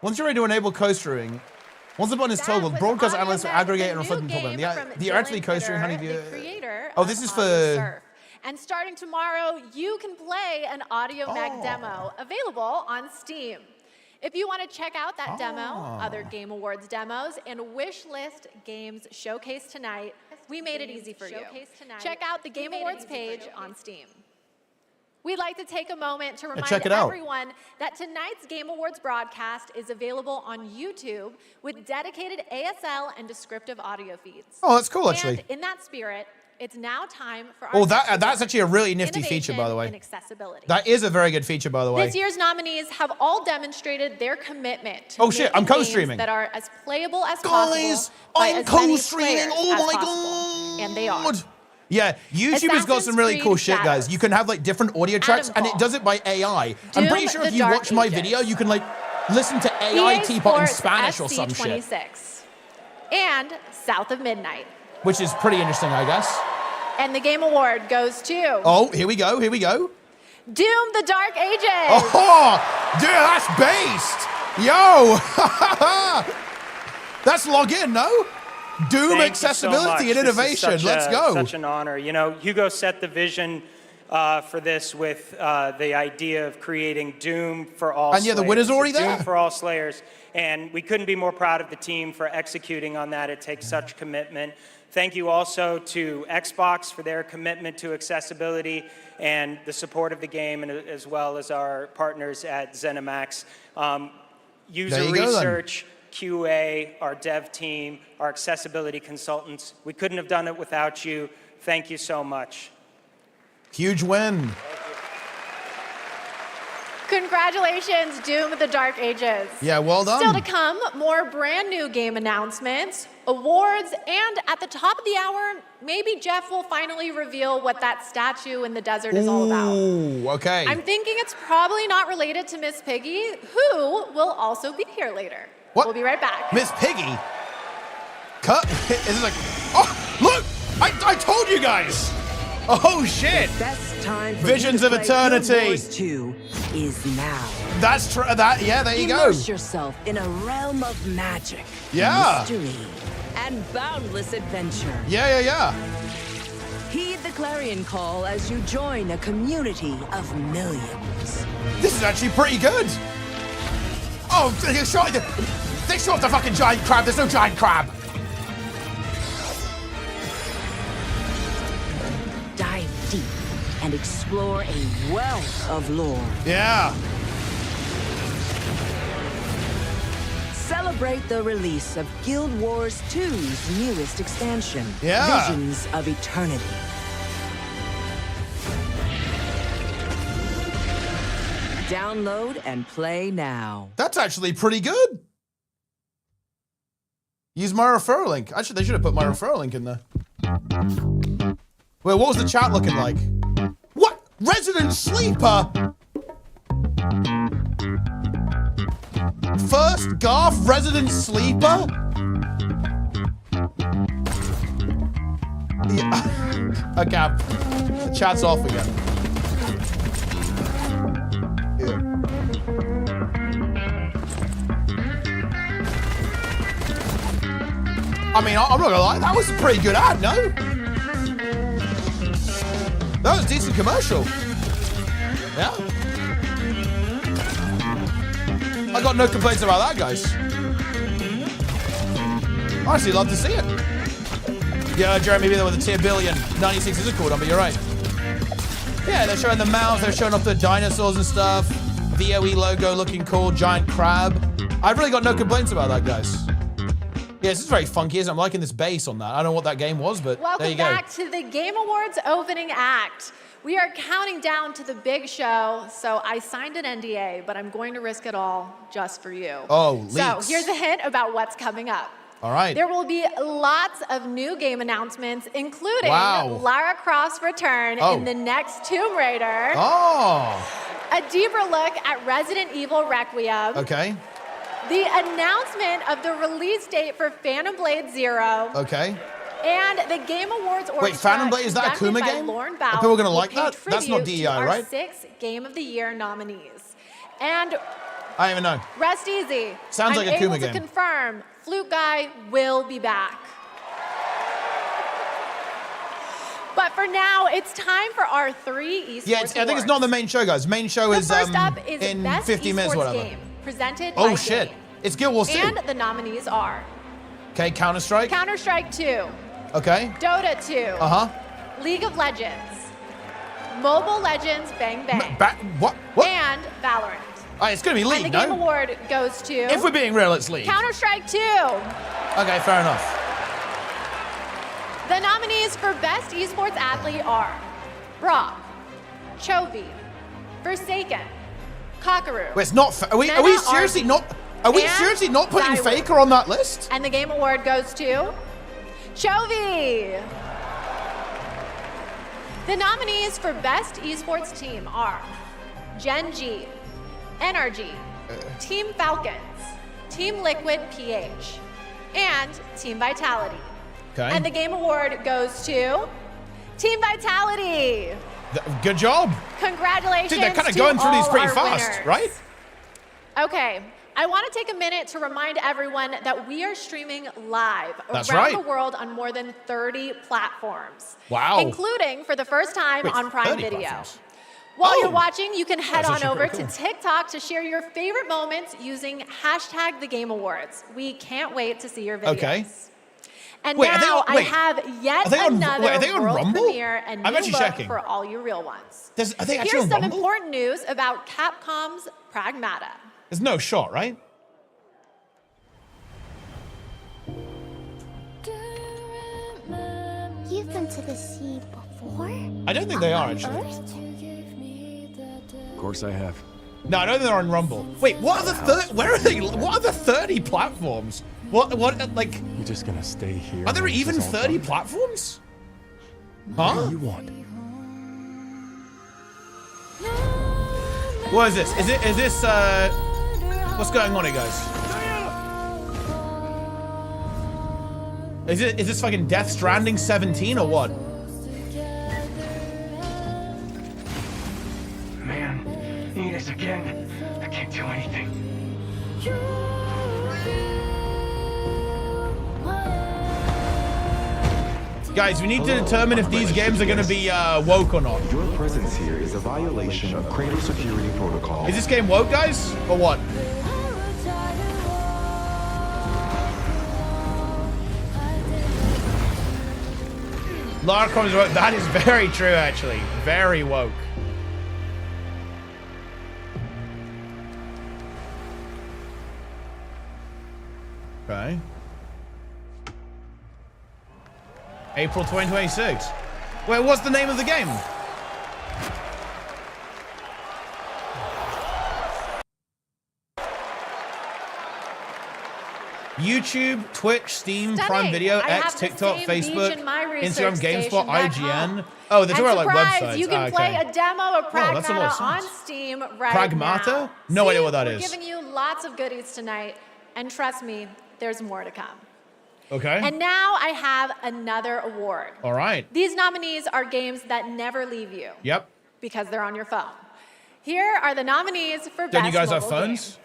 Once you're ready to enable co-streaming, once the button is toggled, broadcast analysts will aggregate and reflect the problem. You're actually co-streaming Honeybee. Oh, this is for... And starting tomorrow, you can play an Audio Mag demo available on Steam. If you want to check out that demo, other Game Awards demos, and wish list games showcased tonight, we made it easy for you. Check out the Game Awards page on Steam. We'd like to take a moment to remind everyone that tonight's Game Awards broadcast is available on YouTube with dedicated ASL and descriptive audio feeds. Oh, that's cool, actually. And in that spirit, it's now time for our that's actually a really nifty feature, by the way. That is a very good feature, by the way. This year's nominees have all demonstrated their commitment to I'm co-streaming. that are as playable as possible. I'm co-streaming. Oh my god! And they are. Yeah, YouTube has got some really cool shit, guys. You can have like different audio tracks, and it does it by AI. I'm pretty sure if you watch my video, you can like listen to AI Teapot in Spanish or some shit. And South of Midnight. Which is pretty interesting, I guess. And the Game Award goes to... Oh, here we go, here we go. Doom the Dark Ages. Oh, dude, that's based. Yo. That's log in, no? Doom accessibility and innovation. Let's go. Such an honor. You know, Hugo set the vision for this with the idea of creating Doom for all Slayers. And yeah, the winner's already there. Doom for all Slayers. And we couldn't be more proud of the team for executing on that. It takes such commitment. Thank you also to Xbox for their commitment to accessibility and the support of the game, and as well as our partners at ZeniMax. user you go, then. research, QA, our dev team, our accessibility consultants. We couldn't have done it without you. Thank you so much. Huge win. Congratulations, Doom of the Dark Ages. Yeah, well done. Still to come, more brand new game announcements, awards, and at the top of the hour, maybe Jeff will finally reveal what that statue in the desert is all about. Ooh, okay. I'm thinking it's probably not related to Miss Piggy, who will also be here later. What? We'll be right back. Miss Piggy? Cut? Is it like, oh, look! I told you guys! Oh, shit! The best time for Visions you to of play Eternity. Guild Wars 2 is now. That's true. Yeah, there you go. Immerse yourself in a realm of magic, Yeah. mystery, and boundless adventure. Yeah. Heed the clarion call as you join a community of millions. This is actually pretty good. Oh, they shot off the fucking giant crab. There's no giant crab. Dive deep and explore a wealth of lore. Yeah. Celebrate the release of Guild Wars 2's newest expansion, Yeah. Visions of Eternity. Download and play now. That's actually pretty good. Use my referral link. Actually, they should have put my referral link in there. Wait, what was the chat looking like? What? Resident Sleeper? First Garth Resident Sleeper? Yeah. Okay, the chat's off again. I mean, I'm not gonna lie, that was a pretty good ad, no? That was a decent commercial. Yeah. I got no complaints about that, guys. I actually love to see it. Yeah, Jeremy, be there with a tier billion. 96 is a cool number, you're right. Yeah, they're showing the mouths, they're showing off the dinosaurs and stuff. VOE logo looking cool, giant crab. I've really got no complaints about that, guys. Yeah, this is very funky, isn't it? I'm liking this bass on that. I don't know what that game was, but there you go. Welcome back to the Game Awards opening act. We are counting down to the big show, so I signed an NDA, but I'm going to risk it all just for you. Oh, leaks. So here's a hint about what's coming up. All right. There will be lots of new game announcements, including Wow. Lara Croft's return in the next Tomb Raider, a deeper look at Resident Evil Requiem, Okay. the announcement of the release date for Phantom Blade Zero, Okay. and the Game Awards orchestra. Wait, Phantom Blade, is that a conducted Kuma by game? Lauren Are Bauer people gonna will like pay that? That's not tribute DEI, to our right? 6 Game of the Year nominees. And I don't even know. rest easy. Sounds like a Kuma I'm able game. to confirm Flute Guy will be back. But for now, it's time for our 3 esports Yeah, I think it's awards. not the main show, guys. Main show The is first up is in Best 50 minutes, Esports whatever. Game, presented Oh by shit! Game. It's Guild Wars 2. And the nominees are Okay, Counter Strike. Counter-Strike 2, Okay. Dota 2, Uh huh. League of Legends, Mobile Legends Bang Bang, What? and Valorant. It's gonna be And League, the Game no? Award goes to If we're being real, it's League. Counter-Strike 2. Okay, fair enough. The nominees for Best Esports Athlete are Brock, Chovy, Forsaken, Kakaru. Wait, it's not. Are we Mena seriously RB, not? Are we and seriously not putting Zywoo. Faker on that list? And the Game Award goes to Chovy. The nominees for Best Esports Team are Gen G, NRG, Team Falcons, Team Liquid PH, and Team Vitality. Okay. And the Game Award goes to Team Vitality. Good job. Congratulations. Dude, they're kind of to going through these all pretty our fast, winners. right? Okay, I want to take a minute to remind everyone that we are streaming live That's around right. the world on more than 30 platforms. Wow. Including, for the first time, Wait, on Prime 30 Video. platforms. While Oh. you're watching, you can head That's on actually over pretty to cool. TikTok to share your favorite moments using #TheGameAwards. We can't wait to see your videos. Okay. And Wait, are they now on- wait, I have yet are they on- another wait, are they on world Rumble? premiere and I'm new actually look checking. for all you real ones. Are they actually Here's on some Rumble? important news about Capcom's Pragmata. There's no shot, right? into the sea before? I don't think they are, actually. Earth? Of course I have. No, I don't think they're on Rumble. Wait, what are the where are they? What are the 30 platforms? What, like... You're just gonna stay here? Are there and even this is all 30 fun? platforms? What Huh? do you want? What is this? Is this, what's going on here, guys? Is this fucking Death Stranding 17 or what? Man, need us again. I can't do anything. Guys, we need to determine if these games are going to be woke or not. Your presence here is a violation of cradle security protocol. Is this game woke, guys? Or what? Lara Croft is woke. That is very true, actually. Very woke. Okay. April 2026. Wait, what's the name of the game? YouTube, Twitch, Steam, Prime Video, X, TikTok, Facebook, Instagram, GameSpot, IGN. Oh, they're talking about like websites. You can play a demo of Pragmata on Steam right Pragmata? now. No idea what that is. We're giving you lots of goodies tonight, and trust me, there's more to come. Okay. And now I have another award. All right. These nominees are games that never leave you. Yep. Because they're on your phone. Here are the nominees for Best Don't you guys have Mobile phones? Game.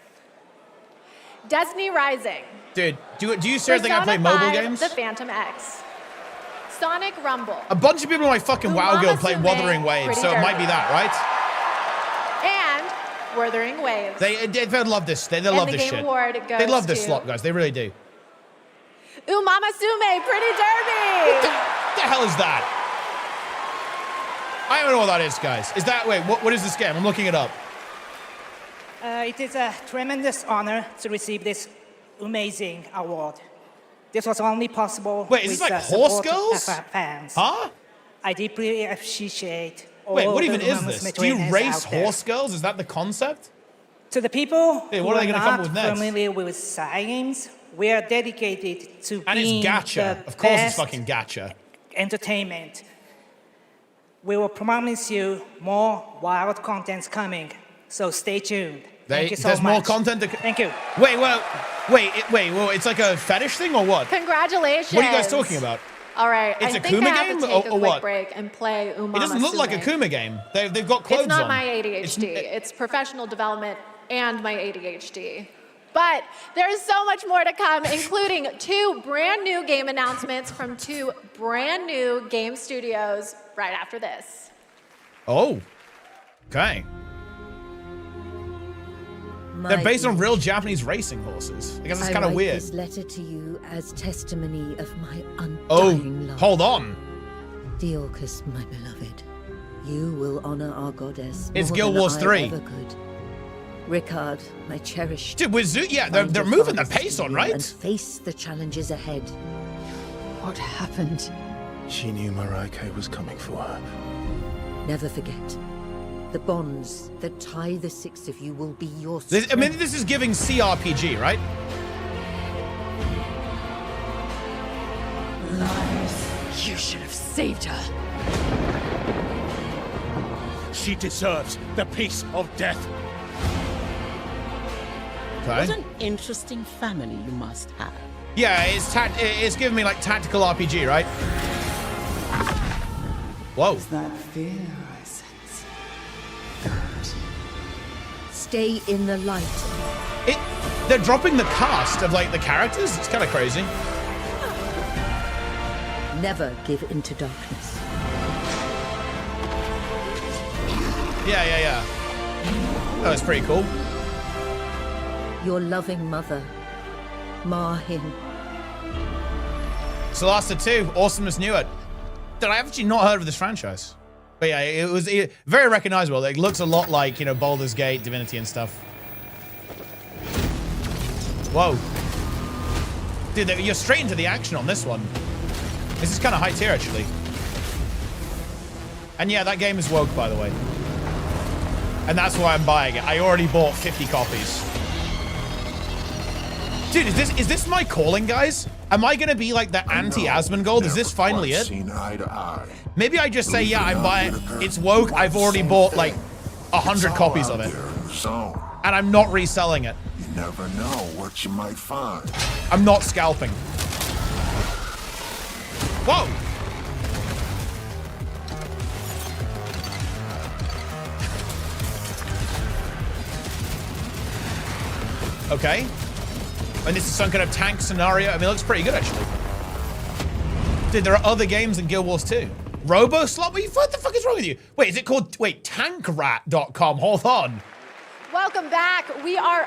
Destiny Rising. Dude, do you seriously think I play mobile games? The Phantom X. Sonic Rumble. A bunch of people in my fucking WoW guild play Wuthering Waves, so it might be that, right? And Wuthering Waves. They love this. They love this shit. They love this slot, guys. They really do. Umamasume, Pretty Derby. What the hell is that? I don't know what that is, guys. Is that, wait, what is this game? I'm looking it up. It is a tremendous honor to receive this amazing award. This was only possible Wait, is this with like the Horse support Girls? of our fans. Huh? I deeply appreciate all Wait, what the even is enormous this? Do you trainers race out there. horse girls? Is that the concept? To the people Hey, who what are they gonna come not up with next? familiar with games, we are dedicated to And being it's gacha. the Of course it's best fucking gacha. entertainment. We will promise you more wild contents coming, so stay tuned. Thank you so There's much. more content to... Thank you. Wait, it's like a fetish thing or what? Congratulations. What are you guys talking about? All right, It's I a think Kuma I have game to take a or quick what? break and play Umamasume. It doesn't look like a Kuma game. They've got clothes on. It's not my ADHD. It's professional development and my ADHD. But there's so much more to come, including 2 brand new game announcements from 2 brand new game studios right after this. Oh, okay. They're based on real Japanese racing horses. I guess it's kind of weird. I write this letter to you as testimony of my undying Oh, love. hold on. Deorcus, my beloved, you will honor our goddess. It's more Guild than Wars I 3. ever could. Ricard, my cherished. Dude, with yeah, find they're your moving the father's pace on, steel right? And face the challenges ahead. What happened? She knew Marike was coming for her. Never forget. The bonds that tie the 6 of you will be your This is giving CRPG, right? Lies. You should have saved her. She deserves the peace of death. Okay. What an interesting family you must have. Yeah, it's giving me like tactical RPG, right? Whoa. Is that fear I sense? Stay in the light. They're dropping the cast of like the characters. It's kind of crazy. Never give into darkness. Yeah. That was pretty cool. Your loving mother, Marhin. Solasta 2, Awesomeness knew it. Dude, I actually not heard of this franchise. But yeah, it was very recognizable. It looks a lot like, you know, Baldur's Gate, Divinity and stuff. Whoa. Dude, you're straight into the action on this one. This is kind of high tier, actually. And yeah, that game is woke, by the way. And that's why I'm buying it. I already bought 50 copies. Dude, is this my calling, guys? Am I gonna be like the anti-Asmongold? Is this finally it? Eye to eye. Maybe I just say, yeah, I'm buying it. It's woke. I've already bought like 100 copies of it. And I'm not reselling it. You never know what you might find. I'm not scalping. Whoa! Okay. And this is some kind of tank scenario. I mean, it looks pretty good, actually. Dude, there are other games in Guild Wars 2. RoboSlot? What the fuck is wrong with you? Wait, is it called, tankrat.com? Hold on. Welcome back. We are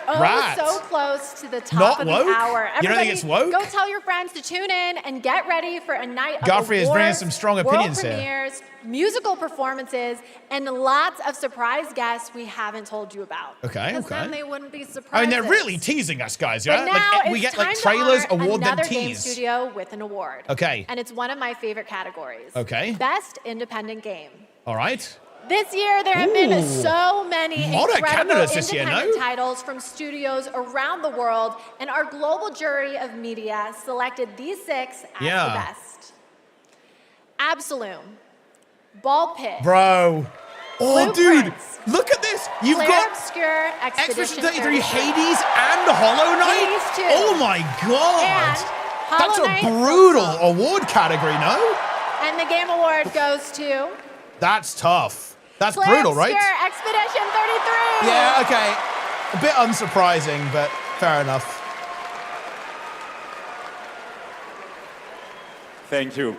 so close to the top Not of the woke? hour. You don't think it's woke? Go tell your friends to tune in and get ready for a night of Godfrey is awards, bringing some strong opinions world here. premieres, musical performances, and lots of surprise guests we haven't told you about. Okay, Because okay. then they wouldn't be surprised. I mean, they're really teasing us, guys. But Yeah? now Like, we it's get like time to trailers, honor award, then another game tease. studio with an award. Okay. And it's one of my favorite categories. Okay. Best independent game. All right. This year, there have been so many Lot of incredible candidates this year, independent no? titles from studios around the world, and our global jury of media selected these 6 as the best. Absolum, Ball Pit, Bro. Oh, dude. Blueprints, Look at this. You've Claire got Obscure, Expedition Expedition 33, 33, Hades, and Hollow Knight? Hades 2. Oh my god. And That's Hollow a Knight brutal also. award category, no? And the game award goes to That's tough. That's Claire brutal, right? Obscure, Expedition 33. Yeah, okay. A bit unsurprising, but fair enough. Thank you.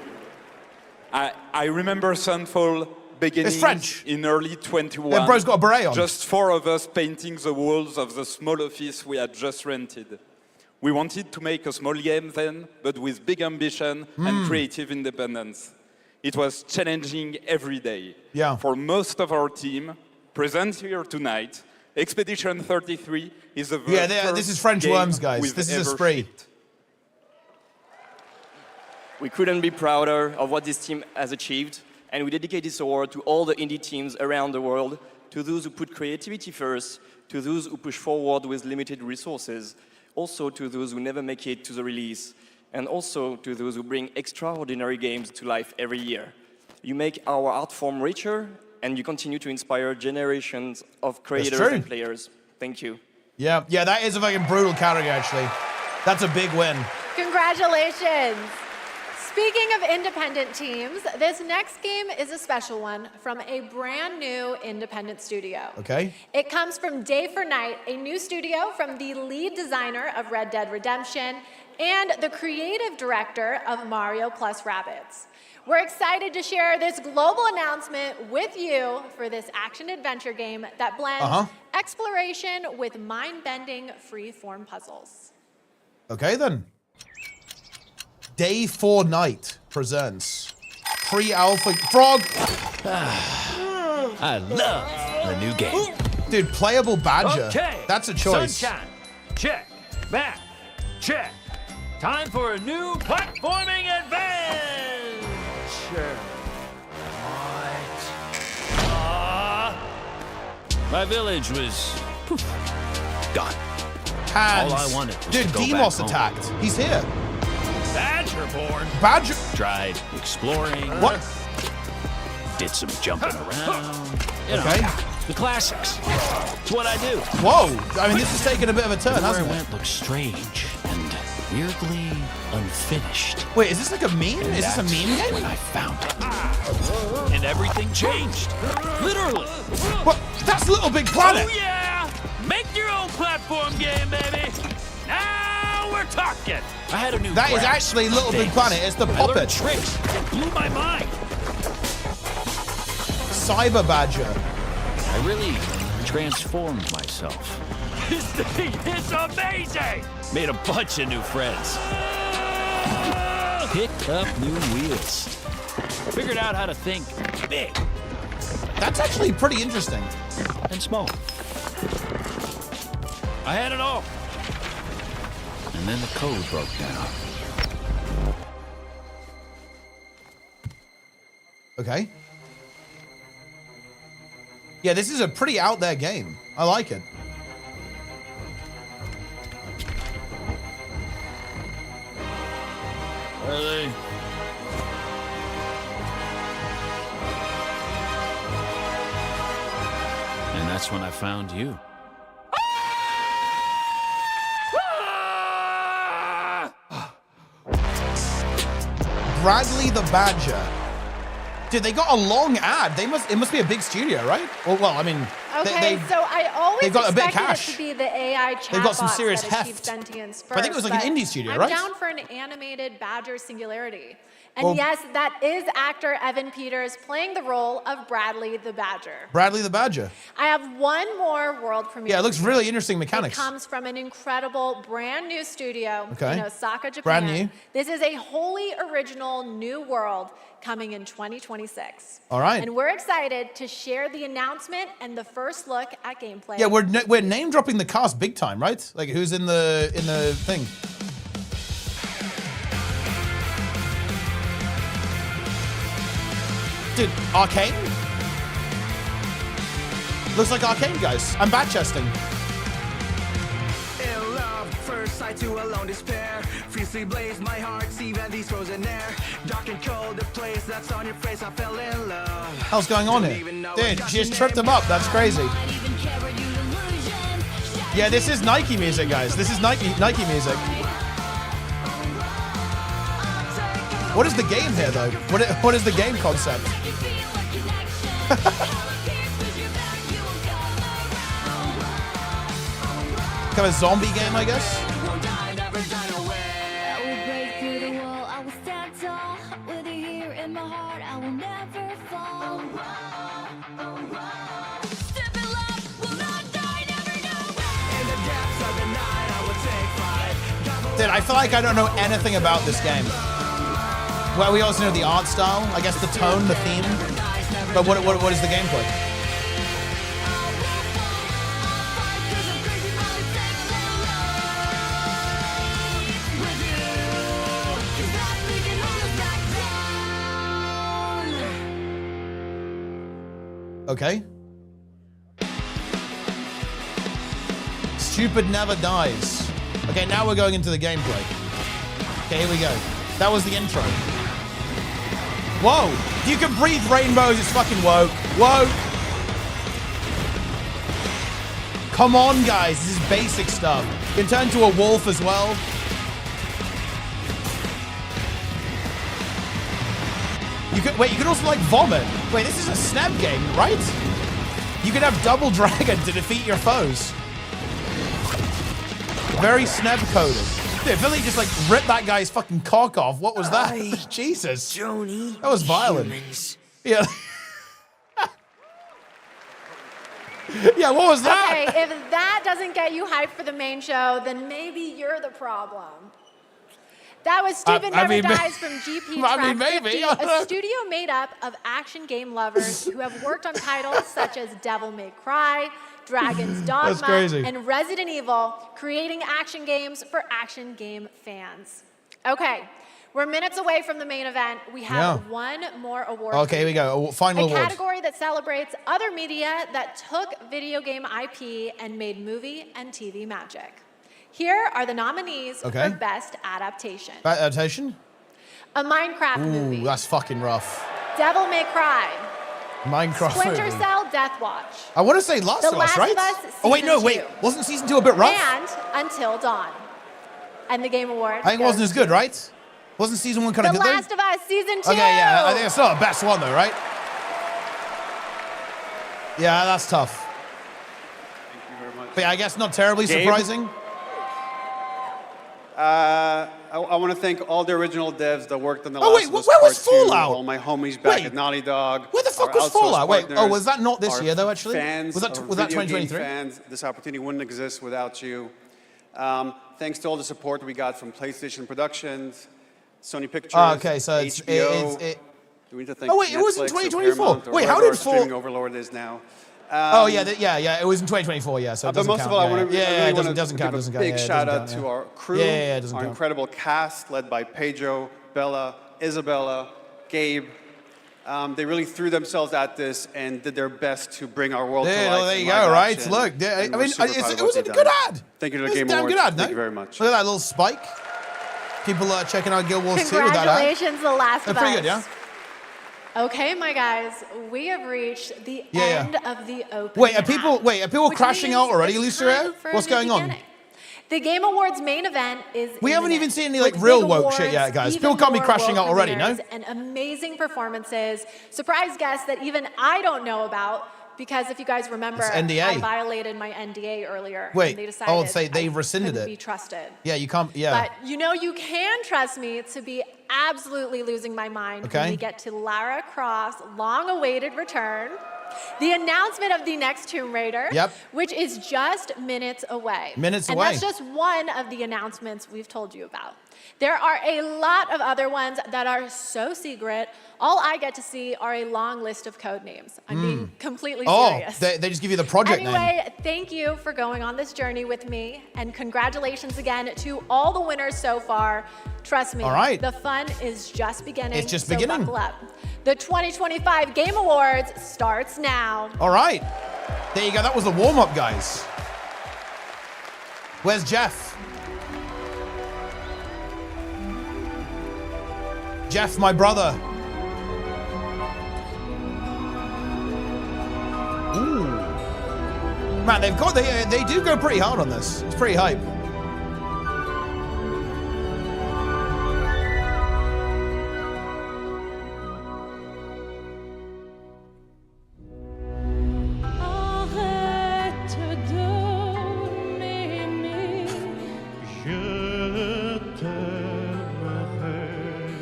I remember Sunfall beginning French. in early 21. Yeah, bro's got a beret on. Just 4 of us painting the walls of the small office we had just rented. We wanted to make a small game then, but with big ambition and creative independence. It was challenging every day. Yeah. For most of our team, present here tonight, Expedition 33 is the first this is French game Worms, guys. we've This is a ever spree. shipped. We couldn't be prouder of what this team has achieved, and we dedicate this award to all the indie teams around the world, to those who put creativity first, to those who push forward with limited resources, also to those who never make it to the release, and also to those who bring extraordinary games to life every year. You make our art form richer, and you continue to inspire generations of creators and players. Thank you. Yeah, that is a fucking brutal category, actually. That's a big win. Congratulations. Speaking of independent teams, this next game is a special one from a brand new independent studio. Okay. It comes from Day for Night, a new studio from the lead designer of Red Dead Redemption and the creative director of Mario plus Rabbids. We're excited to share this global announcement with you for this action-adventure game that blends exploration with mind-bending free-form puzzles. Okay, then. Day 4 Night presents pre-alpha frog. I love the new game. Dude, playable badger. Okay. That's a choice. Sunshine. Check. Map. Check. Time for a new platforming adventure. My village was gone. Hands. All I wanted was Dude, to go Demos back attacked. He's here. Badgerborn. Badger. Tried exploring. What? Did some jumping around. You know, Okay. the classics. It's what I do. Whoa. I mean, this is taking a bit of a turn, Where I hasn't it? went looked strange and weirdly unfinished. Wait, is this like a meme? And Is this a that's meme game? when I found it. And everything changed. Literally. What? That's Little Big Planet. Oh, yeah. Make your own platform game, baby. Now we're talking. I had a new That is grasp actually of Little Big things. Planet. It's the I learned puppet. tricks that blew my mind. Cyber Badger. I really transformed myself. This thing is amazing! Made a bunch of new friends. Picked up new wheels. Figured out how to think big. That's actually pretty interesting. And small. I had it all. And then the code broke down. Okay. Yeah, this is a pretty out there game. I like it. Where are they? And that's when I found you. Bradley the Badger. Dude, they got a long ad. It must be a big studio, right? Well, I mean, Okay, so I always they've got a bit of expected it cash. to be the AI chatbots They've got some serious that achieve heft. sentience first. But I think it was like an but indie studio, I'm right? down for an animated Badger Singularity. And Well- yes, that is actor Evan Peters playing the role of Bradley the Badger. Bradley the Badger. I have one more world premiere. Yeah, it looks really interesting mechanics. It comes from an incredible brand new studio Okay. in Osaka, Japan. Brand new. This is a wholly original new world coming in 2026. All right. And we're excited to share the announcement and the first look at gameplay. Yeah, we're name dropping the cast big time, right? Like who's in the thing? Dude, Arcane? Looks like Arcane, guys. I'm bad chesting. In love, first sight to alone despair. Fiercely blaze my heart, even these frozen air. Dark and cold, the place that's on your face, I fell in love. How's going on here? Dude, she just tripped him up. That's crazy. Yeah, this is Nike music, guys. This is Nike music. What is the game here, though? What is the game concept? Kind of a zombie game, I guess. Dude, I feel like I don't know anything about this game. Well, we also know the art style, I guess the tone, the theme. But what is the gameplay? Okay. Stupid never dies. Okay, now we're going into the gameplay. Okay, here we go. That was the intro. Whoa! You can breathe rainbows, it's fucking woke. Whoa! Come on, guys, this is basic stuff. You can turn into a wolf as well. You could also like vomit. Wait, this is a snap game, right? You can have double dragon to defeat your foes. Very snap coded. Dude, Philly just like ripped that guy's fucking cock off. What was that? Jesus. Joni. That was violent. Humans. Yeah. Yeah, what was that? Okay, if that doesn't get you hyped for the main show, then maybe you're the problem. That was Stupid Never Dies from GP Track 50, a studio made up of action game lovers who have worked on titles such as Devil May Cry, Dragon's Dogma, and Resident Evil, creating action games for action game fans. Okay, we're minutes away from the main event. We have one more award. Okay, here we go. Final award. A category that celebrates other media that took video game IP and made movie and TV magic. Here are the nominees for Best Adaptation. Adaptation? A Minecraft movie. Ooh, that's fucking rough. Devil May Cry. Minecraft Splinter movie. Cell Death Watch. I want to say Last of Us, right? Oh, wait, no, wait. Wasn't Season 2 a bit rough? And Until Dawn. And the Game Award. I think it wasn't as good, right? Wasn't Season 1 kind of The good, though? Last of Us Season 2. Okay, yeah, I think it's not the best one, though, right? Yeah, that's tough. Thank you very much. But yeah, I guess not terribly surprising. I want to thank all the original devs that worked on the Oh, Last wait, of Us where was Part 2, Fallout? all my homies back at Naughty Dog. Where the fuck our was outsourced Fallout? Wait, partners, oh, was that not this our year, though, actually? Fans, Was that our 2023? video game fans, this opportunity wouldn't exist without you. Thanks to all the support we got from PlayStation Productions, Sony Pictures, okay, so HBO. Do we need to thank Oh, wait, it was in Netflix or 2024. Paramount or Wait, how whoever did our streaming overlord is now. Oh, yeah, it was in 2024, yeah, so it But doesn't most count. of all, I want to it really doesn't count. give a big shout out to our crew, doesn't our count. incredible cast led by Pedro, Bella, Isabella, Gabe, They really threw themselves at this and did their best to bring our world to life. There you in go, live right? action. Look, I And mean, we're super proud of it what was a they've good done. ad. Thank you to It the was a Game damn Awards. good ad, Thank no? you very much. Look at that little spike. People are checking out Guild Wars 2 with that ad. Congratulations, The Last They're of pretty Us. good, yeah? Okay, my guys, we have reached the end of the opening. Wait, are people which crashing means out already, it's Lucio? time for What's the going on? beginning. The Game Awards main event is We haven't even imminent, seen any like with real big woke shit awards, yet, guys. even People can't be more crashing out woke already, no? premieres, and amazing performances, surprise guests that even I don't know about. Because if you guys remember, It's NDA. I violated my NDA earlier. Wait, and they decided oh, say they I rescinded couldn't it. be trusted. Yeah, you can't, yeah. But you know you can trust me to be absolutely losing my mind Okay. when we get to Lara Croft's long-awaited return, the announcement of the next Tomb Raider, Yep. which is just minutes away. Minutes and away. that's just one of the announcements we've told you about. There are a lot of other ones that are so secret. All I get to see are a long list of code names. I'm being completely serious. They just give you the project name. Anyway, thank you for going on this journey with me, and congratulations again to all the winners so far. Trust me, All right. the fun is just beginning. It's just so beginning. Buckle up. The 2025 Game Awards starts now. All right. There you go. That was the warm-up, guys. Where's Jeff? Jeff, my brother. Ooh. Man, they do go pretty hard on this. It's pretty hype.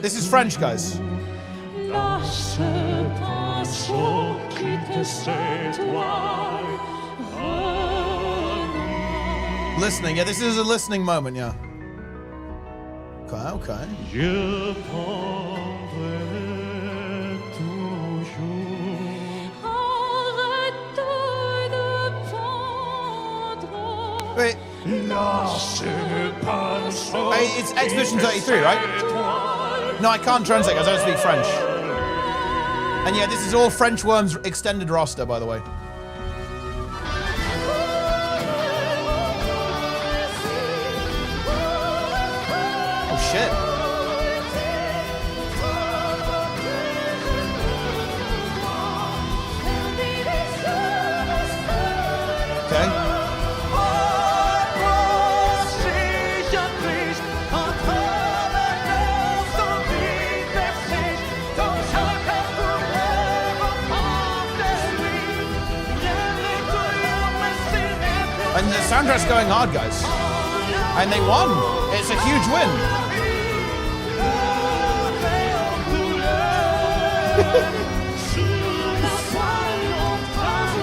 This is French, guys. Listening, yeah, this is a listening moment, yeah. Okay. Wait. Hey, it's Expedition 33, right? No, I can't translate because I don't speak French. And yeah, this is all French Worms extended roster, by the way. Oh shit. Okay. And the soundtrack's going hard, guys. And they won. It's a huge win.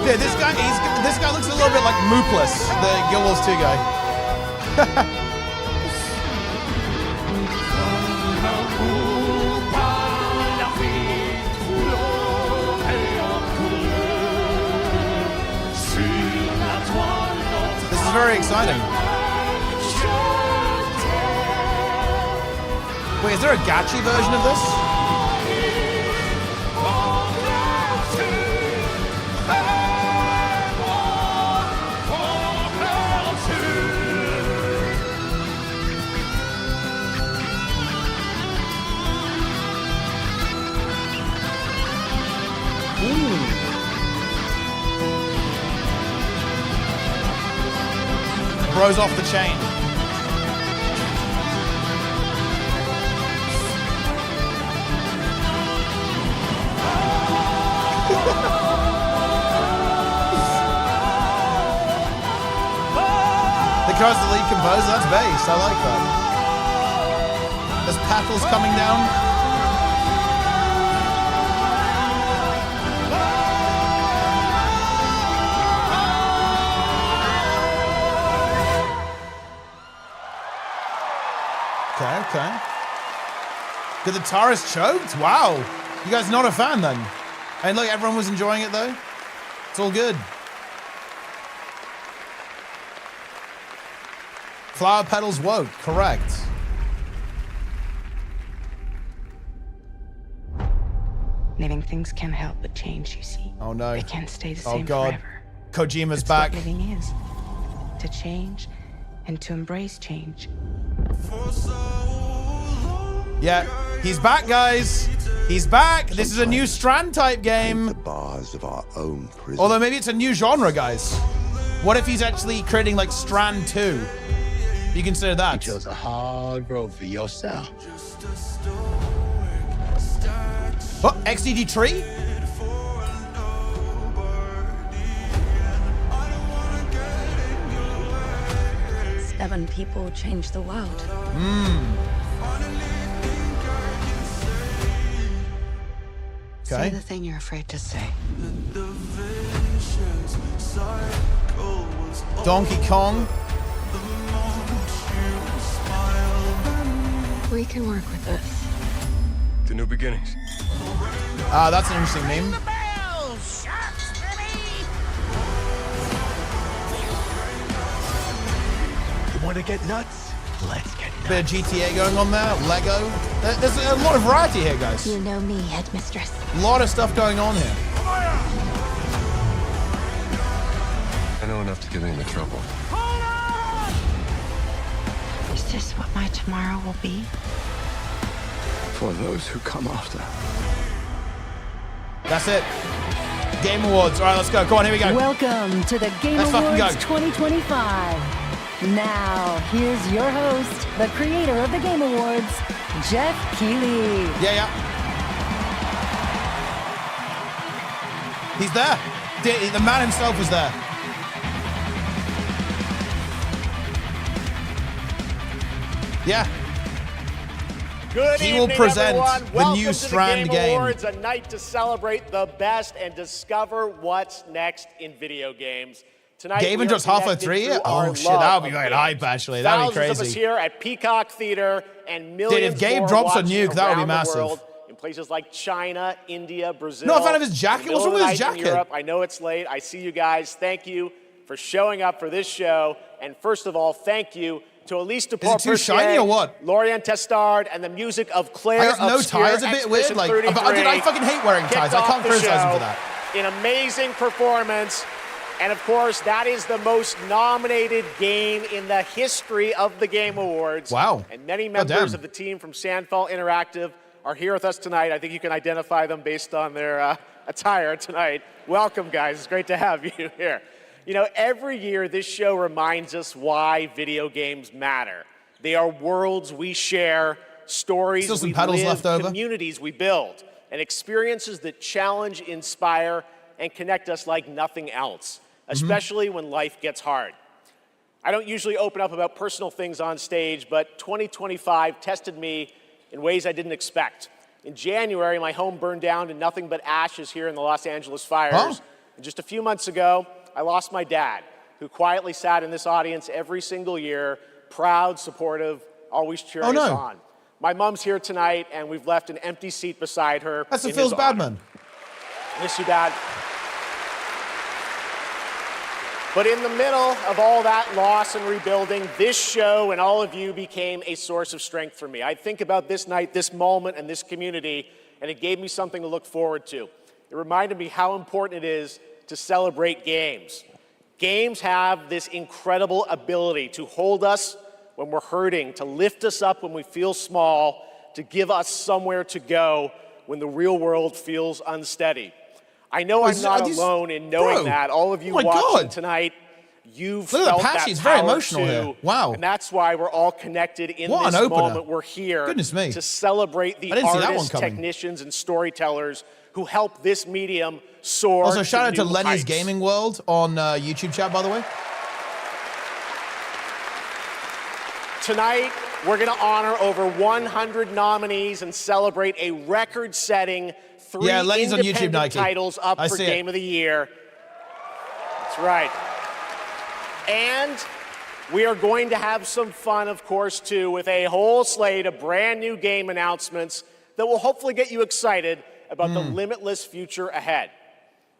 Yeah, this guy looks a little bit like Moopless, the Guild Wars 2 guy. This is very exciting. Wait, is there a gacha version of this? Bro's off the chain. Because the lead composer, that's bass. I like that. There's petals coming down. Okay. The guitarist choked? Wow. You guys not a fan then? And look, everyone was enjoying it though. It's all good. Flower petals woke, correct. Living things can't help but change, you see. Oh no. They can't stay the Oh same god. forever. Kojima's That's back. what living is. To change and to embrace change. Yeah, he's back, guys. He's back. This is a new Strand type game. The bars of our own prison. Although maybe it's a new genre, guys. What if he's actually creating like Strand 2? You consider that? You chose a hard road for yourself. Oh, XDG tree? Seven people change the world. Say Okay. the thing you're afraid to say. Donkey Kong. We can work with this. The new beginnings. Ah, that's an interesting meme. You want to get nuts? Let's get nuts. Bit of GTA going on there. Lego. There's a lot of variety here, guys. You know me, headmistress. A lot of stuff going on here. I know enough to get into trouble. Is this what my tomorrow will be? For those who come after. That's it. Game Awards. All right, let's go. Come on, here we go. Welcome to the Game Let's fucking Awards go. 2025. Now, here's your host, the creator of the Game Awards, Jeff Keighley. Yeah. He's there. The man himself was there. Yeah. Good He will evening, present everyone. the Welcome new to Strand the Game game. Awards, a night to celebrate the best and discover what's next in video games. Tonight, Game we and are drops halfway connected through? through Oh our shit, love that would be of very games. hype actually. That'd be Thousands of us crazy. here at Peacock Theater and millions Dude, if Gabe more drops a watching nuke, that would be around the massive. world in places like China, India, Brazil. Not a fan of his jacket? in the What's middle wrong of with the his night in jacket? Europe. I know it's late. I see you guys. Thank you for showing up for this show. And first of all, thank you to Elise Dupont, too shiny or what? Lorian Testard, and the music of Claire I guess no Obscure, ties a bit weird. Expedition Like, 33. dude, I fucking hate wearing ties. Kicked I off can't the criticize him show. for that. An amazing performance. And of course, that is the most nominated game in the history of the Game Awards. Wow. And many God members damn. of the team from Sandfall Interactive are here with us tonight. I think you can identify them based on their attire tonight. Welcome, guys. It's great to have you here. You know, every year this show reminds us why video games matter. They are worlds we share, stories Still some we pedals live, left over. communities we build, and experiences that challenge, inspire, and connect us like nothing else, especially when life gets hard. I don't usually open up about personal things on stage, but 2025 tested me in ways I didn't expect. In January, my home burned down to nothing but ashes here in the Los Angeles fires. Oh. And just a few months ago, I lost my dad, who quietly sat in this audience every single year, proud, supportive, always cheering us on. My mom's here tonight, and we've left an empty seat beside her. That's a in Phil's his honor. Badman. Miss you, Dad. But in the middle of all that loss and rebuilding, this show and all of you became a source of strength for me. I think about this night, this moment, and this community, and it gave me something to look forward to. It reminded me how important it is to celebrate games. Games have this incredible ability to hold us when we're hurting, to lift us up when we feel small, to give us somewhere to go when the real world feels unsteady. I know I'm not alone in knowing that. All of you watching tonight, you've Look at felt Apache, that it's very power emotional too. here. Wow. And that's why we're all connected in What this an opener. moment. We're here Goodness me. to celebrate the I didn't see that one artists, coming. technicians, and storytellers who help this medium soar. Also, shout out to new Lenny's heights. Gaming World on YouTube chat, by the way. Tonight, we're going to honor over 100 nominees and celebrate a record-setting 3 Yeah, Lenny's on YouTube, independent Nike. titles up I for see it. Game of the Year. That's right. And we are going to have some fun, of course, too, with a whole slate of brand new game announcements that will hopefully get you excited about the limitless future ahead.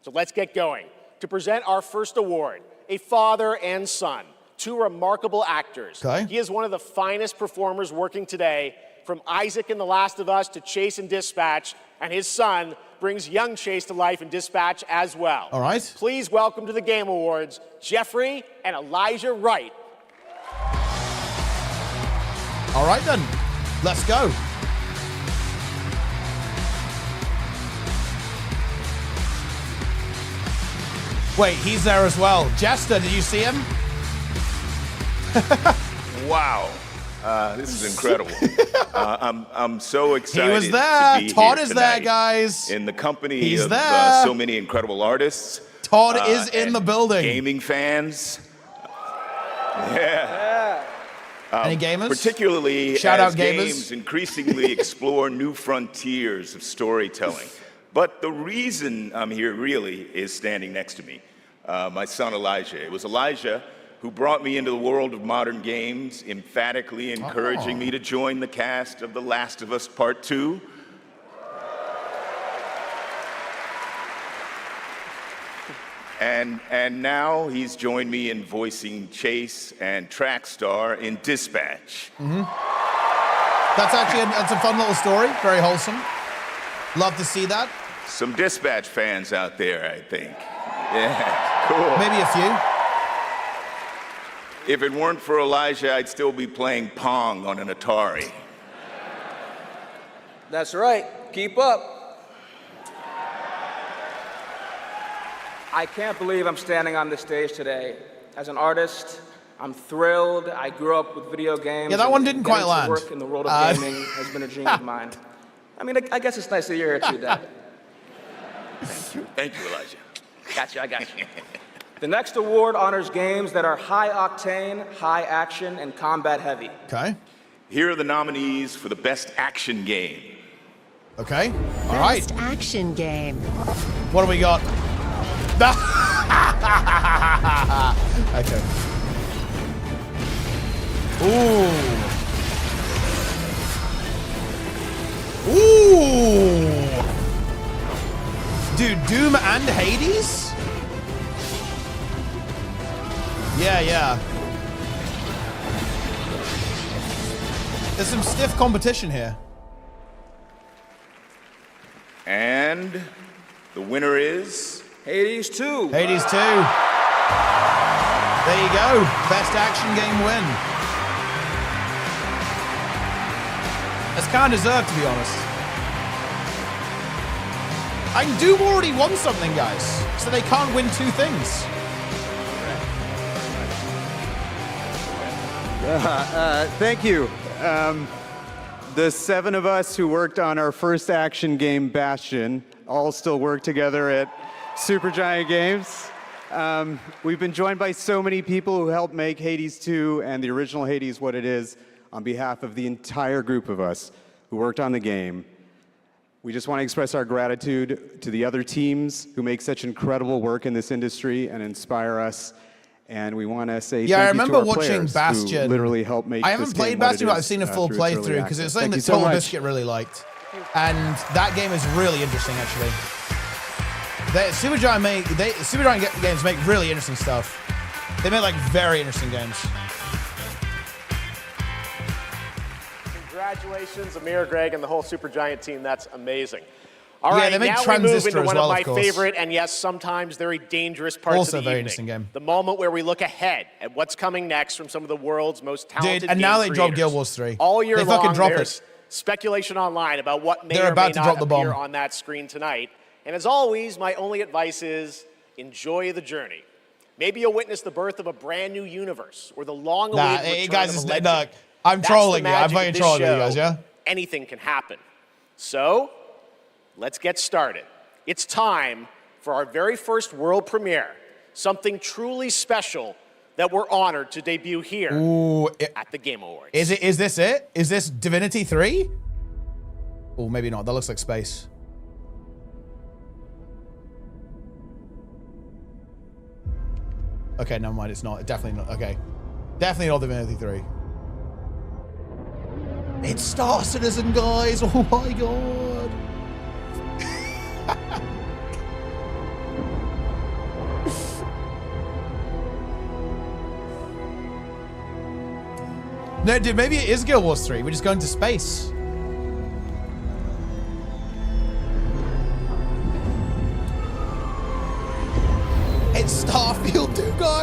So let's get going. To present our first award, a father and son, 2 remarkable actors. Okay. He is one of the finest performers working today, from Isaac in The Last of Us to Chase in Dispatch, and his son brings young Chase to life in Dispatch as well. All right. Please welcome to the Game Awards, Jeffrey and Elijah Wright. All right then, let's go. Wait, he's there as well. Jester, did you see him? Wow. This is incredible. I'm so excited. He was there. To be Todd here is there, tonight guys. in the company He's of there. So many incredible artists. Todd is in and the building. Gaming fans. Yeah. Any gamers? Particularly Shout as out gamers. games increasingly explore new frontiers of storytelling. But the reason I'm here really is standing next to me, my son Elijah. It was Elijah who brought me into the world of modern games, emphatically encouraging me to join the cast of The Last of Us Part 2. And now he's joined me in voicing Chase and Trackstar in Dispatch. That's actually that's a fun little story. Very wholesome. Love to see that. Some Dispatch fans out there, I think. Yeah, cool. Maybe a few. If it weren't for Elijah, I'd still be playing Pong on an Atari. That's right. Keep up. I can't believe I'm standing on this stage today. As an artist, I'm thrilled. I grew up with video games. Yeah, that one didn't quite getting to land. Work in the world of gaming has been a dream of mine. I mean, I guess it's nice that you're here too, Dad. Thank you, Elijah. I got you. The next award honors games that are high octane, high action, and combat heavy. Okay. Here are the nominees for the best action game. Okay. All right. Best action game. What do we got? Okay. Ooh. Dude, Doom and Hades? Yeah. There's some stiff competition here. And the winner is Hades 2. Hades 2. There you go. Best action game win. That's kind of deserved, to be honest. And Doom already won something, guys. So they can't win two things. Thank you. The 7 of us who worked on our first action game, Bastion, all still work together at Supergiant Games. We've been joined by so many people who helped make Hades 2 and the original Hades what it is on behalf of the entire group of us who worked on the game. We just want to express our gratitude to the other teams who make such incredible work in this industry and inspire us. And we want to say Yeah, I thank you remember to our watching players Bastion. who literally helped make I this haven't game played what it Bastion, but I've is, seen a full through its early playthrough because it's access. something Thank that you so Total much. Biscuit really liked. And that game is really interesting, actually. Supergiant games make really interesting stuff. They make like very interesting games. Congratulations, Amir, Greg, and the whole Supergiant team. That's amazing. All Yeah, right, they make now we move Transistor into as one well, of my of course. favorite and yes, sometimes very dangerous parts Also of the a very evening. interesting game. The moment where we look ahead at what's coming next from some of the world's most talented Dude, and now game they dropped creators. Guild Wars 3. All year They long, fucking drop there's it. speculation online about what may They're or about may to not drop the appear bomb. on that screen tonight. And as always, my only advice is enjoy the journey. Maybe you'll witness the birth of a brand new universe or the long-awaited return guys, of a it's, legend. look, I'm That's trolling the you. I'm magic of fucking this trolling you show. guys, yeah? Anything can happen. So, let's get started. It's time for our very first world premiere, something truly special that we're honored to debut here at the Game Awards. Is this it? Is this Divinity 3? Oh, maybe not. That looks like space. Okay, never mind. It's not. Definitely not. Okay. Definitely not Divinity 3. It's Star Citizen, guys. Oh my god. No, dude, maybe it is Guild Wars 3. We're just going to space.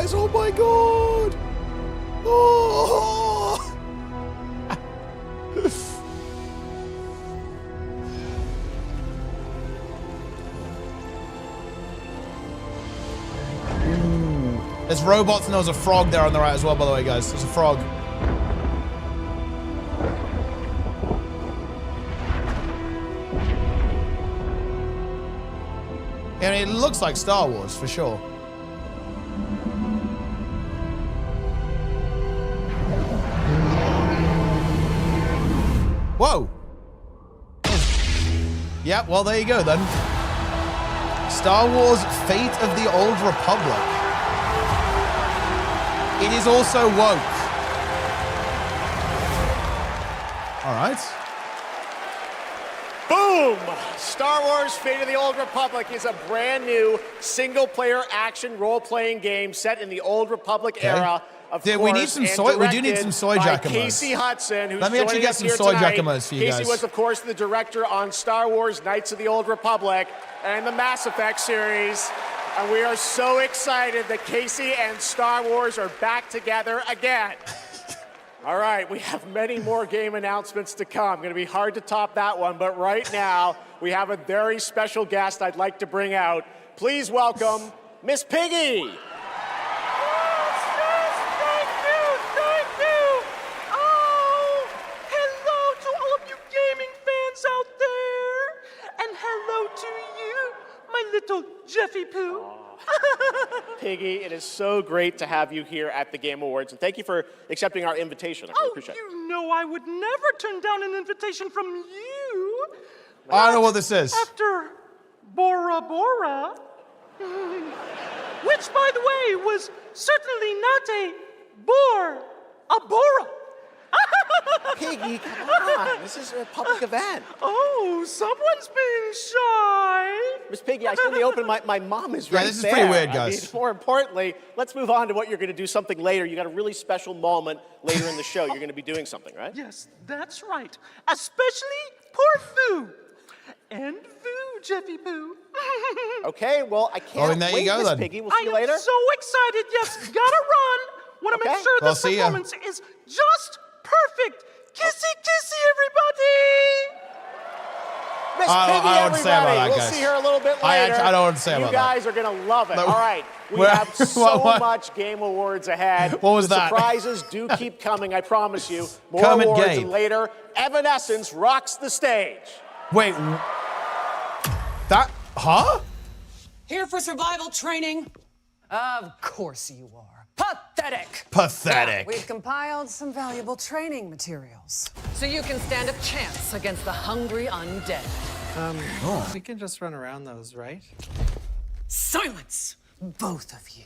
guys. Oh my god. Oh. There's robots and there's a frog there on the right as well, by the way, guys. There's a frog. I mean, it looks like Star Wars, for sure. Whoa. Yeah, well, there you go, then. Star Wars Fate of the Old Republic. It is also woke. All right. Boom! Star Wars Fate of the Old Republic is a brand new single-player action role-playing game set in the Old Republic era. Of course, we need some soy. We do need some soy jacker modes. Casey Hudson, who's Let me actually get some soy jacker modes for you guys. Casey was, of course, the director on Star Wars Knights of the Old Republic and the Mass Effect series. And we are so excited that Casey and Star Wars are back together again. All right, we have many more game announcements to come. Going to be hard to top that one, but right now we have a very special guest I'd like to bring out. Please welcome Miss Piggy. Little Jeffy Poo. Piggy, it is so great to have you here at the Game Awards, and thank you for accepting our invitation. I really appreciate it. You know I would never turn down an invitation from you. I don't know what this is. After Bora Bora, which, by the way, was certainly not a bore, a Bora. Piggy, come on. This is a public event. Oh, someone's being shy. Miss Piggy, I said in the open, my mom is right there. Yeah, this is pretty weird, guys. I mean, more importantly, let's move on to what you're going to do something later. You got a really special moment later in the show. You're going to be doing something, right? Yes, that's right. Especially poor Foo. And Foo, Jeffy Poo. Okay, well, I can't there wait, you go, Miss then. Piggy. We'll see you later. I'm so excited. Yes, gotta run. Want to make sure Well, this see ya. performance is just perfect. Kissy, kissy, everybody. Miss I Piggy, don't know what to say about everybody. that, We'll guys. see her a little bit later. I don't know what to say about You guys are going to love it. No. All right. We Where- have so what? much Game Awards ahead. What was the that? surprises do keep coming, I promise you. More Kermit awards Gabe. and later, Evanescence rocks the stage. Wait. That? Huh? Here for survival training? Of course you are. Pathetic. Pathetic. We've compiled some valuable training materials, so you can stand a chance against the hungry undead. We can just run around those, right? Silence, both of you.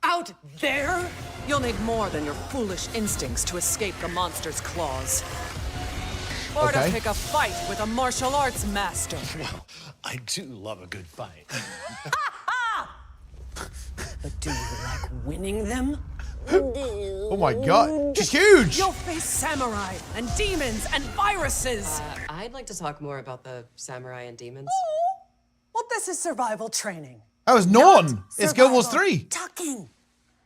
Out there, you'll need more than your foolish instincts to escape the monster's claws. Or to pick a fight with a martial arts master. Well, I do love a good fight. But do you like winning them? Oh my god, she's huge! You'll face samurai and demons and viruses. I'd like to talk more about the samurai and demons. Well, this is survival training. That was Norn. It's Guild Wars 3. Talking.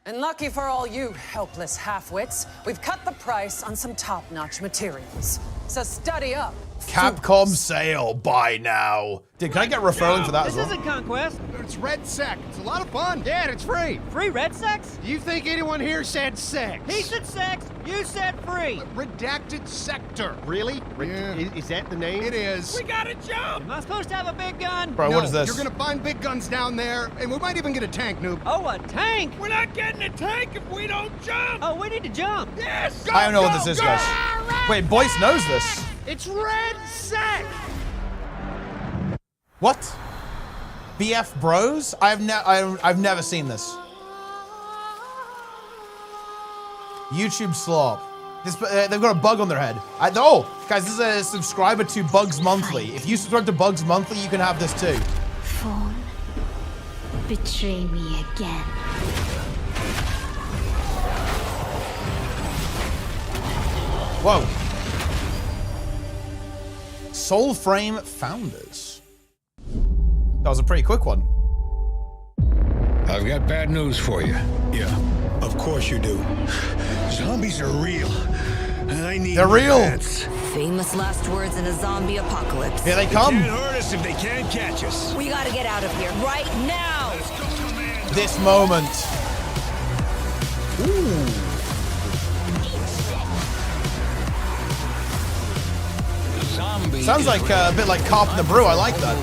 And lucky for all you helpless half-wits, we've cut the price on some top-notch materials. So study up. Capcom sale, buy now. Dude, can I get referring for that as well? This isn't Conquest. It's Red Sec. It's a lot of fun. Yeah, and it's free. Free Red Sex? Do you think anyone here said sex? He said sex. You said free. Redacted Sector. Really? Is that the name? It is. We gotta jump. Am I supposed to have a big gun? Bro, what is this? You're gonna find big guns down there, and we might even get a tank, noob. Oh, a tank? We're not getting a tank if we don't jump. Oh, we need to jump. Yes. I don't know what this is, guys. Wait, Boyce knows this. It's Red Sec. What? BF Bros? I've never seen this. YouTube slop. This, they've got a bug on their head. Guys, this is a subscriber to Bugs Monthly. If you subscribe to Bugs Monthly, you can have this too. Phone. Betray me again. Whoa. Soulframe Founders. That was a pretty quick one. I've got bad news for you. Yeah, of course you do. Zombies are real. And I need They're real. bats. Famous last words in a zombie apocalypse. Here they come. Can't hurt us if they can't catch us. We gotta get out of here right now. This moment. Ooh. Sounds like a bit like Carp and the Brew. I like that.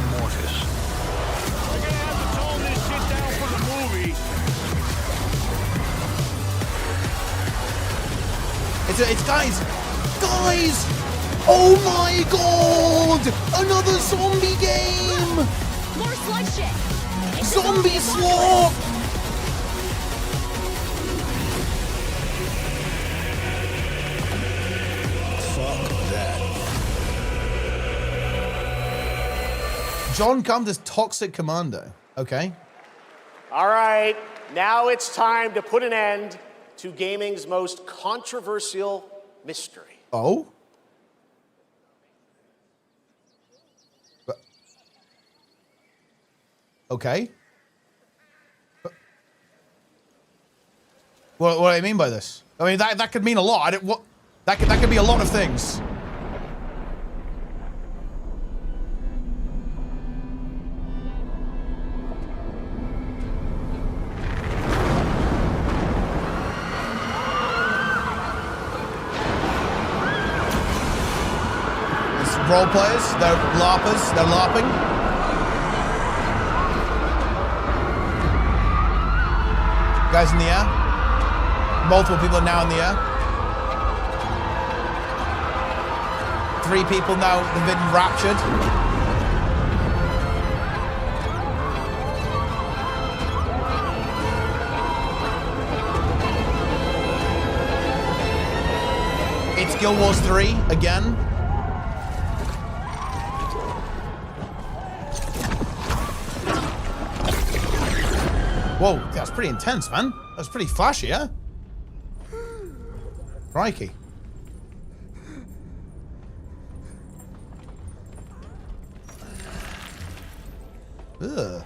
It's guys. Oh my god! Another zombie game! More slug shit. Zombie swap! Fuck that. John comes as Toxic Commando. Okay. All right, now it's time to put an end to gaming's most controversial mystery. Oh? Okay. What do I mean by this? I mean, that could mean a lot. That could be a lot of things. Role players, they're LARPers, they're LARPing. Guys in the air. Multiple people are now in the air. 3 people now have been raptured. It's Guild Wars 3 again. Whoa, that's pretty intense, man. That's pretty flashy, yeah? Crikey. Ugh.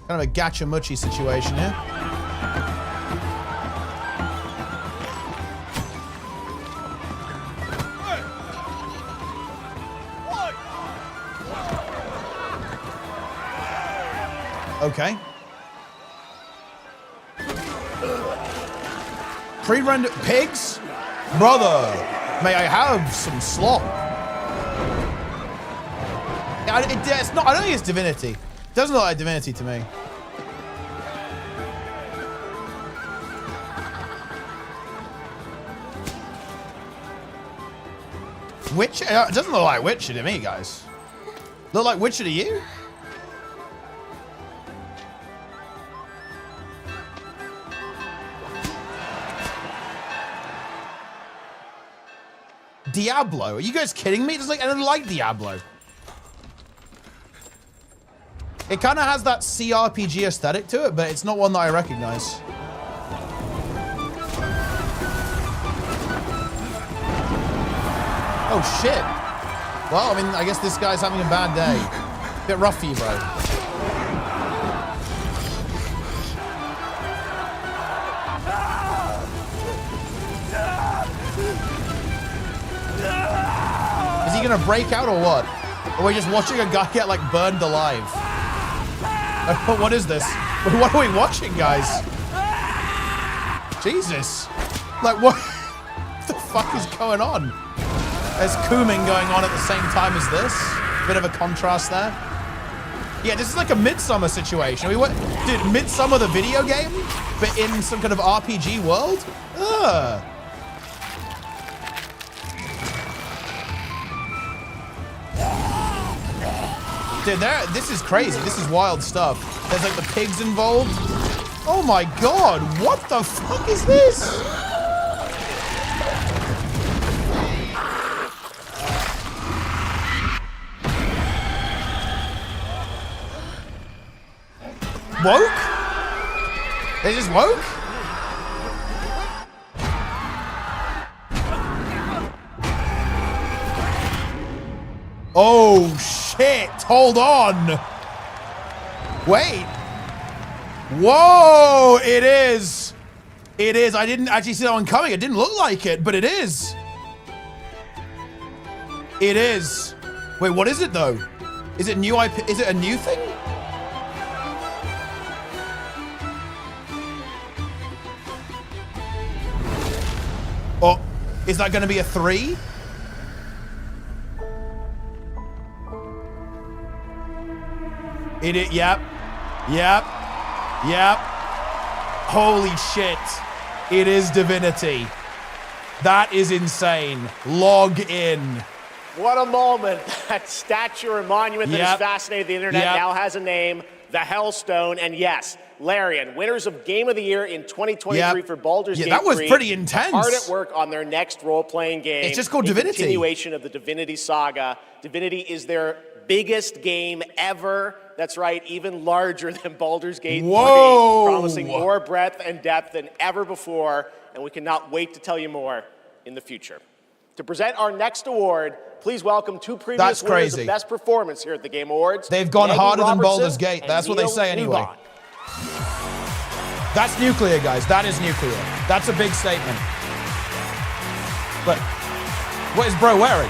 Kind of a gacha-muchi situation here. Okay. Pre-rendered pigs? Brother, may I have some slop? It's not, I don't think it's Divinity. It doesn't look like Divinity to me. Witcher? It doesn't look like Witcher to me, guys. Look like Witcher to you? Diablo? Are you guys kidding me? It doesn't look like Diablo. It kind of has that CRPG aesthetic to it, but it's not one that I recognize. Oh, shit. Well, I mean, I guess this guy's having a bad day. Bit rough for you, bro. Is he gonna break out or what? Or are we just watching a guy get, like, burned alive? What is this? What are we watching, guys? Jesus. Like, what the fuck is going on? There's cooming going on at the same time as this. Bit of a contrast there. Yeah, this is like a Midsummer situation. Dude, Midsummer the video game? But in some kind of RPG world? Ugh. Dude, this is crazy. This is wild stuff. There's like the pigs involved. Oh my god, what the fuck is this? Woke? They just woke? Oh shit, hold on. Wait. Whoa, it is. It is. I didn't actually see that one coming. It didn't look like it, but it is. It is. Wait, what is it though? Is it new IP? Is it a new thing? Oh, is that going to be a 3? Yep. Yep. Yep. Holy shit. It is Divinity. That is insane. Log in. What a moment. That statue or monument that has fascinated the internet now has a name, the Hellstone. And yes, Larian, winners of Game of the Year in 2023 for Baldur's Gate 3. That was pretty intense. Hard at work on their next role-playing game. It's just called Divinity. Continuation of the Divinity Saga. Divinity is their biggest game ever. That's right, even larger than Baldur's Gate 3, promising more breadth and depth than ever before, and we cannot wait to tell you more in the future. To present our next award, please welcome two previous winners of Best Performance here at the Game Awards. They've gone Maggie harder than Robertson Baldur's Gate. That's what they say anyway. Newbon. That's nuclear, guys. That is nuclear. That's a big statement. But what is bro wearing?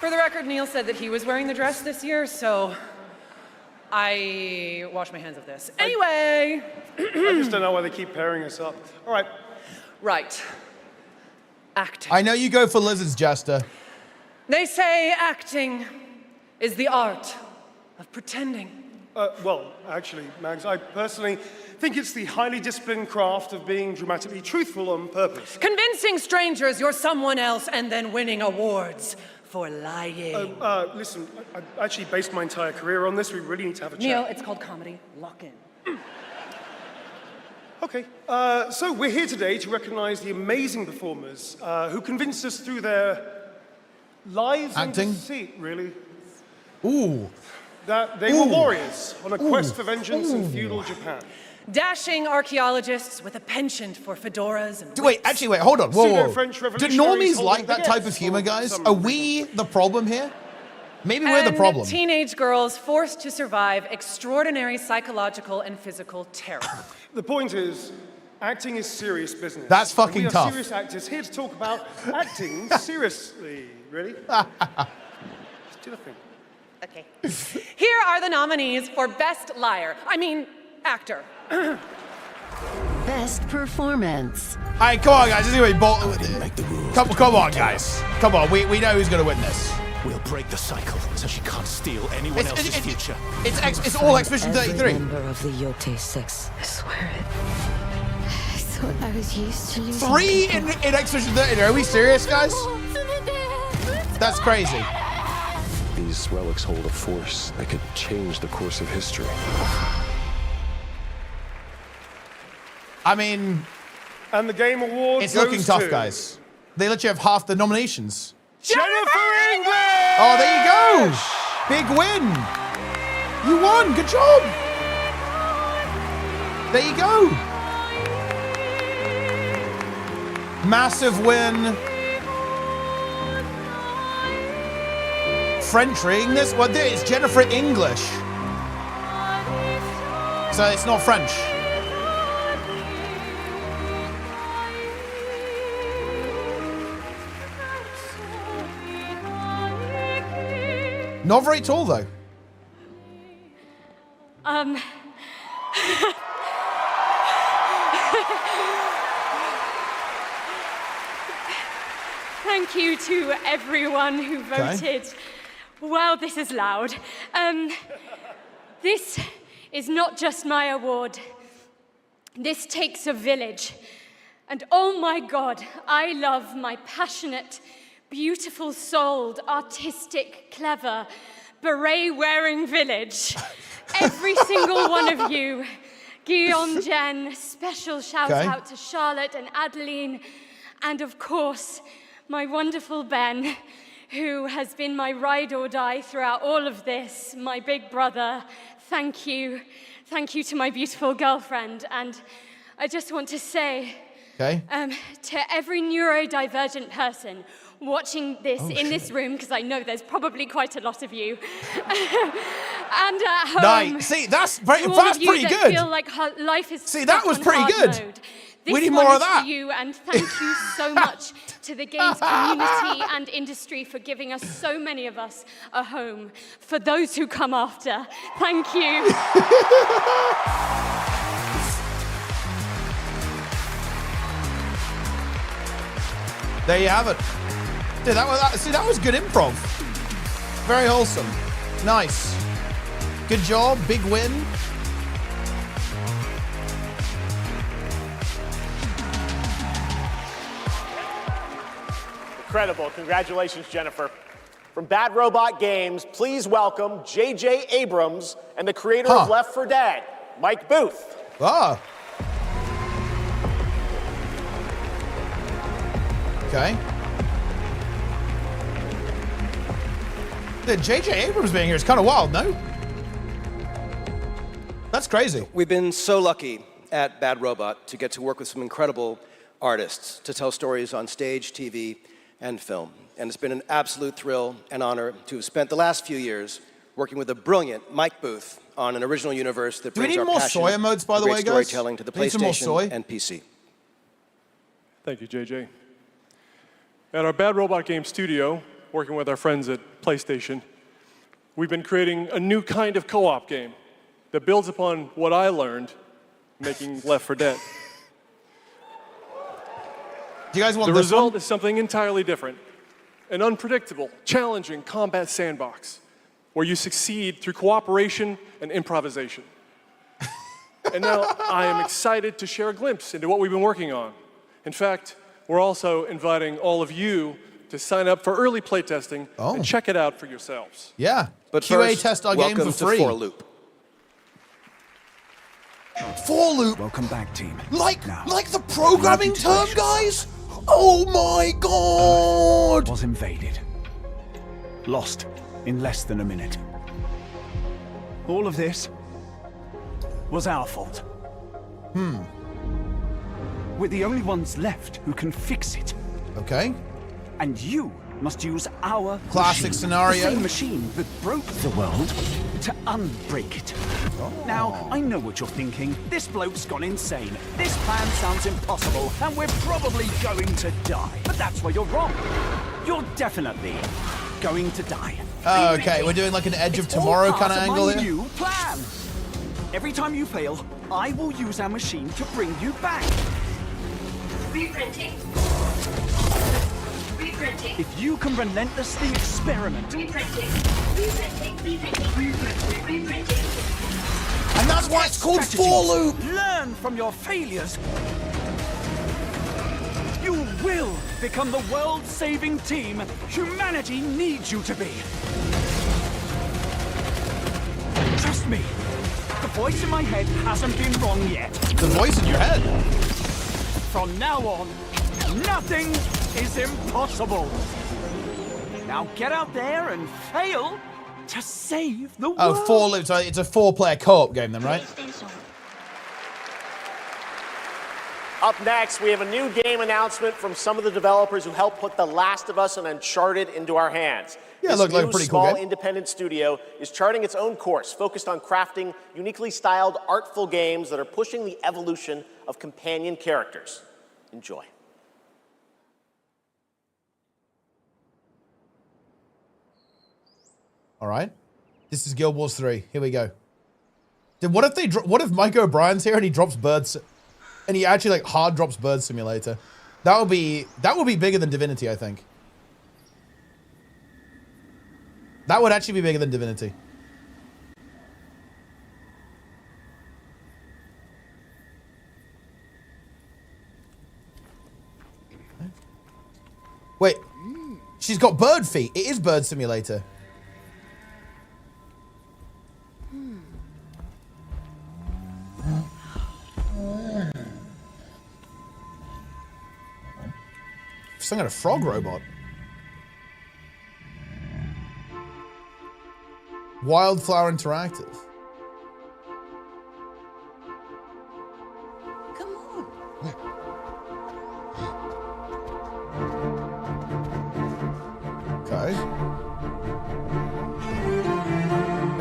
For the record, Neil said that he was wearing the dress this year, so I wash my hands of this. Anyway. I just don't know why they keep pairing us up. All right. Right. Acting. I know you go for lizards, Jester. They say acting is the art of pretending. Well, actually, Mags, I personally think it's the highly disciplined craft of being dramatically truthful on purpose. Convincing strangers you're someone else and then winning awards for lying. Listen, I actually based my entire career on this. We really need to have a chat. Neil, it's called comedy. Lock in. Okay, so we're here today to recognize the amazing performers who convinced us through their lives and deceit, really. Ooh. That they were warriors on a quest for vengeance in feudal Japan. Dashing archaeologists with a penchant for fedoras and Wait, hold on. Whoa, whoa. Pseudo-French Do revolutionaries normies like that type of humor, guys? Are we the problem here? Maybe we're the problem. Teenage girls forced to survive extraordinary psychological and physical terror. The point is, acting is serious business. That's fucking we are tough. serious actors here to talk about acting seriously. Ready? Let's do the thing. Okay. Here are the nominees for Best Actor. Best Performance. All right, come on, guys. This is gonna be bold. Come on, guys. Come on. We know who's gonna win this. We'll break the cycle so she can't steal anyone else's future. It's all Expedition 33. Member of the Yote 6. I swear it. I thought I was used to losing 3 in Expedition 33. Are we serious, guys? That's crazy. These relics hold a force that could change the course of history. I mean, and the Game Award it's goes looking tough, to guys. They literally have half the nominations. Jennifer English! Oh, there you go. Big win. You won. Good job. There you go. Massive win. French reading this? Well, it's Jennifer English. So it's not French. Not very tall, though. Thank you to everyone who voted. Wow, this is loud. This is not just my award. This takes a village. And oh my God, I love my passionate, beautiful-souled, artistic, clever, beret-wearing village. Every single one of you. Guillaume, Jen, special shout out to Charlotte and Adeline, and of course, my wonderful Ben, who has been my ride or die throughout all of this, my big brother. thank you. Thank you to my beautiful girlfriend. And I just want to say, to every neurodivergent person watching this in this room, because I know there's probably quite a lot of you, and at home. Nice. See, that's pretty good. Feel like life is that was pretty good. Mode. We need more of that. For you, and thank you so much to the games community and industry for giving us, so many of us, a home. For those who come after, thank you. There you have it. Dude, that was good improv. Very wholesome. Nice. Good job. Big win. Incredible. Congratulations, Jennifer. From Bad Robot Games, please welcome J.J. Abrams and the creator of Left 4 Dead, Mike Booth. Ah. Okay. The J.J. Abrams being here is kind of wild, no? That's crazy. We've been so lucky at Bad Robot to get to work with some incredible artists to tell stories on stage, TV, and film. And it's been an absolute thrill and honor to have spent the last few years working with a brilliant Mike Booth on an original universe that brings our passion soy emotes, by the way, guys? storytelling to the PlayStation and PC. Thank you, JJ. At our Bad Robot Game studio, working with our friends at PlayStation, we've been creating a new kind of co-op game that builds upon what I learned making Left 4 Dead. Do you guys want the result is something entirely different. An unpredictable, challenging combat sandbox where you succeed through cooperation and improvisation. And now I am excited to share a glimpse into what we've been working on. In fact, we're also inviting all of you to sign up for early playtesting and check it out for yourselves. Yeah, but QA first, test our game for free. Welcome to 4 Loop. 4 Loop. Welcome back, team. Like the programming term, guys? Oh my god! Was invaded. Lost in less than a minute. All of this was our fault. We're the only ones left who can fix it. Okay. And you must use our classic scenario. The same machine that broke the world to unbreak it. Now, I know what you're thinking. This bloke's gone insane. This plan sounds impossible, and we're probably going to die. But that's where you're wrong. You're definitely going to die. Okay, we're doing like an Edge of Tomorrow kind of angle here. New plan. Every time you fail, I will use our machine to bring you back. Reprinting. Reprinting. If you can relentlessly experiment. Reprinting. Reprinting. Reprinting. Reprinting. And that's why it's called 4 Loop. Learn from your failures. You will become the world-saving team humanity needs you to be. Trust me, the voice in my head hasn't been wrong yet. The voice in your head? From now on, nothing is impossible. Now get out there and fail to save the world. Oh, 4 Loop. So it's a 4-player co-op game then, right? Up next, we have a new game announcement from some of the developers who helped put The Last of Us and Uncharted into our hands. Yeah, this looked like a new, pretty cool small, game. independent studio is charting its own course, focused on crafting uniquely styled, artful games that are pushing the evolution of companion characters. Enjoy. All right. This is Guild Wars 3. Here we go. Dude, what if Mike O'Brien's here and he drops birds, and he actually like hard drops Bird Simulator? That would be bigger than Divinity, I think. That would actually be bigger than Divinity. Wait, she's got bird feet. It is Bird Simulator. Some kind of frog robot. Wildflower Interactive.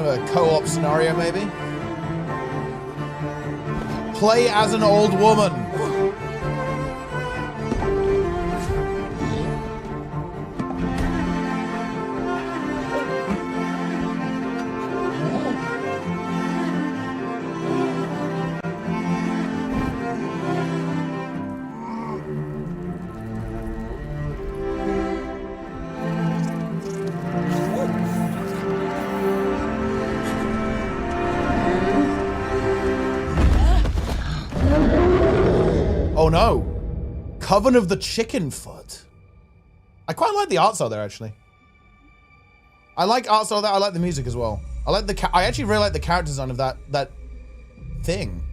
of a co-op scenario, maybe. Play as an old woman. Oh no. Coven of the Chicken Foot. I quite like the art style there, actually. I like art style there. I like the music as well. I like the I actually really like the character design of that thing.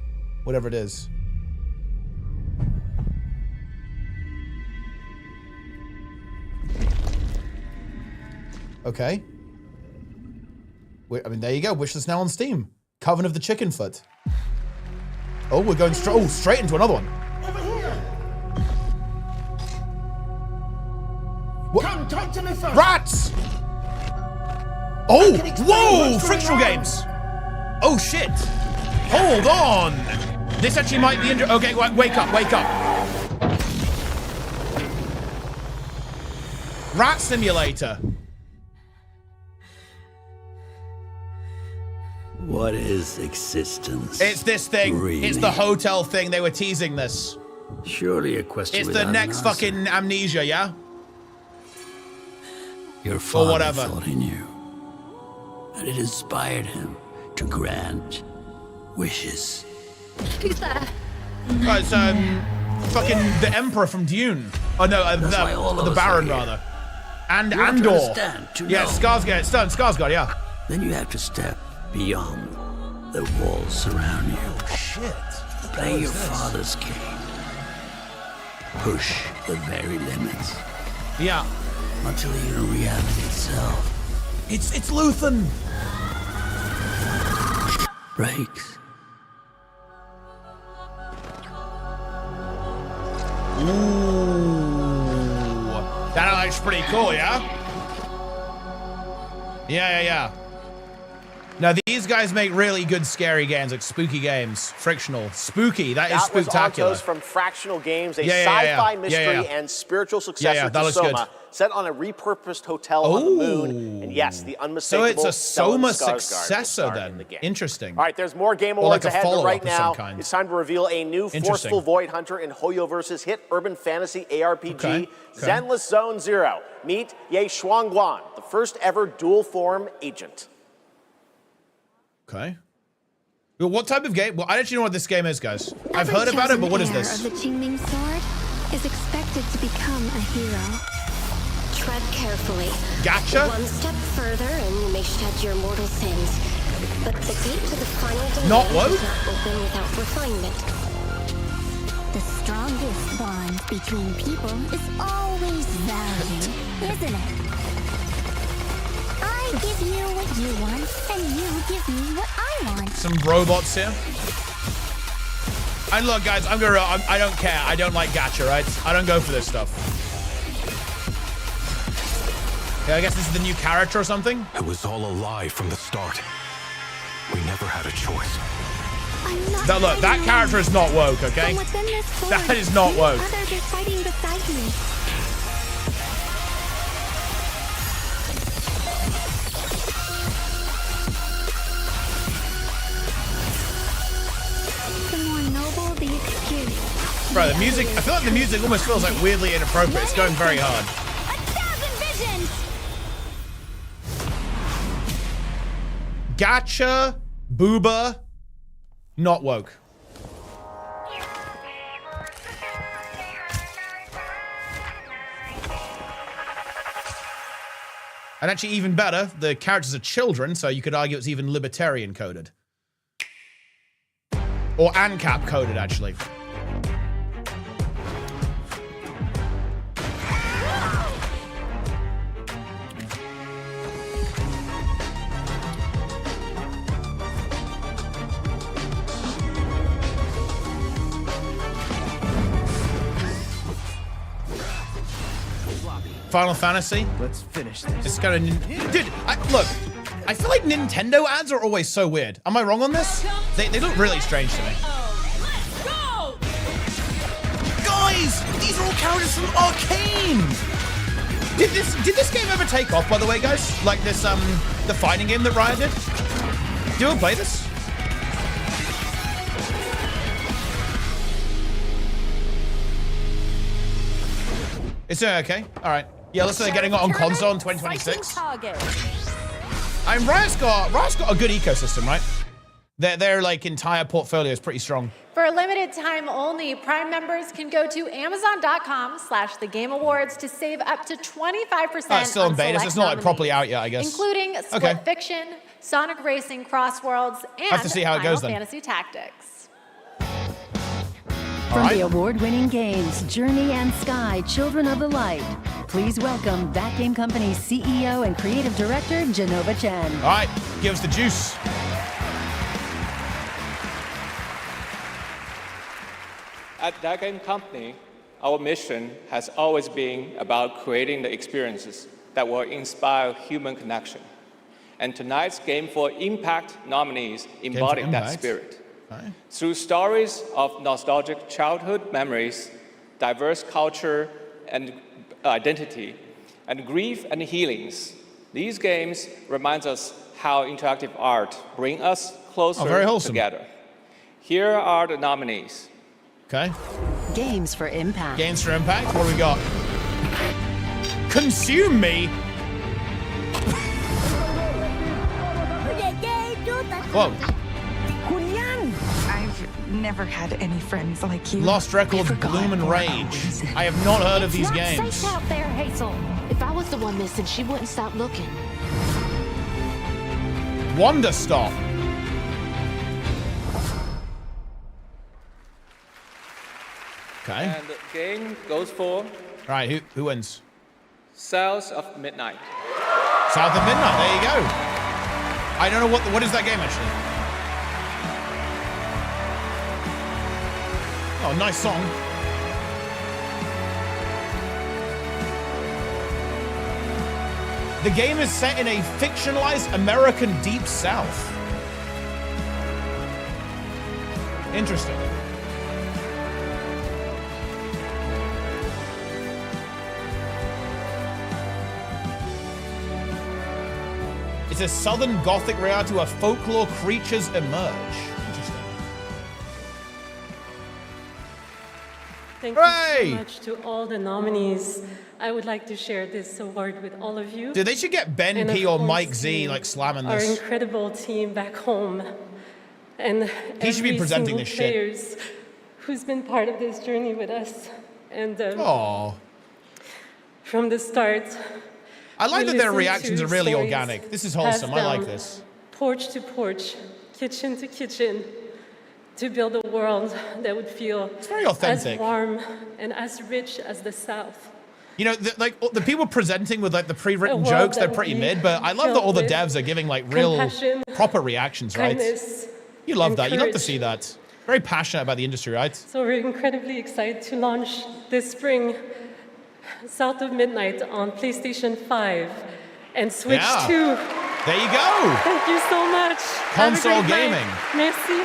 Whatever it is. Okay. I mean, there you go. Wish list now on Steam. Coven of the Chicken Foot. Oh, we're going straight into another one. What? Come talk to me first. Rats! Oh, whoa! Frictional games. Oh shit! Hold on. This actually might be interesting. Okay, wake up, wake up. Rat Simulator. What is existence? It's this thing. Really? It's the hotel thing. They were teasing this. Surely a question. It's the without next an answer. fucking Amnesia, yeah? Your father whatever. thought he knew, and it inspired him to grant wishes. Who's there? Oh, it's fucking the Emperor from Dune. Oh no, That's why all of the us Baron are here. rather. And You have to Andor. understand, to Yeah, know. Skarsgård. Skarsgård, yeah. Then you have to step beyond the walls surround you. Oh shit. Play your father's game. Push the very limits. Yeah. Until you know reality itself It's Luthen. breaks. Ooh. That looks pretty cool, yeah? Yeah. Now, these guys make really good scary games, like spooky games. Frictional. Spooky. That is was spooktacular. Antos from Fractional Games, a Yeah. sci-fi mystery and spiritual successor that to looks Soma, good. set on a repurposed hotel on the moon. And yes, the So unmistakable it's a Soma Stellan Skarsgård will successor star then. in the game. Interesting. All right, there's more Game Or Awards like a ahead, but follow-up right of some now kind. it's time to reveal a new forceful Void Hunter in Hoyoverse's hit urban fantasy ARPG, Zenless Zone Zero. Meet Ye Shuangguan, the first ever dual-form agent. Okay. Well, what type of game? Well, I don't actually know what this game is, guys. I've heard about it, but what is this? The Qingming sword is expected to become a hero. Tread carefully. Gotcha. One step further and you may shed your mortal sins. But the gate to the final domain Not does woke? not open without refinement. The strongest bond between people is always value, isn't it? I give you what you want, and you give me what I want. Some robots here. And look, guys, I don't care. I don't like gacha, right? I don't go for this stuff. Yeah, I guess this is the new character or something. It was all a lie from the start. We never had a choice. Now, look, that character is not woke, okay? That is not woke. Others are fighting beside me. The more noble the excuse. Bro, the music, I feel like the music almost feels like weirdly inappropriate. It's going very hard. Gacha, booba, not woke. And actually, even better, the characters are children, so you could argue it's even libertarian coded. Or ANCAP coded, actually. Final Fantasy. Let's finish this. It's kind of, dude. Look, I feel like Nintendo ads are always so weird. Am I wrong on this? They look really strange to me. Guys, these are all characters from Arcane. Did this game ever take off, by the way, guys? Like this, the fighting game that Riot did? Did you ever play this? It's okay. All right. Yeah, let's say they're getting it on console in 2026. I mean, Riot's got a good ecosystem, right? Their like entire portfolio is pretty strong. For a limited time only, Prime members can go to Amazon.com/thegameawards to save up to 25% Oh, it's still in beta, so it's not like properly out yet, I guess. including Split Fiction, Sonic Racing Crossworlds, and have to see how it goes, then. Final Fantasy Tactics. From the award-winning games Journey and Sky, Children of the Light, please welcome That Game Company's CEO and Creative Director, Genova Chen. All right, give us the juice. At That Game Company, our mission has always been about creating the experiences that will inspire human connection. And tonight's Game for Impact nominees embody that spirit. Through stories of nostalgic childhood memories, diverse culture and identity, and grief and healings, these games remind us how interactive art brings us closer together. Here are the nominees. Okay. Games for Impact. Games for Impact. What do we got? Consume Me. Whoa. I've never had any friends like you. Lost Records, Gloom and Rage. I have not heard of these games. Safe out there, Hazel. If I was the one missing, she wouldn't stop looking. Wonder Stop. Okay. And the game goes for... All right, who wins? South of Midnight. South of Midnight, there you go. I don't know what is that game actually. Oh, nice song. The game is set in a fictionalized American Deep South. Interesting. It's a southern gothic reality where folklore creatures emerge. Interesting. Thank you so much to all the nominees. I would like to share this award with all of you. Dude, they should get Ben And P of or course Mike Z like slamming our this. incredible team back home. And He should be every presenting single this shit. players who's been part of this journey with us. And from the start, I like we that their listened reactions to are really stories organic. This is passed wholesome. I like down, this. Porch to porch, kitchen to kitchen, to build a world that would feel very authentic. as warm and as rich as the South. You know, the people presenting with like the pre-written A world jokes, they're that pretty would be mid, but I love that all the filled devs are giving like real compassion, proper reactions, right? kindness, You love and that. You love to courage. see that. Very passionate about the industry, right? So we're incredibly excited to launch this spring South of Midnight on PlayStation 5 and Switch 2. There you go. Thank you so much. Console Have a great gaming. night. Merci.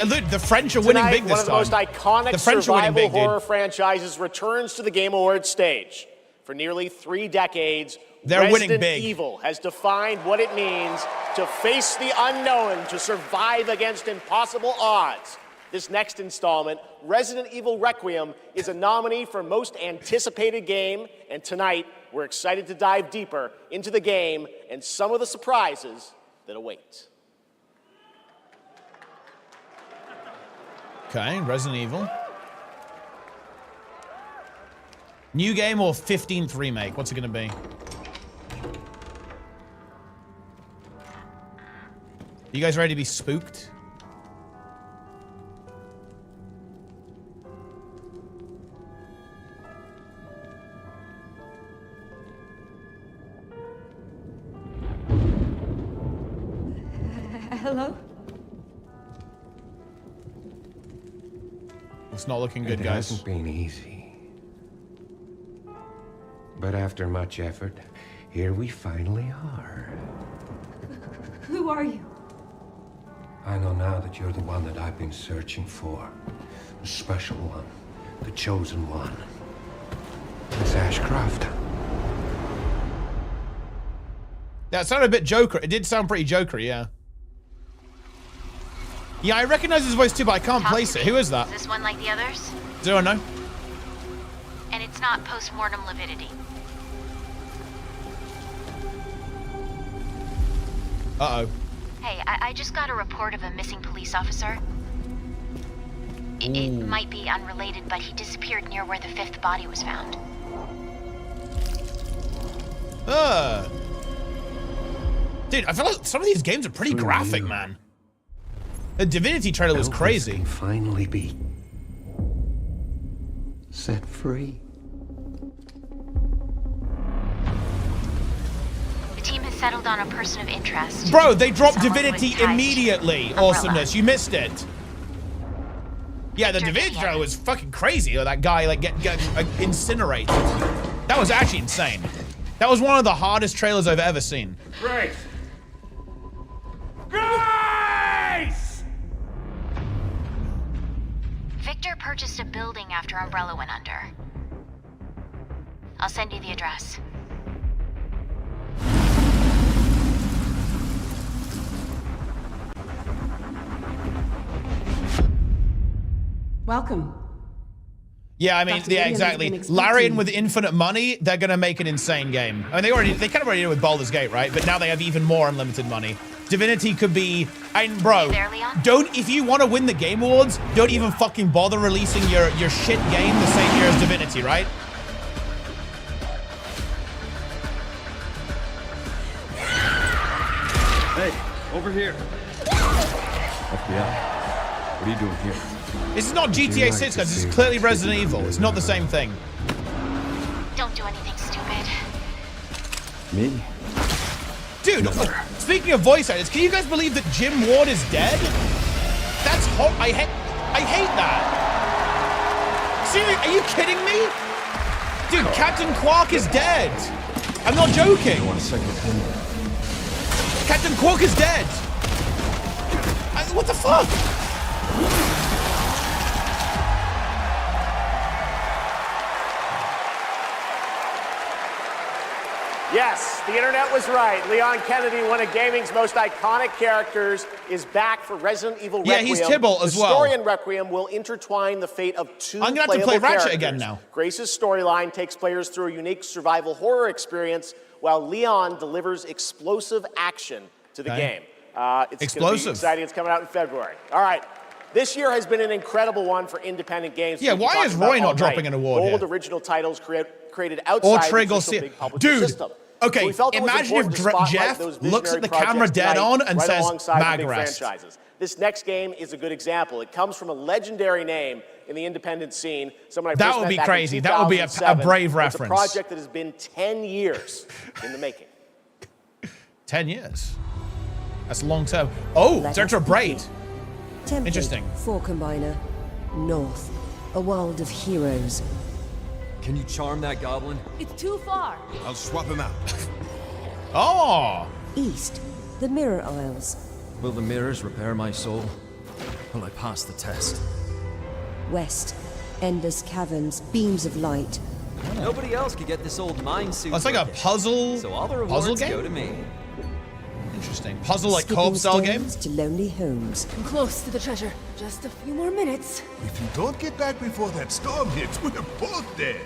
Look, the French are winning Tonight, big this one of the most time. iconic The French are winning survival big, dude. horror franchises returns to the Game Awards stage. For nearly 3 decades, They're winning Resident big. Evil has defined what it means to face the unknown, to survive against impossible odds. This next installment, Resident Evil Requiem, is a nominee for Most Anticipated Game, and tonight we're excited to dive deeper into the game and some of the surprises that await. Okay, Resident Evil. New game or 15th remake? What's it going to be? You guys ready to be spooked? Hello? It's not looking good, It guys. hasn't been easy. But after much effort, here we finally are. Who are you? I know now that you're the one that I've been searching for. The special one. The chosen one. Miss Ashcroft. That sounded a bit Joker. It did sound pretty Joker, yeah. Yeah, I recognize his voice too, but I can't place it. Who is that? Is this one like the others? Do I know? And it's not post-mortem lividity. Uh-oh. Hey, I just got a report of a missing police officer. It might be unrelated, but he disappeared near where the 5th body was found. Dude, I feel like some of these games are pretty graphic, man. The Divinity trailer was crazy. Can finally be set free. The team has settled on a person of interest. Bro, they dropped Someone Divinity with ties immediately. to Umbrella. Awesomeness, you missed it. Yeah, the Divinity trailer was fucking crazy. Or that guy like get incinerated. That was actually insane. That was one of the hardest trailers I've ever seen. Grace! Grace! Victor purchased a building after Umbrella went under. I'll send you the address. Welcome. Yeah, I mean, yeah, exactly. Larian with infinite money, they're gonna make an insane game. I mean, they kind of already did with Baldur's Gate, right? But now they have even more unlimited money. Divinity could be, and bro, if you want to win the Game Awards, don't even fucking bother releasing your shit game the same year as Divinity, right? Hey, over here. FBI. What are you doing here? This is not GTA 6, guys. This is clearly Resident Evil. It's not the same thing. Don't do anything stupid. Me? Dude, speaking of voice actors, can you guys believe that Jim Ward is dead? That's I hate that. Seriously, are you kidding me? Dude, Captain Quark is dead. I'm not joking. Captain Quark is dead. What the fuck? Yes, the internet was right. Leon Kennedy, one of gaming's most iconic characters, is back for Resident Evil Requiem. Yeah, he's Tybalt as well. The story in Requiem will intertwine the fate of two I'm gonna have to play Ratchet characters. again now. Grace's storyline takes players through a unique survival horror experience, while Leon delivers explosive action to the game. It's Explosive. Gonna be exciting. It's coming out in February. All right. This year has been an incredible one for independent games. Yeah, why is Roy not dropping an award Bold here? original titles created outside the official big publisher system. Okay, So we felt it was imagine if important to spotlight Jeff those looks at visionary the camera projects dead tonight, on and right says, alongside the big Magrest. franchises. This next game is a good example. It comes from a legendary name in the independent scene. Someone I That first would met be back in crazy. That would be a 2007. brave reference. It's a project that has been 10 years in the making. 10 years. That's long term. Oh, Director Braid. Template, Interesting. 4 Combiner. North. A world of heroes. Can you charm that goblin? It's too far. I'll swap him out. Oh! East. The Mirror Isles. Will the mirrors repair my soul? Will I pass the test? West. Endless caverns. Beams of light. Nobody else could get this old mine suit. Oh, it's like a puzzle. So all the puzzle rewards game? go to me. Interesting. Puzzle like Skipping co-op style game? stones to lonely homes. I'm close to the treasure. Just a few more minutes. If you don't get back before that storm hits, we're both dead.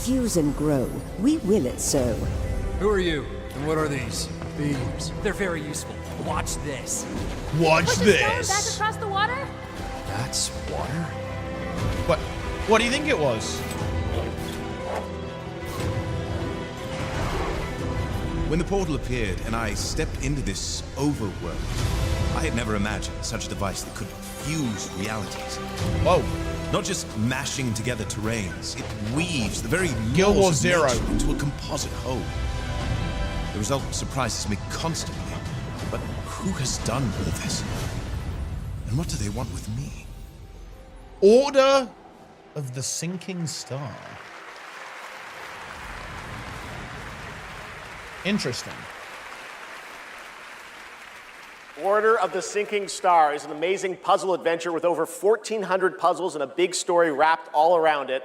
Fuse and grow. We will it so. Who are you? And what are these? Beams. They're very useful. Watch this. Watch Put the stone back across the water? That's water? What do you think it was? When the portal appeared and I stepped into this overworld, I had never imagined such a device that could fuse realities. Whoa. Not just mashing together terrains, it weaves the very Guild Wars laws of 0 nature into a composite whole. The result surprises me constantly, but who has done all this? And what do they want with me? Order of the Sinking Star. Interesting. Order of the Sinking Star is an amazing puzzle adventure with over 1,400 puzzles and a big story wrapped all around it.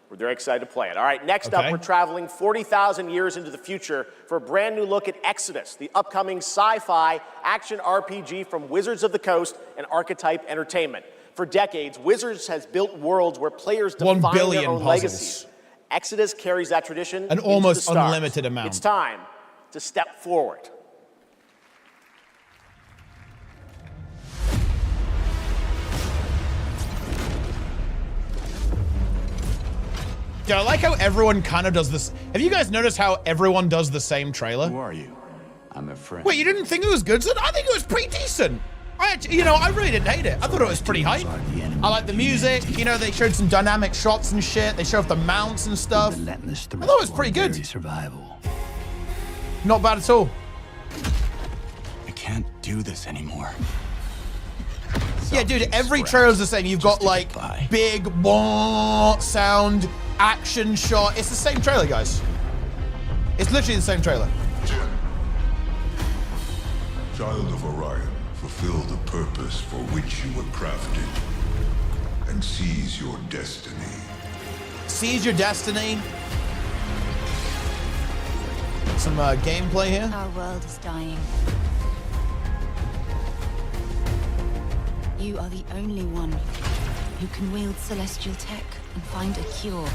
We're very excited to play it. All right, next up, we're traveling 40,000 years into the future for a brand new look at Exodus, the upcoming sci-fi action RPG from Wizards of the Coast and Archetype Entertainment. For decades, Wizards has built worlds where players define their own legacies. Exodus carries that tradition an almost unlimited amount. It's time to step forward. Yeah, I like how everyone kind of does this. Have you guys noticed how everyone does the same trailer? Who are you? I'm a friend. Wait, you didn't think it was good, son? I think it was pretty decent. I really didn't hate it. I thought it was pretty hype. I like the music. You know, they showed some dynamic shots and shit. They showed off the mounts and stuff. I thought it was pretty good. Survival. Not bad at all. I can't do this anymore. Yeah, dude, every trailer's the same. You've got like big sound, action shot. It's the same trailer, guys. It's literally the same trailer. Child of Orion, fulfill the purpose for which you were crafted and seize your destiny. Seize your destiny. Some gameplay here. Our world is dying. You are the only one who can wield celestial tech and find a cure.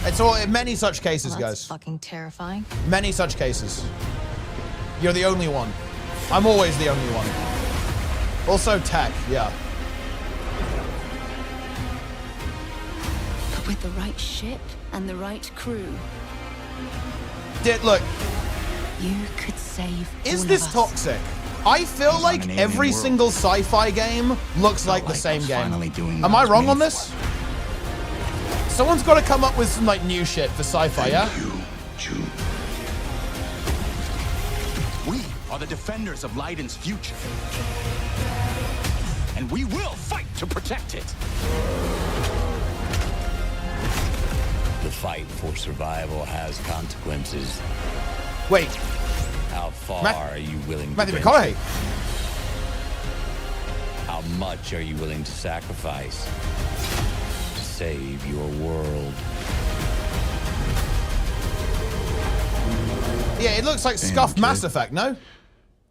It's all in many such cases, Well, that's guys. fucking terrifying. Many such cases. You're the only one. I'm always the only one. Also tech, yeah. But with the right ship and the right crew, Look. you could save Is all this of us. toxic? I feel like every single sci-fi game looks like the same game. Am I wrong on this? Someone's got to come up with some like new shit for sci-fi, yeah? We are the defenders of Leiden's future. And we will fight to protect it. The fight for survival has consequences. Wait. How far are you willing to Matthew venture? McConaughey. How much are you willing to sacrifice to save your world? Yeah, it looks like scuffed Mass Effect, no?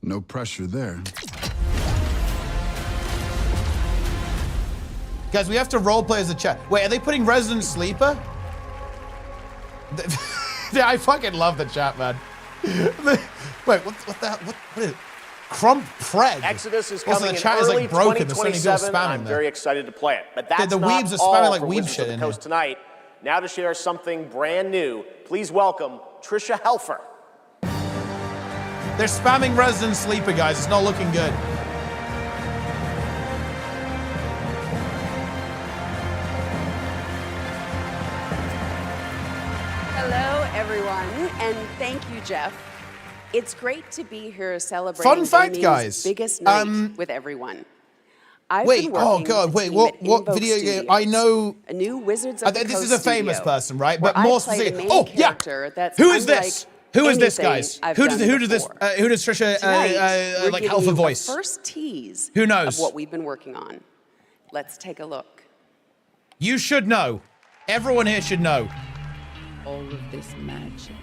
No pressure there. Guys, we have to roleplay as a chat. Wait, are they putting Resident Sleeper? Yeah, I fucking love the chat, man. Wait, what the hell? What is it? Crump Preg. Exodus is Also, coming the in chat is early like broken. There's so many people 2027. spamming I'm there. very excited to play it. But that's the not weebs are all spamming like for weeb Wizards shit of in the here. Coast tonight. Now to share something brand new, please welcome Trisha Helfer. They're spamming Resident Sleeper, guys. It's not looking good. Hello, everyone, and thank you, Jeff. It's great to be here celebrating Fun fact, gaming's guys. biggest night with everyone. I've Wait, been oh working god, with wait, the team at what Invoke video game? Studios, I know. a new Wizards of the This Coast is a famous studio, person, right? where But more I play the specifically, main oh yeah, character that's who is unlike this? Who is this, anything guys? I've Who done does this? before. Who does Trisha Tonight, we're like giving Helfer you voice? a first tease Who knows? of what we've been working on. Let's take a look. You should know. Everyone here should know. All of this magic,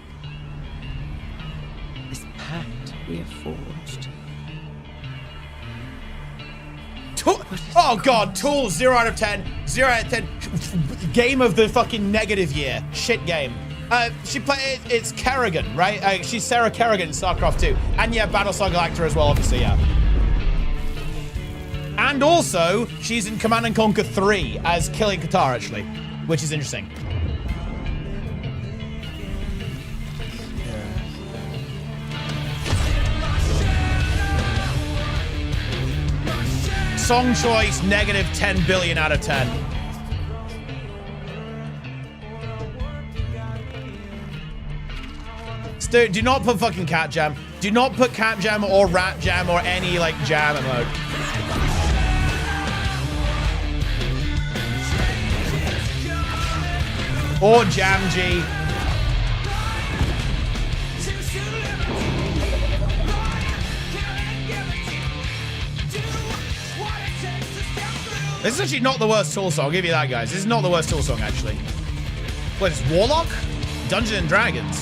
this pact we have forged. Oh god, Tool 0 out of 10. 0 out of 10. Game of the fucking negative year. Shit game. It's Kerrigan, right? She's Sarah Kerrigan in StarCraft 2. And yeah, Battlestar Galactica as well, obviously, yeah. And also, she's in Command & Conquer 3 as Killing Qatar, actually. Which is interesting. Song choice, negative 10 billion out of 10. Dude, do not put fucking Cat Jam. Do not put Cat Jam or Rat Jam or any like jam emote. Or Jamji. This is actually not the worst tool song. I'll give you that, guys. This is not the worst tool song, actually. What is Warlock? Dungeons and Dragons.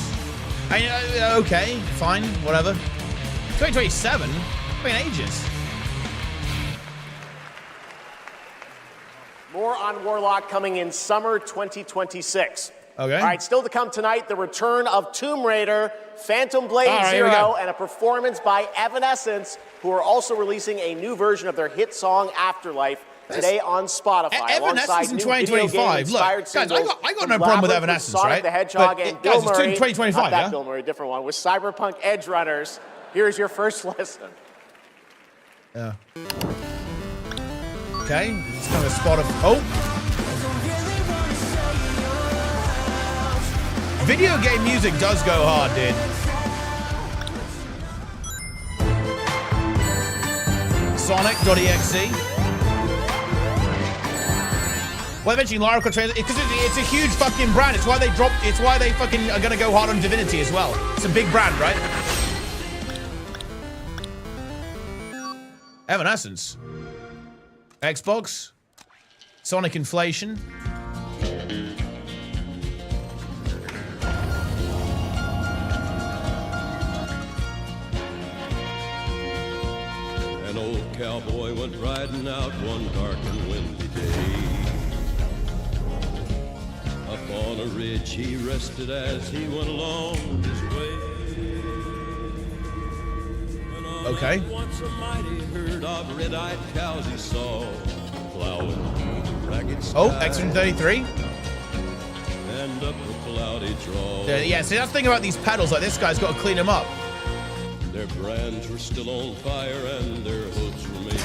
Okay, fine, whatever. 2027? I mean, ages. More on Warlock coming in summer 2026. Okay. All right, still to come tonight, the return of Tomb Raider, Phantom Blade right, Zero, and a performance by Evanescence, who are also releasing a new version of their hit song Afterlife today on Spotify. Evanescence in 2025. Look, guys, I got no problem with Evanescence, Sonic right? the Hedgehog But and Bill guys, it's Murray. 2025, Not that yeah? Bill Murray, different one. With Cyberpunk Edge Runners. Here's your first listen. Yeah. Okay, it's kind of a spot of... Oh! Video game music does go hard, dude. Sonic.exe. Well, eventually Lara Croft trailer, because it's a huge fucking brand. It's why they dropped. It's why they fucking are gonna go hard on Divinity as well. It's a big brand, right? Evanescence. Xbox. Sonic Inflation. An old cowboy went riding out one dark and windy day. Up on a ridge he rested as he went along his way. Okay. Once a mighty herd of red-eyed cows he saw plowing through the ragged sky. Oh, X-33. And up a cloudy draw. Yeah, see, that's the thing about these pedals. Like, this guy's got to clean them up. Their brands were still on fire and their hoods were made of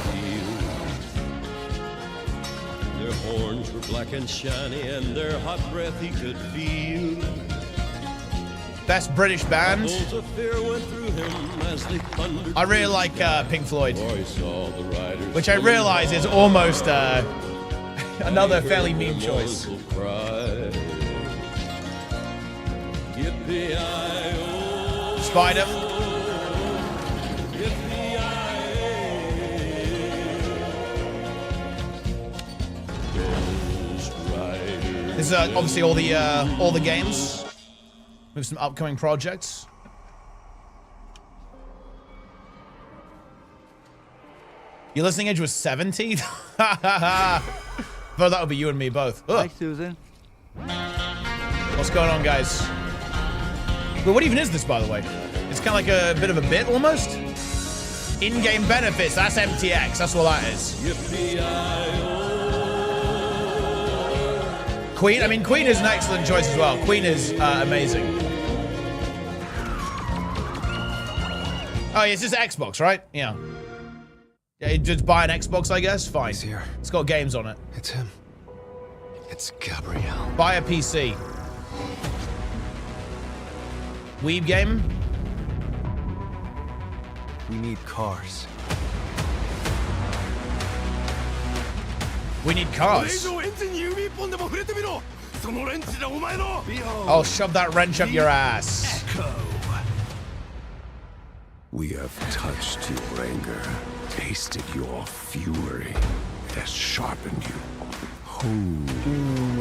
steel. Their horns were black and shiny and their hot breath he could feel. Best British band. I really like Pink Floyd, which I realize is almost another fairly mean choice. Spider. This is obviously all the games with some upcoming projects. Your listening age was 70? Well, that would be you and me both. Ugh. Hi, Susan. What's going on, guys? Well, what even is this, by the way? It's kind of like a bit of a bit, almost. In-game benefits, that's MTX. That's what that is. Queen, I mean, Queen is an excellent choice as well. Queen is amazing. Oh, it's just Xbox, right? Yeah. Yeah, just buy an Xbox, I guess. Fine. He's here. It's got games on it. It's him. It's Gabrielle. Buy a PC. Weeb game. We need cars. We need cars. I'll shove that wrench up your ass. We have touched your anger, tasted your fury. It has sharpened you.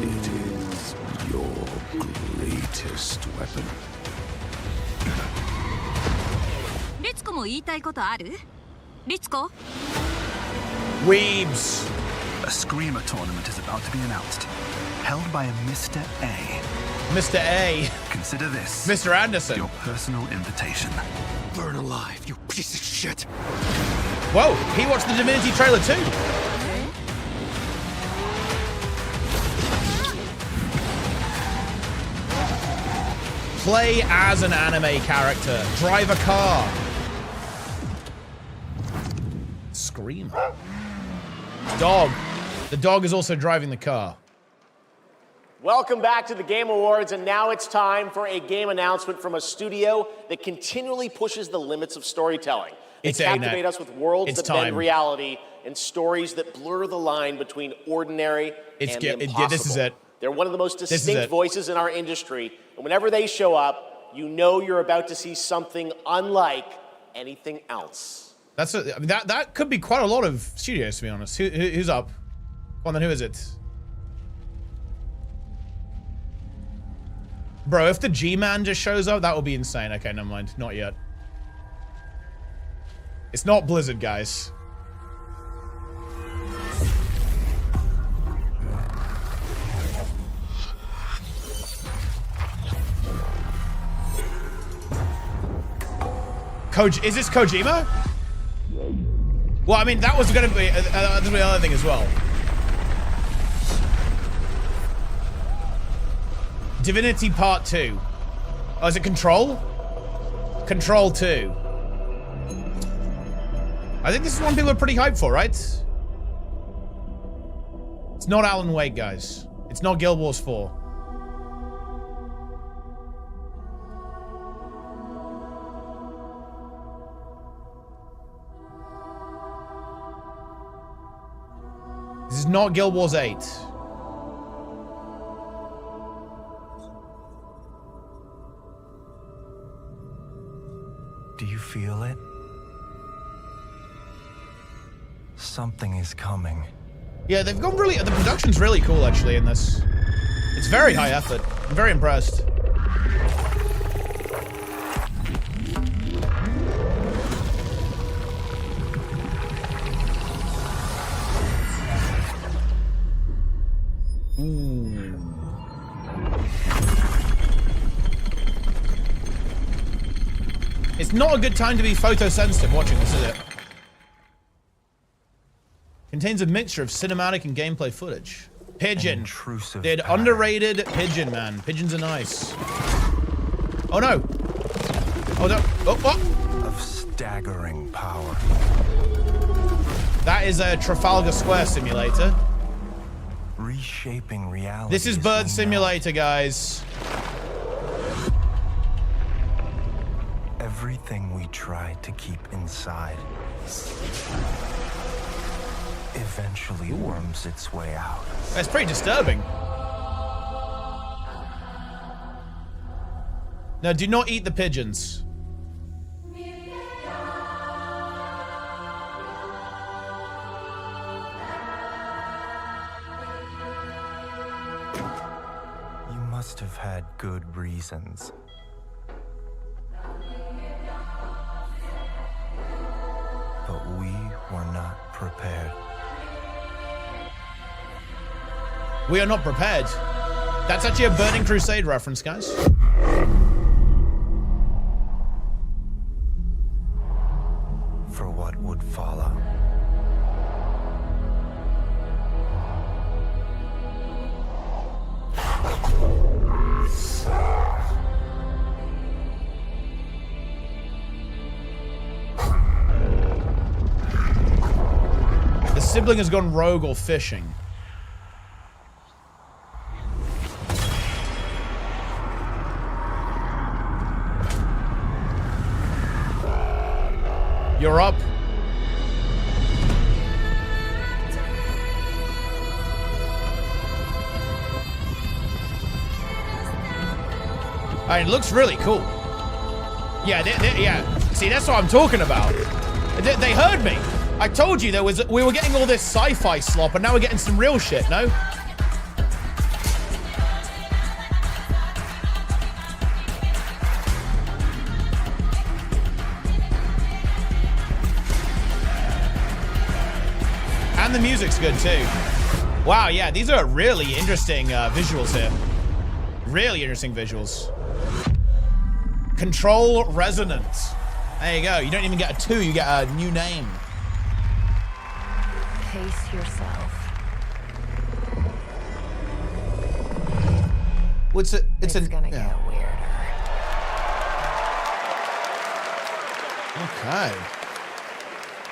It is your greatest weapon. Weebs. A Screamer tournament is about to be announced, held by a Mr. A. Mr. A. Consider this, Mr. Anderson, your personal invitation. Burn alive, you piece of shit. Whoa, he watched the Divinity trailer too. Play as an anime character. Drive a car. Screamer. Dog. The dog is also driving the car. Welcome back to the Game Awards, and now it's time for a game announcement from a studio that continually pushes the limits of storytelling. They captivate us with worlds that bend reality and stories that blur the line between ordinary and the impossible. This is it. They're one of the most distinct voices in our industry, and whenever they show up, you know you're about to see something unlike anything else. I mean, that could be quite a lot of studios, to be honest. Who's up? Come on, then who is it? Bro, if the G-Man just shows up, that would be insane. Okay, never mind. Not yet. It's not Blizzard, guys. Is this Kojima? Well, I mean, that was going to be the other thing as well. Divinity Part 2. Oh, is it Control? Control 2. I think this is one people are pretty hyped for, right? It's not Alan Wake, guys. It's not Guild Wars 4. This is not Guild Wars 8. Do you feel it? Something is coming. Yeah, they've gone really... The production's really cool, actually, in this. It's very high effort. I'm very impressed. Ooh. It's not a good time to be photosensitive watching this, is it? Contains a mixture of cinematic and gameplay footage. Pigeon. Dude, underrated Pigeon, man. Pigeons are nice. Oh no. Oh no. Oh, oh. Of staggering power. That is a Trafalgar Square simulator. Reshaping reality. This is Bird Simulator, guys. Everything we tried to keep inside eventually worms its way out. That's pretty disturbing. No, do not eat the pigeons. You must have had good reasons. But we were not prepared. We are not prepared. That's actually a Burning Crusade reference, guys. For what would follow. The sibling has gone rogue or fishing. You're up. It looks really cool. Yeah, yeah. See, that's what I'm talking about. They heard me. I told you we were getting all this sci-fi slop, and now we're getting some real shit, no? And the music's good too. Wow, yeah, these are really interesting visuals here. Really interesting visuals. Control Resonance. There you go. You don't even get a 2, you get a new name. Pace yourself. Well, it's gonna get weirder. Okay.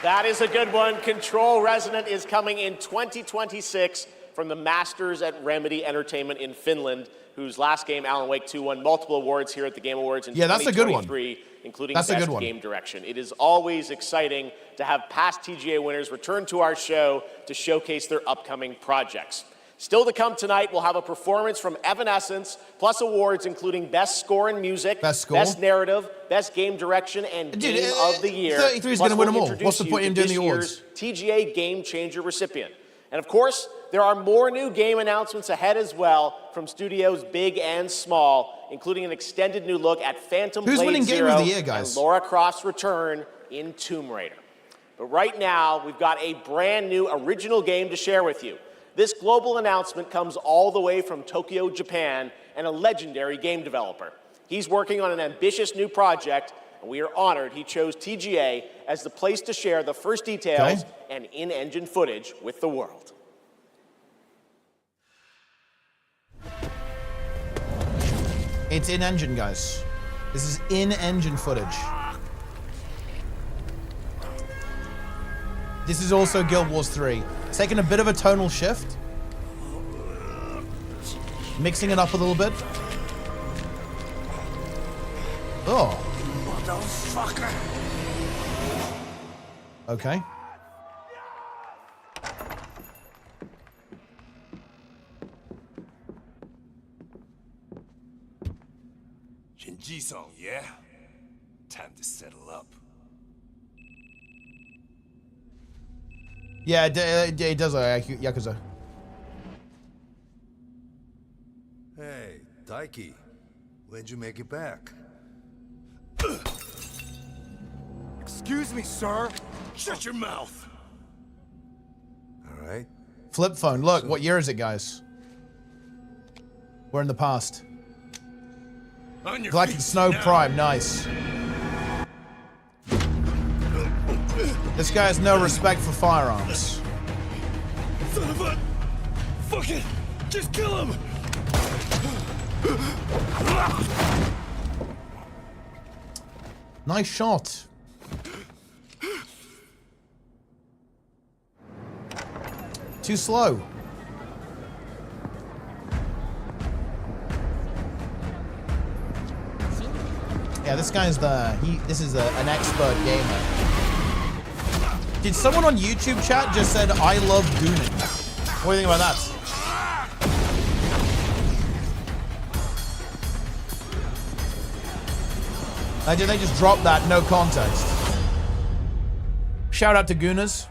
That is a good one. Control Resonant is coming in 2026 from the masters at Remedy Entertainment in Finland, whose last game, Alan Wake 2, won multiple awards here at the Game Awards in 2023, including Best Game Direction. It is always exciting to have past TGA winners return to our show to showcase their upcoming projects. Still to come tonight, we'll have a performance from Evanescence, plus awards including Best Score in Music, Best Narrative, Best Game Direction, and Game of the Year. 33 is going to win them all. What's the point in doing the awards? TGA Game Changer recipient. And of course, there are more new game announcements ahead as well from studios big and small, including an extended new look at Phantom Blade winning Zero Game of the Year, guys? and Lara Croft's return in Tomb Raider. But right now, we've got a brand new original game to share with you. This global announcement comes all the way from Tokyo, Japan, and a legendary game developer. He's working on an ambitious new project, and we are honored he chose TGA as the place to share the first details and in-engine footage with the world. It's in-engine, guys. This is in-engine footage. This is also Guild Wars 3. It's taking a bit of a tonal shift. Mixing it up a little bit. Oh. Motherfucker. Okay. Shinji-san, yeah? Time to settle up. Yeah, it does like Yakuza. Hey, Daiki. When'd you make it back? Excuse me, sir. Shut your mouth. All right. Flip phone. Look, what year is it, guys? We're in the past. Black and Snow Prime. Nice. This guy has no respect for firearms. Son of a... Fuck it! Just kill him! Nice shot. Too slow. Yeah, this guy's this is an expert gamer. Did someone on YouTube chat just said, I love gooning? What do you think about that? Did they just drop that? No context. Shout out to Gooners.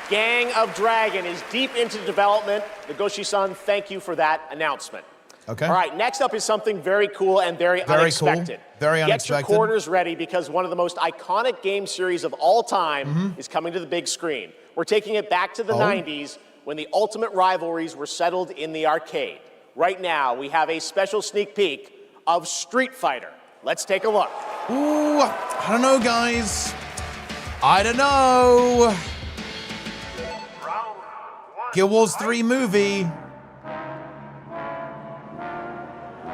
Gang of Dragon is deep into development. Nagoshi-san, thank you for that announcement. Okay. All right, next up is something very cool and very unexpected. Cool. Very unexpected. Get your quarters ready because one of the most iconic game series of all time is coming to the big screen. We're taking it back to the 90s when the ultimate rivalries were settled in the arcade. Right now, we have a special sneak peek of Street Fighter. Let's take a look. Ooh, I don't know, guys. I don't know. Guild Wars 3 movie.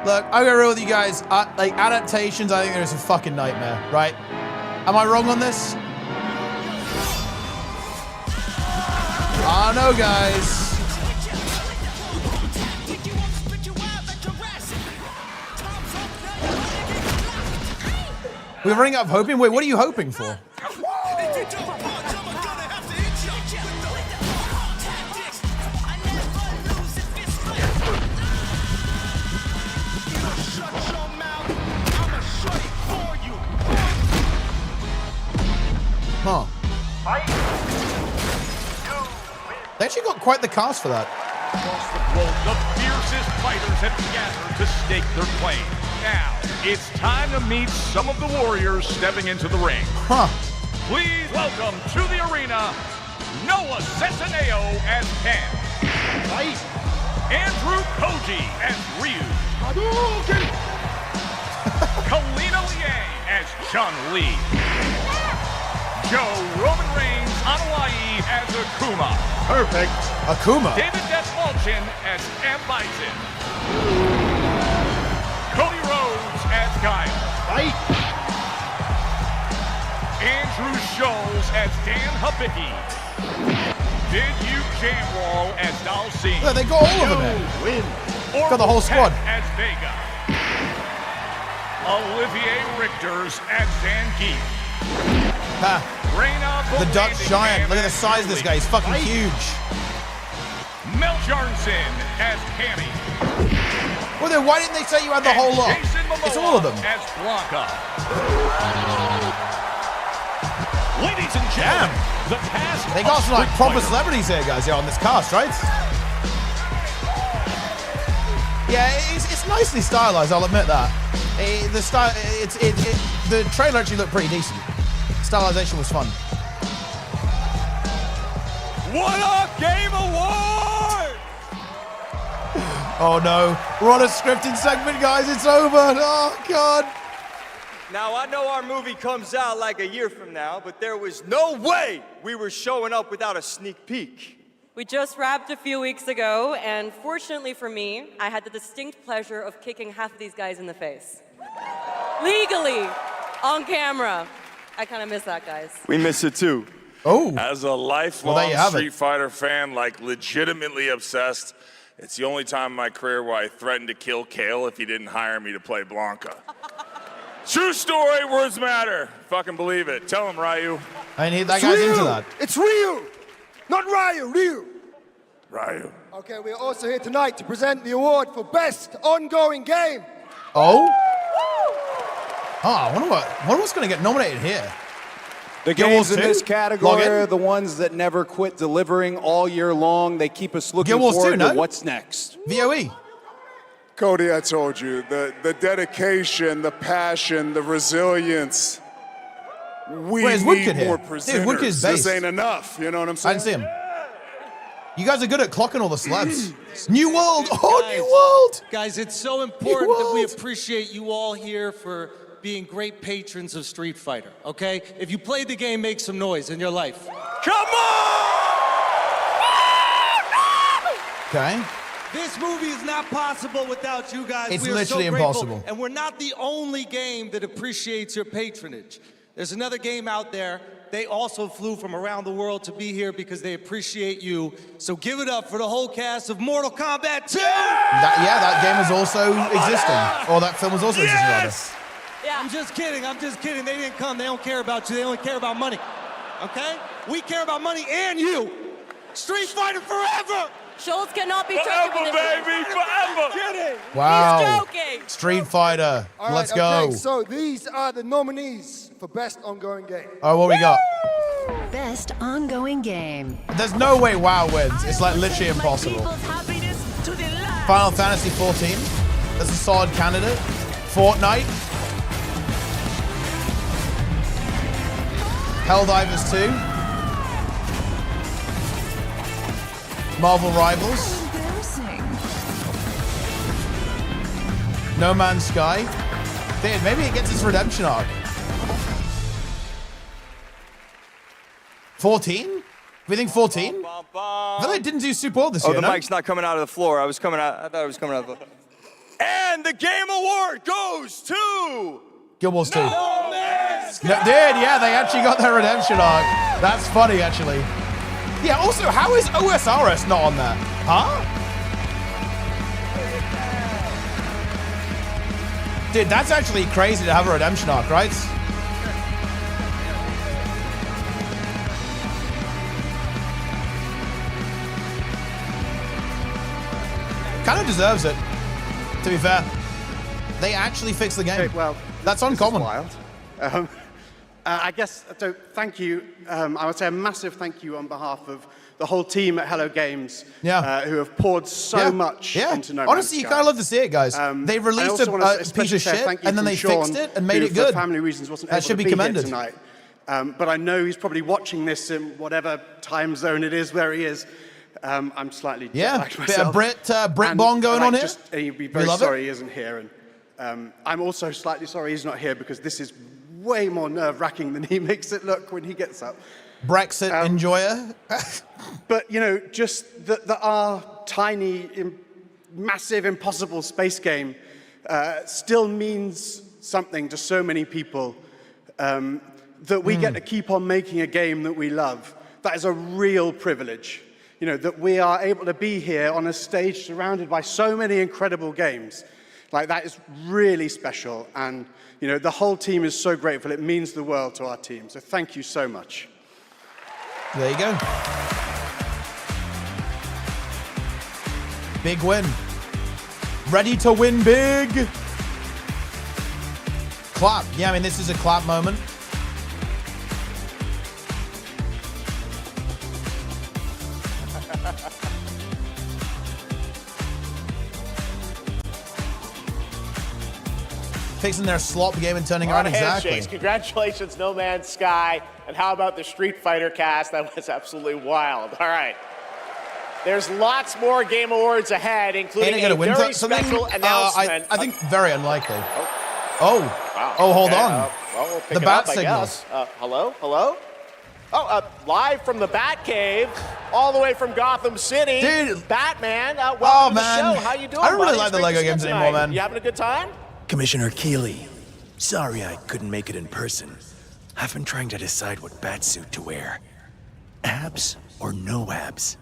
Look, I'll get real with you guys. Like, adaptations, I think they're just a fucking nightmare, right? Am I wrong on this? I don't know, guys. We're running out of hoping? Wait, what are you hoping for? Huh. They actually got quite the cast for that. Across the globe, the fiercest fighters have gathered to stake their claim. Now, it's time to meet some of the warriors stepping into the ring. Huh. Please welcome to the arena, Noah Cesaneo as Ken. Andrew Koji as Ryu. Kalina Liang as Chun-Li. Joe Roman Reigns on Hawaii as Akuma. Perfect. Akuma. David Desmalchin as M. Bison. Cody Rhodes as Kyle. Andrew Scholes as Dan Habicki. Vidyu Jamwal as Dalsine. Yeah, they got all of them in. Got the whole squad. As Vega. Olivier Richters as Zangief. The Dutch Giant. Look at the size of this guy. He's fucking huge. Mel Jarnson as Cammy. Well, then why didn't they say you had the whole lot? It's all of them. As Blanca. Ladies and gentlemen, the cast. They got some like proper celebrities here, guys. Yeah, on this cast, right? Yeah, it's nicely stylized. I'll admit that. The trailer actually looked pretty decent. Stylization was fun. What a game award! Oh no, we're on a scripted segment, guys. It's over. Oh God. Now, I know our movie comes out like a year from now, but there was no way we were showing up without a sneak peek. We just wrapped a few weeks ago, and fortunately for me, I had the distinct pleasure of kicking half of these guys in the face. Legally, on camera. I kind of miss that, guys. We miss it too. Oh. As a lifelong Street Fighter fan, like legitimately obsessed, it's the only time in my career where I threatened to kill Kale if he didn't hire me to play Blanca. True story, words matter. Fucking believe it. Tell him, Ryu. I need that guy's into that. It's Ryu, not Ryu, Ryu. Ryu. Okay, we're also here tonight to present the award for Best Ongoing Game. Oh? Oh, I wonder what's going to get nominated here. The games in this category are the ones that never quit delivering all year long. They keep us looking forward to what's next. VOE. Cody, I told you, the dedication, the passion, the resilience. We Where's need Woodkid here? more Dude, presenters. Woodkid's This based. ain't enough, you know what I'm I saying? didn't see him. You guys are good at clocking all the celebs. New World! Oh, Guys, New World! Guys, it's so important that we appreciate you all here for being great patrons of Street Fighter, okay? If you played the game, make some noise in your life. Come on! Okay. This movie is not possible without you guys. It's We are literally so grateful. impossible. And we're not the only game that appreciates your patronage. There's another game out there. They also flew from around the world to be here because they appreciate you. So give it up for the whole cast of Mortal Kombat 2! That game is also existing. Or that film is also existing, rather. Yeah. I'm just kidding. They didn't come. They don't care about you. They only care about money. Okay? We care about money and you. Street Fighter forever! Schultz cannot be Forever, joking. baby, forever! Kidding. Wow. He's joking. Street Fighter. All right, Let's go. Okay, so these are the nominees for Best Ongoing Game. Oh, what we got? Best Ongoing Game. There's no way WoW wins. It's like literally impossible. Final Fantasy 14. That's a solid candidate. Fortnite. Helldivers 2. Marvel Rivals. No Man's Sky. Dude, maybe it gets its redemption arc. 14? We think 14? I feel like it didn't do super well this year, the no? mic's not coming out of the floor. I thought it was coming out of the floor. And the game award goes to... Guild Wars 2. No, yeah, they actually got their redemption arc. That's funny, actually. Yeah, also, how is OSRS not on there? Huh? Dude, that's actually crazy to have a redemption arc, right? Kind of deserves it, to be fair. They actually fixed the game. Okay, well, that's uncommon. Wild. I guess, so thank you. I would say a massive thank you on behalf of the whole team at Hello Games, who have poured so much into No Man's Honestly, you Sky. kind of love to see it, guys. They released a piece of shit, and then they fixed it and made it good. For family reasons, wasn't that able should to be be commended. here tonight. But I know he's probably watching this in whatever time zone it is where he is. I'm slightly jet-lagged myself. Bit of Brit Bong going on here. And he'd be very sorry he isn't here. And I'm also slightly sorry he's not here because this is way more nerve-wracking than he makes it look when he gets up. Brexit enjoyer. But, you know, just that our tiny, massive, impossible space game still means something to so many people that we get to keep on making a game that we love. That is a real privilege. You know, that we are able to be here on a stage surrounded by so many incredible games. Like, that is really special. And, you know, the whole team is so grateful. It means the world to our team. So thank you so much. There you go. Big win. Ready to win big. Clap. Yeah, I mean, this is a clap moment. Fixing their slop game and turning around, exactly. Congratulations, No Man's Sky. And how about the Street Fighter cast? That was absolutely wild. All right. There's lots more Game Awards ahead, including a very special announcement. I think very unlikely. Oh. Wow. Oh, hold on. Well, we'll pick the bat signals. Hello? Hello? Oh, live from the Batcave, all the way from Gotham City. Dude. Batman, welcome to the show. How you doing, I don't really buddy? like the Lego games anymore, man. You having a good time? Commissioner Keeley, sorry I couldn't make it in person. I've been trying to decide what batsuit to wear. Abs or no abs?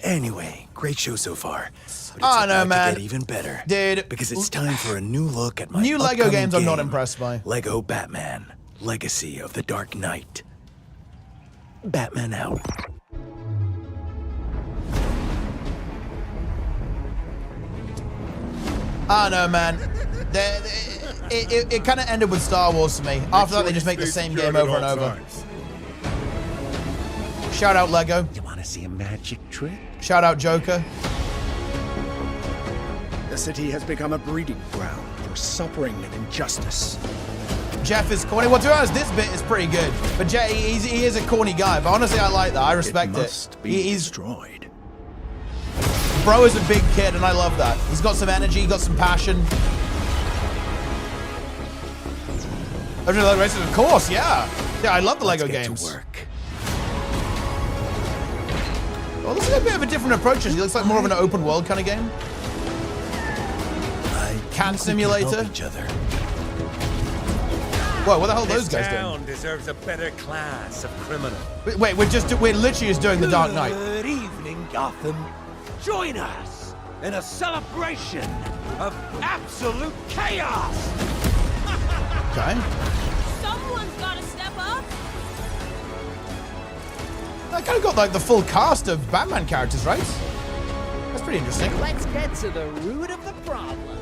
Anyway, great show so far. But it's about to get even better. Dude. Because it's time for a new look at my new Lego games game, I'm not impressed by. Lego Batman, Legacy of the Dark Knight. Batman out. I know, man. It kind of ended with Star Wars for me. After that, they just make the same game over and over. Shout out Lego. You want to see a magic trick? Shout out Joker. The city has become a breeding ground for suffering and injustice. Jeff is corny. Well, to be honest, this bit is pretty good. But Jeff, he is a corny guy. But honestly, I like that. I respect it. He's destroyed. Bro is a big kid, and I love that. He's got some energy, he's got some passion. I really like races, of course, yeah. Yeah, I love the Lego games. Well, this is a bit of a different approach. He looks like more of an open world kind of game. Can simulator. Whoa, what the hell are those guys doing? This town deserves a better class of criminal. Wait, we're literally just doing the Dark Knight. Good evening, Gotham. Join us in a celebration of absolute chaos. Okay. Someone's got to step up. I kind of got like the full cast of Batman characters, right? That's pretty interesting. Let's get to the root of the problem.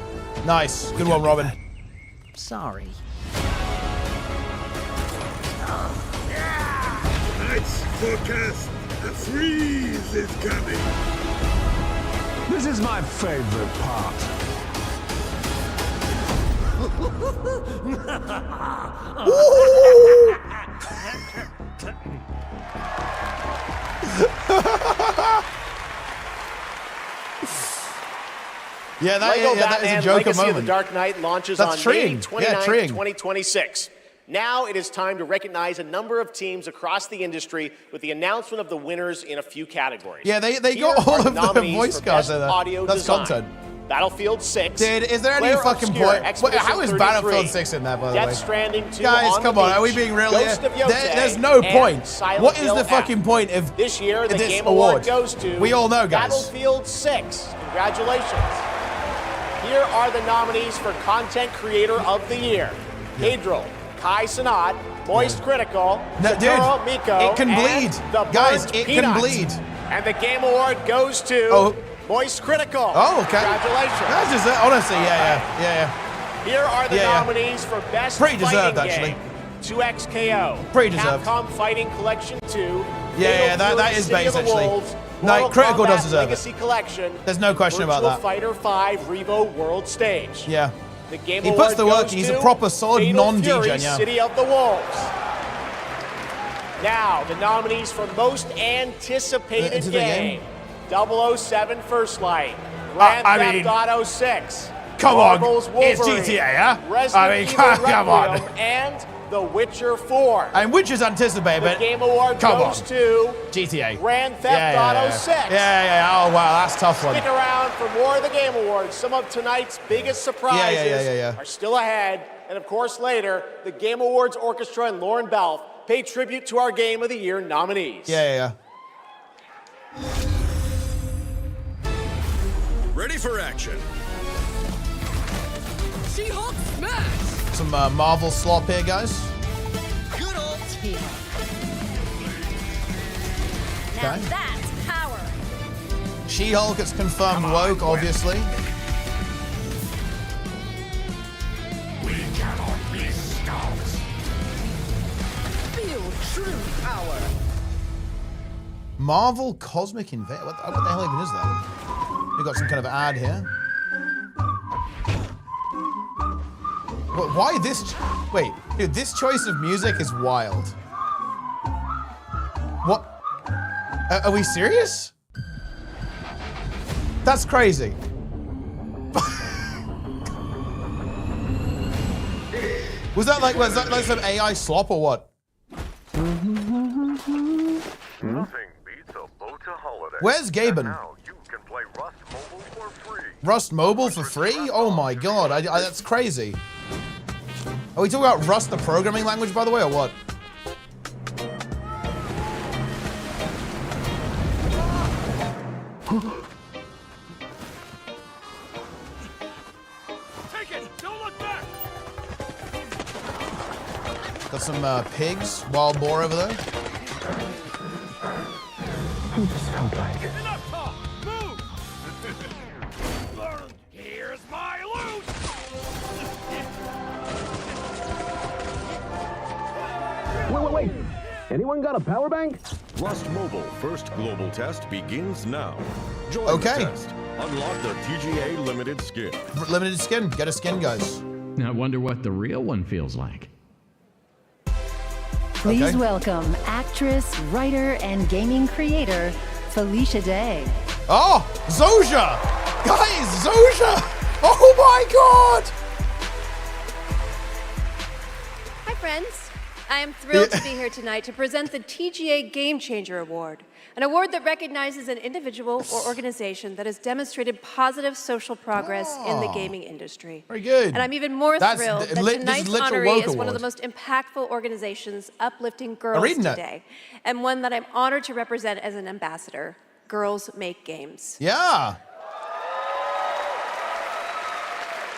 Nice. Good one, Robin. Sorry. Tonight's forecast, a freeze is coming. This is my favorite part. Yeah, that is a Joker Legacy moment. of the Dark Knight launches on May 29th, 2026. Now it is time to recognize a number of teams across the industry with the announcement of the winners in a few categories. Yeah, they got all of the voice cards in there. That's design. content. Battlefield 6. Dude, is there any fucking point? How is Battlefield 6 in there, by the way? Death Stranding 2 Guys, come on, are we being real here? There's no point. What is the fucking point of this year? The this Game award Award goes to we all know, guys. Battlefield 6. Congratulations. Here are the nominees for Content Creator of the Year. Hadril, Kai Cenat, Moist Critical, Satoru Miko, it can bleed. And the Guys, Burnt it Peanut. can bleed. And the Game Award goes to Moist Critical. Oh, okay. Congratulations. That's just, honestly, yeah. Here are the nominees for Best Pretty deserved, Fighting actually. Game. 2XKO. Pretty deserved. Capcom Fighting Collection 2. Yeah, that is City base, of the actually. Wolves, No, Mortal Critical Kombat does deserve Legacy it. Collection. There's no question about that. Virtual Fighter 5 Revo World Stage. Yeah. The Game He Award puts the work goes in. He's to a proper solid Fatal non-DJ, Fury, yeah. City of the Wolves. Now, the nominees for Most Anticipated Game. 007 First Light. Grand Theft Auto 6. Come on, Marvel's it's Wolverine, GTA, yeah? Resident Evil come on. Requiem, and The Witcher 4. And which is anticipated, The but Game Award goes to GTA. Grand Theft Auto 6. Yeah. Oh, wow, that's a tough one. Stick around for more of the Game Awards. Some of tonight's biggest surprises are still ahead. And of course, later, the Game Awards Orchestra and Lauren Balfe pay tribute to our Game of the Year nominees. Yeah. Ready for action. She-Hulk smash! Some Marvel slop here, guys. Good old team. Okay. Now that's power. She-Hulk, it's confirmed woke, obviously. We cannot be stopped. Feel true power. Marvel Cosmic Invader. What the hell even is that? We got some kind of ad here. Why this? Wait, dude, this choice of music is wild. What? Are we serious? That's crazy. was that like some AI slop or what? Nothing beats a Bota holiday. Where's Gaben? Now you can play Rust Mobile for free. Rust Mobile for free? Oh my god, that's crazy. Are we talking about Rust, the programming language, by the way, or what? Take it! Don't look back! Got some pigs, wild boar over there. Enough talk! Move! Here's my loot! Wait. Anyone got a power bank? Rust Mobile first global test begins now. Join the test. Unlock the TGA limited skin. Limited skin. Get a skin, guys. I wonder what the real one feels like. Please welcome actress, writer, and gaming creator, Felicia Day. Oh, Zoja! Guys, Zoja! Oh my god! Hi, friends. I am thrilled to be here tonight to present the TGA Game Changer Award, an award that recognizes an individual or organization that has demonstrated positive social progress in the gaming industry. Very good. And I'm even more thrilled that tonight's honoree is one of the most impactful organizations uplifting girls ArenaNet. today, and one that I'm honored to represent as an ambassador, Girls Make Games. Yeah.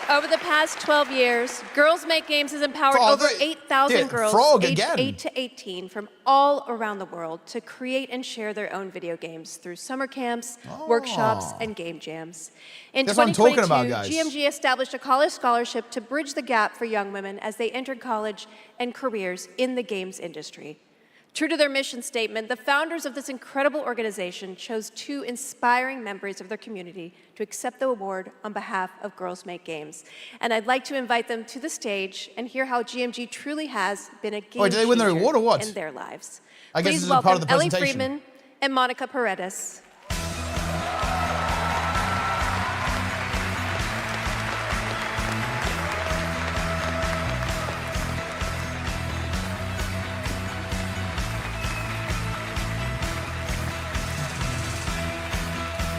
Over the past 12 years, Girls Make Games has empowered over 8,000 girls aged 8 to 18 from all around the world to create and share their own video games through summer camps, workshops, and game jams. In That's what I'm 2022, talking about, guys. GMG established a college scholarship to bridge the gap for young women as they entered college and careers in the games industry. True to their mission statement, the founders of this incredible organization chose 2 inspiring members of their community to accept the award on behalf of Girls Make Games. And I'd like to invite them to the stage and hear how GMG truly has been a game Wait, did they win the award or what? in their lives. I guess Please this is part of the welcome Ellie presentation. Friedman and Monica Paredes.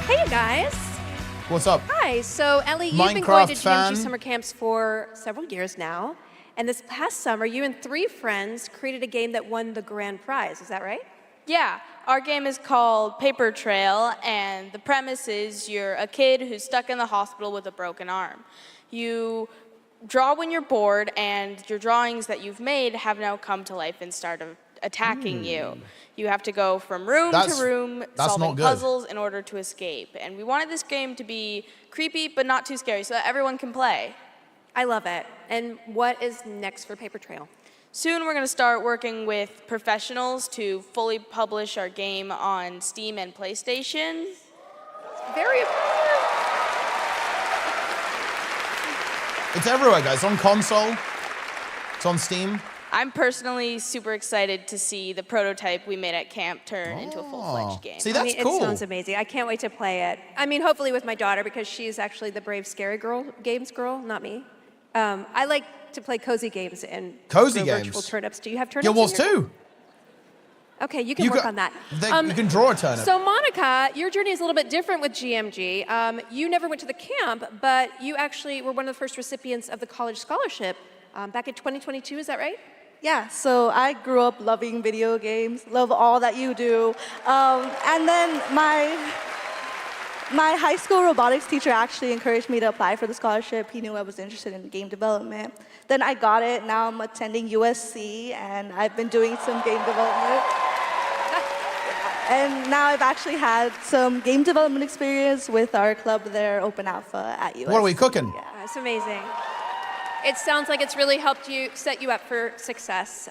Hey, you guys. What's up? Hi. So, Ellie, you've been going to Minecraft fan. GMG summer camps for several years now. And this past summer, you and 3 friends created a game that won the grand prize. Is that right? Yeah, our game is called Paper Trail, and the premise is you're a kid who's stuck in the hospital with a broken arm. You draw when you're bored, and your drawings that you've made have now come to life and start attacking you. You have to go from room to room, solving puzzles in order to escape. And we wanted this game to be creepy, but not too scary, so that everyone can play. I love it. And what is next for Paper Trail? Soon we're going to start working with professionals to fully publish our game on Steam and PlayStation. Very impressive. It's everywhere, guys. It's on console. It's on Steam. I'm personally super excited to see the prototype we made at camp turn into a full-fledged game. See, that's cool. It sounds amazing. I can't wait to play it. I mean, hopefully with my daughter, because she's actually the brave, scary games girl, not me. I like to play cozy games and virtual turnips. Do you have turnips? Guild Wars 2. Okay, you can work on that. You can draw a turnip. So, Monica, your journey is a little bit different with GMG. You never went to the camp, but you actually were one of the first recipients of the college scholarship back in 2022. Is that right? Yeah, so I grew up loving video games, love all that you do. And then My high school robotics teacher actually encouraged me to apply for the scholarship. He knew I was interested in game development. Then I got it. Now I'm attending USC, and I've been doing some game development. And now I've actually had some game development experience with our club there, Open Alpha at USC. What are we cooking? Yeah, that's amazing. It sounds like it's really helped you set you up for success.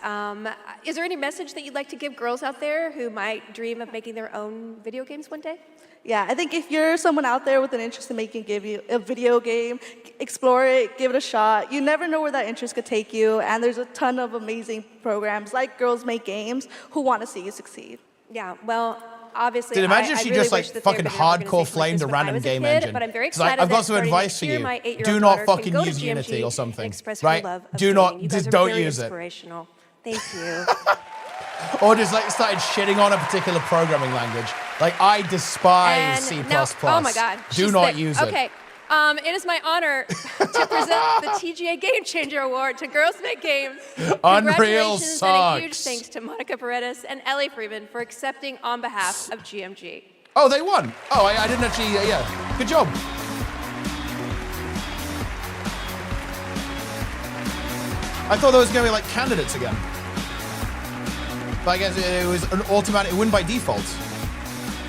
Is there any message that you'd like to give girls out there who might dream of making their own video games one day? Yeah, I think if you're someone out there with an interest in making a video game, explore it, give it a shot. You never know where that interest could take you, and there's a ton of amazing programs like Girls Make Games who want to see you succeed. Yeah, well, obviously, Dude, imagine if she really just like wish that fucking there had been an hardcore organization flamed a like this when I random was a game kid, engine. But I'm very It's like, excited I've got that some starting advice next for year, you. my 8-year-old Do not daughter can fucking go to use GMG Unity or something. and express her Right? love of Do not, gaming. You guys just are don't very use it. inspirational. Thank you. Or just like started shitting on a particular programming language. Like I despise C++. Now, oh my God. Do not use it. Okay. It is my honor to present the TGA Game Changer Award to Girls Make Games. Unreal Congratulations and a huge sucks. thanks to Monica Paredes and Ellie Freeman for accepting on behalf of GMG. Oh, they won. Oh, I didn't actually, yeah. Good job. I thought there was going to be like candidates again. But I guess it was an automatic win by default.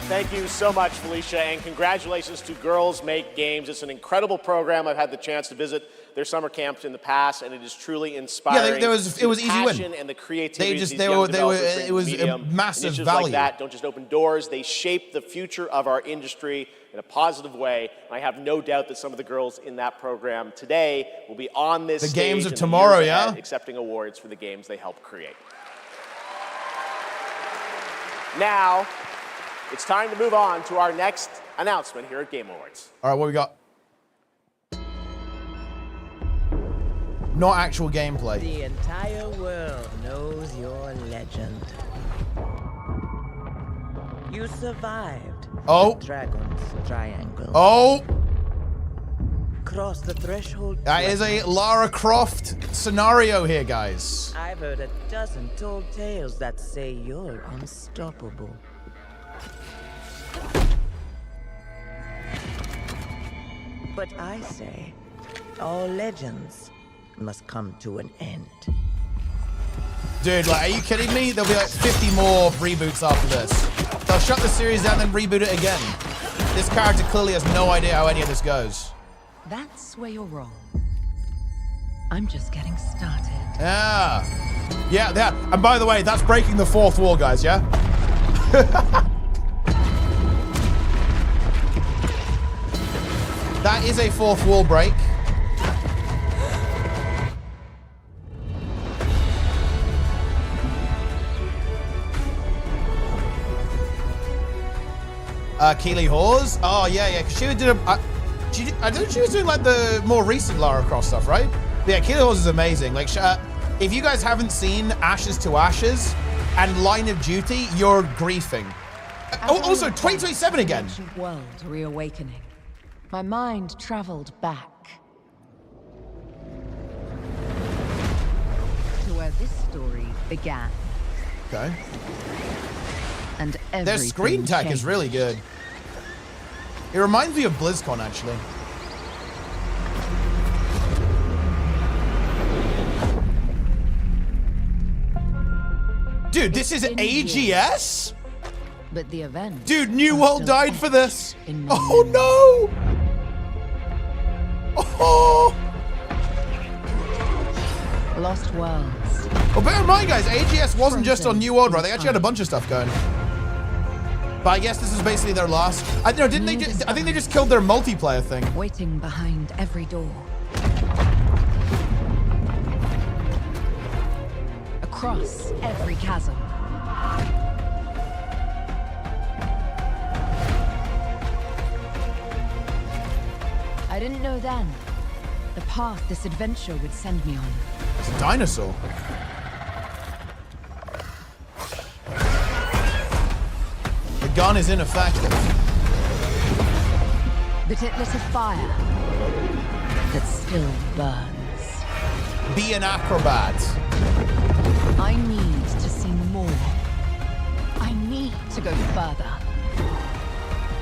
Thank you so much, Felicia, and congratulations to Girls Make Games. It's an incredible program. I've had the chance to visit their summer camps in the past, and it is truly inspiring. Yeah, it was easy passion win. And the creativity. It was a massive value. Like that don't just open doors; they shape the future of our industry in a positive way. And I have no doubt that some of the girls in that program today will be on this the stage games of in the tomorrow, years yeah, ahead, accepting awards for the games they helped create. Now, it's time to move on to our next announcement here at Game Awards. All right, what we got? Not actual gameplay. The entire world knows your legend. You survived Oh. the Dragon's Triangle. Oh. Cross the threshold. That is a Lara Croft scenario here, guys. I've heard a dozen told tales that say you're unstoppable. But I say, all legends must come to an end. Dude, like, are you kidding me? There'll be like 50 more reboots after this. They'll shut the series down, then reboot it again. This character clearly has no idea how any of this goes. That's where you're wrong. I'm just getting started. Yeah. Yeah. And by the way, that's breaking the fourth wall, guys, yeah? That is a fourth wall break. Keely Hawes? Oh, yeah. She did I think she was doing like the more recent Lara Croft stuff, right? But yeah, Keely Hawes is amazing. Like, if you guys haven't seen Ashes to Ashes and Line of Duty, you're griefing. Oh, also 2027 again. Ancient world reawakening. My mind traveled back to where this story began. Okay. And everything Their screen tech changed. is really good. It reminds me of BlizzCon, actually. Dude, this is AGS? But the event. Dude, New World died for this. Oh no! Oh! Lost Worlds. Well, bear in mind, guys, AGS wasn't just on New World, right? They actually had a bunch of stuff going. But I guess this is basically their last. I don't know, didn't they? I think they just killed their multiplayer thing. Waiting behind every door. Across every chasm. I didn't know then the path this adventure would send me on. It's a dinosaur. The gun is ineffective. But it lit a fire that still burns. Be an acrobat. I need to see more. I need to go further.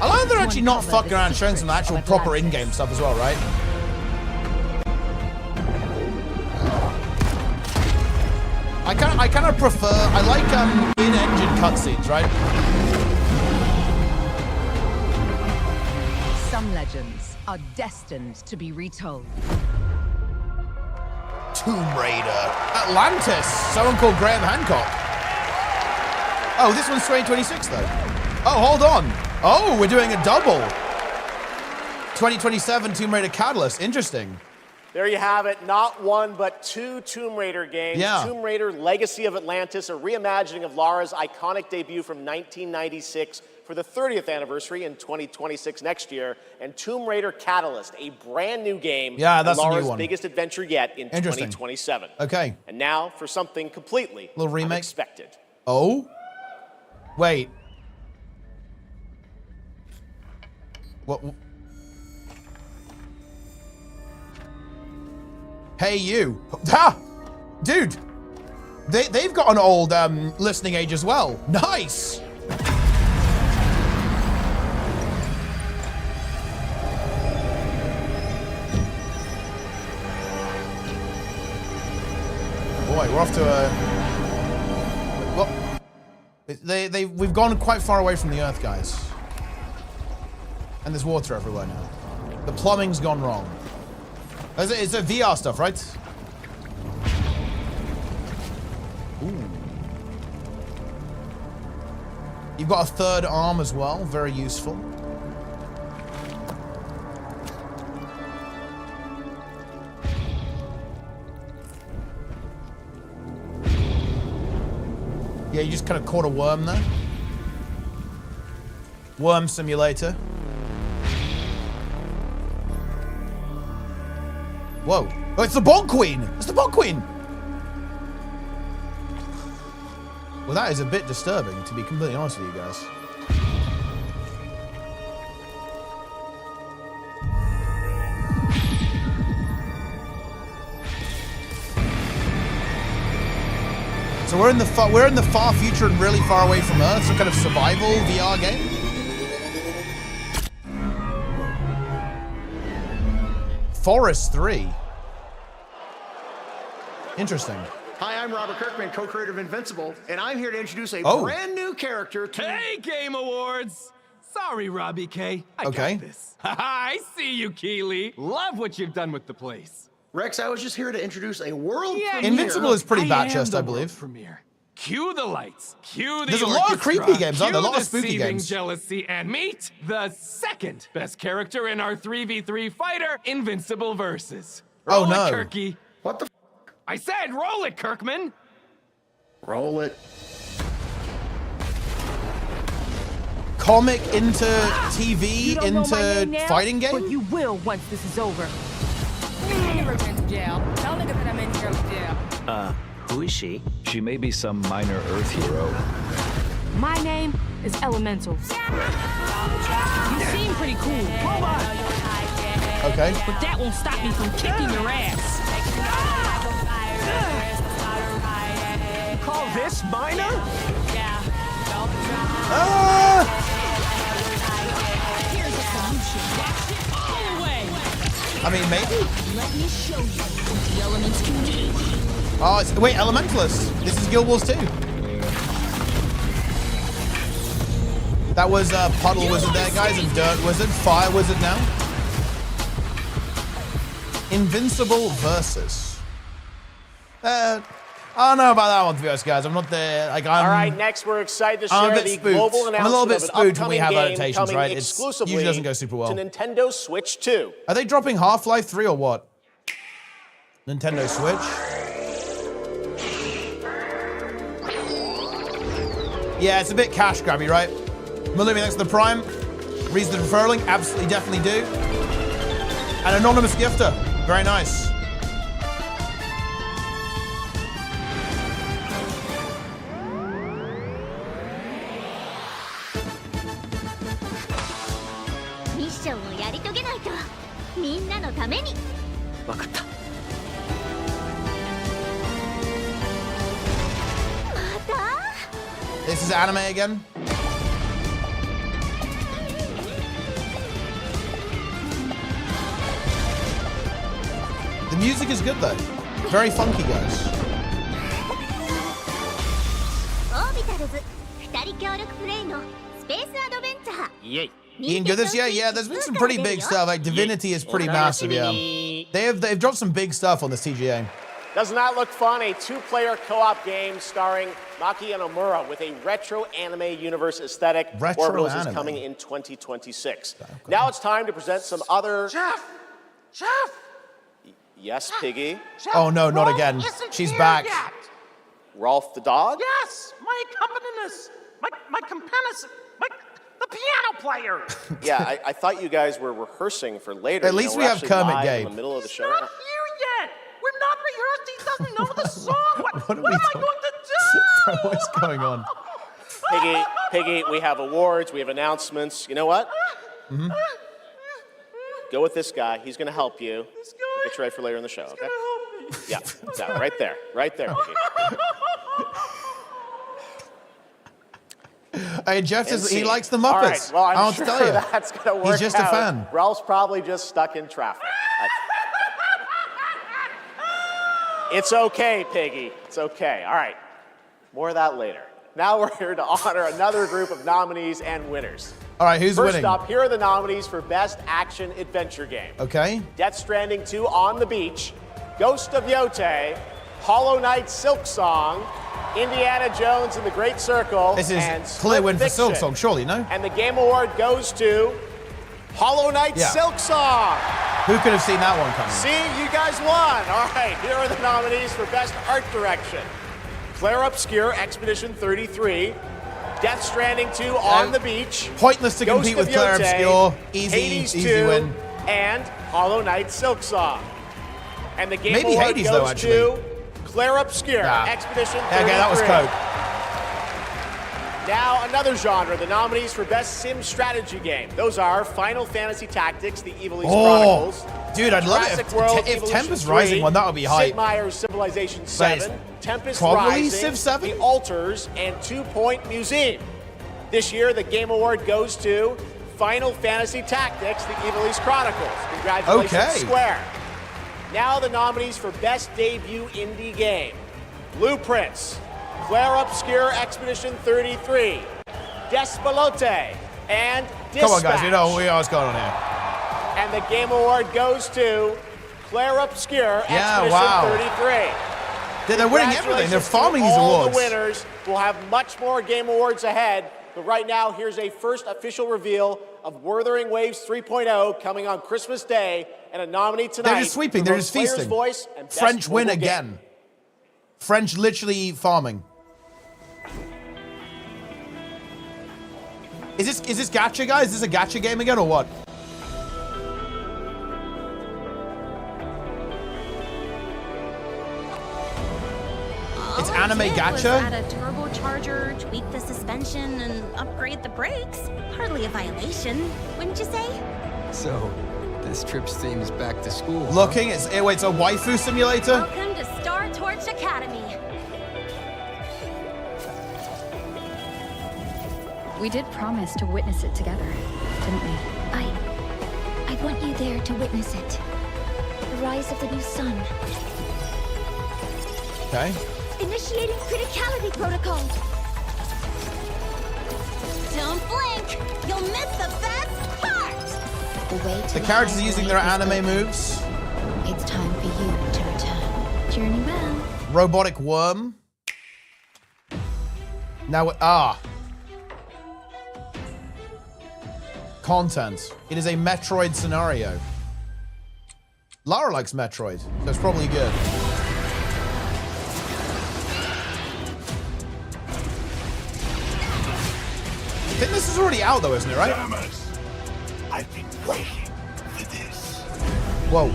I like that they're actually not fucking around, showing some actual proper in-game stuff as well, right? I kind of prefer. I like in-engine cutscenes, right? Some legends are destined to be retold. Tomb Raider. Atlantis. Someone called Graham Hancock. Oh, this one's 2026 though. Oh, hold on. Oh, we're doing a double. 2027 Tomb Raider Catalyst. Interesting. There you have it. Not one, but two Tomb Raider games. Yeah. Tomb Raider Legacy of Atlantis, a reimagining of Lara's iconic debut from 1996 for the 30th anniversary in 2026 next year, and Tomb Raider Catalyst, a brand new game. Yeah, that's and a new Lara's one. biggest adventure yet in Interesting. 2027. Okay. And now for something completely Little remake. unexpected. Oh? Wait. What? Hey, you. Ha! Dude. They've got an old listening age as well. Nice. Boy, we're off to a... Well, we've gone quite far away from the Earth, guys. And there's water everywhere now. The plumbing's gone wrong. It's a VR stuff, right? Ooh. You've got a third arm as well, very useful. Yeah, you just kind of caught a worm there. Worm simulator. Whoa. Oh, it's the Bog Queen! It's the Bog Queen! Well, that is a bit disturbing, to be completely honest with you guys. So we're in the far future and really far away from Earth, some kind of survival VR game. Forest 3. Interesting. Hi, I'm Robert Kirkman, co-creator of Invincible, and I'm here to introduce a brand new character to... Hey, Game Awards! Sorry, Robbie K. I got this. I see you, Keeley. Love what you've done with the place. Rex, I was just here to introduce a world premiere. Invincible is pretty Batchest, I believe. Premiere. Cue the lights. Cue the There's a lot of orchestra, creepy games, aren't there? A cue lot of the spooky seething games. Jealousy, and meet the second best character in our 3v3 fighter, Invincible Versus. Oh, Roll no. it, Kirky. What the f? I said roll it, Kirkman. Roll it. Comic into TV into fighting game? But you will once this is over. I never been to jail. Tell nigga that I'm in here to jail. Who is she? She may be some minor Earth hero. My name is Elemental. You seem pretty cool. Okay. But that won't stop me from kicking your ass. You call this minor? Here's a solution. Watch it. Go away. I mean, maybe? Let me show you what the elements can do. Oh, wait, Elementalist. This is Guild Wars 2. That was Puddle Wizard there, guys, and Dirt Wizard, Fire Wizard now. Invincible Versus. I don't know about that one, to be honest, guys. I'm not there. Like, All right, next we're excited to I'm a share bit the global spooked. I'm a little bit announcement of an spooked when we upcoming have game adaptations, coming right? It exclusively usually doesn't go super well. to Nintendo Switch 2. Are they dropping Half-Life 3 or what? Nintendo Switch? Yeah, it's a bit cash grabby, right? Malumi, thanks for the Prime. Reason for referring, absolutely, definitely do. An anonymous gifter, very nice. Mission をやり遂げないとみんなのために。わかった。This is anime again. music is good though. Very funky, guys. Ian, good this year? Yeah, there's been some pretty big stuff. Like Divinity is pretty massive, yeah. They've dropped some big stuff on this TGA. Doesn't that look fun? A two-player co-op game starring Maki and Omura with a retro anime universe aesthetic. Retro Orbitals anime. is coming in 2026. Okay. Now it's time to present some other... Jeff! Yes, Piggy? Jeff, Oh no, not Rolf again. isn't She's here back. Yet. Rolf the dog? Yes, my accompanist, my companist, the piano player. Yeah, I thought you guys were rehearsing for later. At least we're we have actually Kermit live Gabe. in the middle of the show. He's not here yet. We're not rehearsed. He doesn't know the song. What am I going to do? What's going on? Piggy, we have awards, we have announcements. You know what? Mm-hmm. Go with this guy. He's going to help you. Get you ready for later in the show, okay? Yeah, right there, Piggy. Hey, Jeff says he NC. likes the Muppets. All right, well, I'm I'll sure tell you. that's going to work He's just a out. fan. Ralph's probably just stuck in traffic. It's okay, Piggy. It's okay. All right, more of that later. Now we're here to honor another group of nominees and winners. All right, who's First winning? up, here are the nominees for Best Action Adventure Game. Okay. Death Stranding 2 On the Beach, Ghost of Yote, Hollow Knight Silk Song, Indiana Jones and the Great Circle, This is and clear Split win for Fiction. Silksong, surely, no? And the Game Award goes to Hollow Knight Yeah. Silk Song. Who could have seen that one coming? See, you guys won. All right, here are the nominees for Best Art Direction. Claire Obscure, Expedition 33, Death Stranding 2 On the Beach, Pointless to Ghost compete of with Claire Yote, Obscure. Hades Easy 2, win. and Hollow Knight Silk Song. And the Game Maybe Award Hades, goes though, actually. to Claire Obscure, Nah. Expedition 33. Okay, that was Coke. Now, another genre, the nominees for Best Sim Strategy Game. Those are Final Fantasy Tactics, The Evil East Chronicles. Dude, I'd love it Jurassic if, World if Evolution Tempest 3, Rising won. That would be hype. Sid Meier's Civilization But 7, it's Tempest probably Rising, Civ 7? The Altars, and 2 Point Museum. This year, the Game Award goes to Final Fantasy Tactics, The Evil East Chronicles. Congratulations, Okay. Square. Now the nominees for Best Debut Indie Game. Blueprints, Claire Obscure Expedition 33, Despelote, and Dispatch. Come on, guys, we know what's going on here. And the Game Award goes to Claire Obscure Yeah, Expedition wow. 33. They're winning everything. They're Congratulations farming to these all awards. the winners. We'll have much more Game Awards ahead. But right now, here's a first official reveal of Wuthering Waves 3.0 coming on Christmas Day, and a nominee tonight. They're just sweeping. for They're both just Player's feasting. Voice and Best French win Mobile Game. again. French literally farming. Is this gacha, guys? Is this a gacha game again or what? It's anime gacha? Add a turbocharger, tweak the suspension, and upgrade the brakes. Hardly a violation, wouldn't you say? So, this trip's theme is back to school. Looking, it's a waifu simulator? Welcome to Star Torch Academy. We did promise to witness it together, didn't we? I want you there to witness it. The rise of the new sun. Okay. Initiating criticality protocol. Don't blink! You'll miss the best part! The way to The characters are using their anime moves. It's time for you to return. Journey well. Robotic worm. Now, Content. It is a Metroid scenario. Lara likes Metroid, so it's probably good. I think this is already out though, isn't it, right? I've been waiting for this. Whoa.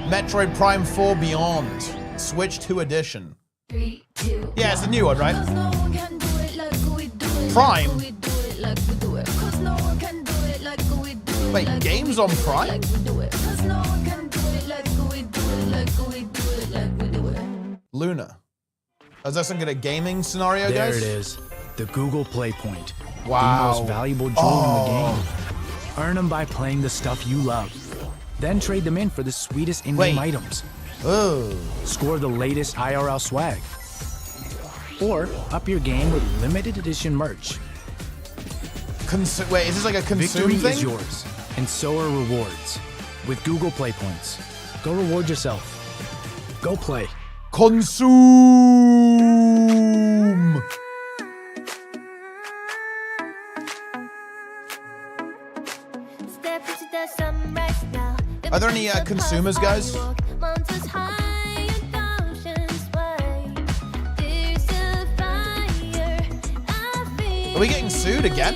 Metroid Prime 4 Beyond. Switch 2 Edition. 3, 2, Yeah, it's the new one, right? no one can do it like we do it. Prime? Like we do it, like we do it. 'Cause no one can do it like we do it. Wait, like games we on do it, Prime? Like we do it. 'Cause no one can do it like we do it. Like we do it, like we do it. Luna. Is that some kind of gaming scenario, There guys? it is. The Google Play Point. Wow. The most valuable jewel in the game. Earn them by playing the stuff you love. Then trade them in for the sweetest in-game items. Oh. Score the latest IRL swag. Or up your game with limited edition merch. Wait, is this like a consume Victory thing? is yours, and so are rewards. With Google Play Points. Go reward yourself. Go play. Consume! Are there any consumers, guys? Are we getting sued again?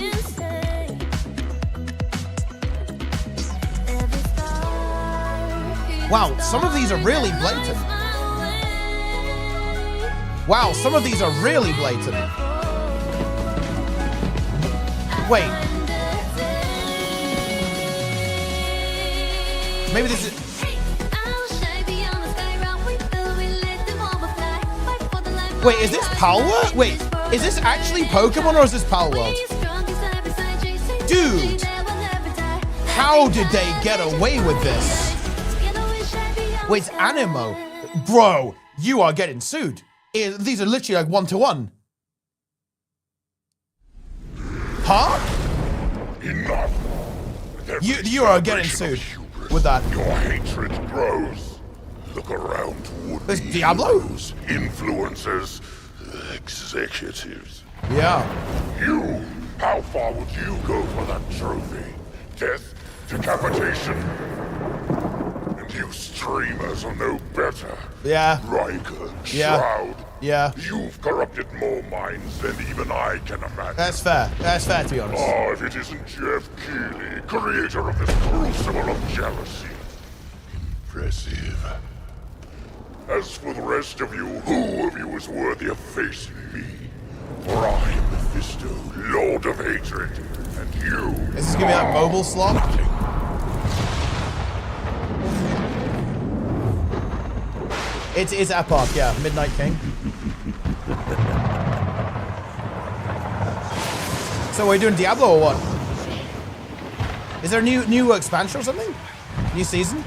Wow, some of these are really blatant. Wow, some of these are really blatant. Wait. Maybe this is... Wait, is this Palworld? Wait, is this actually Pokemon or is this Palworld? Dude! How did they get away with this? Wait, it's Animo. Bro, you are getting sued. These are literally like one-to-one. Huh? Enough. You are getting sued with that. Your hatred grows. Look around toward There's Diablo? Influencers, executives. Yeah. You, how far would you go for that trophy? Death, decapitation? And you streamers are no better. Yeah. Riker, Yeah. Shroud. Yeah. You've corrupted more minds than even I can imagine. That's fair. That's fair, to be honest. Oh, if it isn't Jeff Keighley, creator of this crucible of jealousy. Impressive. As for the rest of you, who of you is worthy of facing me? For I am Mephisto, Lord of Hatred, and you... Is this gonna be like mobile slot? It's Epoch, yeah. Midnight King. So we're doing Diablo or what? Is there a new expansion or something? New season?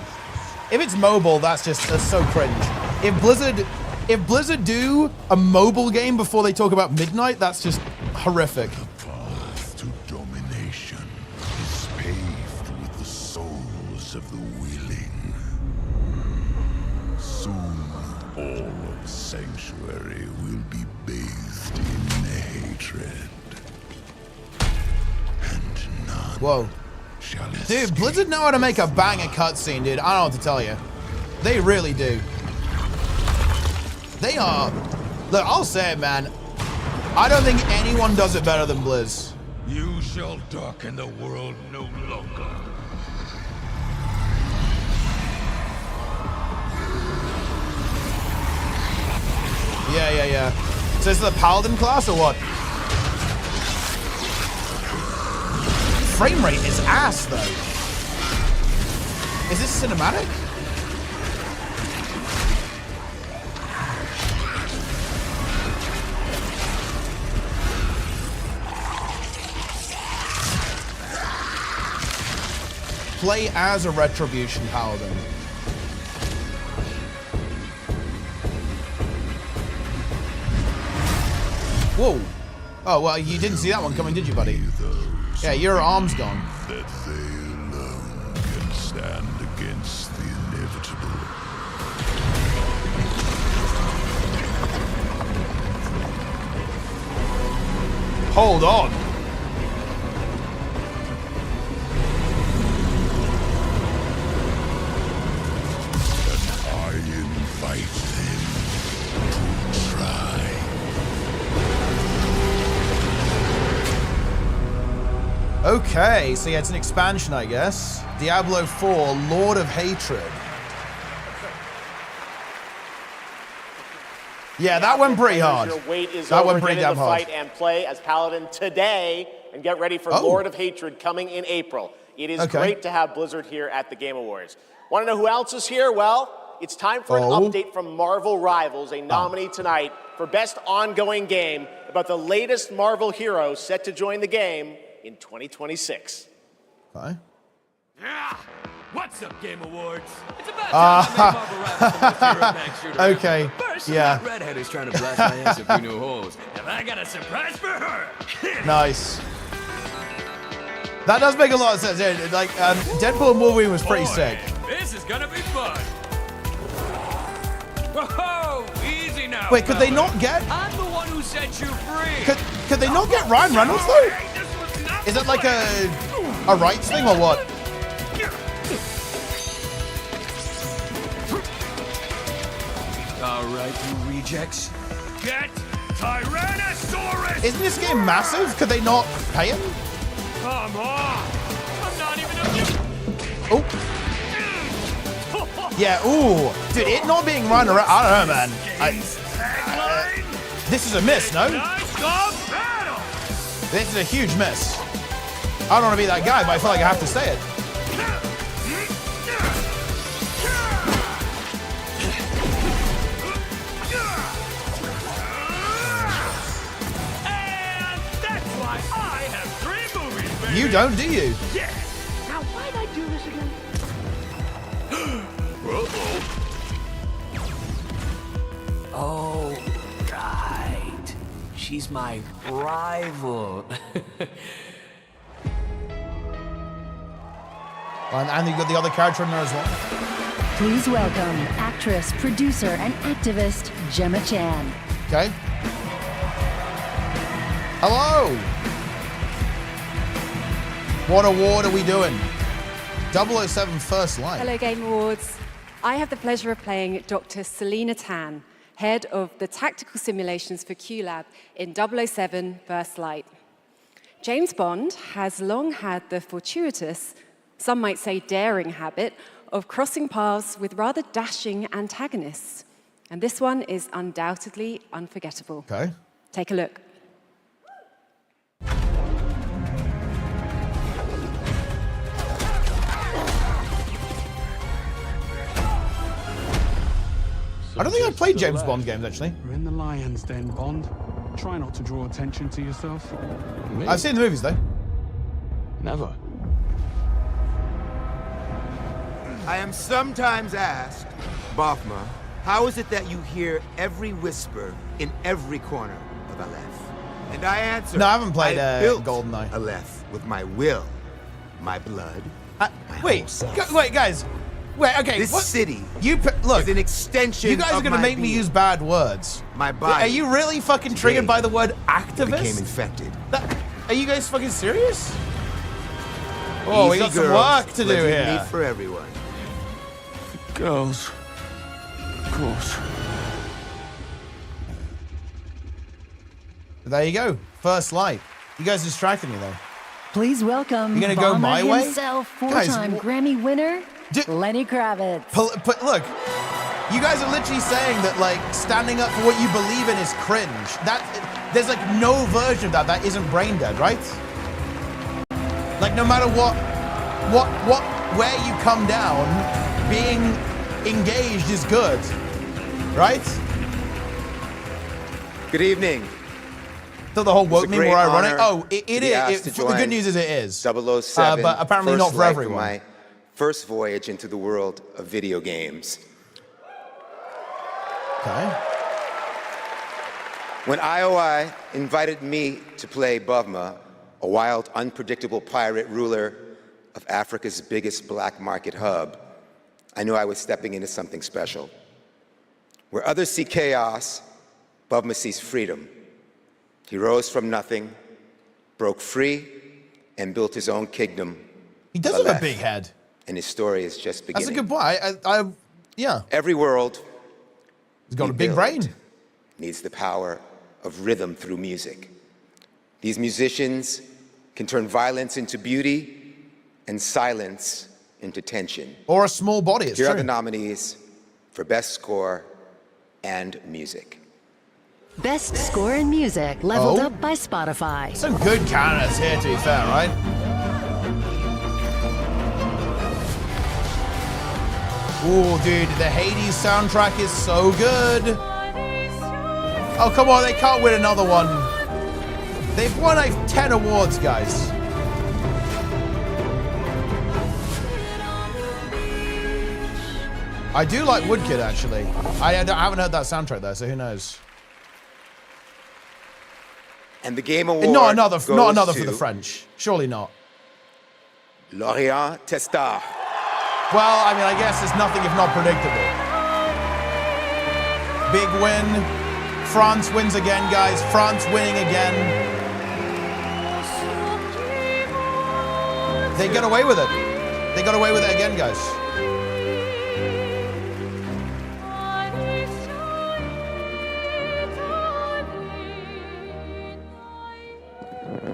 If it's mobile, that's so cringe. If Blizzard do a mobile game before they talk about Midnight, that's just horrific. The path to domination is paved with the souls of the willing. Soon, all of Sanctuary will be bathed in hatred. And none Whoa. shall escape. Dude, Blizzard know how to make a banger cutscene, dude. I don't know what to tell you. They really do. They are... Look, I'll say it, man. I don't think anyone does it better than Blizz. You shall darken the world no longer. Yeah. So is it the Paladin class or what? Frame rate is ass, though. Is this cinematic? Play as a Retribution Paladin. Whoa. Oh, well, you didn't see that one coming, did you, buddy? Yeah, your arm's gone. That they alone can stand against the inevitable. Hold on. I invite them to try. Okay, so yeah, it's an expansion, I guess. Diablo 4, Lord of Hatred. Yeah, that went pretty hard. Your wait is That over. went pretty Get in damn the hard. fight and play as Paladin today, and get ready for Lord of Hatred coming in April. It is great to have Blizzard here at the Game Awards. Want to know who else is here? Well, it's time for an update from Marvel Rivals, a nominee tonight for Best Ongoing Game about the latest Marvel hero set to join the game in 2026. Okay. Yeah. What's up, Game Awards? It's about time I made Marvel Rivals the most hero-packed shooter ever. Okay. First, Yeah. that redhead who's trying to blast my ass a few new holes. And I got a surprise for her. Nice. That does make a lot of sense. Yeah, like, Deadpool and Wolverine was pretty sick. This is gonna be fun. Whoa, easy now. Wait, could they not get? I'm the one who set you free. Could they not get Ryan Reynolds though? Is it like a rights thing or what? All right, you rejects. Get Tyrannosaurus! Isn't this game massive? Could they not pay him? Come on! I'm not even a... Oh. Yeah, ooh. Dude, it not being Ryan Reynolds, I don't know, man. This is a miss, no? This is a huge miss. I don't want to be that guy, but I feel like I have to say it. You don't, do you? Yeah. Now, why'd I do this again? Oh, right. She's my rival. And you got the other character in there as well. Please welcome actress, producer, and activist Gemma Chan. Okay. Hello. What award are we doing? 007 First Light. Hello, Game Awards. I have the pleasure of playing Dr. Selena Tan, head of the tactical simulations for QLab in 007 First Light. James Bond has long had the fortuitous, some might say daring habit, of crossing paths with rather dashing antagonists. And this one is undoubtedly unforgettable. Okay. Take a look. I don't think I've played James Bond games, actually. We're in the lion's den, Bond. Try not to draw attention to yourself. I've seen the movies, though. Never. I am sometimes asked, Bafma, how is it that you hear every whisper in every corner of Aleph? And I answer, No, I haven't played built GoldenEye. Aleph with my will, my blood, Wait, guys. Wait, okay. This city look, is an extension you guys are of gonna my make me being. use bad words. My body. Are you really fucking triggered by the word activist? Became infected. Are you guys fucking serious? Oh, we got some girls, work to do legit here. meat for everyone. Girls. Of course. There you go. First Light. You guys distracted me, though. Please welcome You're gonna go Bomber my way? himself, Guys, four-time Grammy winner, Lenny Kravitz. Look, you guys are literally saying that, like, standing up for what you believe in is cringe. There's, like, no version of that isn't brain dead, right? Like, no matter where you come down, being engaged is good, right? Good evening. So the whole woke meme where I run it. Oh, it is. The join good news is it is. 007. But apparently First not for Light everyone. My first voyage into the world of video games. Okay. When IOI invited me to play Bavma, a wild, unpredictable pirate ruler of Africa's biggest black market hub, I knew I was stepping into something special. Where others see chaos, Bavma sees freedom. He rose from nothing, broke free, and built his own kingdom. He does have a big head. And his story is just beginning. That's a good point. Yeah. Every world he's got a big brain. Needs the power of rhythm through music. These musicians can turn violence into beauty and silence into tension. Or a small body, it's Here true. are the nominees for Best Score and Music. Best score in music, leveled Oh. up by Spotify. Some good candidates here, to be fair, right? Ooh, dude, the Hades soundtrack is so good. Oh, come on, they can't win another one. They've won like 10 awards, guys. I do like Woodkid, actually. I haven't heard that soundtrack, though, so who knows? And the Game Award Not another goes for the French. Surely not. Lorient Testard. Well, I mean, I guess it's nothing if not predictable. Big win. France wins again, guys. France winning again. They got away with it. They got away with it again, guys.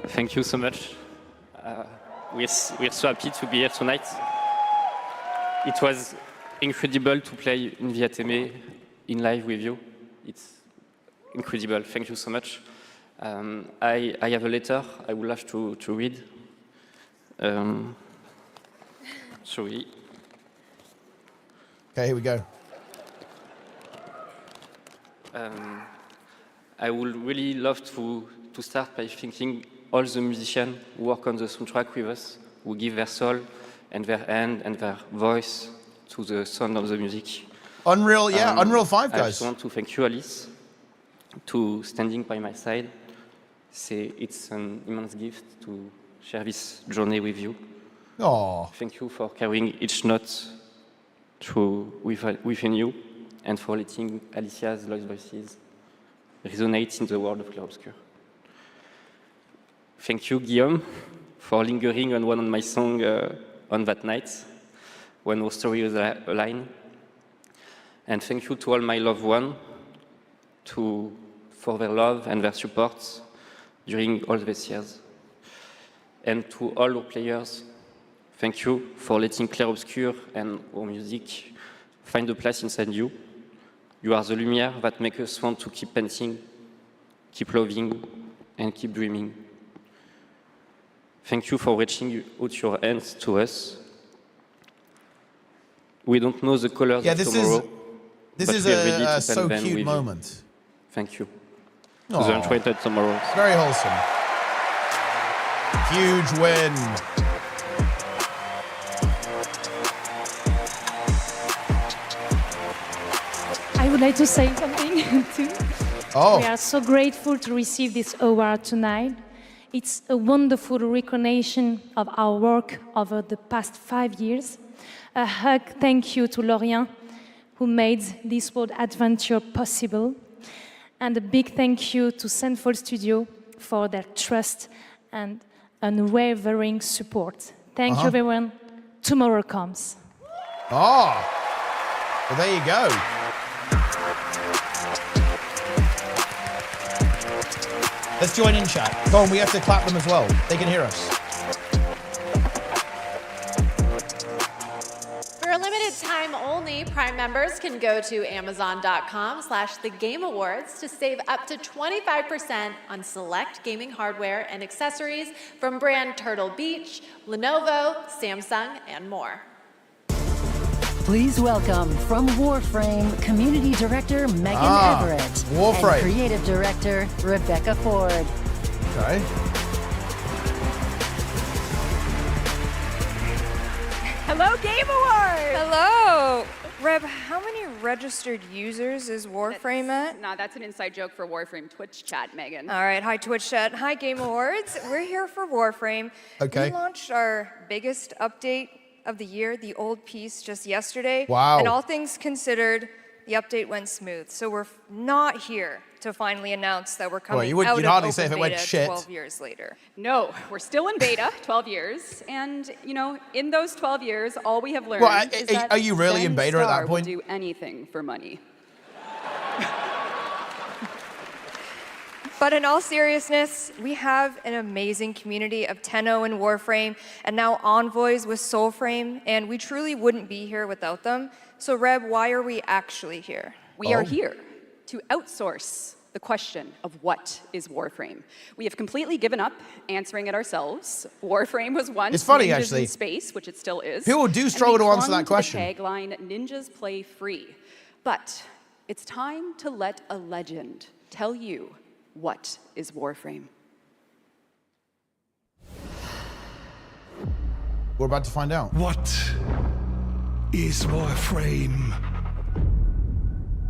Thank you so much. We're so happy to be here tonight. It was incredible to play in Viateme in live with you. It's incredible. Thank you so much. I have a letter I would love to read. Sorry. Okay, here we go. I would really love to start by thanking all the musicians who work on the soundtrack with us, who give their soul and their hand and their voice to the sound of the music. Unreal, yeah, Unreal 5, guys. I just want to thank you, Alice, to standing by my side. It's an immense gift to share this journey with you. Aww. Thank you for carrying each note within you and for letting Alicia's lost voices resonate in the world of Clarobscur. Thank you, Guillaume, for lingering on one of my songs on that night when our story was aligned. And thank you to all my loved ones for their love and their support during all these years. And to all our players, thank you for letting Clarobscur and our music find a place inside you. You are the lumière that makes us want to keep painting, keep loving, and keep dreaming. Thank you for reaching out your hands to us. We don't know the colors of tomorrow. This is a so cute moment. Thank you. To the untreated tomorrows. Very wholesome. Huge win. I would like to say something too. Oh. We are so grateful to receive this award tonight. It's a wonderful recognition of our work over the past 5 years. A hug thank you to Lorient, who made this world adventure possible. And a big thank you to Central Studio for their trust and unwavering support. Thank you, everyone. Tomorrow comes. Oh, well, there you go. Let's join in chat. Go on, we have to clap them as well. They can hear us. For a limited time only, Prime members can go to Amazon.com/thegameawards to save up to 25% on select gaming hardware and accessories from brand Turtle Beach, Lenovo, Samsung, and more. Please welcome from Warframe, Community Director Megan Everett and Creative Director Rebecca Ford. Okay. Hello, Game Awards! Hello! Reb, how many registered users is Warframe at? Nah, that's an inside joke for Warframe Twitch chat, Megan. All right, hi Twitch chat. Hi Game Awards. We're here for Warframe. Okay. We launched our biggest update of the year, the old piece, just yesterday. Wow. And all things considered, the update went smooth. So we're not here to finally announce that we're coming you'd out hardly of say if open it went beta shit. 12 years later. No, we're still in beta, 12 years. And, you know, in those 12 years, all we have learned is that are you really in beta at that Ben point? Starr will do anything for money. But in all seriousness, we have an amazing community of Tenno and Warframe, and now Envoys with Soulframe, and we truly wouldn't be here without them. So Reb, why are we actually here? We are here to outsource the question of what is Warframe. We have completely given up answering it ourselves. Warframe was once It's funny, Ninjas actually. in Space, which it still is. People do struggle to answer that question. The tagline, Ninjas play free. But it's time to let a legend tell you what is Warframe. We're about to find out. What is Warframe.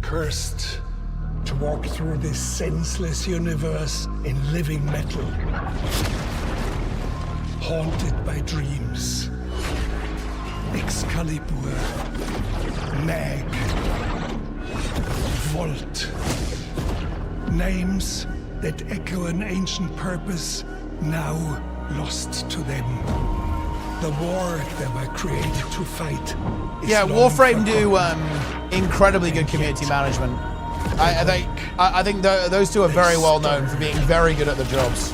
Cursed to walk through this senseless universe in living metal. Haunted by dreams. Excalibur. Mag. Volt. Names that echo an ancient purpose now lost to them. The war they were created to fight. Yeah, Warframe do incredibly good community management. I think those two are very well known for being very good at the jobs.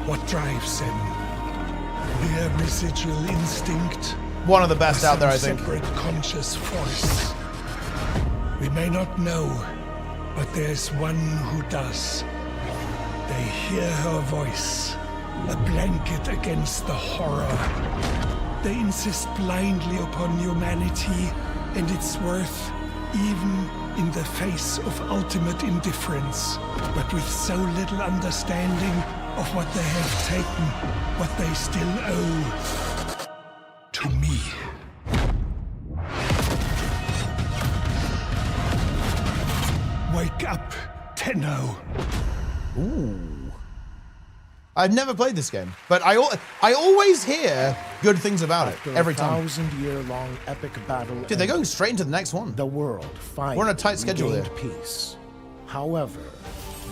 What drives them? Their residual instinct. One of the best out there, I think. Separate conscious force. We may not know, but there's one who does. They hear her voice, a blanket against the horror. They insist blindly upon humanity and its worth, even in the face of ultimate indifference, but with so little understanding of what they have taken, what they still owe to me. Wake up, Tenno. Ooh. I've never played this game, but I always hear good things about it every time. 1,000-year-long epic battle. Dude, they're going straight into the next one. The world finally We're on a tight schedule here. Peace. However,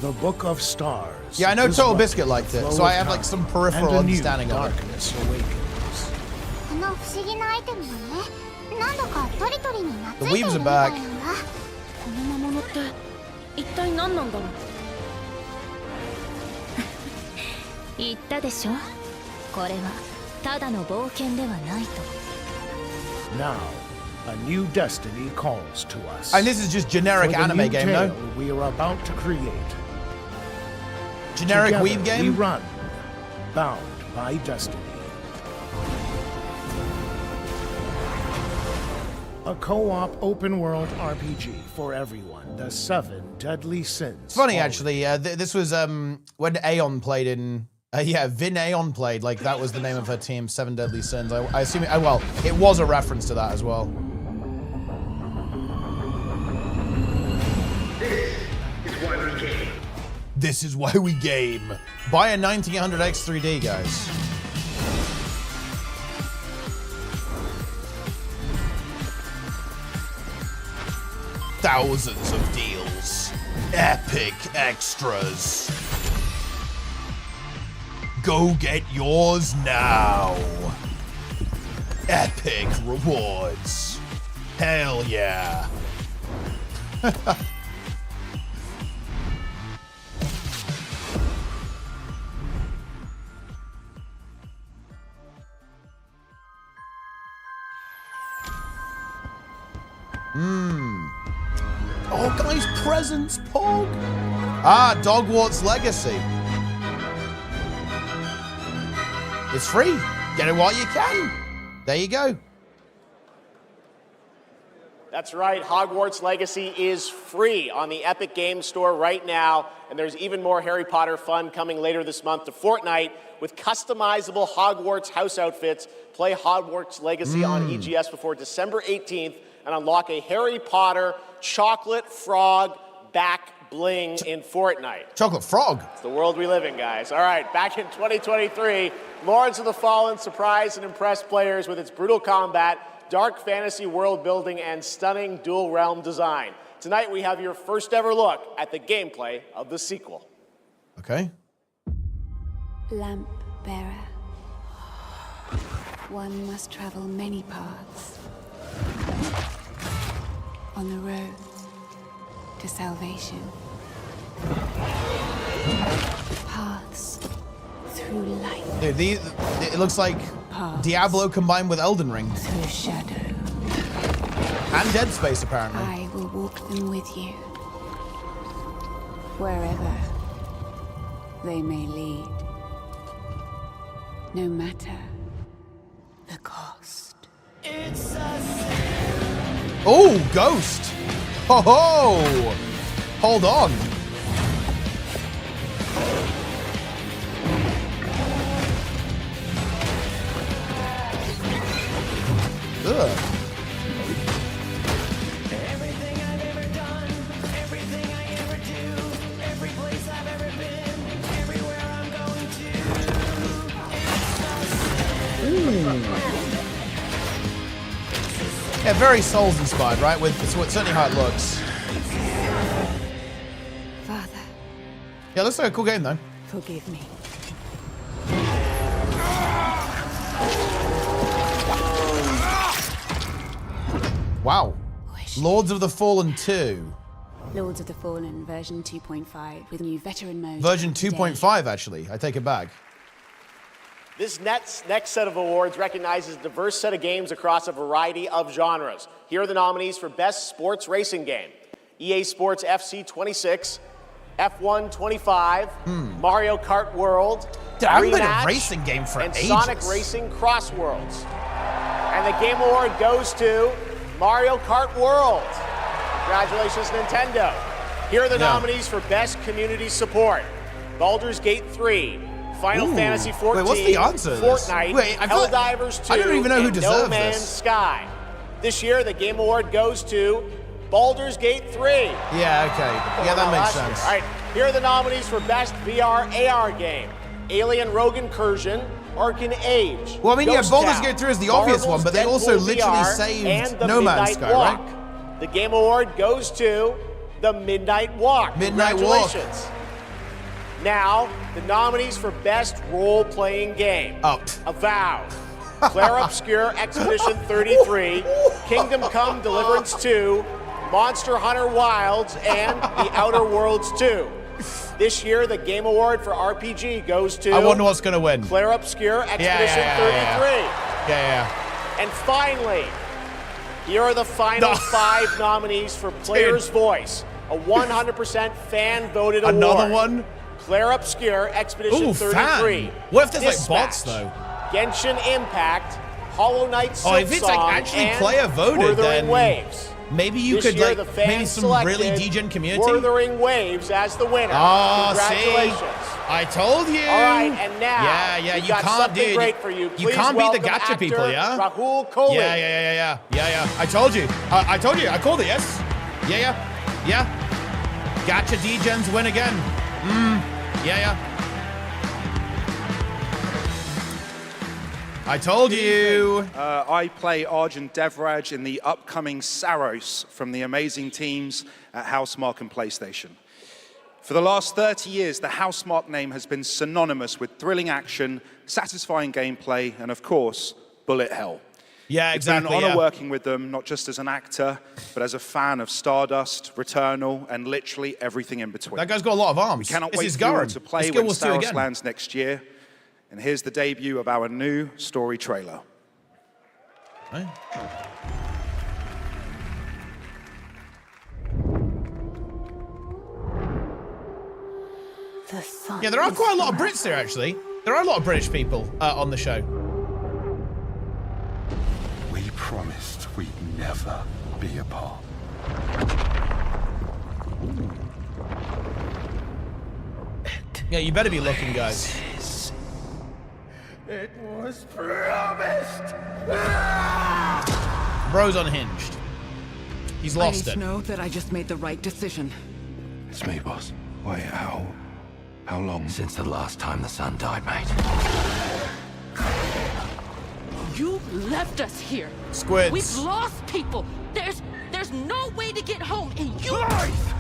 the Book of Stars. Yeah, I know is Total what Biscuit liked it, so I have like some peripheral understanding of it. Darkness awakens. The weaves are back. この魔物って一体何なんだろう。言ったでしょ。これはただの冒険ではないと。Now, a new destiny calls to us. And this is just generic For the anime new game, tale no? We are about to create. Generic Together, weave game? We run, bound by destiny. A co-op open-world RPG for everyone. The 7 Deadly Sins. It's funny, actually. This was when Aeon played in... yeah, Vin Aeon played. Like, that was the name of her team, 7 Deadly Sins. I assume... well, it was a reference to that as well. This is why we game. Buy a 1900X 3D, guys. Thousands of deals. Epic extras. Go get yours now. Epic rewards. Hell yeah. Oh, guys, presents, Pog. Ah, Dogwart's Legacy. It's free. Get it while you can. There you go. That's right, Hogwarts Legacy is free on the Epic Games Store right now, and there's even more Harry Potter fun coming later this month to Fortnite with customizable Hogwarts house outfits. Play Hogwarts Legacy on EGS before December 18th and unlock a Harry Potter chocolate frog back bling in Fortnite. Chocolate frog? It's the world we live in, guys. All right, back in 2023, Lords of the Fallen surprised and impressed players with its brutal combat, dark fantasy world building, and stunning dual realm design. Tonight we have your first ever look at the gameplay of the sequel. Okay. Lamp bearer. One must travel many paths. On the road to salvation. Paths through light. Dude, it looks like Diablo combined with Elden Ring. Through shadow. And Dead Space, apparently. I will walk them with you. Wherever they may lead. No matter the cost. It's a Oh, Ghost. Ho ho. Hold on. Ugh. Yeah, very Souls inspired, right? With it's certainly how it looks. Father, Yeah, looks like a cool game though. forgive me. Wow. Lords of the Fallen 2. Lords of the Fallen version 2.5 with new veteran mode. Version 2.5, actually. I take it back. This next set of awards recognizes a diverse set of games across a variety of genres. Here are the nominees for Best Sports Racing Game. EA Sports FC 26, F1 25, Mario Kart World, Dude, I haven't played a Rematch, racing game for and ages. Sonic Racing Cross Worlds. And the Game Award goes to Mario Kart World. Congratulations, Nintendo. Here are the nominees for Best Community Support. Baldur's Gate 3, Final Fantasy 14, Wait, what's the answer to this? Fortnite, Wait, I feel like- Helldivers 2, I don't even know who and deserves No Man's this. Sky. This year, the Game Award goes to Baldur's Gate 3. Yeah, okay. Yeah, that makes sense. All right, here are the nominees for Best VR AR Game. Alien Rogue Incursion, Arcane Age. Well, I mean, Ghost Baldur's Town, Gate 3 is the obvious one, but they also Deadpool literally VR, saved and the No Man's Midnight Sky, Walk. right? The Game Award goes to The Midnight Walk. Midnight Walk. Congratulations. Now, the nominees for Best Role-Playing Game. Avowed, Claire Obscure Expedition 33, Kingdom Come Deliverance 2, Monster Hunter Wilds, and The Outer Worlds 2. This year, the Game Award for RPG goes to... I wonder what's going to win. Claire Obscure Expedition 33. Yeah. And finally, here are the final 5 nominees for Player's Voice, a 100% fan-voted award. Another one? Claire Obscure Expedition Ooh, 33. fan. What if there's like Dispatch, bots though? Genshin Impact, Hollow Knight Silksong, Oh, if it's like actually and player voted, Wuthering then Waves. maybe you This could year, like the fans maybe some really selected degen community. Wuthering Waves as the winner. Oh, Congratulations. see? I told you. All right, and now Yeah, we've you got can't, something dude. great for you. You Please can't beat the welcome gacha actor people, yeah? Rahul Kohli. Yeah. I told you. I told you. I called it. Yes. Yeah. Gacha degens win again. Yeah. I told you. I play Arjun Devraj in the upcoming Saros from the amazing teams at Housemarque and PlayStation. For the last 30 years, the Housemarque name has been synonymous with thrilling action, satisfying gameplay, and of course, bullet hell. Yeah, exactly. It's been an honor working with them, not just as an actor, but as a fan of Stardust, Returnal, and literally everything in between. That guy's got a lot of arms. We cannot This wait is for you all Garen. to play It's when Guild Wars 2 Saros again. lands next year. And here's the debut of our new story trailer. Right. Yeah, there are quite a lot of Brits here, actually. There are a lot of British people on the show. We promised we'd never be apart. Yeah, you better be looking, guys. It was promised. Bro's unhinged. He's I lost need it. to know that I just made the right decision. It's me, boss. Wait, how long? Since the last time the sun died, mate. You left us here. Squids. We've lost people. There's no way to get home, and you. Lies!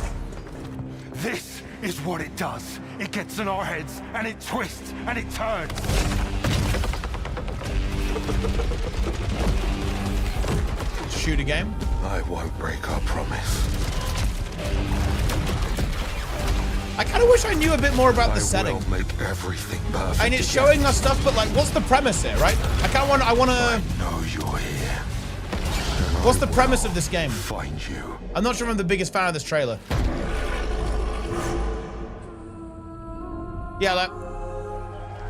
This is what it does. It gets in our heads, and it twists, and it turns. Shoot a game. I won't break our promise. I kind of wish I knew a bit more about the setting. I will make everything perfect. And it's showing us stuff, but like, what's the premise here, right? I want to know you're here. What's the premise of this game? Find you. I'm not sure if I'm the biggest fan of this trailer. Yeah, like,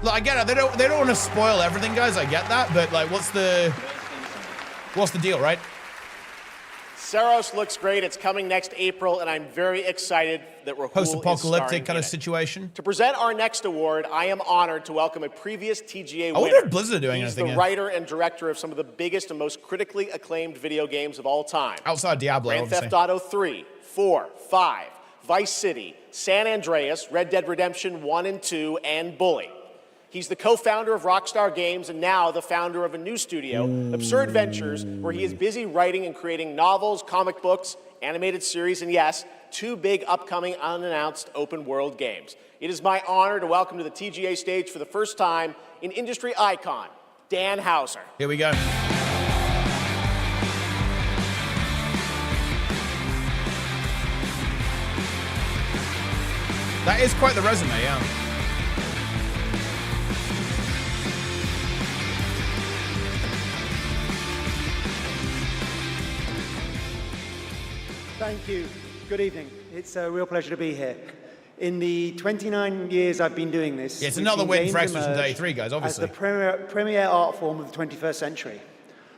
look, I get it. They don't want to spoil everything, guys. I get that, but like, what's the deal, right? Saros looks great. It's coming next April, and I'm very excited that Rahul is Post-apocalyptic starring kind of in it. situation. To present our next award, I am honored to welcome a previous TGA winner. I wonder if Blizzard are doing He's anything the here. writer and director of some of the biggest and most critically acclaimed video games of all time. Outside Diablo, Grand obviously. Theft Auto 3, 4, 5, Vice City, San Andreas, Red Dead Redemption 1 and 2, and Bully. He's the co-founder of Rockstar Games and now the founder of a new studio, Absurd Ventures, where he is busy writing and creating novels, comic books, animated series, and yes, 2 big upcoming unannounced open world games. It is my honor to welcome to the TGA stage for the first time an industry icon, Dan Houser. Here we go. That is quite the resume, yeah. Thank you. Good evening. It's a real pleasure to be here. In the 29 years I've been doing this, Yeah, it's another win for Expedition 33, guys, obviously. As the premier art form of the 21st century.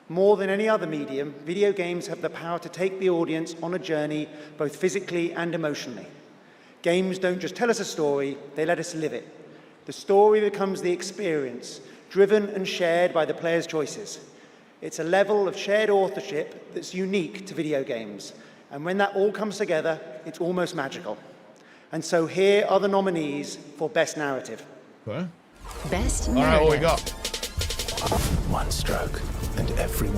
More than any other medium, video games have the power to take the audience on a journey, both physically and emotionally. Games don't just tell us a story, they let us live it. The story becomes the experience, driven and shared by the player's choices. It's a level of shared authorship that's unique to video games. And when that all comes together, it's almost magical. And so here are the nominees for Best Narrative. What? Best All right, what we got? One stroke, and everyone.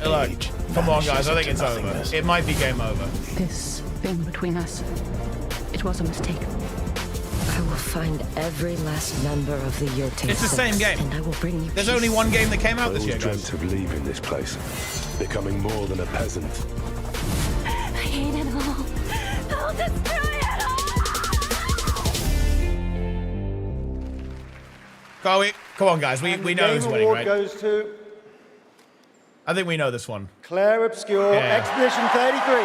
Look, come on, guys, I think it's over. It might be game over. This thing between us, it was a mistake. I will find every last member of the Yote. It's the same game. And I will bring you There's only one game that came out this year, I always dreamt of leaving this place, becoming more than a peasant. I hate it all. I'll destroy it all! Come on, guys. We know who's winning, right? Goes to I think we know this one. Claire Obscure, Expedition 33.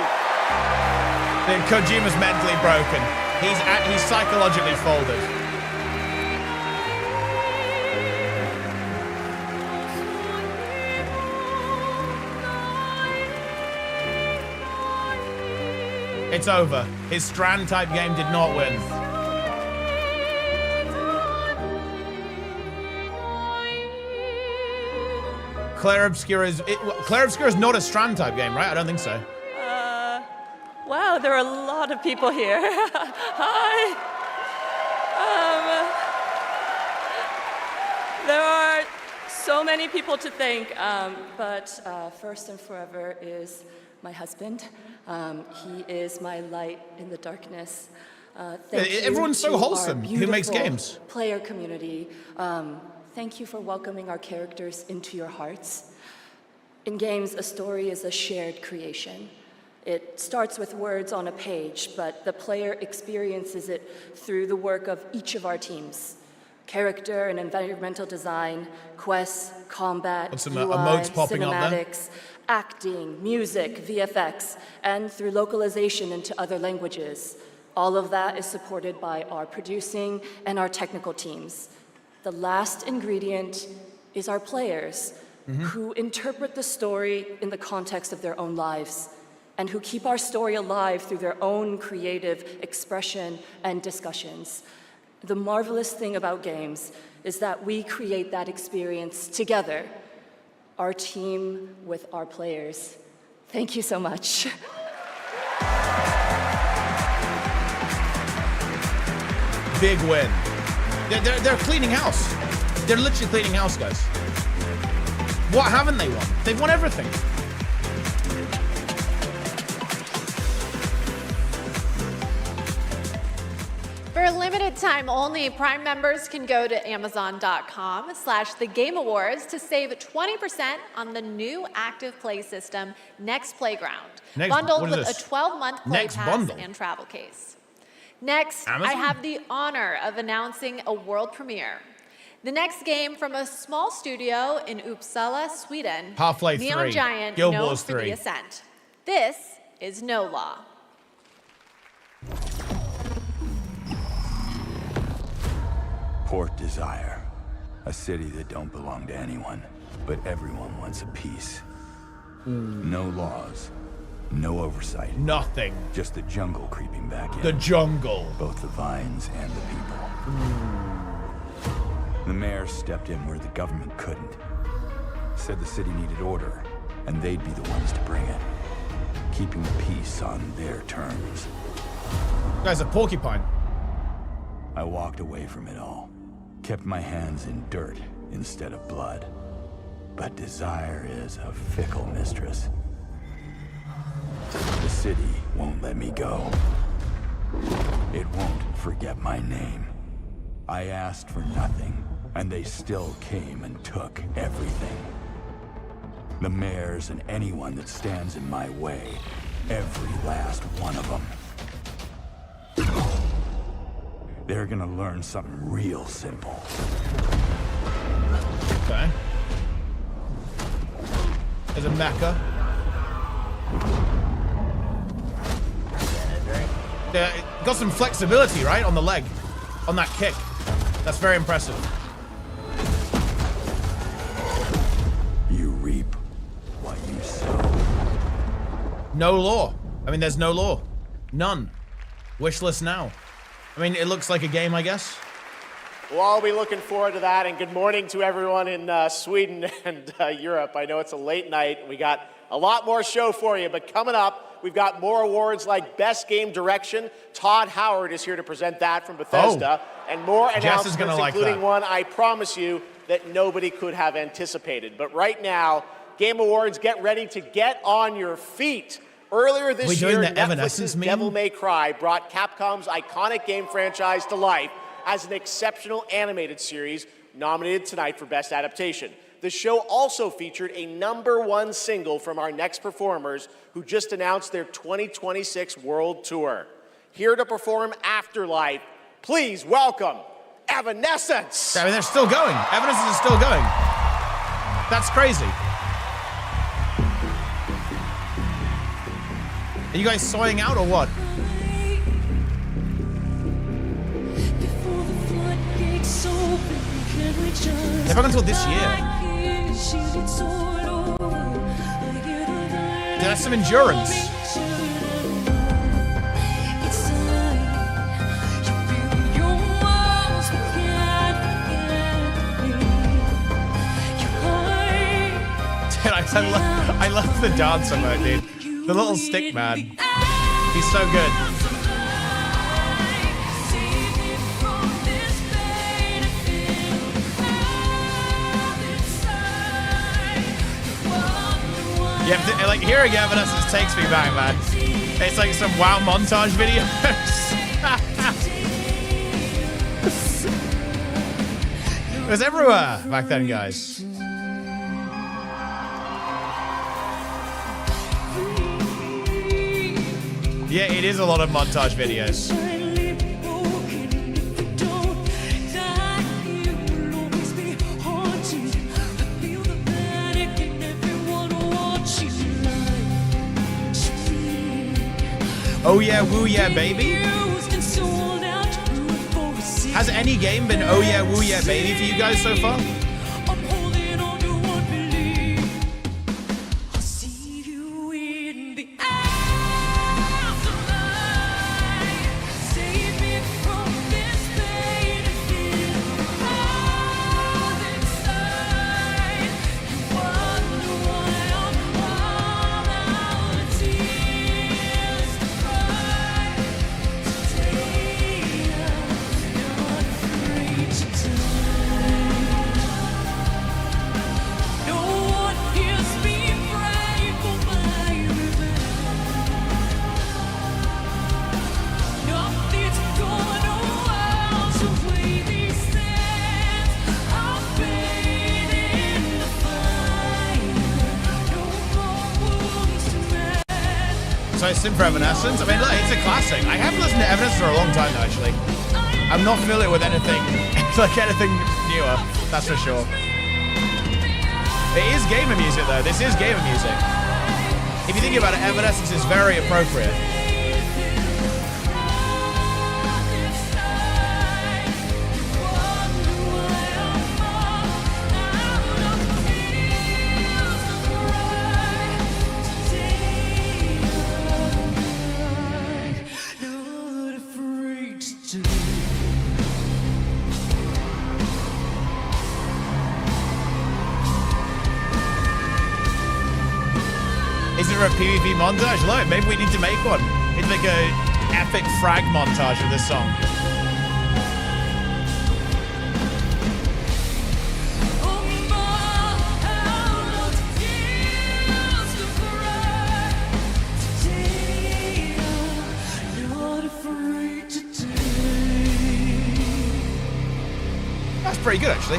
Kojima's mentally broken. He's psychologically folded. It's over. His Strand type game did not win. Claire Obscure is not a Strand type game, right? I don't think so. Wow, there are a lot of people here. Hi. There are so many people to thank, but first and forever is my husband. He is my light in the darkness. Everyone's so wholesome who makes games. Player community. Thank you for welcoming our characters into your hearts. In games, a story is a shared creation. It starts with words on a page, but the player experiences it through the work of each of our teams. Character and environmental design, quests, combat, some UI, emotes popping up there. cinematics, acting, music, VFX, and through localization into other languages. All of that is supported by our producing and our technical teams. The last ingredient is our players, who interpret the story in the context of their own lives, and who keep our story alive through their own creative expression and discussions. The marvelous thing about games is that we create that experience together, our team with our players. Thank you so much. Big win. They're cleaning house. They're literally cleaning house, guys. What haven't they won? They've won everything. For a limited time only, Prime members can go to Amazon.com/thegameawards to save 20% on the new active play system, Next Playground, bundled with a 12-month play pass and travel case. Next, I have the honor of announcing a world premiere. The next game from a small studio in Uppsala, Sweden, Half-Life 3, Neon Giant, Guild known Wars for 3. The Ascent. This is No Law. Port Desire, a city that don't belong to anyone, but everyone wants a piece. No laws, no oversight. Nothing. Just the jungle creeping back in. The jungle. Both the vines and the people. The mayor stepped in where the government couldn't. Said the city needed order, and they'd be the ones to bring it. Keeping the peace on their terms. Guy's a porcupine. I walked away from it all. kept my hands in dirt instead of blood. But desire is a fickle mistress. The city won't let me go. It won't forget my name. I asked for nothing, and they still came and took everything. The mayors and anyone that stands in my way, every last one of them. They're gonna learn something real simple. Okay. There's a mecha. Got some flexibility, right, on the leg, on that kick. That's very impressive. You reap what you sow. No law. I mean, there's no law. None. Wishlist now. I mean, it looks like a game, I guess. We'll all be looking forward to that, and good morning to everyone in Sweden and Europe. I know it's a late night, and we got a lot more show for you, but coming up, we've got more awards like Best Game Direction. Todd Howard is here to present that from Bethesda, and more announcements, including one I promise you that nobody could have anticipated. But right now, Game Awards, get ready to get on your feet. Earlier this year, Netflix's Devil May Cry brought Capcom's iconic game franchise to life as an exceptional animated series nominated tonight for Best Adaptation. The show also featured a #1 single from our next performers who just announced their 2026 World Tour. Here to perform Afterlife, please welcome Evanescence. I mean, they're still going. Evanescence is still going. That's crazy. Are you guys sawing out or what? They've gone until this year. Dude, that's some endurance. Dude, I love the dance on that, dude. The little stick man. He's so good. Yeah, like hearing Evanescence takes me back, man. It's like some WoW montage videos. It was everywhere back then, guys. Yeah, it is a lot of montage videos. Oh yeah, woo yeah, baby. Has any game been oh yeah, woo yeah, baby for you guys so far? So I sim for Evanescence. I mean, look, it's a classic. I haven't listened to Evanescence for a long time, actually. I'm not familiar with anything, like anything newer, that's for sure. It is gamer music, though. This is gamer music. If you think about it, Evanescence is very appropriate. Is there a PvP montage? Look, maybe we need to make one. It's like a epic frag montage of this song. pretty good, actually.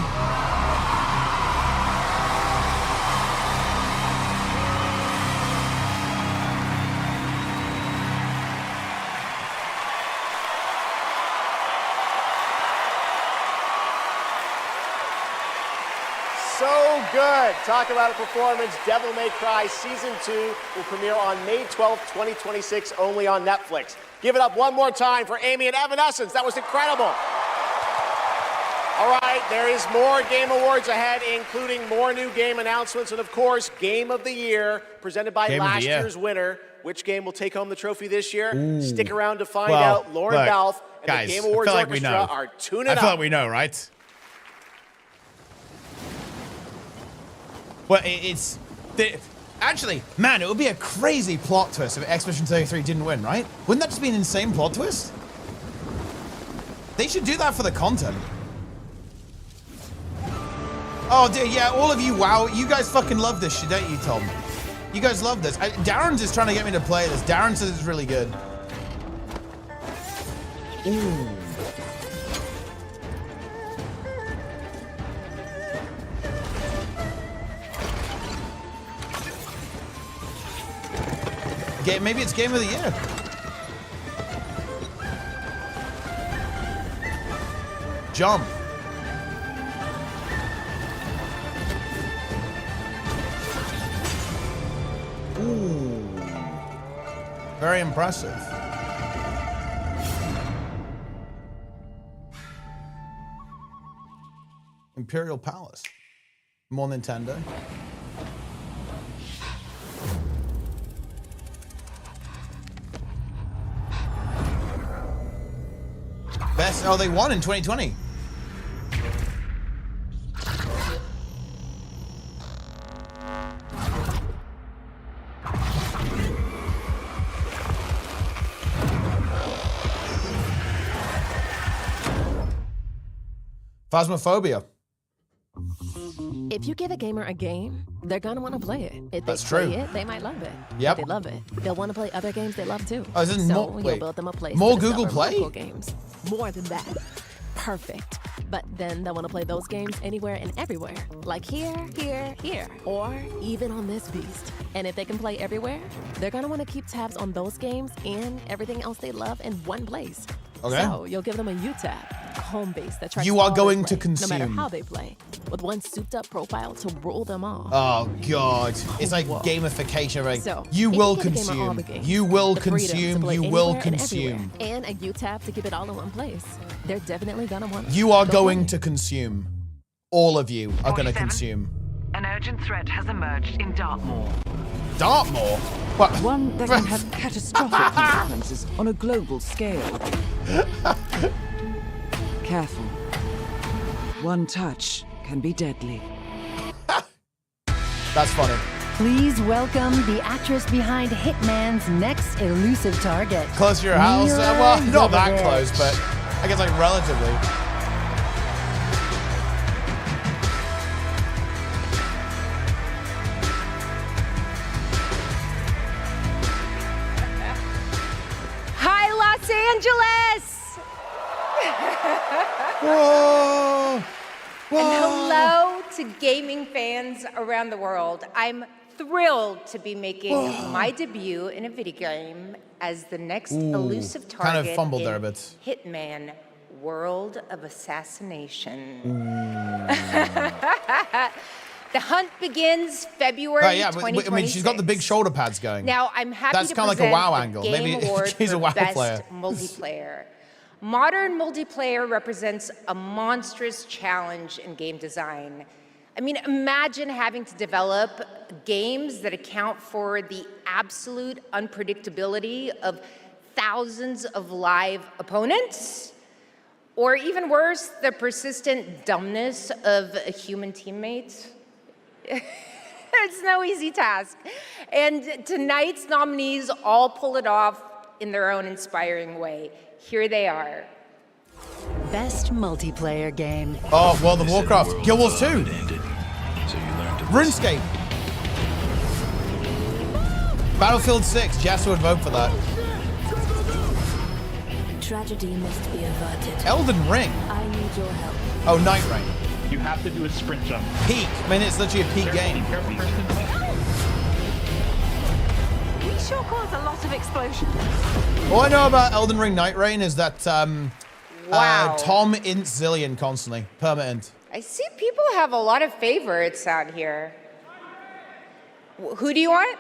So good. Talk about a performance. Devil May Cry Season 2 will premiere on May 12th, 2026, only on Netflix. Give it up one more time for Amy and Evanescence. That was incredible. All right, there is more Game Awards ahead, including more new game announcements and, of course, Game of the Year, presented by last year's winner. Which game will take home the trophy this year? Ooh. Stick around to find out. Lauren Balfe and guys, the Game Awards I feel like Orchestra are tuning up. I feel like we know, right? Well, it's... Actually, man, it would be a crazy plot twist if Expedition 33 didn't win, right? Wouldn't that just be an insane plot twist? They should do that for the content. Oh, dear, yeah, all of you, wow, you guys fucking love this shit, don't you, Tom? You guys love this. Darren's just trying to get me to play this. Darren says it's really good. Ooh. Maybe it's Game of the Year. Jump. Ooh. Very impressive. Imperial Palace. More Nintendo. Best, oh, they won in 2020. Phasmophobia. If you give a gamer a game, they're gonna want to play it. If That's they true. play it, they might love it. Yep. If they love it, they'll want to play other games they love too. Oh, is this so more, you'll wait, build them a place more to Google discover Play? local games. More than that. Perfect. But then they'll want to play those games anywhere and everywhere. Like here, here, here. Or even on this beast. And if they can play everywhere, they're gonna want to keep tabs on those games and everything else they love in one place. Okay. So you'll give them a U-tab, a home base that tracks You are all going their to play, no matter consume. how they play, with one souped-up profile to rule them all. Oh God! It's like gamification, right? So, you if will give a gamer all the consume. games, You will the freedom to consume. play You will anywhere and everywhere, consume. and a U-tab to keep it all in one place. They're definitely gonna want. You are Go going play. to consume. All of you are going to consume. An urgent threat has emerged in Dartmoor. Dartmoor? What? One that can have catastrophic consequences on a global scale. Careful. One touch can be deadly. That's funny. Please welcome the actress behind Hitman's next elusive target. Close to your house? Well, not that Jovovich. close, but I guess like relatively. Hi, Los Angeles! Whoa! And hello to gaming fans around the world. I'm thrilled to be making my debut in a video game as the next elusive target kind of fumbled in there a bit. Hitman World of Assassination. The hunt begins February Right, yeah, 2026. I mean, she's got the big shoulder pads going. Now, I'm happy That's to kind of present like a WoW the angle. Game Maybe Award she's a for WoW Best player. Multiplayer. Modern multiplayer represents a monstrous challenge in game design. I mean, imagine having to develop games that account for the absolute unpredictability of thousands of live opponents, or even worse, the persistent dumbness of a human teammate. It's no easy task. And tonight's nominees all pull it off in their own inspiring way. Here they are. Best multiplayer game. Oh, World of Warcraft. Guild Wars 2. RuneScape. Battlefield 6. Jess would vote for that. tragedy must be averted. Elden Ring. I need your help. Oh, Night Rain. You have to do a sprint jump. Peak. I mean, it's literally a peak game. We sure cause a lot of explosions. All I know about Elden Ring Night Rain is that Wow. Tom ints Zillion constantly. Perma-int. I see people have a lot of favorites out here. Who do you want?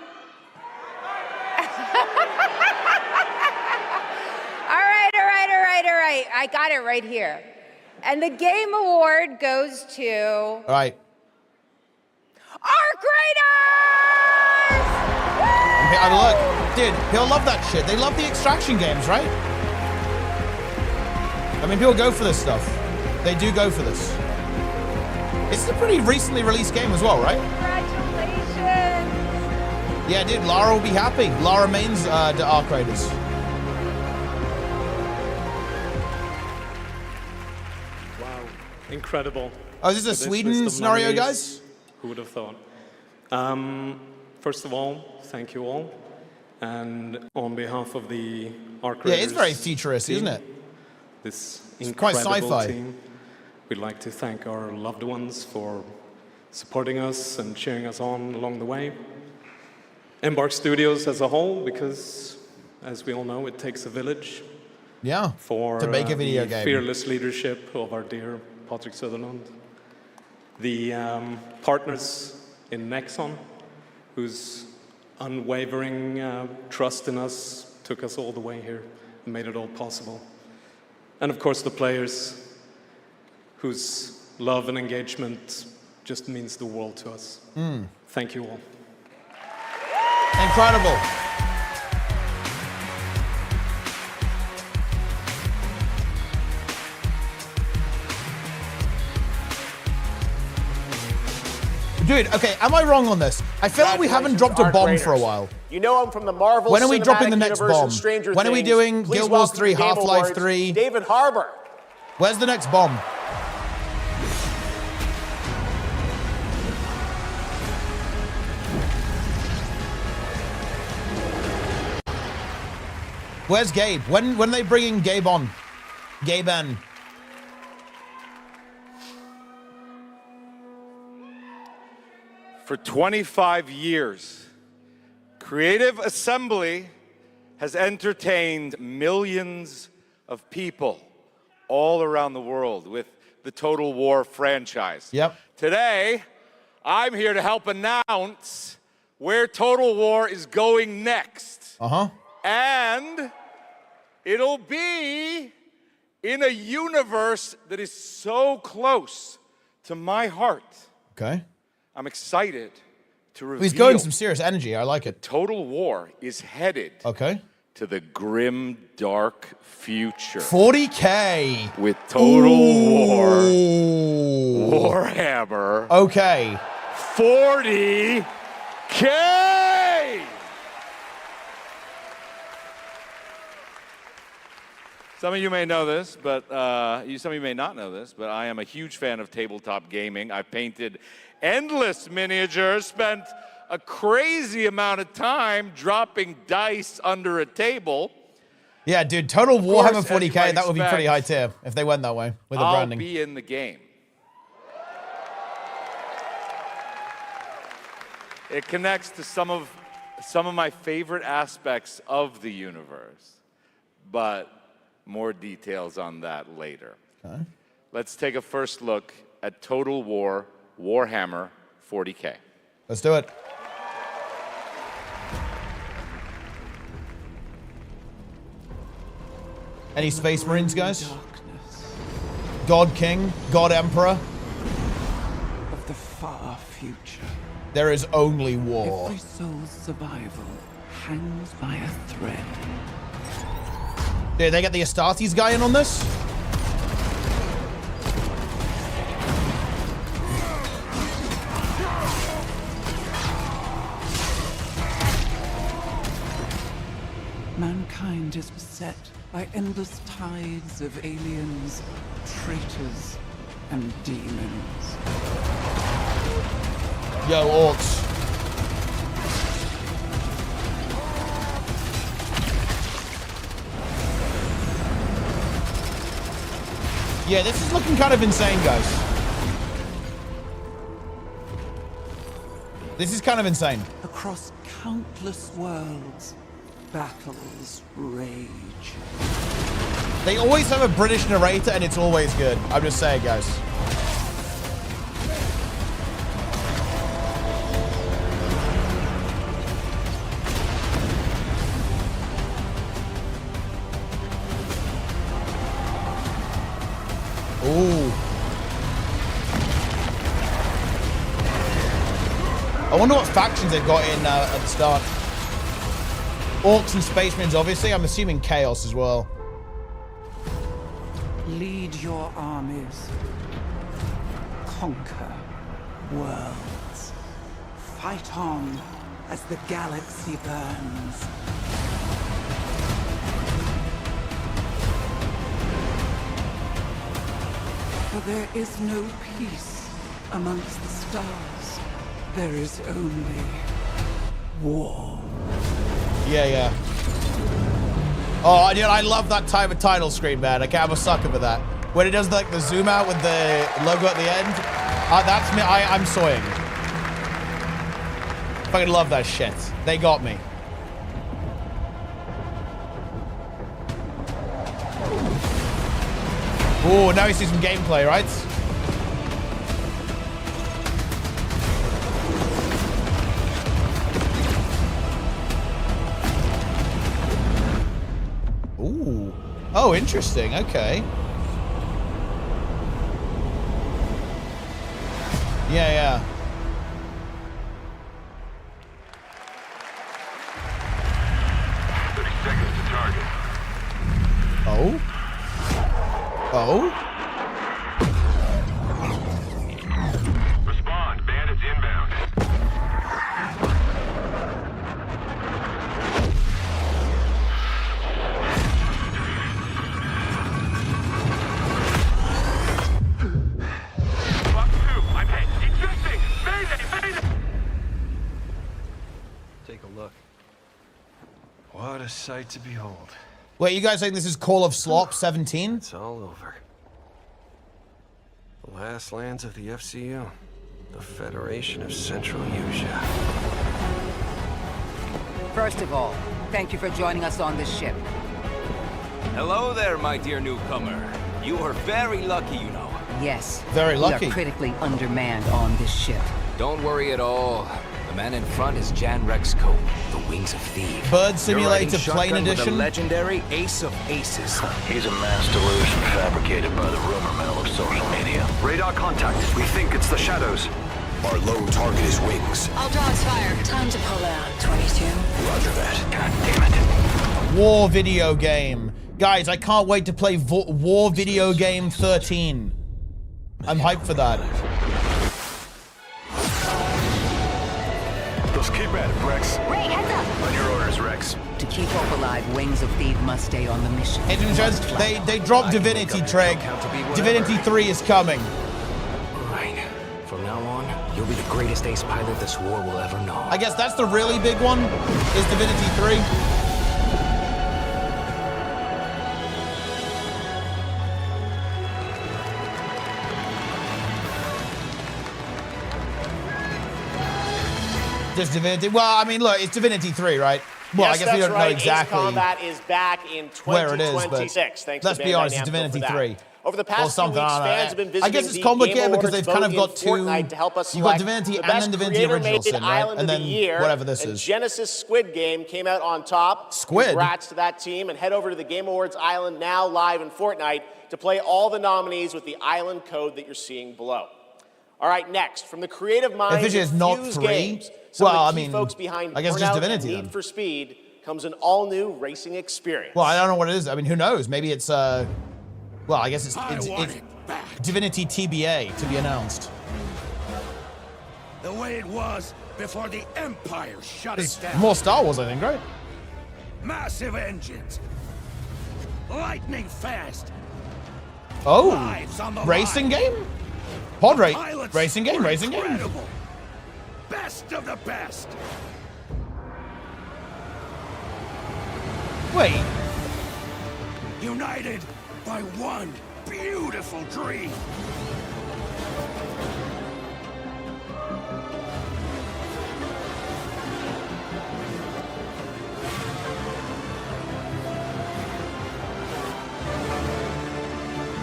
All right. I got it right here. And the game award goes to... All right. Arc Raiders! I mean, look, dude, people love that shit. They love the extraction games, right? I mean, people go for this stuff. They do go for this. It's a pretty recently released game as well, right? Congratulations! Yeah, dude, Lara will be happy. Lara mains the Arc Raiders. Wow, incredible. Oh, is this a Sweden scenario, guys? Who would have thought? First of all, thank you all. And on behalf of the Arc Raiders, yeah, it's very futuristic, isn't it? This it's quite sci-fi. Team, we'd like to thank our loved ones for supporting us and cheering us on along the way. Embark Studios as a whole, because as we all know, it takes a village. Yeah, for to make a video the game. Fearless leadership of our dear Patrick Sutherland. The partners in Nexon, whose unwavering trust in us took us all the way here and made it all possible. And of course the players, whose love and engagement just means the world to us. Thank you all. Incredible. Dude, okay, am I wrong on this? I feel like we haven't dropped a bomb for a while. You know him from the Marvel When are we dropping the Cinematic next Universe bomb? and Stranger When are we Things. doing Please Guild Wars welcome 3, to Game Half-Life Awards, 3? David Harbour. Where's the next bomb? Where's Gabe? When are they bringing Gabe on? Gabe N. For 25 years, Creative Assembly has entertained millions of people all around the world with the Total War franchise. Yep. Today, I'm here to help announce where Total War is going next. Uh-huh. And it'll be in a universe that is so close to my heart. Okay. I'm excited to reveal. He's going some serious energy. I like it. Total War is headed to the grim, dark future. 40K. With Total War. Ooh. Warhammer. Okay. 40K. Some of you may know this, but some of you may not know this, but I am a huge fan of tabletop gaming. I've painted endless miniatures, spent a crazy amount of time dropping dice under a table. Yeah, dude, Total Warhammer course, as you 40K, might that would be pretty high expect, tier if they went that way with the I'll branding. be in the game. It connects to some of my favorite aspects of the universe, but more details on that later. Okay. Let's take a first look at Total War Warhammer 40K. Let's do it. Any Space Marines, guys? God King, God Emperor. Of the far future. There is only war. Every soul's survival hangs by a thread. Did they get the Astartes guy in on this? Mankind is beset by endless tides of aliens, traitors, and demons. Yo, orcs. Yeah, this is looking kind of insane, guys. This is kind of insane. Across countless worlds, battles rage. They always have a British narrator, and it's always good. I'm just saying, guys. Ooh. I wonder what factions they've got in at the start. Orcs and Spacemarines, obviously. I'm assuming Chaos as well. Lead your armies. Conquer worlds. Fight on as the galaxy burns. For there is no peace amongst the stars. There is only war. Yeah. Oh, dude, I love that type of title screen, man. I'm a sucker for that. When it does like the zoom out with the logo at the end, that's me. I'm soying. Fucking love that shit. They got me. Oh, now we see some gameplay, right? Ooh. Oh, interesting. Okay. Yeah. 30 seconds to target. Oh? Respond. Bandits inbound. Take a look. What a sight to behold. Wait, you guys think this is Call of Slop 17? It's all over. The last lands of the FCU. The Federation of Central Usia. First of all, thank you for joining us on this ship. Hello there, my dear newcomer. You are very lucky, you know. Yes. Very lucky. We are critically undermanned on this ship. Don't worry at all. The man in front is Jan Rexco, the Wings of Thieves. Bird Simulator Plane Edition. The legendary Ace of Aces. He's a mass delusion fabricated by the rumor mill of social media. Radar contact. We think it's the shadows. Our lone target is Wings. I'll draw its fire. Time to pull out. 22. Roger that. God damn it. War video game. Guys, I can't wait to play War video game 13. I'm hyped for that. Let's keep at it, Rex. Ray, heads up! On your orders, Rex. To keep hope alive, Wings of Thieves must stay on the mission. They dropped Divinity, Treg. Divinity 3 is coming. Right. From now on, you'll be the greatest ace pilot this war will ever know. I guess that's the really big one, is Divinity 3. Just Divinity. Well, I mean, look, it's Divinity 3, right? Well, Yes, I guess we don't know exactly Ace Combat is back in 2026. where it is, but let's be honest, it's Divinity 3. Over the past few weeks, fans have been visiting I guess it's complicated because they've kind of got two. Fortnite to help us You've got select Divinity the and best then Divinity Original creator-made Sin, right? island And of the then year, whatever this and is. Genesis Squid Game came out on top. Squid? Congrats to that team, and head over to the Game Awards Island now live in Fortnite to play all the nominees with the island code that you're seeing below. All right, next, from the creative minds If it is of not Fuse 3, Games, some well, of the I key mean, folks behind I guess just Burnout Divinity and Need then. for Speed comes an all-new racing experience. Well, I don't know what it is. I mean, who knows? Maybe it's, well, I guess it's Divinity TBA to be announced. The way it was before the Empire shut it It's down. more Star Wars, I think, right? Massive engines. Lightning fast. Oh, Lives on the racing line. game? Pod rate, Pilots racing game, were racing game. incredible. Best of the best. Wait. United by one beautiful dream.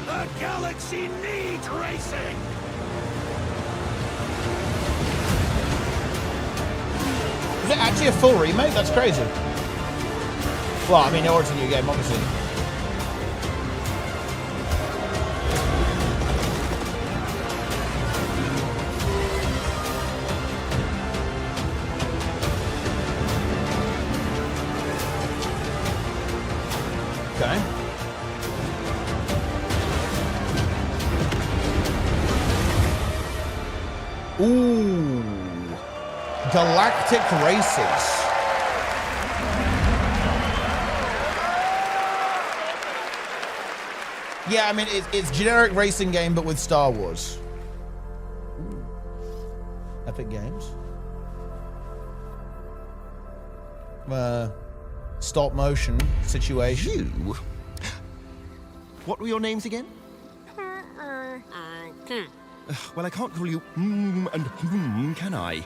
The galaxy needs racing. Is it actually a full remake? That's crazy. Well, I mean, or it's a new game, obviously. Okay. Ooh. Galactic Races. Yeah, I mean, it's generic racing game, but with Star Wars. Ooh. Epic Games. Stop motion situation. You? What were your names again? Well, I can't call you and can I?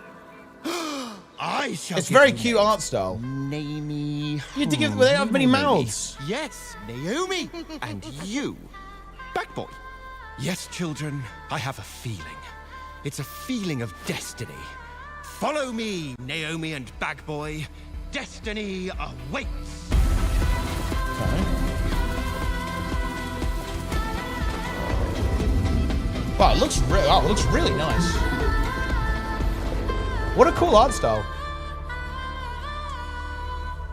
I shall. It's very cute art style. Naomi. You think they have many mouths? Yes, Naomi. And you, Backboy. Yes, children, I have a feeling. It's a feeling of destiny. Follow me, Naomi and Bagboy. Destiny awaits. Okay. Wow, it looks really nice. What a cool art style.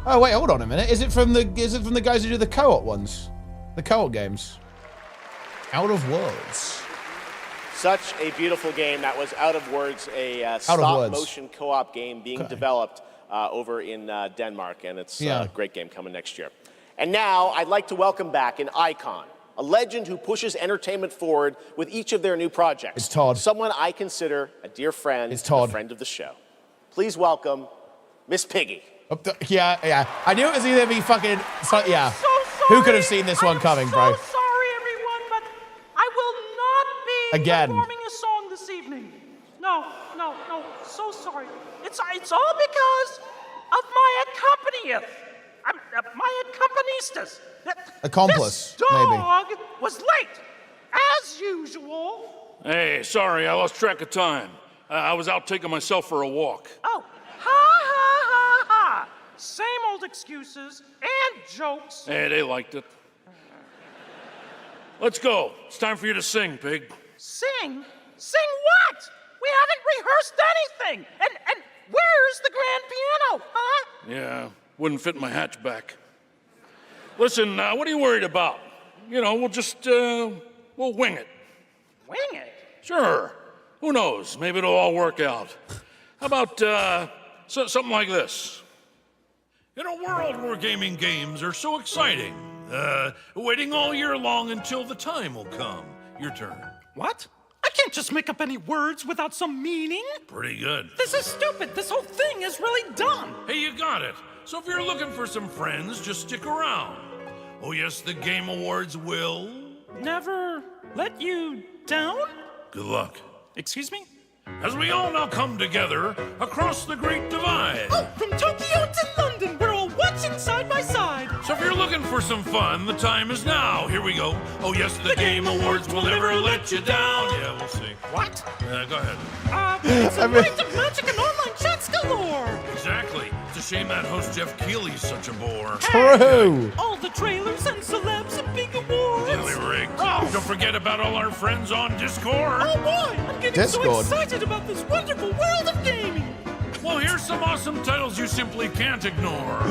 Oh wait, hold on a minute. Is it from the guys who do the co-op ones? The co-op games. Out of Worlds. Such a beautiful game. That was Out of Words, a stop-motion co-op game being developed over in Denmark, and it's a great game coming next year. And now I'd like to welcome back an icon, a legend who pushes entertainment forward with each of their new projects. It's Todd. Someone I consider a dear friend, it's Todd. A friend of the show. Please welcome Miss Piggy. Yeah. I knew it was either be fucking... yeah. So sorry. Who could have seen this one coming, bro? I'm so sorry, everyone, but I will not be performing a song this evening. No. So sorry. It's all because of my accompanist. My accompanist. Accomplice, this dog was late, as usual. Hey, sorry, I lost track of time. I was out taking myself for a walk. Oh, ha. Same old excuses and jokes. Hey, they liked it. Let's go. It's time for you to sing, Pig. Sing? Sing what? We haven't rehearsed anything. And where's the grand piano, huh? Yeah, wouldn't fit in my hatchback. Listen, what are you worried about? You know, we'll just, we'll wing it. Wing it? Sure. Who knows? Maybe it'll all work out. How about, something like this? In a world where gaming games are so exciting, waiting all year long until the time will come. Your turn. What? I can't just make up any words without some meaning. Pretty good. This is stupid. This whole thing is really dumb. Hey, you got it. So if you're looking for some friends, just stick around. Oh yes, the Game Awards will... Never let you down? Good luck. Excuse me? As we all now come together across the Great Divide. Oh, from Tokyo to London, we're all watching side by side. So if you're looking for some fun, the time is now. Here we go. Oh yes, the Game Awards will never let you down. Yeah, we'll see. What? Go ahead. It's a night of magic and online chats galore. Exactly. It's a shame that host Jeff Keighley's such a bore. True. All the trailers and celebs and big awards. Really rigged. Oh. Don't forget about all our friends on Discord. Oh boy, I'm getting so excited about this wonderful world of gaming. Well, here's some awesome titles you simply can't ignore.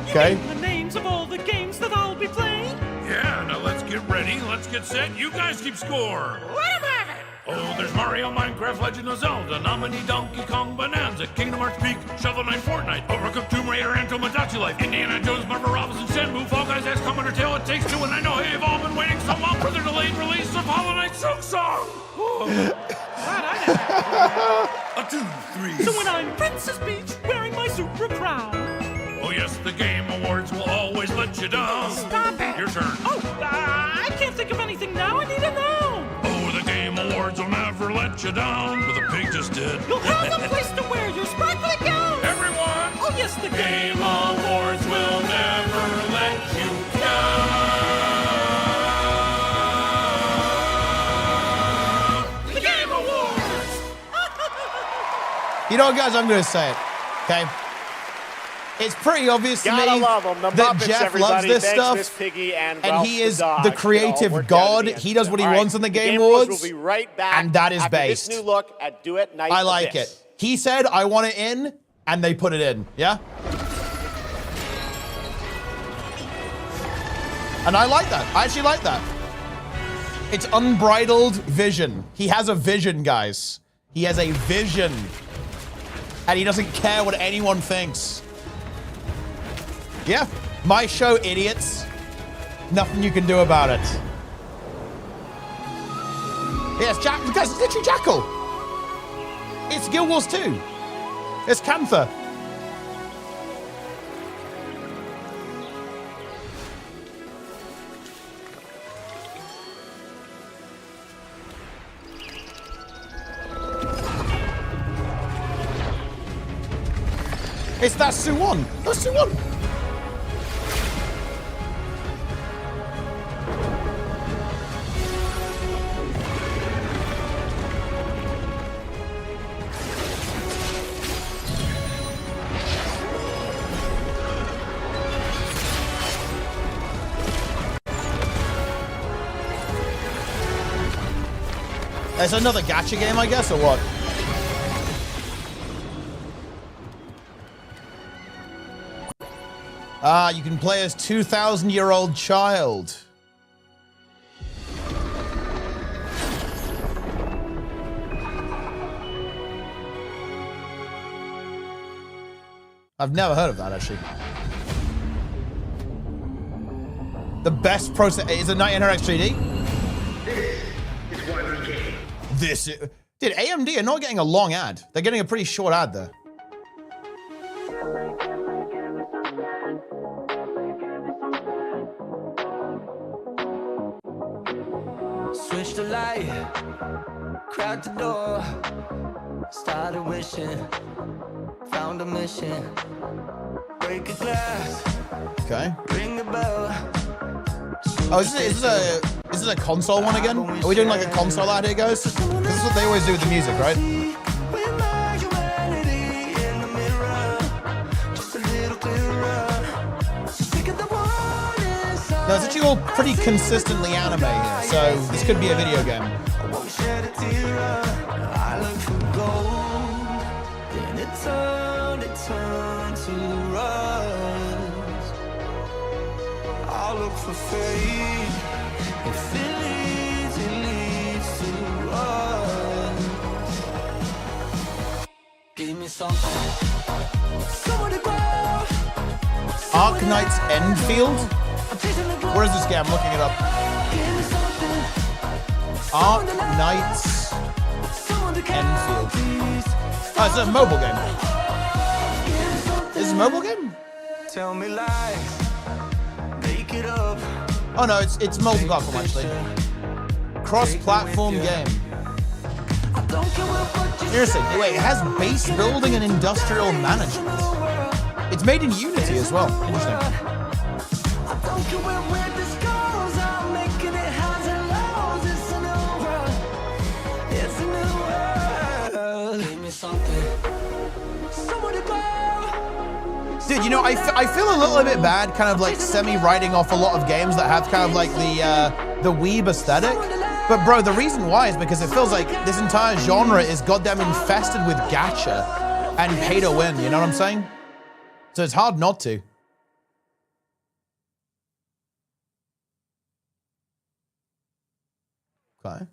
Okay. The names of all the games that I'll be playing? Yeah, now let's get ready, let's get set. You guys keep score. Let 'em have it. Oh, there's Mario, Minecraft, Legend of Zelda, Nominee, Donkey Kong, Bonanza, Kingdom Hearts Peak, Shovel Knight, Fortnite, Overcooked, Tomb Raider, and Tomodachi Life, Indiana Jones, Marvel Robinson, Shenmue, Fall Guys, XCOM, Undertale, It Takes Two, and I know you've all been waiting so long for the delayed release of Hollow Knight Silk Song. A 2, 3. So when I'm Princess Peach wearing my super crown, Oh yes, the Game Awards will always let you down. Stop it. Your turn. Oh, I can't think of anything now. I need to know. Oh, the Game Awards will never let you down. But the pig just did. You'll have a place to wear your sparkly gown. Everyone. Oh yes, the Game Awards will never let you down. The Game Awards. You know what, guys? I'm going to say it. Okay. It's pretty obvious to me love him. The that Muppets, Jeff everybody. loves this Thanks, stuff. Miss Piggy and he is Ralph the dog. creative god. He does what he wants in the Game Awards. We'll be right back. And that is after based. This new look at Duet Night. I like it. He said, I want it in, and they put it in. Yeah? And I like that. I actually like that. It's unbridled vision. He has a vision, guys. He has a vision. And he doesn't care what anyone thinks. Yeah. My show, idiots. Nothing you can do about it. Yes, Jack. Guys, it's literally Jackal. It's Guild Wars 2. It's Cantha. It's that Suwon. That's Suwon. There's another gacha game, I guess, or what? Ah, you can play as 2,000-year-old child. I've never heard of that, actually. The best process is a 1900X 3D? This is... Dude, AMD are not getting a long ad. They're getting a pretty short ad there. Switch the light, cracked the door, started wishing, found a mission, break a glass, okay. Ring a bell. Oh, is this a console one again? Are we doing like a console ad here, guys? This is what they always do with the music, right? No, it's actually all pretty consistently anime here, so this could be a video game. I'll look for fate. If it leads to us. Give me something. Someone to grow. Arc Knight's Enfield? Where is this game? I'm looking it up. Arc Knight's Enfield. Oh, it's a mobile game. Is it a mobile game? Tell me lies. Make it up. Oh no, it's multi-platform actually. Cross-platform game. Seriously, wait, it has base building and industrial management. It's made in Unity as well. Interesting. Dude, you know, I feel a little bit bad kind of like semi-writing off a lot of games that have kind of like the weeb aesthetic. But bro, the reason why is because it feels like this entire genre is goddamn infested with gacha and pay to win, you know what I'm saying? So it's hard not to. Okay.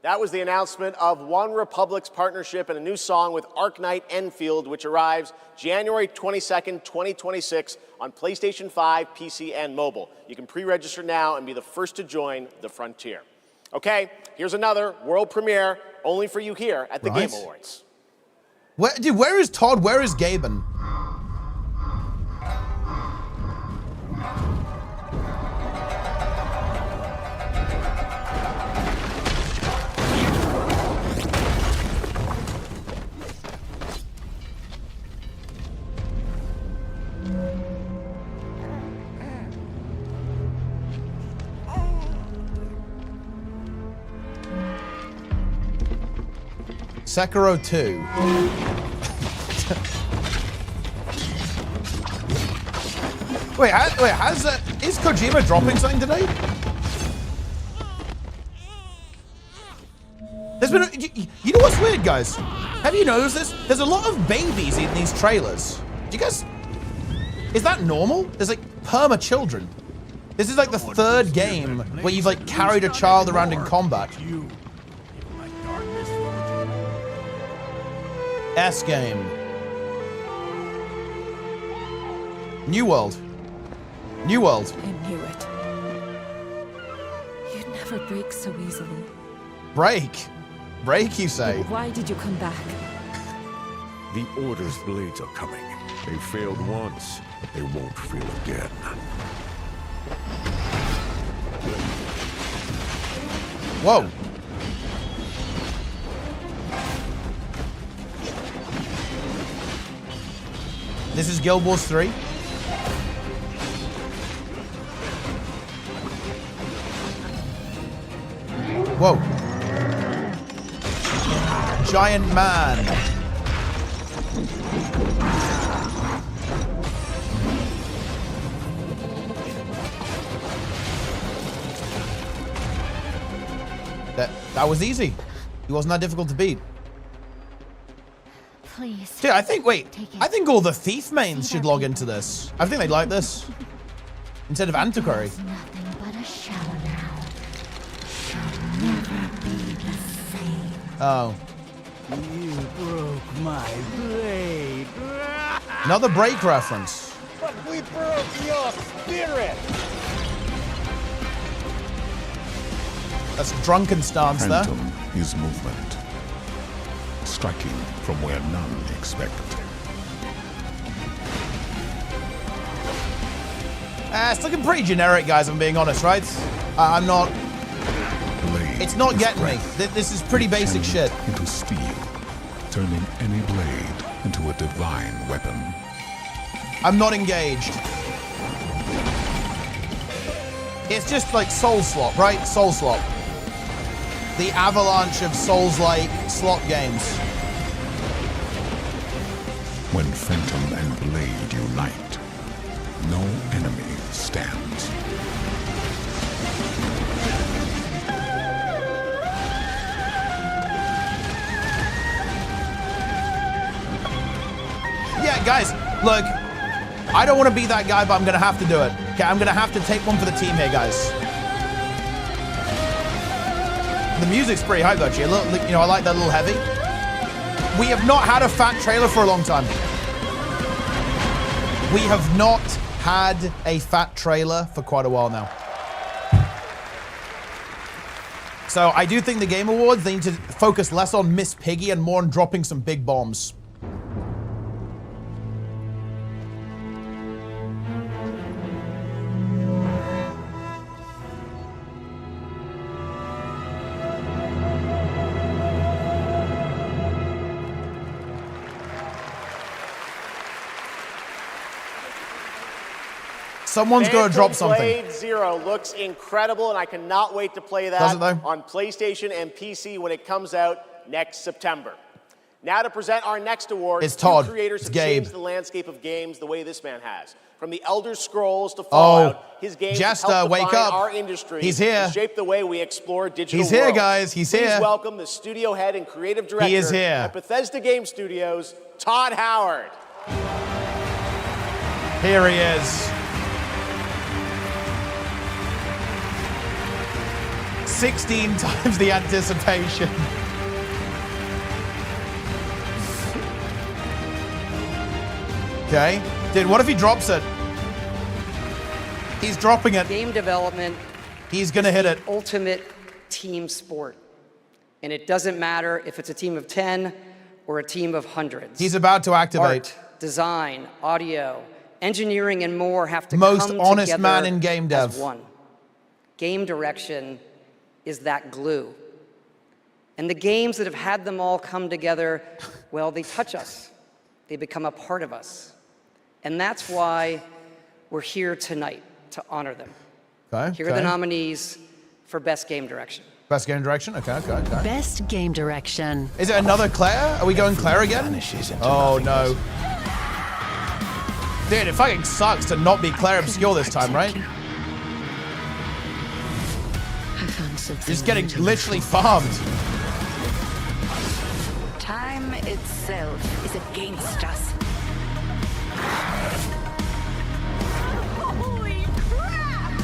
That was the announcement of One Republic's partnership and a new song with Arc Knight Enfield, which arrives January 22nd, 2026 on PlayStation 5, PC, and mobile. You can pre-register now and be the first to join the frontier. Okay, here's another world premiere only for you here at the Game Awards. Dude, where is Todd? Where is Gaben? Sekiro 2. Is Kojima dropping something today? There's been, you know what's weird, guys? Have you noticed this? There's a lot of babies in these trailers. Do you guys, is that normal? There's like perma children. This is like the third game where you've like carried a child around in combat. S game. New World. New World. I knew it. You'd never break so easily. Break? Break, you say? But why did you come back? The Order's blades are coming. They failed once, but they won't fail again. Whoa. This is Guild Wars 3. Whoa. Giant man. That was easy. He wasn't that difficult to beat. Please. Dude, I think all the thief mains should log into this. I think they'd like this. Instead of Antiquary. Nothing but a shell now. Shall never be the same. Oh. You broke my blade. Another break reference. But we broke your spirit. That's drunken stance there. Phantom is movement. Striking from where none expect. It's looking pretty generic, guys, if I'm being honest, right? I'm not... It's not getting me. This is pretty basic shit. Into steel, turning any blade into a divine weapon. I'm not engaged. It's just like Soul Slot, right? Soul Slot. The avalanche of Souls-like slot games. When Phantom and Blade unite, no enemy stands. Yeah, guys, look, I don't want to be that guy, but I'm going to have to do it. Okay, I'm going to have to take one for the team here, guys. The music's pretty hype, actually. A little, you know, I like that little heavy. We have not had a fat trailer for a long time. We have not had a fat trailer for quite a while now. So I do think the Game Awards, they need to focus less on Miss Piggy and more on dropping some big bombs. Someone's going to drop something. Blade Zero looks incredible, and I cannot wait to play that on PlayStation and PC when it comes out next September. Now to present our next award, it's Todd. Two creators have Gabe. changed the landscape of games the way this man has. From the Elder Scrolls to Fallout, his games have helped wake define up. our industry. He's here. And shape the way we explore digital He's here, worlds. guys. He's Please here. welcome the studio head and creative director He is here. at Bethesda Game Studios, Todd Howard. Here he is. 16 times the anticipation. Okay. Dude, what if he drops it? He's dropping it. Game development. He's gonna hit it. Ultimate team sport. And it doesn't matter if it's a team of 10 or a team of hundreds. He's about to activate. Art, design, audio, engineering, and more have to Most come honest together man in game dev. as one. Game direction is that glue. And the games that have had them all come together, well, they touch us. They become a part of us. And that's why we're here tonight, to honor them. Okay, Here are the nominees for Best Game Direction. Best game direction? Okay. Best game direction. Is it another Claire? Are we going Claire again? Oh, no. Dude, it fucking sucks to not be Claire Obscure this time, right? Just getting literally farmed. Time itself is against us. Holy crap!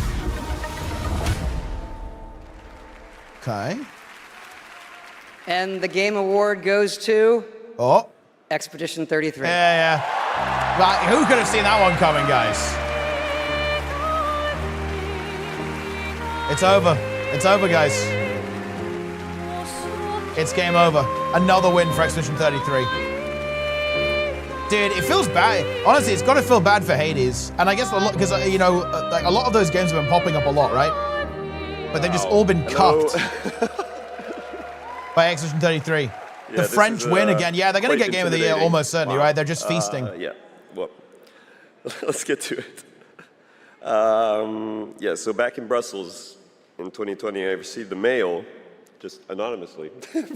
Okay. And the game award goes to... Oh. Expedition 33. Yeah. Right, who could have seen that one coming, guys? It's over. It's over, guys. It's game over. Another win for Expedition 33. Dude, it feels bad. Honestly, it's got to feel bad for Hades. And I guess a lot, because, you know, like a lot of those games have been popping up a lot, right? But they've just all been cucked by Expedition 33. Yeah, the French win again. Yeah, they're going to get Game of the Year almost certainly, right? They're just feasting. Yeah, well, let's get to it. Yeah, so back in Brussels in 2020, I received a mail, just anonymously. Make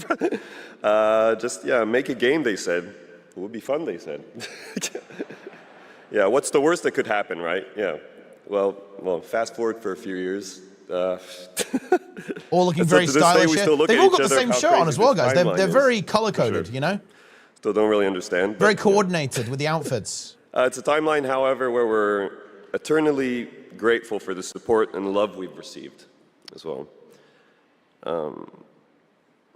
a game, they said. It would be fun, they said. Yeah, what's the worst that could happen, right? Yeah. Well, fast forward for a few years. All looking very stylish. They've all got the same shirt on as well, guys. They're very color-coded, you know? Still don't really understand. Very coordinated with the outfits. It's a timeline, however, where we're eternally grateful for the support and love we've received as well. And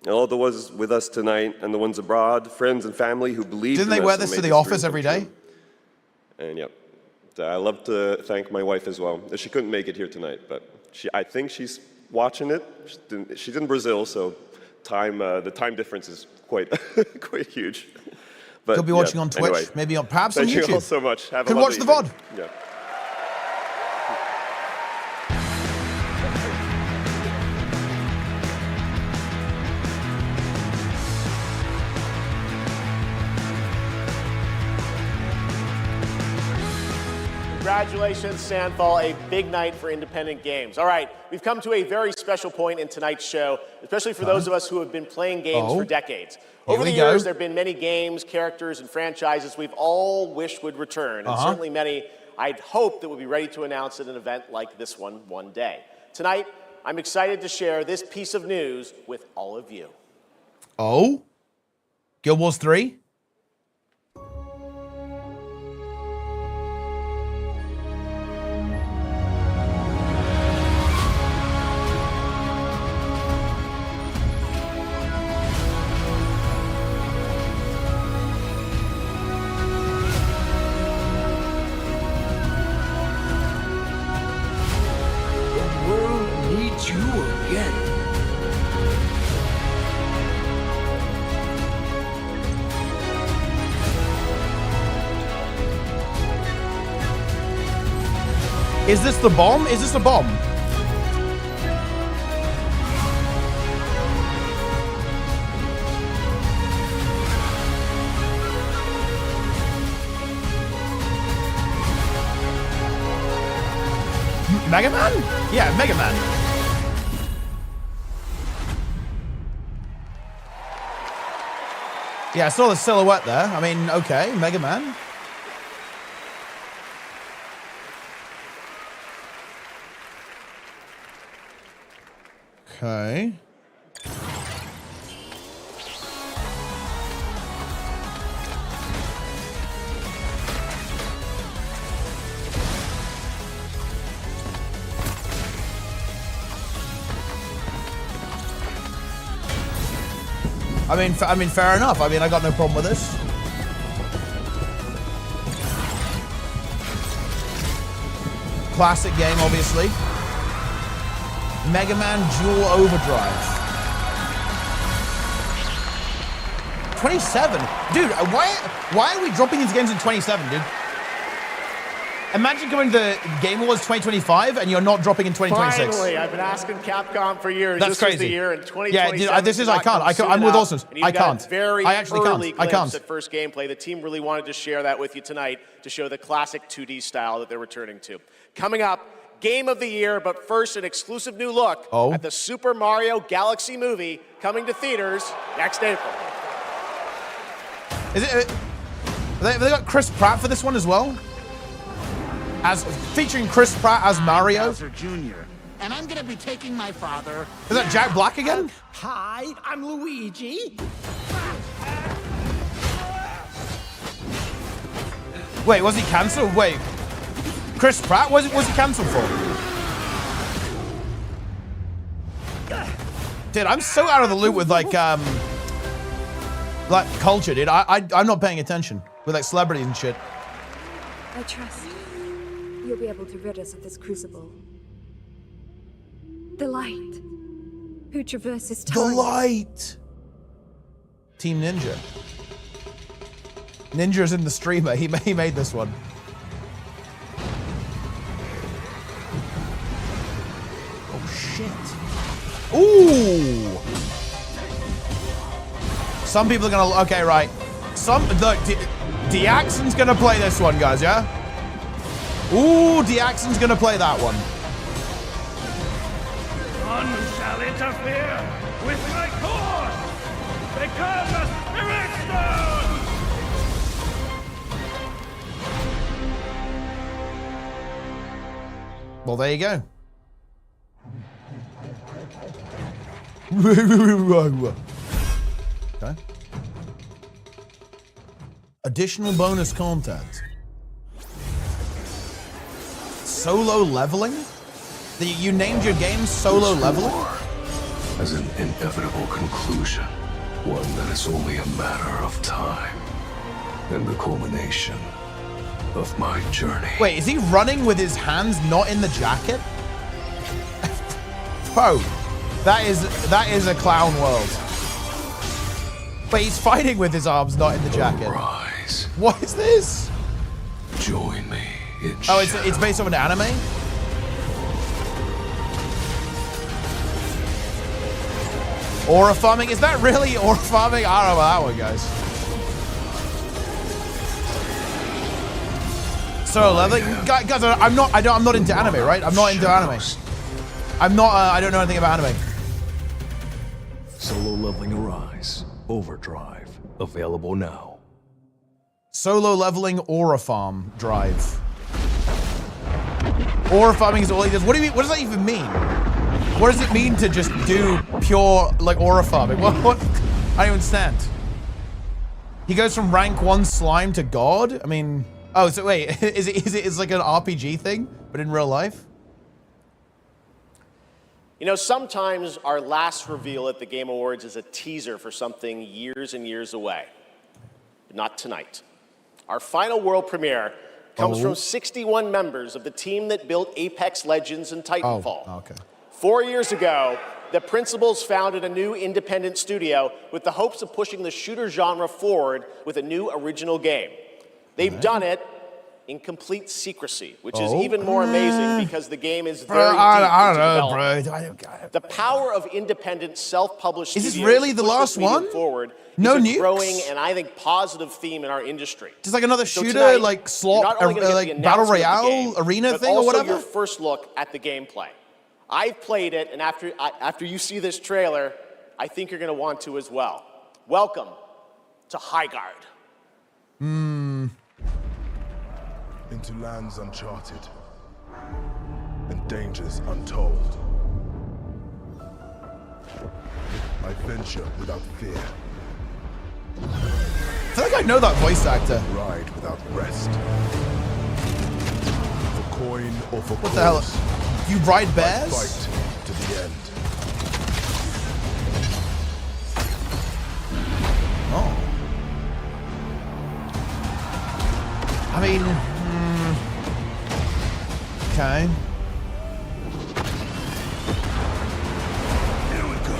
all the ones with us tonight and the ones abroad, friends and family who believe in us. Didn't they wear this to the office every day? And yep. I love to thank my wife as well. She couldn't make it here tonight, but I think she's watching it. She's in Brazil, so the time difference is quite quite huge. But could be watching on Twitch, anyway, maybe perhaps on YouTube. Thank you all so much. Have could a watch the VOD. Yeah. Congratulations, Sandfall, a big night for independent games. All right, we've come to a very special point in tonight's show, especially for those of us who have been playing games for decades. Over the years, there have been many games, characters, and franchises we've all wished would return, and certainly many I'd hoped that would be ready to announce at an event like this one day. Tonight, I'm excited to share this piece of news with all of you. Oh? Guild Wars 3? Is this the bomb? Is this a bomb? Mega Man? Yeah, Mega Man. Yeah, I saw the silhouette there. I mean, okay, Mega Man. Okay. I mean, fair enough. I mean, I got no problem with this. Classic game, obviously. Mega Man Dual Overdrive. 27? Dude, why are we dropping these games in 27, dude? Imagine coming to Game Awards 2025 and you're not dropping in 2026. Finally, I've been asking Capcom for years. That's this crazy. Was the year in 2027. Yeah, dude, this is, I can't. I'm with Awesomes. I can't. I actually can't. I can't. At first gameplay, the team really wanted to share that with you tonight to show the classic 2D style that they're returning to. Coming up, Game of the Year, but first an exclusive new look at the Super Mario Galaxy movie coming to theaters next April. Is it? Have they got Chris Pratt for this one as well? As featuring Chris Pratt as Mario. Bowser Jr. And I'm gonna be taking my father. Is that Jack Black again? Hi, I'm Luigi. Wait, was he cancelled? Wait, Chris Pratt was he cancelled for? Dude, I'm so out of the loop with like culture, dude. I'm not paying attention with like celebrities and shit. I trust you'll be able to rid us of this crucible. The light, who traverses time. The light. Team Ninja. Ninja's in the streamer. He made this one. Oh shit. Ooh. Some people are gonna. Okay, right. Deaxon's gonna play this one, guys. Yeah. Ooh, Deaxon's gonna play that one. None shall interfere with my course. Become a spirit stone. Well, there you go. Okay. Additional bonus content. Solo leveling? You named your game Solo Leveling? As an inevitable conclusion, one that is only a matter of time, and the culmination of my journey. Wait, is he running with his hands not in the jacket? Bro, that is a clown world. Wait, he's fighting with his arms not in the jacket. Rise. What is this? Join me in it's based on an anime? Aura farming? Is that really aura farming? I don't know about that one, guys. So leveling, guys, I'm not into anime, right? I'm not into anime. I'm not. I don't know anything about anime. Solo Leveling Arise Overdrive available now. Solo leveling aura farm drive. Aura farming is all he does. What do you mean? What does that even mean? What does it mean to just do pure like aura farming? What? I don't understand. He goes from rank 1 slime to god. I mean, oh, so wait, is it like an RPG thing, but in real life? You know, sometimes our last reveal at the Game Awards is a teaser for something years and years away. But not tonight. Our final world premiere comes from 61 members of the team that built Apex Legends and Titanfall. Oh, okay. 4 years ago, the principals founded a new independent studio with the hopes of pushing the shooter genre forward with a new original game. They've done it in complete secrecy, which is even more amazing because the game is very deep into development. The power of independent, self-published studios is this really the last one? Forward no is a nukes? growing and I think positive theme in our industry. Just like another So shooter, tonight, like slot, you're not only gonna get like the battle announcement of the royale, game, arena but thing, or also whatever. your first look at the gameplay. I've played it, and after you see this trailer, I think you're going to want to as well. Welcome to Highguard. Into lands uncharted and dangers untold. I venture without fear. I feel like I know that voice actor. Ride without rest. For coin or for What the hell? You ride bears? Fight to the end. Oh. I mean, okay. Here we go.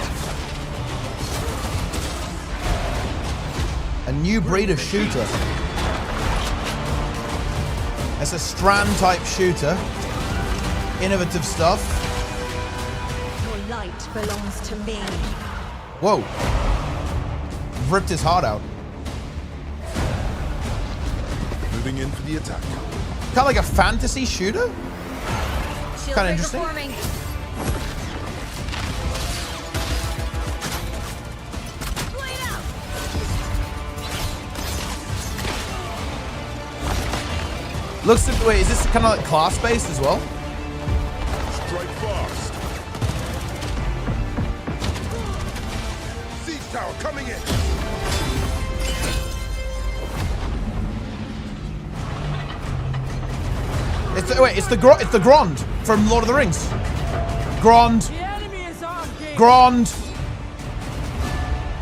A new breed of shooter. It's a strand type shooter. Innovative stuff. Your light belongs to me. Whoa. Ripped his heart out. Moving in for the attack. Kind of like a fantasy shooter? Kind of interesting. Looks to, wait, is this kind of like class-based as well? Strike fast. Siege tower coming in. It's the Grand from Lord of the Rings. Grand. Grand.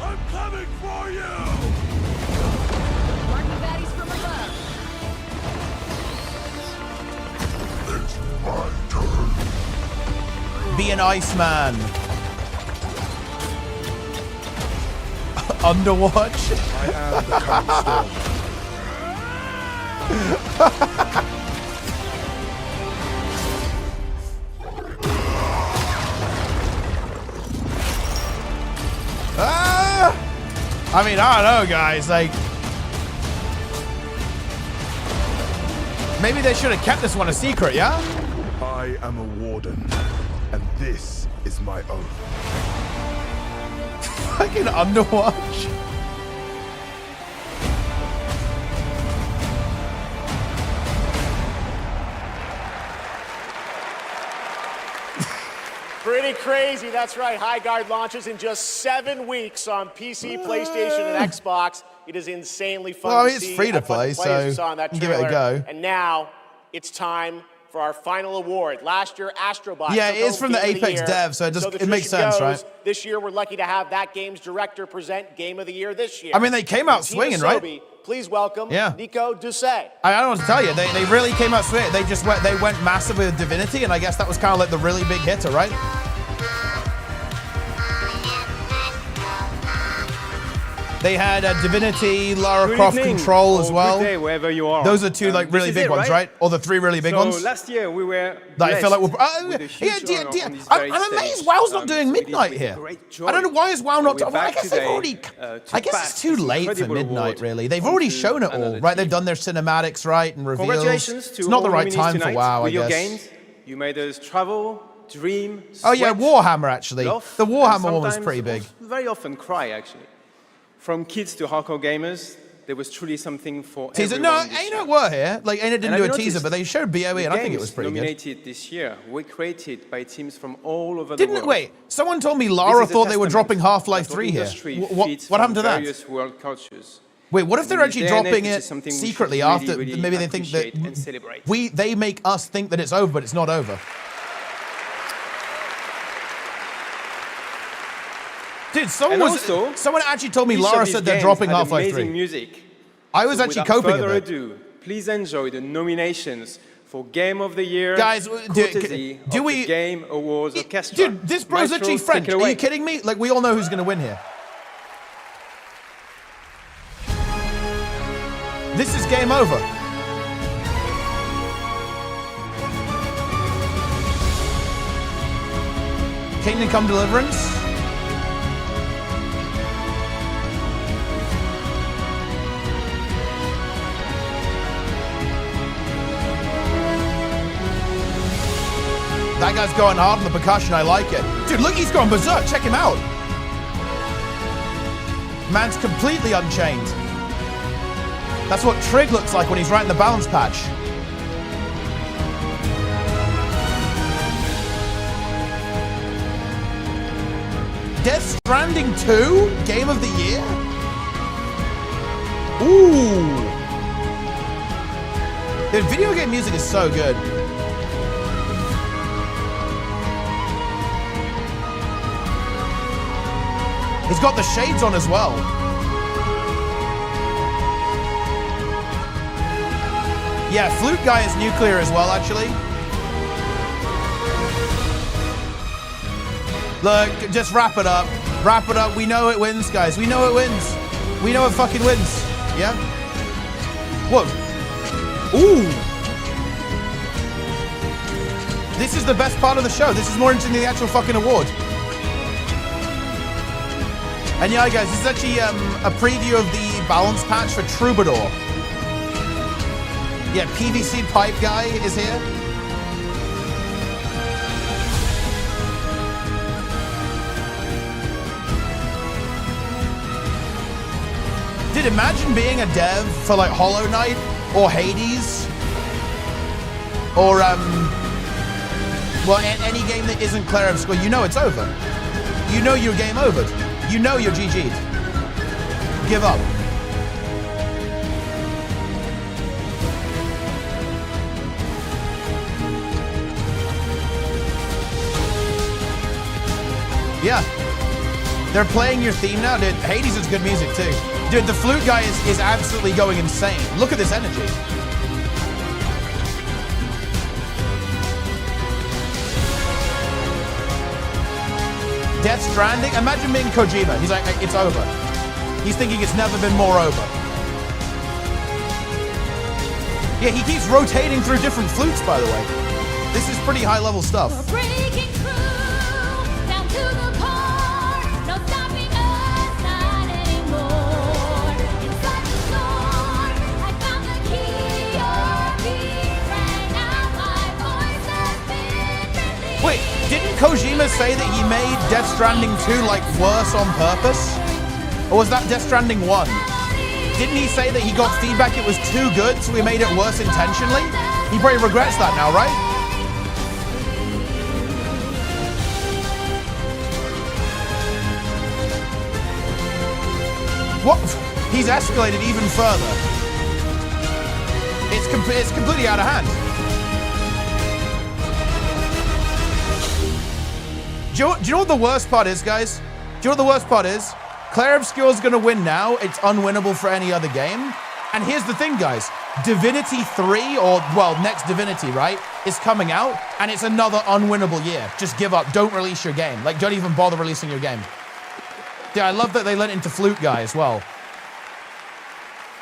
I'm coming for you. Be an Iceman. Underwatch. I am the current storm. I mean, I don't know, guys. Like, maybe they should have kept this one a secret, yeah? I am a warden, and this is my oath. Fucking Underwatch. Pretty crazy, that's right. High Guard launches in just 7 weeks on PC, PlayStation, and Xbox. It is insanely fun Well, to it's see. free to play, so you saw in that give it a trailer. go. And now it's time for our final award. Last year, Astrobot. Yeah, took it is home from the Game of Apex Year. dev, so it makes tradition sense, goes, right? This year, we're lucky to have that game's director present Game of the Year this year. I mean, they came out Team swinging, right? Asobi, please welcome Yeah. Nico Duce. I don't know what to tell you. They really came out swinging. They went massive with Divinity, and I guess that was kind of like the really big hitter, right? They had Divinity, Lara Croft Control as well. Good day, wherever you are. Those are two like really big ones, right? Or the 3 really big ones. So last year we were That I feel like we're. I'm I'm amazed WoW's not doing midnight here. I don't know why is WoW not. Well, I guess they've already. I guess it's too late for midnight, really. They've already shown it all, right? They've done their cinematics, right, and reveals. Congratulations to It's not the all right nominees time for tonight WoW, I with your guess. games. You made us travel, dream, Oh yeah, sweat, Warhammer actually. laugh, The Warhammer and one was sometimes pretty big. Very often cry, actually. From kids to hardcore gamers, there was truly something for Teaser? everyone. No, this year. ArenaNet were here. Like ArenaNet didn't And do a have you teaser, noticed but they showed BOE, and I think it was pretty good. nominated this year were created by teams from all over the Didn't world. wait? Someone told me Lara This is a thought they were testament dropping Half-Life that 3 here. industry What feeds happened to from that? various world cultures. Wait, what if they're And actually ArenaNet, dropping which it is something we should secretly really, after? really Maybe they think that appreciate and celebrate. they make us think that it's over, but it's not over. Dude, someone actually told me each Lara of these said they're games dropping had Half-Life 3. amazing music. I was So actually without coping a further bit. ado, please enjoy the nominations for Game of the Year, Guys, courtesy do of we- the Game Awards Orchestra. Dude, this bro's Maestro, literally take French. it Are away. you kidding me? Like, we all know who's going to win here. This is game over. Kingdom Come Deliverance. That guy's going hard on the percussion. I like it. Dude, look, he's going berserk. Check him out. Man's completely unchained. That's what Trig looks like when he's right in the balance patch. Death Stranding 2? Game of the Year? Ooh. The video game music is so good. He's got the shades on as well. Yeah, Flute Guy is nuclear as well, actually. Look, just wrap it up. Wrap it up. We know it wins, guys. We know it wins. We know it fucking wins. Yeah? Whoa. Ooh. This is the best part of the show. This is more interesting than the actual fucking award. And yeah, guys, this is actually a preview of the balance patch for Troubadour. Yeah, PVC Pipe Guy is here. Dude, imagine being a dev for like Hollow Knight or Hades or well, any game that isn't Claire Obscure. You know it's over. You know you're game over. You know you're GG'd. Give up. Yeah. They're playing your theme now. Dude, Hades is good music too. Dude, the flute guy is absolutely going insane. Look at this energy. Death Stranding, imagine being Kojima. He's like, it's over. He's thinking it's never been more over. Yeah, he keeps rotating through different flutes, by the way. This is pretty high level stuff. Wait, didn't Kojima say that he made Death Stranding 2 like worse on purpose? Or was that Death Stranding 1? Didn't he say that he got feedback it was too good, so he made it worse intentionally? He probably regrets that now, right? What? He's escalated even further. It's completely out of hand. Do you know what the worst part is, guys? Do you know what the worst part is? Claire Obscure's gonna win now. It's unwinnable for any other game. And here's the thing, guys. Divinity 3, or, well, next Divinity, right, is coming out, and it's another unwinnable year. Just give up. Don't release your game. Like, don't even bother releasing your game. Yeah, I love that they lent into Flute Guy as well.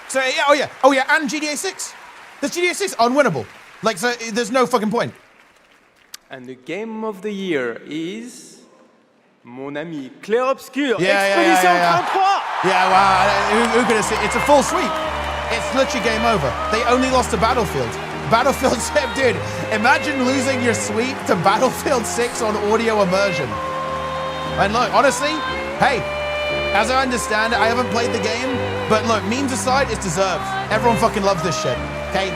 So, yeah, oh yeah, and GTA 6. This GTA 6, unwinnable. Like, so there's no fucking point. And the game of the year is mon ami Claire Obscure. Yeah, wow, who could have seen? It's a full sweep. It's literally game over. They only lost to Battlefield. Battlefield 6, dude, imagine losing your sweep to Battlefield 6 on audio immersion. And look, honestly, hey, as I understand it, I haven't played the game, but look, memes aside, it's deserved. Everyone fucking loves this shit, okay?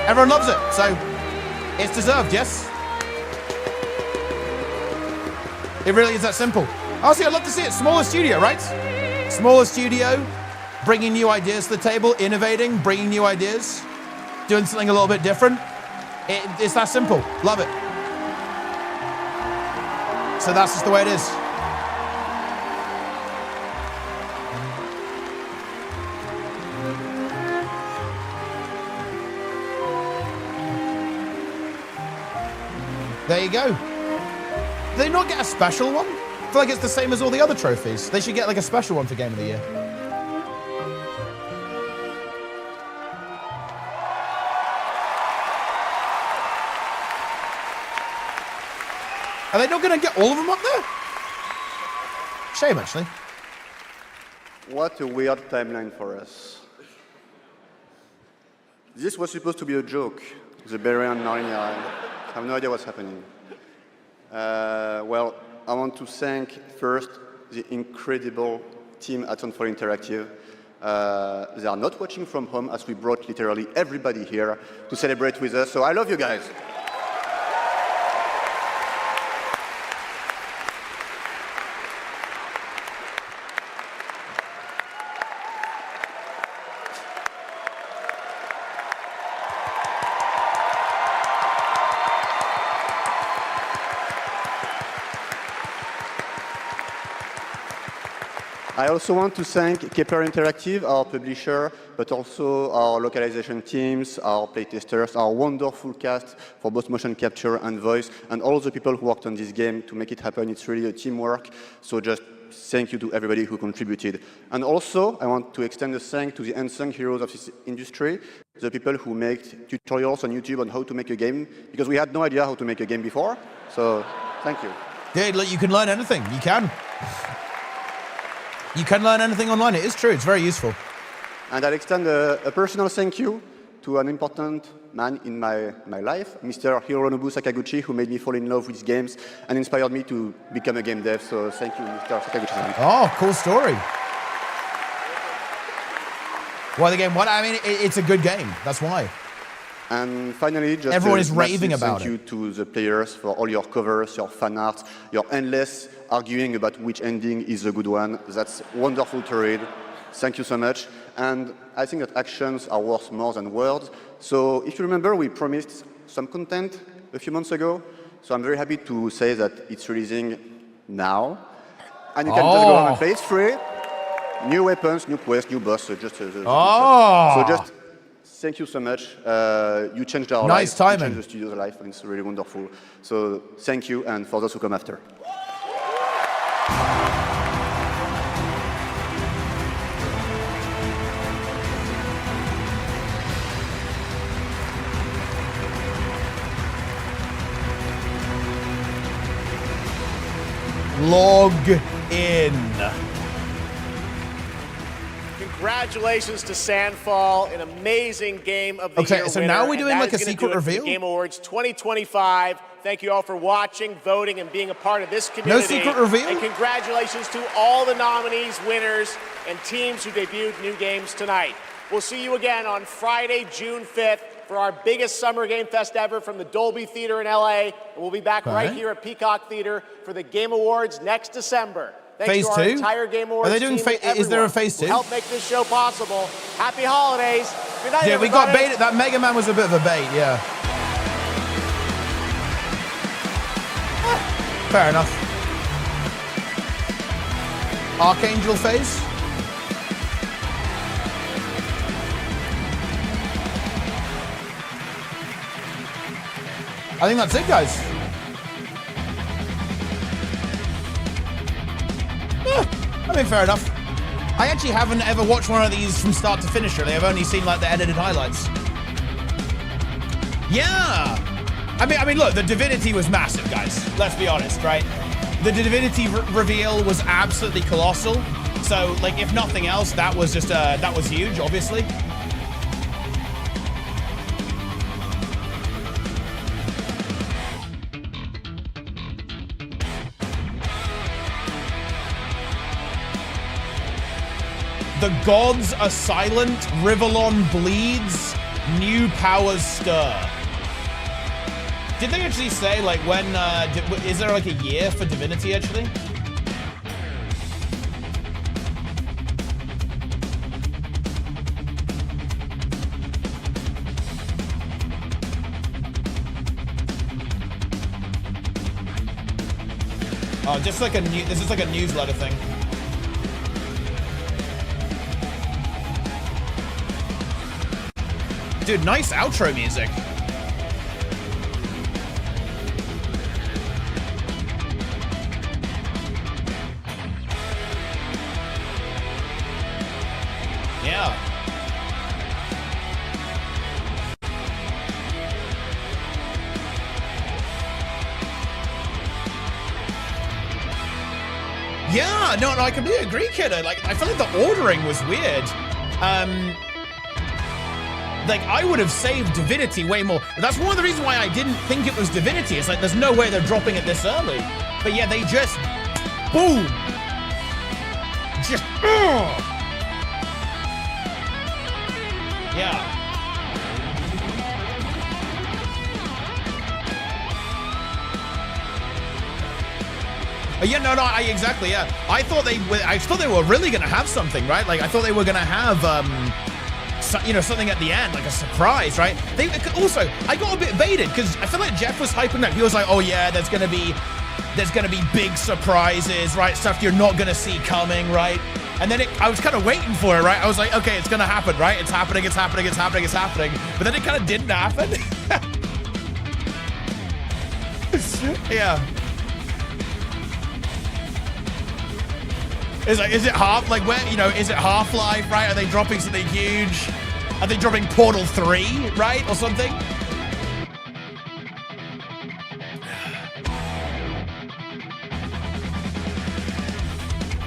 Everyone loves it, so it's deserved, yes? It really is that simple. Honestly, I'd love to see it. Smaller studio, right? Smaller studio, bringing new ideas to the table, innovating, bringing new ideas, doing something a little bit different. It's that simple. Love it. So that's just the way it is. There you go. Do they not get a special one? I feel like it's the same as all the other trophies. They should get like a special one for Game of the Year. Are they not going to get all of them up there? Shame, actually. What a weird timeline for us. This was supposed to be a joke. The Barbarian Narnia. I have no idea what's happening. Well, I want to thank first the incredible team at Unfold Interactive. They are not watching from home as we brought literally everybody here to celebrate with us. So I love you guys. I also want to thank Kepler Interactive, our publisher, but also our localization teams, our playtesters, our wonderful cast for both motion capture and voice, and all the people who worked on this game to make it happen. It's really a teamwork, so just thank you to everybody who contributed. And also, I want to extend a thank to the unsung heroes of this industry, the people who make tutorials on YouTube on how to make a game, because we had no idea how to make a game before, so thank you. Yeah, look, you can learn anything. You can. You can learn anything online. It is true. It's very useful. And I'll extend a personal thank you to an important man in my life, Mr. Hironobu Sakaguchi, who made me fall in love with games and inspired me to become a game dev. So thank you, Mr. Sakaguchi. Oh, cool story. Why the game? What? I mean, it's a good game. That's why. And finally, just everyone is raving about it. Thank you to the players for all your covers, your fan art, your endless arguing about which ending is a good one. That's wonderful to read. Thank you so much. And I think that actions are worth more than words. So if you remember, we promised some content a few months ago. So I'm very happy to say that it's releasing now. And you can just go and play. It's free. New weapons, new quests, new boss. So just so just thank you so much. You changed our life. Nice timing. You changed the studio's life, and it's really wonderful. So thank you, and for those who come after. Log in. Congratulations to Sandfall, an amazing Game of the Year Okay, so winner, now we're doing and like that a is gonna secret do it for the reveal? Game Awards 2025. Thank you all for watching, voting, and being a part of this community. No secret reveal? And congratulations to all the nominees, winners, and teams who debuted new games tonight. We'll see you again on Friday, June 5th for our biggest Summer Game Fest ever from the Dolby Theater in LA. And we'll be back right here at Peacock Theater for the Game Awards next December. Thanks Phase to our 2? entire Game Awards Are they doing team and is there a everyone phase 2? who helped make this show possible. Happy holidays. Good night, Yeah, we got everybody. baited. That Mega Man was a bit of a bait, yeah. Fair enough. Archangel phase? I think that's it, guys. I mean, fair enough. I actually haven't ever watched one of these from start to finish, really. I've only seen, like, the edited highlights. Yeah! I mean, look, the Divinity was massive, guys. Let's be honest, right? The Divinity reveal was absolutely colossal. So, like, if nothing else, that was just, that was huge, obviously. The gods are silent, Rivellon bleeds, new powers stir. Did they actually say, like, when, is there, like, a year for Divinity, actually? Oh, just like this is like a newsletter thing. Dude, nice outro music. Yeah. Yeah, no, I completely agree, kiddo. Like, I feel like the ordering was weird. Like, I would have saved Divinity way more. That's one of the reasons why I didn't think it was Divinity. It's like, there's no way they're dropping it this early. But yeah, they just, boom. Just, yeah. Yeah, no, exactly, yeah. I thought they were really gonna have something, right? Like, I thought they were gonna have, you know, something at the end, like a surprise, right? Also, I got a bit baited because I feel like Jeff was hyping up. He was like, "Oh yeah, there's gonna be big surprises, right? Stuff you're not gonna see coming, right?" And then I was kind of waiting for it, right? I was like, "Okay, it's gonna happen, right? It's happening, it's happening, it's happening, it's happening." But then it kind of didn't happen. Yeah. It's like, is it is it Half-Life, right? Are they dropping something huge? Are they dropping Portal 3, right? Or something?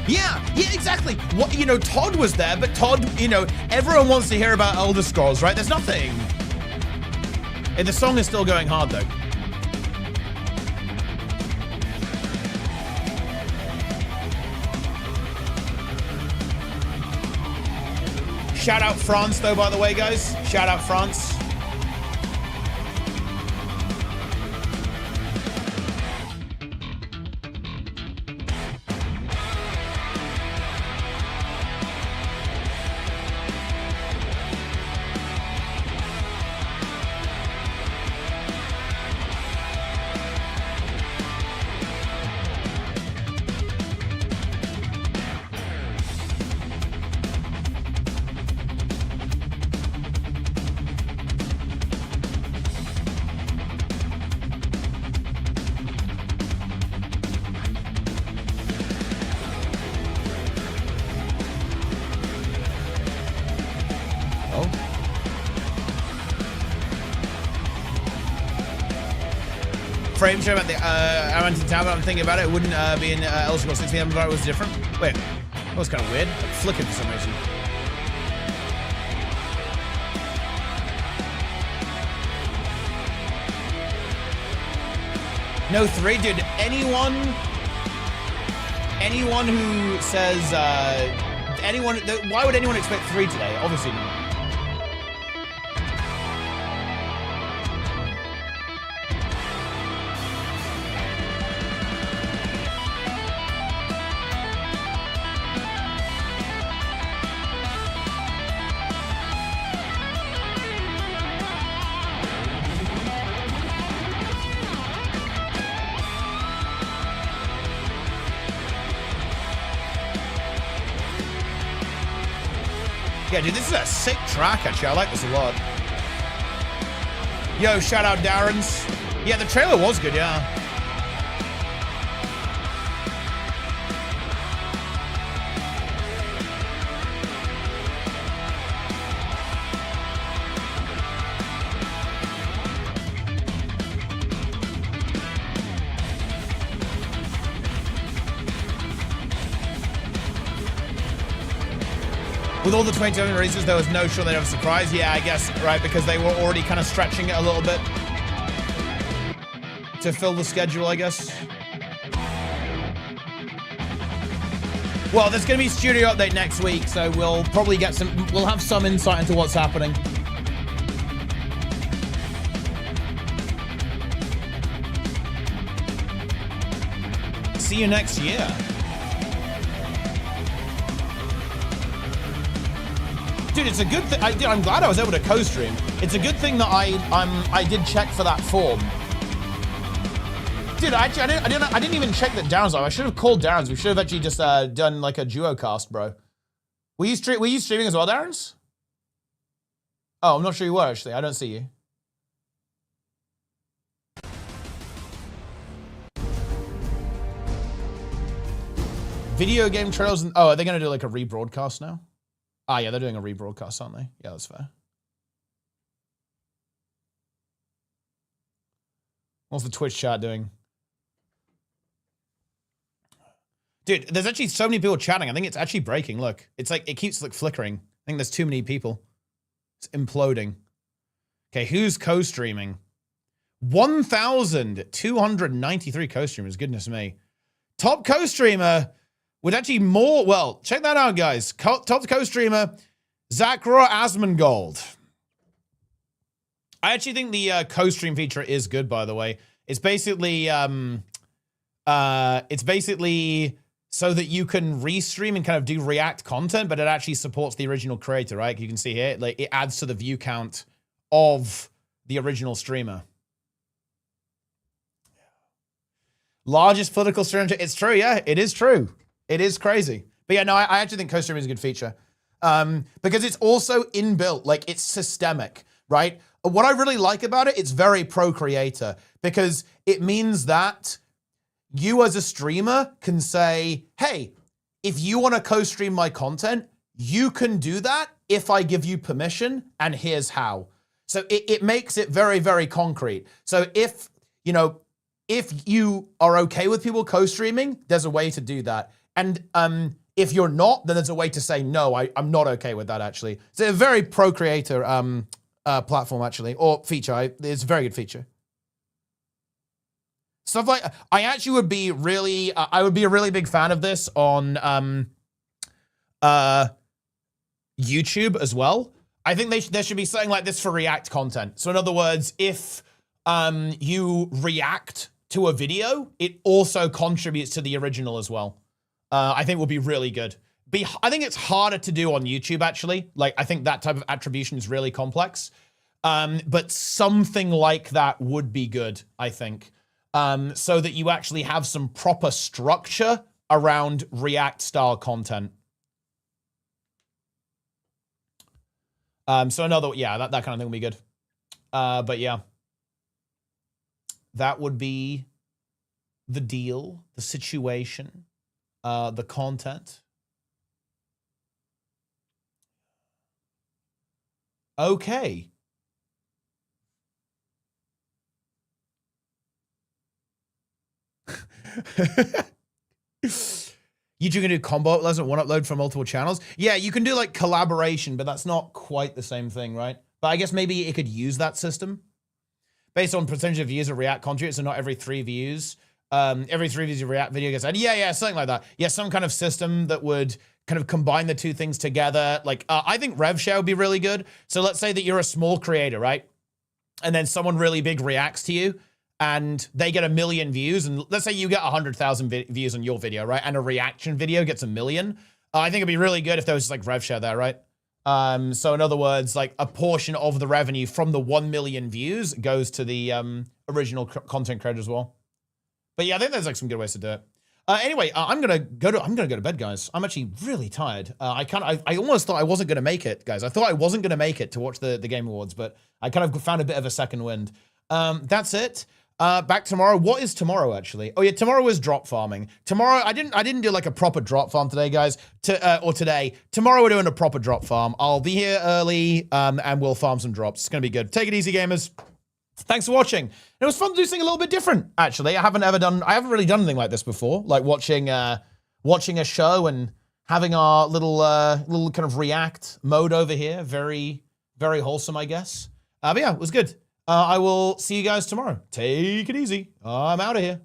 Yeah, exactly. What, you know, Todd was there, but Todd, you know, everyone wants to hear about Elder Scrolls, right? There's nothing. And the song is still going hard, though. Shout out France, though, by the way, guys. Shout out France. Frame show about the ArenaNet, I'm thinking about it. It wouldn't be in Elder Scrolls 6. The environment was different. Wait, that was kind of weird. It flickered for some reason. No 3, dude. Anyone who says why would anyone expect 3 today? Obviously not. Yeah, dude, this is a sick track, actually. I like this a lot. Yo, shout out Darren's. Yeah, the trailer was good, yeah. With all the 27 releases, there was no sure they'd have a surprise. Yeah, I guess, right, because they were already kind of stretching it a little bit to fill the schedule, I guess. Well, there's going to be a studio update next week, so we'll probably get we'll have some insight into what's happening. See you next year. Dude, it's a good thing. I'm glad I was able to co-stream. It's a good thing that I did check for that form. Dude, I didn't even check that Darren's live. I should have called Darren's. We should have actually just done like a duo cast, bro. Were you streaming as well, Darren's? Oh, I'm not sure you were actually. I don't see you. Video game trailers. Oh, are they gonna do like a rebroadcast now? Ah, yeah, they're doing a rebroadcast, aren't they? Yeah, that's fair. What's the Twitch chat doing? Dude, there's actually so many people chatting. I think it's actually breaking. Look, it's like, it keeps like flickering. I think there's too many people. It's imploding. Okay, who's co-streaming? 1,293 co-streamers, goodness me. Top co-streamer with actually more, well, check that out, guys. Top co-streamer, Zachra Asmongold. I actually think the co-stream feature is good, by the way. It's basically so that you can restream and kind of do React content, but it actually supports the original creator, right? You can see here, like it adds to the view count of the original streamer. Largest political streamer. It's true, yeah, it is true. It is crazy. But yeah, no, I actually think co-streaming is a good feature. Because it's also inbuilt, like it's systemic, right? What I really like about it, it's very pro-creator because it means that you as a streamer can say, hey, if you want to co-stream my content, you can do that if I give you permission, and here's how. So it makes it very, very concrete. So if you are okay with people co-streaming, there's a way to do that. And if you're not, then there's a way to say, no, I'm not okay with that, actually. It's a very pro-creator platform, actually, or feature. It's a very good feature. Stuff like, I actually would be really, I would be a really big fan of this on YouTube as well. I think there should be something like this for React content. So in other words, if you react to a video, it also contributes to the original as well. I think will be really good. I think it's harder to do on YouTube, actually. Like, I think that type of attribution is really complex. But something like that would be good, I think. So that you actually have some proper structure around React-style content. So another, yeah, that kind of thing would be good. But yeah. That would be the deal, the situation, the content. Okay. YouTube can do combo uploads and one upload from multiple channels. Yeah, you can do like collaboration, but that's not quite the same thing, right? But I guess maybe it could use that system. Based on percentage of views of React content, so not every 3 views. Every 3 views of React video gets added. Yeah, something like that. Yeah, some kind of system that would kind of combine the two things together. Like, I think RevShare would be really good. So let's say that you're a small creator, right? And then someone really big reacts to you and they get 1 million views. And let's say you get 100,000 views on your video, right? And a reaction video gets 1 million. I think it'd be really good if there was just like RevShare there, right? So in other words, like a portion of the revenue from the 1 million views goes to the original content creator as well. But yeah, I think there's like some good ways to do it. Anyway, I'm gonna go to bed, guys. I'm actually really tired. I almost thought I wasn't gonna make it, guys. I thought I wasn't gonna make it to watch the Game Awards, but I kind of found a bit of a second wind. That's it. Back tomorrow. What is tomorrow, actually? Oh yeah, tomorrow is drop farming. Tomorrow, I didn't do like a proper drop farm today, guys. Or today. Tomorrow we're doing a proper drop farm. I'll be here early, and we'll farm some drops. It's gonna be good. Take it easy, gamers. Thanks for watching. It was fun to do something a little bit different, actually. I haven't really done anything like this before. Like watching a show and having our little kind of react mode over here. Very, very wholesome, I guess. But yeah, it was good. I will see you guys tomorrow. Take it easy. I'm out of here.